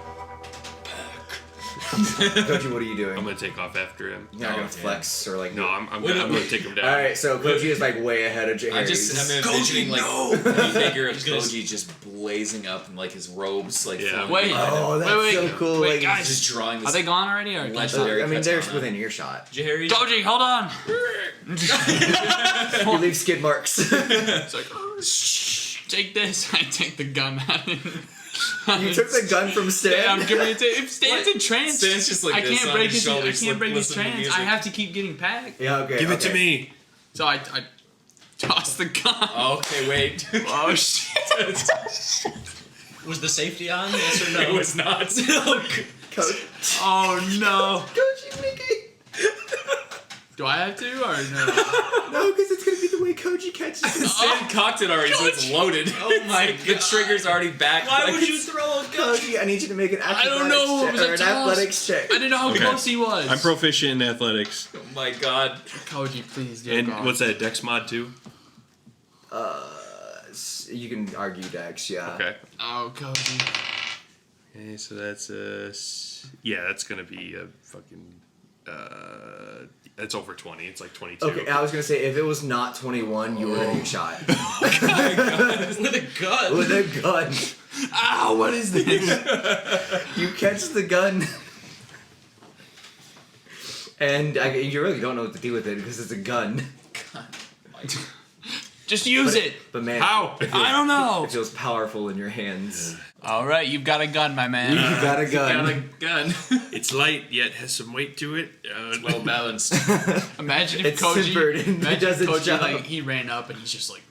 Speaker 1: Koji, what are you doing?
Speaker 5: I'm gonna take off after him.
Speaker 1: You're not gonna
Speaker 8: Oh,
Speaker 1: flex or like.
Speaker 5: No, I'm
Speaker 2: Wait,
Speaker 5: gonna
Speaker 2: wait.
Speaker 5: take him down.
Speaker 1: All right, so Koji is like way ahead of Jerry.
Speaker 8: I'm envisioning like
Speaker 1: no!
Speaker 8: the figure of
Speaker 2: He's gonna-
Speaker 8: Koji just blazing up and like his robes like
Speaker 5: Yeah.
Speaker 8: flowing
Speaker 4: Wait.
Speaker 8: behind him.
Speaker 1: Oh, that's
Speaker 4: Wait,
Speaker 1: so cool.
Speaker 4: wait,
Speaker 1: like,
Speaker 4: guys.
Speaker 8: Just drawing this
Speaker 4: Are they gone already, or?
Speaker 8: legendary
Speaker 1: I mean, they're
Speaker 8: katana.
Speaker 1: within earshot.
Speaker 2: Jerry's.
Speaker 4: Doji, hold on.
Speaker 1: You leave skid marks.
Speaker 4: It's like, take this. I take the gun out.
Speaker 1: You took the gun from Stan.
Speaker 4: I'm giving it to. If Stan's in trance,
Speaker 8: Stan's just like
Speaker 4: I
Speaker 8: this
Speaker 4: can't
Speaker 8: on
Speaker 4: break
Speaker 8: his
Speaker 4: his. I
Speaker 8: shoulders,
Speaker 4: can't break his
Speaker 8: listening to
Speaker 4: trance.
Speaker 8: music.
Speaker 4: I have to keep getting packed.
Speaker 1: Yeah, okay.
Speaker 5: Give it to
Speaker 1: okay.
Speaker 5: me.
Speaker 4: So I toss the gun.
Speaker 8: Okay, wait.
Speaker 4: Oh shit!
Speaker 2: Was the safety on? Yes or no?
Speaker 8: It was not.
Speaker 1: Coach.
Speaker 4: Oh no!
Speaker 1: Koji, make it.
Speaker 4: Do I have to or no?
Speaker 1: No, because it's gonna be the way Koji catches it.
Speaker 8: Stan cocked it already, so it's loaded.
Speaker 2: Oh my
Speaker 8: The
Speaker 2: God.
Speaker 8: trigger's already back.
Speaker 2: Why
Speaker 8: like,
Speaker 2: would you throw a gun?
Speaker 1: Koji, I need you to make an
Speaker 4: I don't know, it
Speaker 1: athletics
Speaker 4: was
Speaker 1: check,
Speaker 4: a
Speaker 1: or an
Speaker 4: toss.
Speaker 1: athletics check.
Speaker 4: I didn't know how
Speaker 5: Okay.
Speaker 4: close he was.
Speaker 5: I'm proficient in athletics.
Speaker 8: Oh my god.
Speaker 4: Koji, please, dear
Speaker 5: And
Speaker 4: God.
Speaker 5: what's that, Dex mod 2?
Speaker 1: You can argue Dex, yeah.
Speaker 5: Okay.
Speaker 4: Oh, Koji.
Speaker 5: Okay, so that's that's gonna be a fucking it's over 20. It's like 22.
Speaker 1: Okay, I was gonna say if it was not 21, you were gonna get shot
Speaker 2: With a gun.
Speaker 1: with a gun.
Speaker 4: Ow! What is this?
Speaker 1: You catch the gun, and you really don't know what to do with it because it's a gun.
Speaker 4: Just use it.
Speaker 1: But man,
Speaker 5: How?
Speaker 4: I don't know.
Speaker 1: it feels powerful in your hands.
Speaker 4: All right, you've got a gun, my man.
Speaker 1: You got a
Speaker 8: Got
Speaker 1: gun.
Speaker 8: a gun.
Speaker 5: It's light yet has some weight to it.
Speaker 8: Well balanced.
Speaker 4: Imagine if
Speaker 1: It's
Speaker 4: Koji,
Speaker 1: tempered and it
Speaker 4: imagine
Speaker 1: does
Speaker 4: if
Speaker 1: its
Speaker 4: Koji
Speaker 1: job.
Speaker 4: like he ran up and he's just like,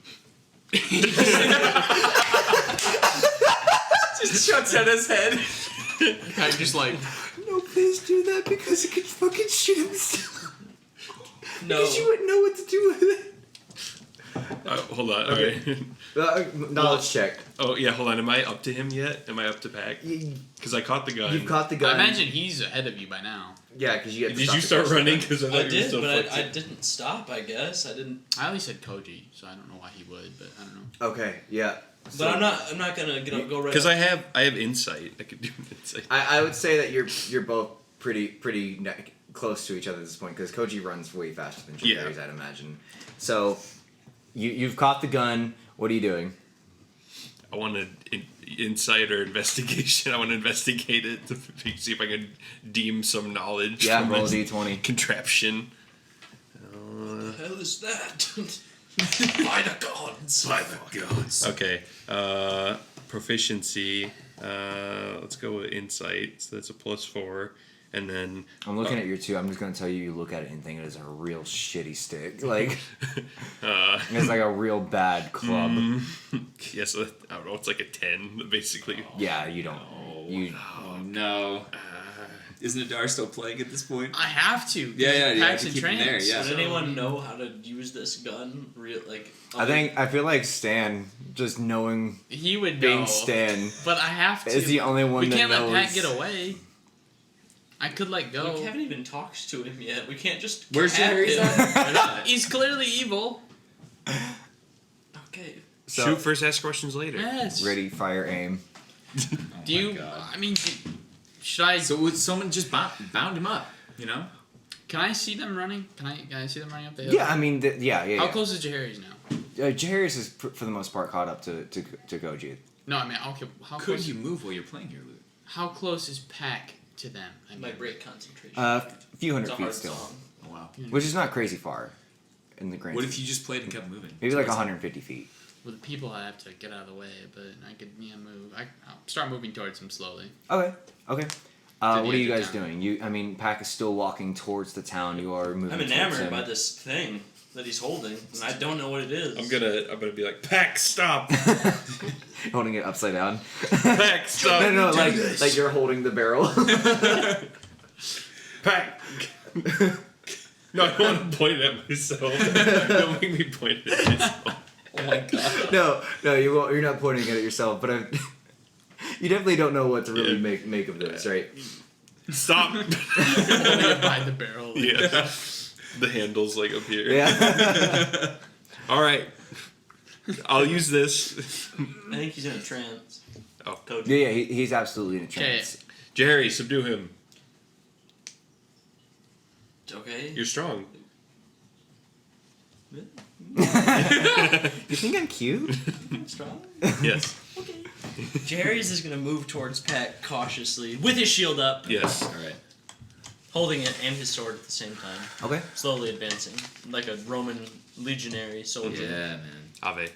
Speaker 8: Just shuts out his head.
Speaker 4: I'm just like,
Speaker 1: No, please do that because it could fucking shoot himself.
Speaker 2: No.
Speaker 1: Because you wouldn't know what to do with it.
Speaker 5: Hold on.
Speaker 1: Okay.
Speaker 5: Okay.
Speaker 1: Knowledge check.
Speaker 5: Oh yeah, hold on. Am I up to him yet? Am I up to Pack? Because I caught the gun.
Speaker 1: You've caught the
Speaker 4: I
Speaker 1: gun.
Speaker 4: imagine he's ahead of you by now.
Speaker 1: Yeah, because you get.
Speaker 5: Did you start running? Because I
Speaker 2: I
Speaker 5: thought you were
Speaker 2: did,
Speaker 5: still
Speaker 2: but
Speaker 5: flexing.
Speaker 2: I didn't stop. I guess I didn't.
Speaker 4: I only said Koji, so I don't know why he would, but I don't know.
Speaker 1: Okay. Yeah.
Speaker 2: But I'm not gonna go right.
Speaker 5: Because
Speaker 2: up.
Speaker 5: I have insight. I could do an insight.
Speaker 1: I would say that you're both pretty close to each other at this point because Koji runs way faster than
Speaker 5: Yeah.
Speaker 1: Jerry's, I'd imagine. So you've caught the gun. What are you doing?
Speaker 5: I want to insight or investigation. I want to investigate it to see if I can deem some knowledge.
Speaker 1: Yeah,
Speaker 5: from
Speaker 1: roll a
Speaker 5: this
Speaker 1: d20.
Speaker 5: contraption.
Speaker 2: What the hell is that? By the gods.
Speaker 5: By the gods. Okay. Proficiency. Let's go with insight. So that's a +4. And then
Speaker 1: I'm looking at your two. I'm just gonna tell you, you look at it and think it is a real shitty stick. Like it's like a real bad club.
Speaker 5: yes, I don't know. It's like a 10, basically.
Speaker 1: Yeah, you don't. You.
Speaker 8: Oh no. Isn't Adar still playing at this point?
Speaker 4: I have to.
Speaker 8: Yeah, you have
Speaker 4: Packs
Speaker 8: to
Speaker 4: and
Speaker 8: keep him there,
Speaker 4: trance.
Speaker 8: yeah.
Speaker 2: Does anyone know how to use this gun?
Speaker 1: I feel like Stan, just knowing
Speaker 4: He would
Speaker 1: being
Speaker 4: know.
Speaker 1: Stan,
Speaker 4: But I have to.
Speaker 1: is the only one
Speaker 4: we
Speaker 1: that
Speaker 4: can't
Speaker 1: knows.
Speaker 4: let Pat get away. I could let go.
Speaker 2: We haven't even talked to him yet. We can't just.
Speaker 8: Where's
Speaker 2: cap
Speaker 8: Jerry's
Speaker 2: him.
Speaker 8: at?
Speaker 4: He's clearly evil.
Speaker 2: Okay.
Speaker 1: So,
Speaker 5: Shoot first, ask questions later.
Speaker 4: Yes.
Speaker 1: ready, fire, aim.
Speaker 4: Do you?
Speaker 8: God.
Speaker 4: I mean, should I?
Speaker 8: So would someone just bound him up? You know?
Speaker 4: Can I see them running? Can I see them running up the hill?
Speaker 1: Yeah, I mean, yeah.
Speaker 4: How close is Jahari's now?
Speaker 1: Jairus is for the most part caught up to Goji.
Speaker 4: No, I mean, okay. How
Speaker 8: Could
Speaker 4: close?
Speaker 8: you move while you're playing here, Luke?
Speaker 4: How close is Pack to them? I mean,
Speaker 2: Might break concentration.
Speaker 1: A few
Speaker 2: it's
Speaker 1: hundred
Speaker 2: a
Speaker 1: feet
Speaker 2: hard
Speaker 1: still,
Speaker 2: song.
Speaker 8: Oh wow.
Speaker 1: which is not crazy far in the grand.
Speaker 8: What if you just played and kept moving?
Speaker 1: Maybe like
Speaker 8: Towards
Speaker 1: 150 feet.
Speaker 4: with the people, I have to get out of the way, but I could move. I'll start moving towards him slowly.
Speaker 1: Okay. Okay.
Speaker 4: To
Speaker 1: What
Speaker 4: the
Speaker 1: are you
Speaker 4: edge
Speaker 1: guys
Speaker 4: of town.
Speaker 1: doing? Pack is still walking towards the town. You are moving.
Speaker 2: I'm
Speaker 1: towards
Speaker 2: enamored
Speaker 1: him.
Speaker 2: by this thing that he's holding, and I don't know what it is.
Speaker 5: I'm gonna be like, Pack, stop!
Speaker 1: Holding it upside down.
Speaker 5: Pack, stop!
Speaker 1: no, like you're holding the barrel.
Speaker 5: Pack! No, I want to point at myself. Don't make me point at myself.
Speaker 8: Oh my god.
Speaker 1: no, you won't. You're not pointing at it yourself, but you definitely don't know what to really make of this, right?
Speaker 5: Stop!
Speaker 4: Holding it by the barrel.
Speaker 5: Yeah. The handle's like up here.
Speaker 1: Yeah.
Speaker 5: All right. I'll use this.
Speaker 2: I think he's in a trance.
Speaker 5: Oh.
Speaker 2: Code.
Speaker 1: Yeah, he's absolutely in a trance.
Speaker 5: Jerry, subdue him.
Speaker 2: Okay.
Speaker 5: You're strong.
Speaker 1: You think I'm cute?
Speaker 2: strong.
Speaker 5: Yes.
Speaker 2: Okay. Jerry's is gonna move towards Pat cautiously, with his shield up,
Speaker 5: Yes.
Speaker 8: All right.
Speaker 2: holding it and his sword at the same time,
Speaker 1: Okay.
Speaker 2: slowly advancing, like a Roman legionary soldier.
Speaker 8: Yeah, man.
Speaker 5: Ave.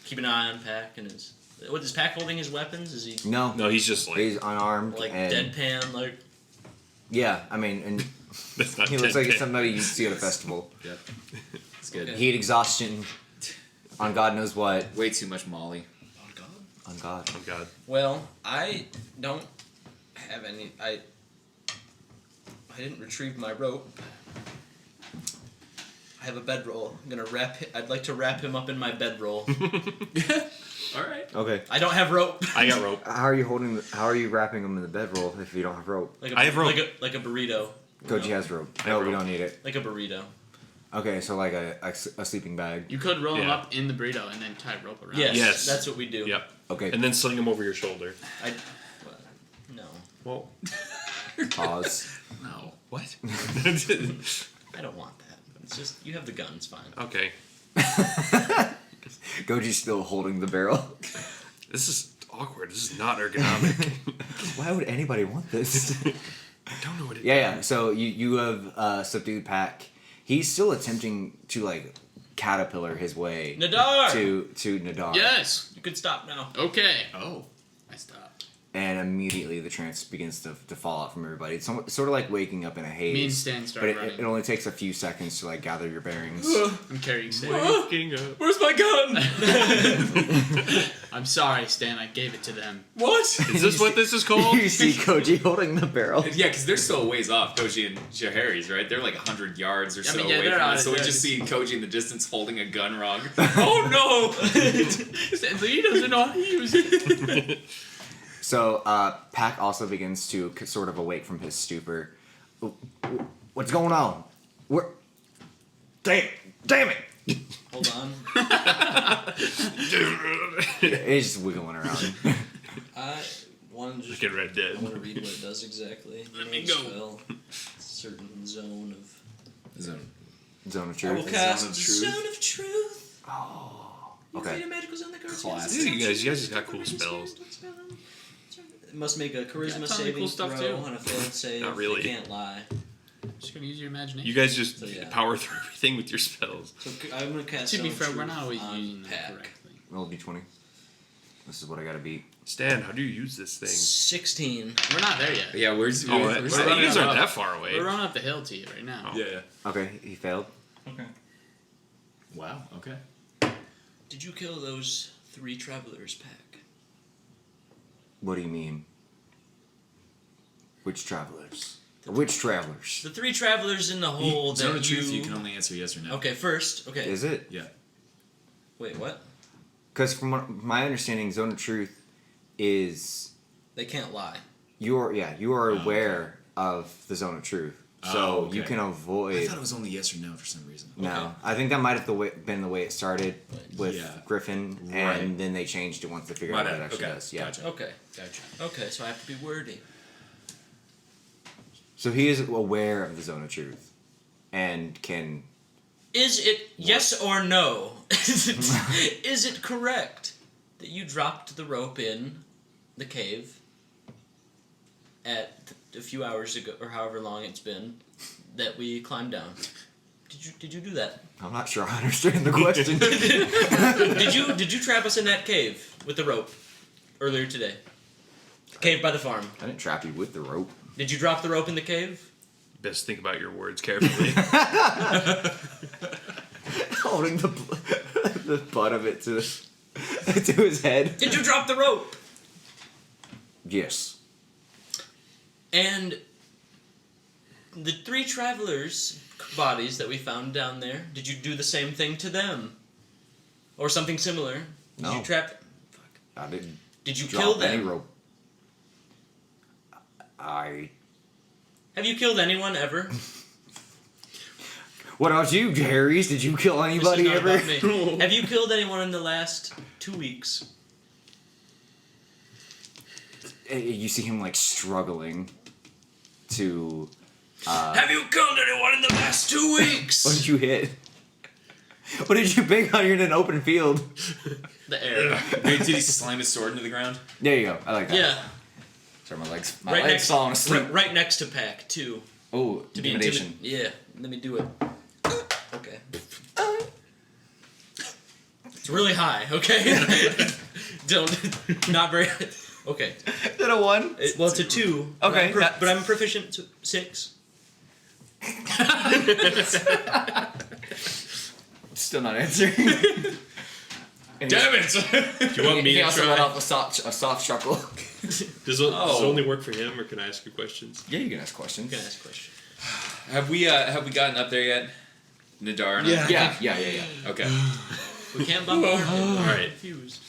Speaker 2: Keep an eye on Pack and his. What is Pack holding his weapons? Is he
Speaker 1: No.
Speaker 5: No, he's just like,
Speaker 1: He's unarmed.
Speaker 2: like
Speaker 1: and
Speaker 2: deadpan? Like
Speaker 1: Yeah, I mean, and
Speaker 5: that's not
Speaker 1: he looks like
Speaker 5: deadpan.
Speaker 1: somebody you'd see at a festival.
Speaker 8: Yep. It's good.
Speaker 2: Okay.
Speaker 1: Heat exhaustion on God knows what.
Speaker 8: Way too much Molly.
Speaker 2: oh god.
Speaker 1: On God.
Speaker 5: Oh god.
Speaker 2: Well, I don't have any. I didn't retrieve my rope. I have a bedroll. I'm gonna I'd like to wrap him up in my bedroll.
Speaker 8: All right.
Speaker 1: Okay.
Speaker 2: I don't have rope.
Speaker 5: I got rope.
Speaker 1: How are you wrapping him in the bedroll if you don't have rope?
Speaker 2: Like
Speaker 5: I have rope.
Speaker 2: Like a burrito.
Speaker 1: Koji has rope.
Speaker 5: I
Speaker 1: No,
Speaker 5: have
Speaker 1: we
Speaker 5: rope.
Speaker 1: don't need it.
Speaker 2: Like a burrito.
Speaker 1: Okay, so like a sleeping bag.
Speaker 4: You could roll him
Speaker 5: Yeah.
Speaker 4: up in the burrito and then tie rope around.
Speaker 2: Yes.
Speaker 4: it.
Speaker 5: Yes.
Speaker 2: That's what we do.
Speaker 5: Yep.
Speaker 1: Okay.
Speaker 5: And then sling him over your shoulder.
Speaker 2: No.
Speaker 5: Well,
Speaker 1: Pause.
Speaker 8: No.
Speaker 5: what?
Speaker 2: I don't want that. It's just you have the gun. It's fine.
Speaker 5: Okay.
Speaker 1: Goji's still holding the barrel.
Speaker 5: This is awkward. This is not ergonomic.
Speaker 1: Why would anybody want this?
Speaker 5: I don't know what it is.
Speaker 1: Yeah. So you have subdued Pack. He's still attempting to like caterpillar his way
Speaker 2: Nadar!
Speaker 1: to Nadar.
Speaker 4: Yes.
Speaker 2: You can stop now.
Speaker 4: Okay.
Speaker 3: Oh.
Speaker 4: I stopped.
Speaker 1: And immediately the trance begins to fall out from everybody. It's sort of like waking up in a haze.
Speaker 4: Me and Stan start
Speaker 1: but it
Speaker 4: running.
Speaker 1: only takes a few seconds to like gather your bearings.
Speaker 4: I'm carrying Stan.
Speaker 5: Waking up.
Speaker 8: Where's my gun?
Speaker 4: I'm sorry, Stan. I gave it to them.
Speaker 8: What?
Speaker 5: Is this what this is called?
Speaker 1: You see Koji holding the barrel.
Speaker 8: Yeah, because they're still a ways off, Koji and Jahari's, right? They're like 100 yards or
Speaker 4: Yeah, I
Speaker 8: so
Speaker 4: mean, yeah,
Speaker 8: away
Speaker 4: they're
Speaker 8: from
Speaker 4: out
Speaker 8: us.
Speaker 4: of
Speaker 8: So we
Speaker 4: there.
Speaker 8: just see Koji in the distance holding a gun wrong. Oh no!
Speaker 4: So he doesn't know how to use it.
Speaker 1: So Pac also begins to sort of awake from his stupor. What's going on? Damn it!
Speaker 2: Hold on.
Speaker 1: He's just wiggling around.
Speaker 2: I want to just.
Speaker 5: Look at Red
Speaker 2: I
Speaker 5: Dead.
Speaker 2: want to read what it does exactly.
Speaker 4: Let me
Speaker 2: the
Speaker 4: go.
Speaker 2: Spell. Certain zone of.
Speaker 8: Zone.
Speaker 1: Zone of
Speaker 2: I will
Speaker 1: truth.
Speaker 2: cast
Speaker 8: Zone of Truth.
Speaker 2: Zone of Truth.
Speaker 1: Oh,
Speaker 2: You create
Speaker 1: okay.
Speaker 2: a magical zone that guards
Speaker 8: Classic.
Speaker 5: Yeah, you guys just got cool spells.
Speaker 2: It must make a charisma
Speaker 4: Yeah, tons of
Speaker 2: saving
Speaker 4: cool stuff,
Speaker 2: throw
Speaker 4: too.
Speaker 2: on a failed save.
Speaker 5: Not really.
Speaker 2: They can't lie.
Speaker 4: Just gonna use your imagination.
Speaker 5: You guys just
Speaker 2: So, yeah.
Speaker 5: power through everything with your spells.
Speaker 2: So I'm gonna cast.
Speaker 4: To be
Speaker 2: Zone of
Speaker 4: fair, we're
Speaker 2: Truth
Speaker 4: not always
Speaker 2: on
Speaker 4: using that
Speaker 2: Pac.
Speaker 4: correctly.
Speaker 1: Roll d20. This is what I gotta beat.
Speaker 5: Stan, how do you use this thing?
Speaker 2: 16.
Speaker 4: We're not there yet.
Speaker 8: Yeah, where's
Speaker 5: Oh,
Speaker 8: where's
Speaker 5: you
Speaker 4: running
Speaker 5: guys
Speaker 4: up.
Speaker 5: aren't that far away.
Speaker 4: We're running up the hill to you right now.
Speaker 8: Yeah.
Speaker 1: Okay, he failed.
Speaker 8: Okay. Wow. Okay.
Speaker 2: Did you kill those 3 travelers, Pac?
Speaker 1: What do you mean? Which travelers? Which travelers?
Speaker 2: The 3 travelers in the hole
Speaker 8: Zone
Speaker 2: that
Speaker 8: of truth. You can only answer yes or no.
Speaker 2: Okay, first. Okay.
Speaker 1: Is it?
Speaker 8: Yeah.
Speaker 2: Wait, what?
Speaker 1: Because from my understanding, Zone of Truth is
Speaker 2: They can't lie.
Speaker 1: you are
Speaker 8: Oh,
Speaker 1: aware of the Zone of Truth, so
Speaker 8: Oh, okay.
Speaker 1: you can
Speaker 8: I
Speaker 1: avoid.
Speaker 8: thought it was only yes or no for some reason.
Speaker 1: No,
Speaker 2: Okay.
Speaker 1: I think that might have been the way it started with
Speaker 8: Yeah.
Speaker 1: Griffin,
Speaker 8: Right.
Speaker 1: and then they changed it once they figured
Speaker 8: My
Speaker 1: out what
Speaker 8: bad.
Speaker 1: it actually
Speaker 8: Okay.
Speaker 1: does. Yeah.
Speaker 8: Gotcha.
Speaker 2: Okay. Okay, so I have to be wordy.
Speaker 1: So he is aware of the Zone of Truth, and can.
Speaker 2: Is it yes or no? Is it correct that you dropped the rope in the cave at a few hours ago, or however long it's been, that we climbed down? Did you do that?
Speaker 1: I'm not sure I understand the question.
Speaker 2: Did you trap us in that cave with the rope earlier today? Cave by the farm.
Speaker 1: I didn't trap you with the rope.
Speaker 2: Did you drop the rope in the cave?
Speaker 5: Best think about your words carefully.
Speaker 1: Holding the butt of it to his head.
Speaker 2: Did you drop the rope?
Speaker 1: Yes.
Speaker 2: And the 3 travelers' bodies that we found down there, did you do the same thing to them? Or something similar? Did
Speaker 1: No.
Speaker 2: you trap...
Speaker 1: I didn't
Speaker 2: Did you
Speaker 1: drop
Speaker 2: kill them?
Speaker 1: any rope.
Speaker 2: Have you killed anyone ever?
Speaker 1: What about you, Harry's? Did you kill anybody
Speaker 2: This is not
Speaker 1: ever?
Speaker 2: about me. Have you killed anyone in the last 2 weeks?
Speaker 1: You see him like struggling to.
Speaker 2: Have you killed anyone in the last 2 weeks?
Speaker 1: What did you hit? What did you pick on? You're in an open field.
Speaker 2: The air.
Speaker 8: Did he slam his sword into the ground?
Speaker 1: There you go. I like that.
Speaker 2: Yeah.
Speaker 1: Sorry, my legs
Speaker 2: Right next,
Speaker 1: falling asleep.
Speaker 2: right next to Pac, too.
Speaker 1: Oh,
Speaker 2: To be
Speaker 1: intimidation.
Speaker 2: Yeah, let me do it. Okay. It's really high, okay? Not very. Okay.
Speaker 1: Is that a 1?
Speaker 2: Well, it's a 2.
Speaker 1: Okay,
Speaker 2: But I'm proficient to 6.
Speaker 1: Still not answering.
Speaker 8: Damn it!
Speaker 5: Do you want me
Speaker 1: He
Speaker 5: to
Speaker 1: also let
Speaker 5: try?
Speaker 1: off a soft chuckle.
Speaker 5: Does it only work for him, or can I ask you questions?
Speaker 1: Yeah, you can ask questions.
Speaker 2: You can ask a question.
Speaker 8: Have we gotten up there yet? Nadar and I?
Speaker 1: Yeah.
Speaker 8: Okay.
Speaker 2: We can't bump over.
Speaker 5: All right.
Speaker 2: Confused.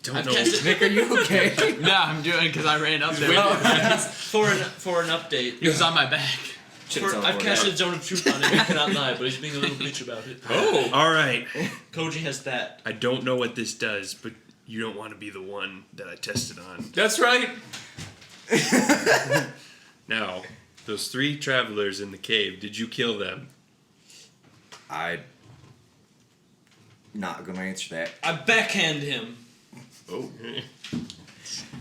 Speaker 5: Don't know.
Speaker 1: Nick, are you okay?
Speaker 4: No, I'm doing because I ran up there.
Speaker 2: For an update.
Speaker 4: He was on my back.
Speaker 2: I've casted Zone of Truth on him. He cannot lie, but he's being a little bitch about it.
Speaker 5: Oh, all right.
Speaker 2: Koji has that.
Speaker 5: I don't know what this does, but you don't want to be the one that I tested on.
Speaker 8: That's right.
Speaker 5: Now, those 3 travelers in the cave, did you kill them?
Speaker 1: I'm not gonna answer that.
Speaker 2: I backhand him.
Speaker 5: Oh.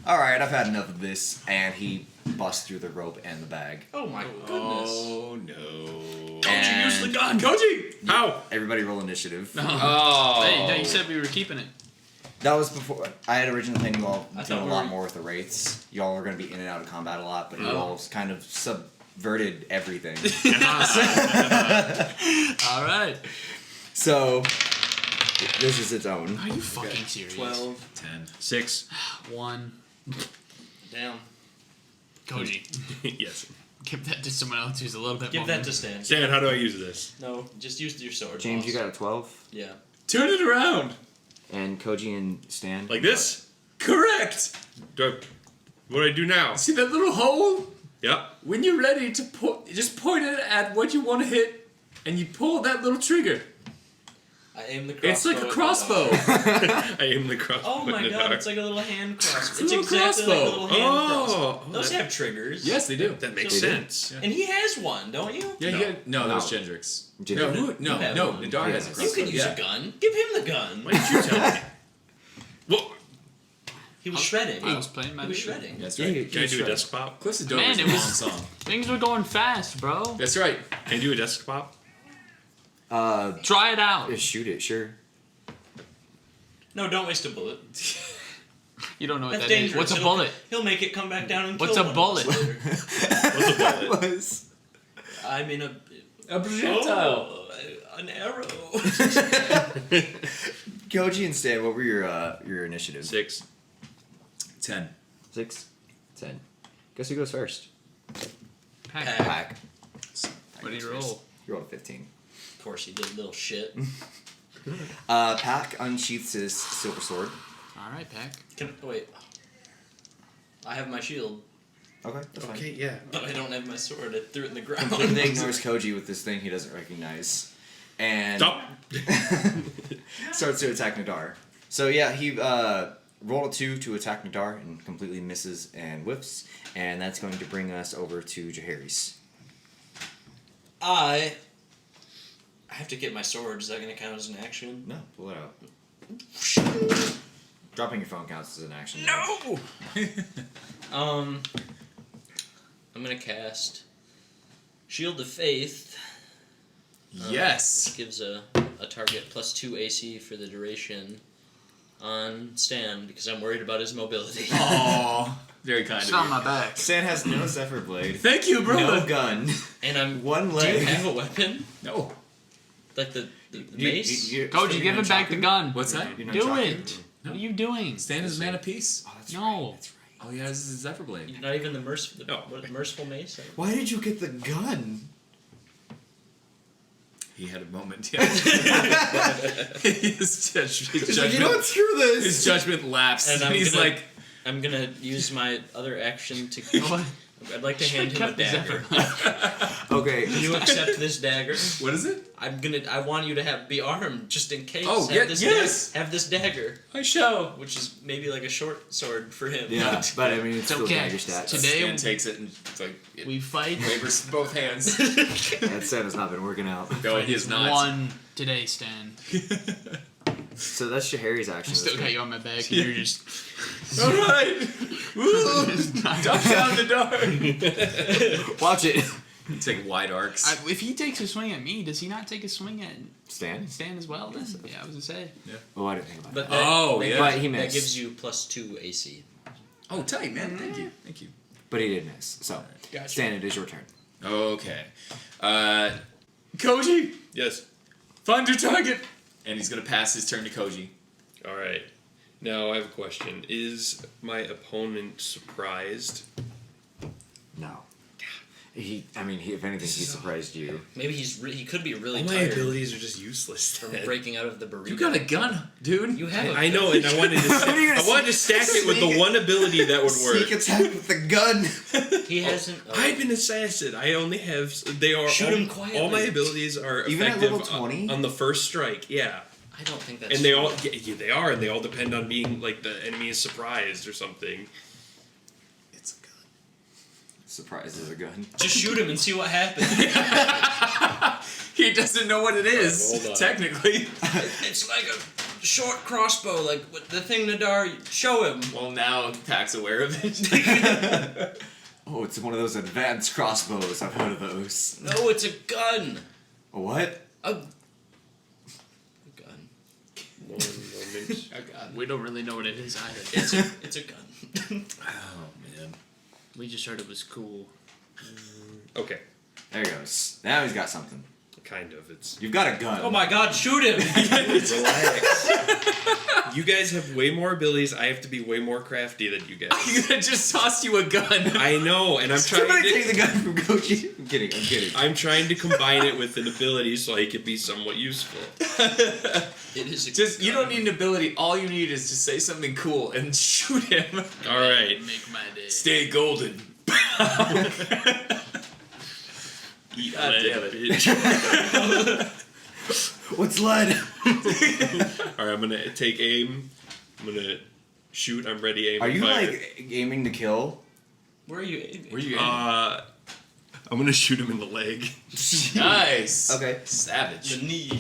Speaker 1: All right, I've had enough of this, and he busts through the rope and the bag.
Speaker 2: Oh my goodness.
Speaker 8: Oh no.
Speaker 1: And
Speaker 5: use the gun.
Speaker 8: Koji!
Speaker 5: How?
Speaker 1: everybody roll initiative.
Speaker 8: Oh.
Speaker 4: Hey, no, you said we were keeping it.
Speaker 1: That was before. I had originally planned you all
Speaker 2: I
Speaker 1: doing
Speaker 2: thought
Speaker 1: a
Speaker 2: we
Speaker 1: lot
Speaker 2: were-
Speaker 1: more with the wraiths. Y'all are going to be in and out of combat a lot, but you
Speaker 8: Oh.
Speaker 1: all kind of subverted everything.
Speaker 4: All right.
Speaker 1: So, this is its own.
Speaker 4: Are you fucking serious?
Speaker 5: 12.
Speaker 8: 10.
Speaker 5: 6.
Speaker 4: 1.
Speaker 2: Damn.
Speaker 4: Koji,
Speaker 5: Yes.
Speaker 4: give that to someone else who's a little bit
Speaker 2: Give
Speaker 4: more.
Speaker 2: that to Stan.
Speaker 5: Stan, how do I use this?
Speaker 2: No, just use your sword.
Speaker 1: James,
Speaker 2: boss.
Speaker 1: you got a 12.
Speaker 2: Yeah.
Speaker 8: Turn it around.
Speaker 1: And Koji and Stan.
Speaker 5: Like this?
Speaker 8: Correct.
Speaker 5: What do I do now?
Speaker 8: See that little hole?
Speaker 5: Yep.
Speaker 8: When you're ready to just point it at what you want to hit, and you pull that little trigger.
Speaker 2: I aim the crossbow.
Speaker 8: It's like a
Speaker 2: at the
Speaker 8: crossbow.
Speaker 5: I aim the crossbow.
Speaker 2: Oh my
Speaker 5: in the
Speaker 2: god,
Speaker 5: dark.
Speaker 2: it's like a little hand crossbow.
Speaker 8: It's a little
Speaker 2: exactly like a little hand
Speaker 5: crossbow.
Speaker 2: crossbow.
Speaker 5: Oh,
Speaker 2: Those
Speaker 5: that-
Speaker 2: have triggers.
Speaker 8: Yes, they do.
Speaker 5: That makes
Speaker 2: So-
Speaker 5: sense.
Speaker 8: Yeah.
Speaker 2: And he has one, don't you?
Speaker 8: Yeah,
Speaker 5: No.
Speaker 8: no, that was
Speaker 1: No.
Speaker 8: Gendrix.
Speaker 1: Ginger.
Speaker 8: No,
Speaker 2: You have
Speaker 8: no,
Speaker 2: one.
Speaker 8: Nadar has a
Speaker 1: Yes.
Speaker 8: crossbow.
Speaker 2: You can use
Speaker 8: yeah.
Speaker 2: a gun. Give him the gun.
Speaker 5: Why didn't you tell me? Well,
Speaker 2: He was shredding.
Speaker 4: I was playing my
Speaker 2: He was
Speaker 4: video.
Speaker 2: shredding.
Speaker 8: That's
Speaker 1: Yeah,
Speaker 8: right.
Speaker 1: you-
Speaker 5: can I
Speaker 1: you
Speaker 5: do a
Speaker 1: shred.
Speaker 5: desk pop?
Speaker 8: Cliff's a
Speaker 4: Man,
Speaker 8: Dover's
Speaker 4: it
Speaker 8: a long
Speaker 4: was-
Speaker 8: song.
Speaker 4: Things were going fast, bro.
Speaker 8: That's right.
Speaker 5: Can I do a desk pop?
Speaker 4: Try it out.
Speaker 1: Shoot it, sure.
Speaker 2: No, don't waste a bullet.
Speaker 4: You don't know what
Speaker 2: That's
Speaker 4: that is.
Speaker 2: dangerous.
Speaker 4: What's a
Speaker 2: He'll-
Speaker 4: bullet?
Speaker 2: He'll make it come back down and
Speaker 4: What's
Speaker 2: kill
Speaker 4: a
Speaker 2: one of us
Speaker 4: bullet?
Speaker 2: later.
Speaker 5: What's a bullet?
Speaker 1: Was.
Speaker 2: I mean
Speaker 8: A projectile.
Speaker 2: an arrow.
Speaker 1: Koji and Stan, what were your initiatives?
Speaker 5: 6.
Speaker 8: 10.
Speaker 1: 6, 10. Guess who goes first?
Speaker 4: Pack.
Speaker 2: Pack.
Speaker 1: Pack.
Speaker 4: What do you roll?
Speaker 1: You rolled a 15.
Speaker 2: Of course he did, little shit.
Speaker 1: Pack unsheaths his silver sword.
Speaker 4: All right, Pack.
Speaker 2: Wait. I have my shield,
Speaker 1: Okay, that's fine.
Speaker 5: Okay, yeah.
Speaker 2: but I don't have my sword. I threw it in the ground.
Speaker 1: Completely ignores Koji with this thing he doesn't recognize. And
Speaker 5: Stop.
Speaker 1: starts to attack Nadar. So yeah, he rolled a 2 to attack Nadar and completely misses and whiffs. And that's going to bring us over to Jaharis.
Speaker 2: I have to get my sword. Is that going to count as an action?
Speaker 1: No, pull it out. Dropping your phone counts as an action.
Speaker 2: No! I'm going to cast Shield of Faith.
Speaker 8: Yes.
Speaker 2: Gives a target plus 2 AC for the duration on Stan because I'm worried about his mobility.
Speaker 8: Aww. Very kind
Speaker 4: It's
Speaker 8: of
Speaker 4: on
Speaker 8: you.
Speaker 4: my back.
Speaker 1: Stan has no Zephyr Blade,
Speaker 8: Thank you, brother.
Speaker 1: no gun,
Speaker 2: And I'm.
Speaker 1: one
Speaker 2: Do you
Speaker 1: leg.
Speaker 2: have a weapon?
Speaker 8: No.
Speaker 2: Like the mace?
Speaker 4: Koji, give him back the gun.
Speaker 8: What's that?
Speaker 1: You're not
Speaker 4: Do
Speaker 1: shocking?
Speaker 4: it. What are you doing?
Speaker 8: Stan is a man of peace.
Speaker 1: Oh, that's
Speaker 4: No.
Speaker 1: right, that's right.
Speaker 8: Oh yeah, this is a Zephyr Blade.
Speaker 2: Not even the merciful,
Speaker 5: No.
Speaker 2: merciful mace?
Speaker 1: Why did you get the gun?
Speaker 8: He had a moment. Yeah. his judgment.
Speaker 1: screw this.
Speaker 8: His judgment lapsed.
Speaker 2: And
Speaker 8: And
Speaker 2: I'm
Speaker 8: he's
Speaker 2: gonna-
Speaker 8: like,
Speaker 2: I'm gonna use my other action to.
Speaker 4: What?
Speaker 2: I'd like to hand him a
Speaker 4: Cut the
Speaker 2: dagger.
Speaker 1: Okay.
Speaker 2: Can you accept this dagger?
Speaker 8: what is it?
Speaker 2: I want you to be armed just in case.
Speaker 8: Oh,
Speaker 2: have
Speaker 8: yeah,
Speaker 2: this
Speaker 8: yes.
Speaker 2: Have this dagger,
Speaker 8: I shall.
Speaker 2: which is maybe like a short sword for him.
Speaker 1: Yeah, but I mean, it's
Speaker 4: It's
Speaker 1: still
Speaker 4: okay.
Speaker 1: dagger stats.
Speaker 4: Today-
Speaker 8: Stan takes it and it's like it
Speaker 4: We fight
Speaker 8: wavers both hands.
Speaker 1: That set has not been working out.
Speaker 8: No, he is not.
Speaker 4: one today, Stan.
Speaker 1: So that's Shahari's action.
Speaker 4: I still got you on my back, and you're just.
Speaker 8: All right. Woo. Duck down the dark.
Speaker 1: Watch it.
Speaker 8: Take wide arcs.
Speaker 4: If he takes a swing at me, does he not take a swing at
Speaker 1: Stan?
Speaker 4: Stan as well? Then? Yeah, I was gonna say.
Speaker 1: Oh, I didn't think about
Speaker 2: But
Speaker 1: that.
Speaker 2: that,
Speaker 8: Oh,
Speaker 2: that
Speaker 8: yeah.
Speaker 1: But he
Speaker 2: that
Speaker 1: missed.
Speaker 2: gives you plus 2 AC.
Speaker 8: Oh, tight, man. Thank you. Thank you.
Speaker 1: But he did miss. So,
Speaker 4: Gotcha.
Speaker 1: Stan, it is your turn.
Speaker 8: Okay. Koji,
Speaker 5: Yes.
Speaker 8: find your target. And he's gonna pass his turn to Koji.
Speaker 5: All right. Now I have a question. Is my opponent surprised?
Speaker 1: No. If anything, he surprised you.
Speaker 2: Maybe he could be really
Speaker 5: All my
Speaker 2: tired
Speaker 5: abilities are just useless.
Speaker 2: from
Speaker 5: then.
Speaker 2: breaking out of the burrito.
Speaker 8: You got a gun, dude.
Speaker 2: You have.
Speaker 5: I know, and I wanted to. I wanted to stack it with the one ability that would work.
Speaker 1: attack with the gun.
Speaker 2: He hasn't.
Speaker 5: I've been assassin. I only have. They are.
Speaker 2: Shoot
Speaker 5: all,
Speaker 2: him quietly.
Speaker 5: all my abilities are
Speaker 1: Even at
Speaker 5: effective
Speaker 1: level 20?
Speaker 5: on the first strike. Yeah,
Speaker 2: I don't think that's.
Speaker 5: and they
Speaker 2: true.
Speaker 5: all. Yeah, they are, and they all depend on being like the enemy is surprised or something.
Speaker 8: It's a gun.
Speaker 1: Surprise is a gun.
Speaker 2: Just shoot him and see what happens.
Speaker 8: He doesn't know what it is,
Speaker 5: Hold on.
Speaker 8: technically.
Speaker 2: It's like a short crossbow, like with the thing Nadar. Show him.
Speaker 8: Well, now Pack's aware of it.
Speaker 1: Oh, it's one of those advanced crossbows. I've heard of those.
Speaker 2: No, it's a gun.
Speaker 1: A what?
Speaker 2: A gun.
Speaker 5: One moment.
Speaker 4: Oh God, we don't really know what it is either.
Speaker 2: It's a gun.
Speaker 8: Oh man.
Speaker 4: We just heard it was cool.
Speaker 5: Okay,
Speaker 1: There he goes. Now he's got something.
Speaker 5: kind of. It's
Speaker 1: You've got a gun.
Speaker 2: Oh my God! Shoot him!
Speaker 5: relax. You guys have way more abilities. I have to be way more crafty than you guys.
Speaker 8: I just tossed you a gun.
Speaker 5: I know, and I'm trying
Speaker 1: Somebody
Speaker 5: to.
Speaker 1: take the gun from Gochi. I'm kidding. I'm kidding.
Speaker 5: I'm trying to combine it with an ability so I could be somewhat useful.
Speaker 2: It is a
Speaker 8: Just you
Speaker 2: gun.
Speaker 8: don't need an ability. All you need is to say something cool and shoot him.
Speaker 5: All right.
Speaker 4: Make my day.
Speaker 8: Stay golden.
Speaker 5: Eat
Speaker 8: God
Speaker 5: lead,
Speaker 8: damn it.
Speaker 5: bitch.
Speaker 1: What's lead?
Speaker 5: All right, I'm gonna take aim. I'm gonna shoot. I'm ready. Aim.
Speaker 1: Are
Speaker 5: and
Speaker 1: you
Speaker 5: fire.
Speaker 1: like aiming to kill?
Speaker 2: Where are you aiming?
Speaker 8: Where you
Speaker 5: I'm gonna shoot him in the leg.
Speaker 8: Nice.
Speaker 1: Okay.
Speaker 8: Savage.
Speaker 2: The knee.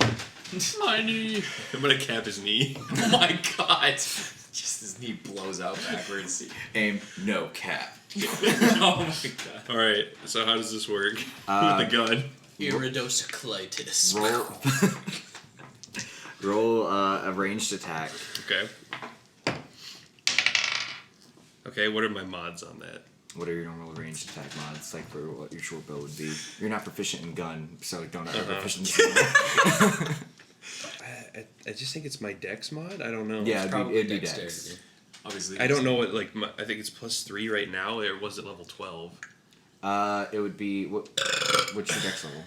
Speaker 4: My knee.
Speaker 5: I'm gonna cap his knee.
Speaker 8: Oh my god. Just his knee blows out backwards.
Speaker 1: Aim. No cap.
Speaker 8: Oh my god.
Speaker 5: All right. So how does this work with the gun?
Speaker 2: Iridocolitis.
Speaker 1: Roll a ranged attack.
Speaker 5: Okay. Okay. What are my mods on that?
Speaker 1: What are your normal ranged attack mods? Like for what your short bow would be. You're not proficient in gun, so don't have proficiency.
Speaker 5: I just think it's my Dex mod. I don't know.
Speaker 1: Yeah,
Speaker 2: Probably
Speaker 1: it'd be
Speaker 2: dexterity.
Speaker 1: dex.
Speaker 8: Obviously.
Speaker 5: I don't know what I think it's +3 right now. Or was it level 12?
Speaker 1: It would be what's your dex level?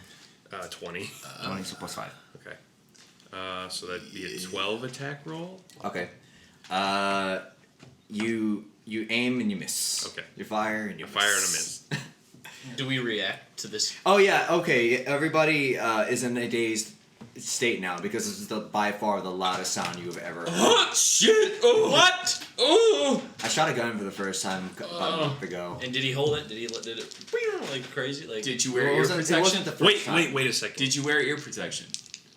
Speaker 5: 20.
Speaker 1: 20, so plus 5.
Speaker 5: Okay. So that'd be a 12 attack roll.
Speaker 1: Okay. You aim and you miss.
Speaker 5: Okay.
Speaker 1: You fire and you
Speaker 5: Fire and a miss.
Speaker 2: Do we react to this?
Speaker 1: Oh yeah, okay. Everybody is in a dazed state now because this is by far the loudest sound you have ever heard.
Speaker 8: Oh shit! Oh what? Oh!
Speaker 1: I shot a gun for the first time about a month ago.
Speaker 2: And did he hold it? Did it like crazy? Like
Speaker 8: Did you wear
Speaker 1: Well,
Speaker 8: ear
Speaker 1: it
Speaker 8: protection?
Speaker 1: wasn't the first time.
Speaker 5: Wait a second.
Speaker 8: Did you wear ear protection?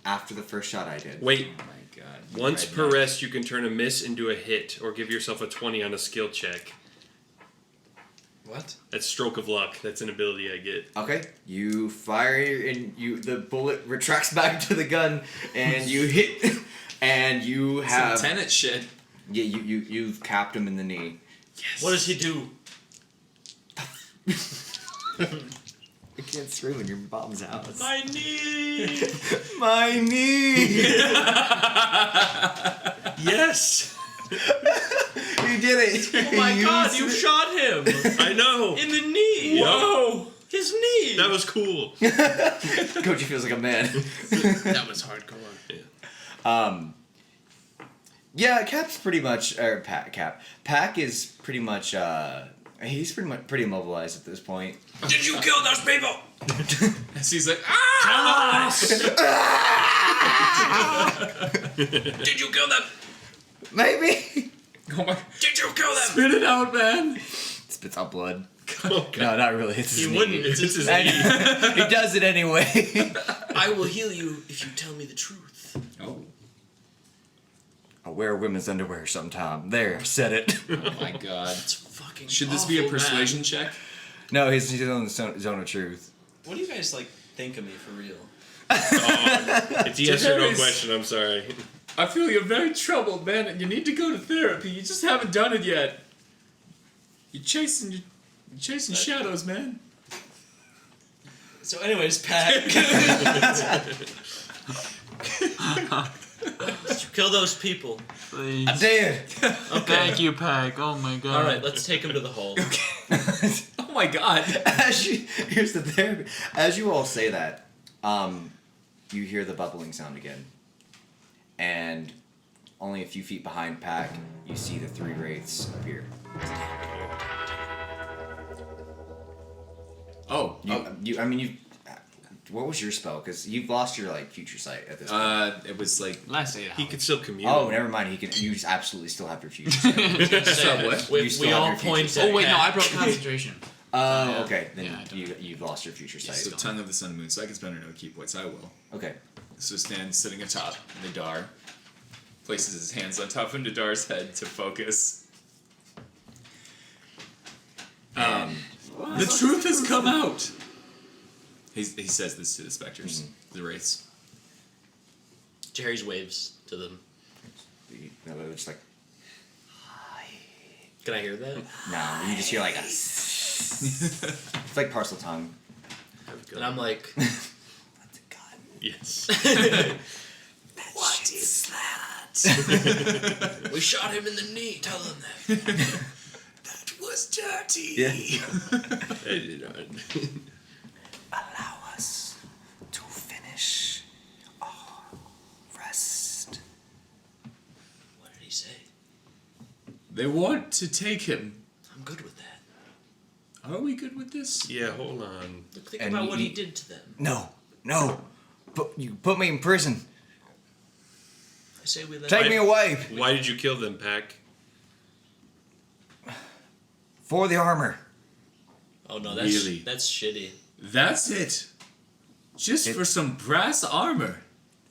Speaker 1: After the first shot, I did.
Speaker 5: Wait.
Speaker 8: Oh my god.
Speaker 5: Once
Speaker 8: Red
Speaker 5: per
Speaker 8: knight.
Speaker 5: rest, you can turn a miss into a hit or give yourself a 20 on a skill check.
Speaker 2: what?
Speaker 5: That's stroke of luck. That's an ability I get.
Speaker 1: Okay, you fire and the bullet retracts back to the gun, and you hit, and you have
Speaker 8: Some tenant shit.
Speaker 1: yeah you've capped him in the knee.
Speaker 2: What does he do?
Speaker 1: I can't scream in your mom's house.
Speaker 2: My knee.
Speaker 1: My knee.
Speaker 5: Yes!
Speaker 1: You did it.
Speaker 2: Oh my God! You shot him
Speaker 5: I know!
Speaker 2: in the knee.
Speaker 5: Whoa!
Speaker 2: His knee.
Speaker 5: That was cool.
Speaker 1: Coachy feels like a man.
Speaker 4: That was hardcore.
Speaker 1: Yeah, Cap's pretty much Pack is pretty much he's pretty immobilized at this point.
Speaker 2: Did you kill those people?
Speaker 8: And she's like, ah!
Speaker 2: Did you kill them?
Speaker 1: Maybe.
Speaker 8: Oh my!
Speaker 2: Did you kill them?
Speaker 8: Spit it out, man!
Speaker 1: Spits out blood.
Speaker 5: Oh, God.
Speaker 1: No, not really. It's his
Speaker 2: He
Speaker 1: knee.
Speaker 2: wouldn't. It's his
Speaker 1: I
Speaker 2: knee.
Speaker 1: know. He does it anyway.
Speaker 2: I will heal you if you tell me the truth.
Speaker 8: Oh.
Speaker 1: I'll wear women's underwear sometime. There, said it.
Speaker 8: Oh my god.
Speaker 2: It's fucking.
Speaker 8: Should this be a
Speaker 2: awful,
Speaker 8: persuasion
Speaker 2: man.
Speaker 8: check?
Speaker 1: No, he's on the zone of truth.
Speaker 2: What do you guys like think of me for real?
Speaker 5: It's a yes or no
Speaker 8: Darius.
Speaker 5: question, I'm sorry.
Speaker 8: I feel you're very troubled, man, and you need to go to therapy. You just haven't done it yet. You're chasing shadows, man.
Speaker 2: So, anyways, Pat. Did you kill those people?
Speaker 4: Please.
Speaker 1: I did.
Speaker 4: Thank you, Peg. Oh my god.
Speaker 2: All right, let's take him to the hall.
Speaker 8: Oh my god.
Speaker 1: Here's the therapy. As you all say that, you hear the bubbling sound again, and only a few feet behind Pack, you see the three wraiths appear.
Speaker 8: Oh.
Speaker 1: What was your spell? Because you've lost your future sight at this point.
Speaker 8: It was like
Speaker 4: Let's say
Speaker 5: He could still commute.
Speaker 1: Oh, never mind. You absolutely still have your future sight.
Speaker 2: So,
Speaker 8: what?
Speaker 1: You
Speaker 2: We
Speaker 1: still have
Speaker 2: all
Speaker 1: your future
Speaker 2: point
Speaker 1: sight.
Speaker 4: Oh wait, no, I
Speaker 2: Pat.
Speaker 4: broke concentration.
Speaker 1: Oh, okay. Then
Speaker 4: Yeah, I don't
Speaker 1: you've lost your future sight.
Speaker 8: so tongue of the sun and moon. So I can spend no key points. I will.
Speaker 1: Okay.
Speaker 8: So Stan sitting atop Nadar places his hands on top of Nadar's head to focus. The truth has come out. He says this to the specters, the wraiths.
Speaker 2: Jerry's waves to them.
Speaker 1: They're just like,
Speaker 2: Can I hear that?
Speaker 1: no, you just hear like a. It's like parcel tongue.
Speaker 2: And I'm like,
Speaker 1: That's a god.
Speaker 5: Yes.
Speaker 1: What is that?
Speaker 2: we shot him in the knee. Tell him that.
Speaker 8: That was dirty.
Speaker 1: Yeah. Allow us to finish our rest.
Speaker 2: What did he say?
Speaker 8: They want to take him.
Speaker 2: I'm good with that.
Speaker 8: Are we good with this?
Speaker 5: Yeah, hold on.
Speaker 2: Look, think
Speaker 1: And
Speaker 2: about what he
Speaker 1: he-
Speaker 2: did to them.
Speaker 1: No. But you put me in prison.
Speaker 2: I say we let
Speaker 1: Take
Speaker 2: him.
Speaker 1: me away
Speaker 5: Why did you kill them, Pack?
Speaker 1: for the armor.
Speaker 2: Oh no, that's
Speaker 8: Really?
Speaker 2: that's shitty.
Speaker 8: That's it. Just for some brass armor.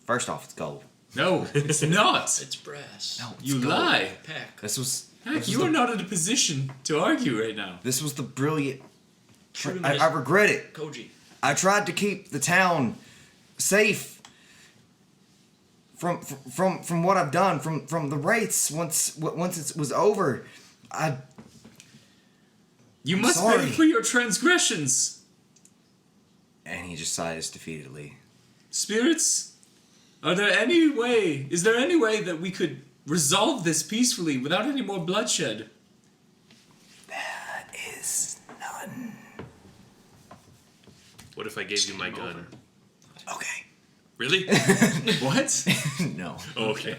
Speaker 1: First off, it's gold.
Speaker 8: No, it's not.
Speaker 2: It's brass.
Speaker 1: No,
Speaker 8: You
Speaker 1: it's gold.
Speaker 8: lie.
Speaker 2: Pack.
Speaker 1: This was.
Speaker 8: Heck,
Speaker 1: this was
Speaker 8: you are
Speaker 1: the-
Speaker 8: not in a position to argue right now.
Speaker 1: This was the brilliant.
Speaker 2: Shoot him in
Speaker 1: I
Speaker 2: his-
Speaker 1: regret it.
Speaker 2: Koji.
Speaker 1: I tried to keep the town safe from what I've done from the wraiths. Once it was over,
Speaker 8: You
Speaker 1: I'm
Speaker 8: must
Speaker 1: sorry.
Speaker 8: pay for your transgressions.
Speaker 1: and he just sighs defeatedly.
Speaker 8: Spirits, is there any way that we could resolve this peacefully without any more bloodshed?
Speaker 1: There is none.
Speaker 5: What if I gave you my gun?
Speaker 1: Okay.
Speaker 5: Really?
Speaker 8: What?
Speaker 1: No.
Speaker 5: Oh, okay.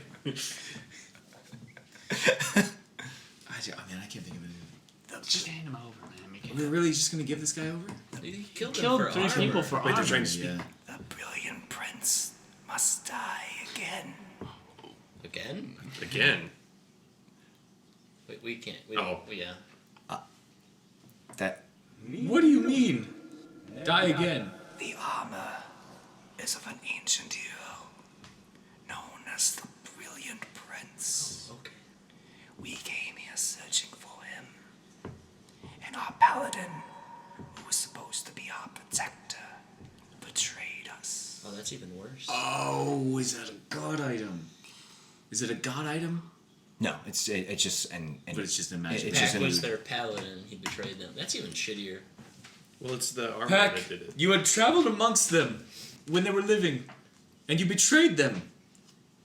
Speaker 8: I can't think of anything.
Speaker 4: Just hand him over, man. We
Speaker 8: We're really just gonna give this guy over?
Speaker 2: He killed him
Speaker 4: killed
Speaker 2: for
Speaker 4: 3
Speaker 2: armor.
Speaker 4: people for
Speaker 5: Wait, they're
Speaker 4: armor.
Speaker 5: trying to speak.
Speaker 8: Yeah.
Speaker 1: The brilliant prince must die again.
Speaker 2: Again?
Speaker 5: Again.
Speaker 2: Wait, we can't. We
Speaker 5: Oh.
Speaker 2: don't, yeah.
Speaker 1: That
Speaker 8: What do you mean? Die again.
Speaker 1: the armor is of an ancient hero known as the brilliant prince.
Speaker 2: Okay.
Speaker 1: We came here searching for him. And our paladin, who was supposed to be our protector, betrayed us.
Speaker 2: Oh, that's even worse.
Speaker 8: Oh, is that a god item? Is it a god item?
Speaker 1: No, it's just and
Speaker 8: But it's just a magic
Speaker 1: It's
Speaker 2: Pack
Speaker 1: just
Speaker 2: was
Speaker 1: an,
Speaker 2: their paladin. He betrayed them. That's even shittier.
Speaker 5: Well, it's the armor
Speaker 8: Pack,
Speaker 5: that did it.
Speaker 8: you had traveled amongst them when they were living, and you betrayed them.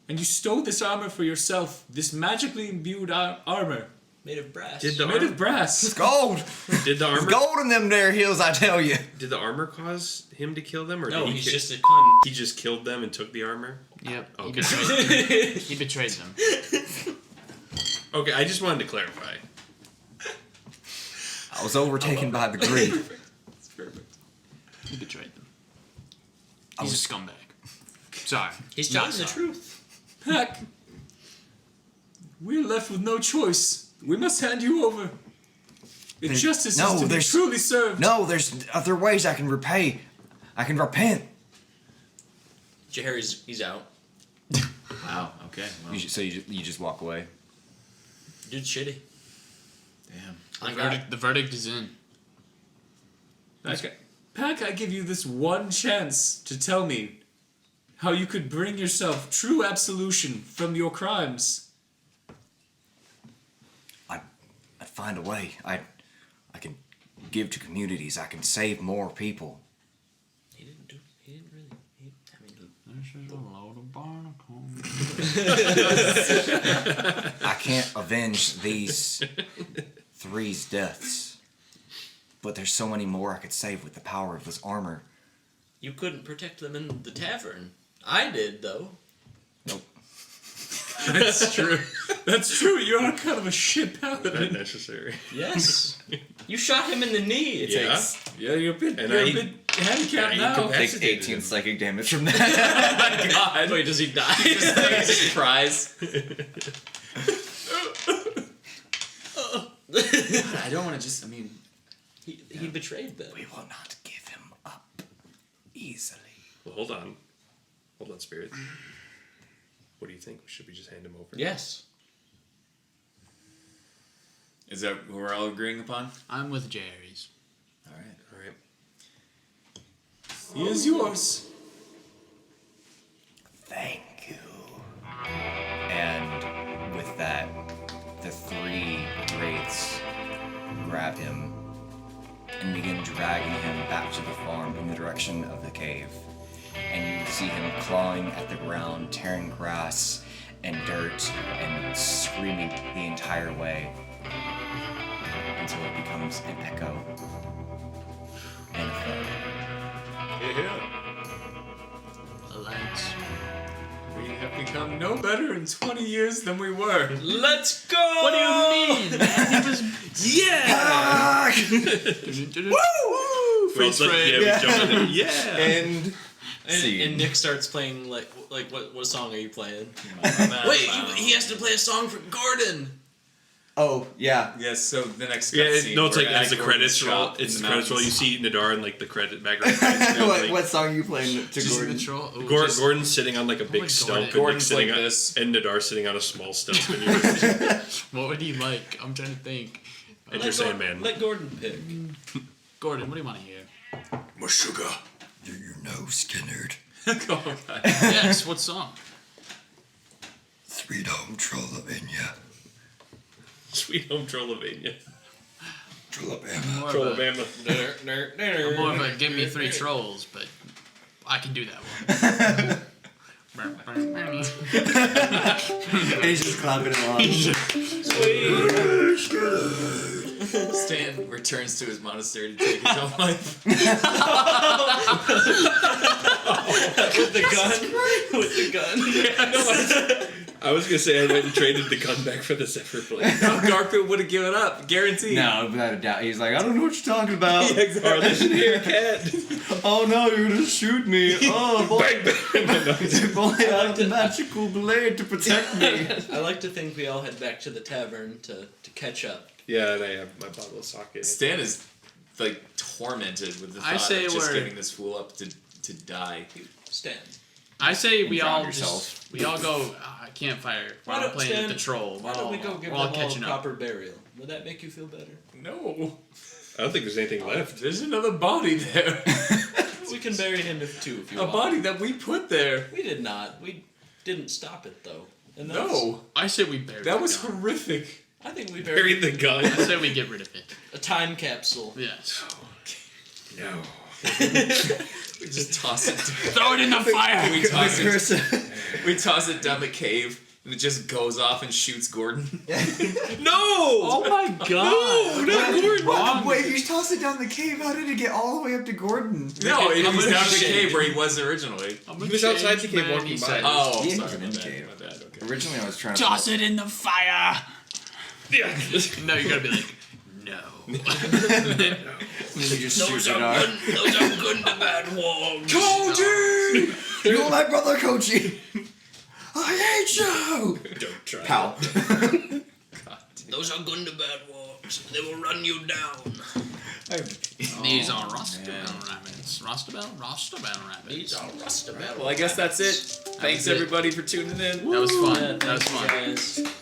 Speaker 8: And you stole this armor for yourself, this magically imbued armor,
Speaker 2: Made of brass.
Speaker 5: Did the
Speaker 8: made
Speaker 5: armor,
Speaker 8: of brass.
Speaker 1: gold.
Speaker 5: did the
Speaker 1: There's
Speaker 5: armor
Speaker 1: gold in them there hills, I tell you.
Speaker 5: did the armor cause him to kill them, or
Speaker 2: No,
Speaker 5: did he
Speaker 2: he's
Speaker 5: ki-
Speaker 2: just a cunt.
Speaker 5: he just killed them and took the armor?
Speaker 4: Yep.
Speaker 5: Okay.
Speaker 4: He betrayed them.
Speaker 5: Okay, I just wanted to clarify.
Speaker 1: I was overtaken by the grief.
Speaker 4: He betrayed them. He's a scumbag. Sorry.
Speaker 2: He's
Speaker 4: Not
Speaker 2: telling the
Speaker 4: sorry.
Speaker 2: truth.
Speaker 8: Heck, we're left with no choice. We must hand you over. If
Speaker 1: There-
Speaker 8: justice
Speaker 1: no,
Speaker 8: is to be
Speaker 1: there's-
Speaker 8: truly served.
Speaker 1: No, there's other ways I can repay. I can repent.
Speaker 2: He's out.
Speaker 8: Wow. Okay. Well,
Speaker 1: You just walk away.
Speaker 2: Dude's shitty.
Speaker 8: damn.
Speaker 2: I got
Speaker 4: The verdict is in.
Speaker 8: Pack, I give you this one chance to tell me how you could bring yourself true absolution from your crimes.
Speaker 1: I'd find a way. I can give to communities. I can save more people.
Speaker 2: He didn't really.
Speaker 4: This is a load of barnacles.
Speaker 1: I can't avenge these three's deaths. But there's so many more I could save with the power of this armor.
Speaker 2: You couldn't protect them in the tavern. I did, though.
Speaker 8: That's true. That's true. You are kind of a shit
Speaker 5: Not
Speaker 8: paladin.
Speaker 5: necessary.
Speaker 2: Yes. You shot him in the knee. It
Speaker 5: Yeah.
Speaker 2: takes.
Speaker 8: Yeah, you're a bit,
Speaker 5: And
Speaker 8: you're
Speaker 5: I-
Speaker 8: a bit handicapped
Speaker 5: I
Speaker 8: now.
Speaker 5: incapacitated
Speaker 1: Takes
Speaker 5: Fascinated
Speaker 1: 18
Speaker 5: him.
Speaker 1: psychic damage from that.
Speaker 8: Oh my god.
Speaker 2: Wait, does he die? He cries.
Speaker 8: I don't want to just. I mean,
Speaker 2: He betrayed them.
Speaker 1: We will not give him up easily.
Speaker 5: Well, hold on. Hold on, Spirit. What do you think? Should we just hand him over?
Speaker 2: Yes.
Speaker 8: is that what we're all agreeing upon?
Speaker 4: I'm with Jerry's.
Speaker 8: All right.
Speaker 5: All right.
Speaker 8: He is yours.
Speaker 1: Thank you. And with that, the three wraiths grab him and begin dragging him back to the farm in the direction of the cave. And you see him clawing at the ground, tearing grass and dirt, and screaming the entire way until it becomes an echo and a thud.
Speaker 8: Yeah.
Speaker 4: Alliance.
Speaker 8: We have become no better in 20 years than we were.
Speaker 2: Let's go!
Speaker 4: What do you mean, man? He was.
Speaker 8: Yeah!
Speaker 5: Well,
Speaker 8: Freeze
Speaker 5: it's like,
Speaker 8: frame.
Speaker 5: yeah, we jumped in. Yeah.
Speaker 1: And
Speaker 2: And Nick starts playing like what song are you playing? Wait, he has to play a song for Gordon.
Speaker 1: oh yeah,
Speaker 8: Yes, so the next
Speaker 5: Yeah,
Speaker 8: cutscene,
Speaker 5: no, it's
Speaker 8: we're
Speaker 5: like
Speaker 8: at
Speaker 5: as the
Speaker 8: Gordon's
Speaker 5: credits roll.
Speaker 8: shop in
Speaker 5: It's
Speaker 8: the
Speaker 5: the credits roll. You
Speaker 8: mountains.
Speaker 5: see Nadar and like the credit background. credits,
Speaker 1: what song are you playing to
Speaker 4: Just
Speaker 1: Gordon?
Speaker 4: the troll. Ooh,
Speaker 5: Gordon's sitting on like a big
Speaker 4: my
Speaker 5: stump,
Speaker 4: Gordon.
Speaker 5: and
Speaker 8: Gordon's
Speaker 5: Nick's sitting
Speaker 8: like
Speaker 5: on
Speaker 8: this.
Speaker 5: and Nadar sitting on a small stump, and you're,
Speaker 4: what would he like? I'm trying to think.
Speaker 5: and you're saying, man,
Speaker 2: Let Gordon pick.
Speaker 4: Gordon, what do you want to hear?
Speaker 9: My sugar. Do you know, Skinnerd?
Speaker 8: Oh, God.
Speaker 4: Yes, what song?
Speaker 9: Sweet home Trollavania.
Speaker 5: Sweet Home Trollavania,
Speaker 9: Trollabama.
Speaker 4: More of a,
Speaker 5: Trollabama.
Speaker 4: more of a give me three trolls, but I can do that one.
Speaker 1: And he's just clapping along.
Speaker 8: Stan returns to his monastery to take his own life.
Speaker 2: With the gun. With the gun.
Speaker 5: I was gonna say I went and traded the gun back for the Zephyr blade.
Speaker 8: No, Garfield would have given up, guaranteed.
Speaker 1: No, without a doubt. He's like, I don't know what you're talking about.
Speaker 8: Yeah, exactly.
Speaker 5: Or listen here, cat.
Speaker 1: Oh no, you're gonna shoot me. Oh boy.
Speaker 5: Bang, bang, my nose.
Speaker 1: If only I had a magical blade to protect me.
Speaker 2: I like to think we all head back to the tavern to catch up.
Speaker 5: Yeah, and I have my bottle of sake.
Speaker 8: Stan is like tormented with the
Speaker 4: I
Speaker 8: thought
Speaker 4: say
Speaker 8: of just
Speaker 4: we're-
Speaker 8: giving this fool up to die.
Speaker 2: Stan.
Speaker 4: I say we
Speaker 1: drown
Speaker 4: all
Speaker 1: yourself.
Speaker 4: just we all go campfire
Speaker 2: Why
Speaker 4: while
Speaker 2: don't
Speaker 4: playing
Speaker 2: Stan-
Speaker 4: with the troll.
Speaker 2: Why don't we go give
Speaker 4: we're all
Speaker 2: them all a
Speaker 4: catching up.
Speaker 2: proper burial? Would that make you feel better?
Speaker 8: No,
Speaker 5: I don't think there's anything left.
Speaker 8: there's another body there.
Speaker 2: We can bury him if you
Speaker 8: A
Speaker 2: want.
Speaker 8: body that we put there.
Speaker 2: We did not. We didn't stop it though. And
Speaker 8: No,
Speaker 4: I say we bury
Speaker 8: that
Speaker 4: the
Speaker 8: was
Speaker 4: gun.
Speaker 8: horrific.
Speaker 2: I think we
Speaker 5: Bury
Speaker 2: buried
Speaker 5: the gun.
Speaker 4: I say we get rid of it.
Speaker 2: a time capsule.
Speaker 4: Yes.
Speaker 5: No.
Speaker 8: We just toss it.
Speaker 4: Throw it in the fire.
Speaker 8: We toss it. We toss it down the cave, and it just goes off and shoots Gordon.
Speaker 5: No!
Speaker 4: Oh my god.
Speaker 5: Not Gordon.
Speaker 4: Wrong.
Speaker 1: Wait, you tossed it down the cave. How did it get all the way up to Gordon?
Speaker 8: No, it
Speaker 4: I'm
Speaker 8: was
Speaker 4: gonna
Speaker 8: down the
Speaker 4: shake.
Speaker 8: cave where he was originally.
Speaker 4: I'm
Speaker 5: He
Speaker 4: a
Speaker 5: was outside the
Speaker 4: changed
Speaker 5: cave
Speaker 4: man,
Speaker 5: walking
Speaker 4: he
Speaker 5: by.
Speaker 4: said.
Speaker 8: Oh,
Speaker 1: He
Speaker 8: sorry,
Speaker 1: was
Speaker 8: my
Speaker 1: in the
Speaker 8: bad,
Speaker 1: cave.
Speaker 8: my bad, okay.
Speaker 1: Originally, I was trying
Speaker 4: Toss it in the fire.
Speaker 5: Yeah.
Speaker 4: No, you gotta be like, no.
Speaker 1: to. You just shoot it off.
Speaker 2: Those are good and bad wolves.
Speaker 1: Koji! You're my brother, Koji. I hate you.
Speaker 5: Don't try.
Speaker 1: Pow.
Speaker 2: Those are good and bad wolves. They will run you down.
Speaker 4: These are Rostabell rabbits. Rostabell rabbits.
Speaker 2: These are rustabell.
Speaker 8: Well, I guess that's it. Thanks
Speaker 4: was it.
Speaker 8: everybody for tuning in.
Speaker 4: That was fun.
Speaker 2: Yeah,
Speaker 4: That was
Speaker 2: thank
Speaker 4: fun.
Speaker 2: you guys.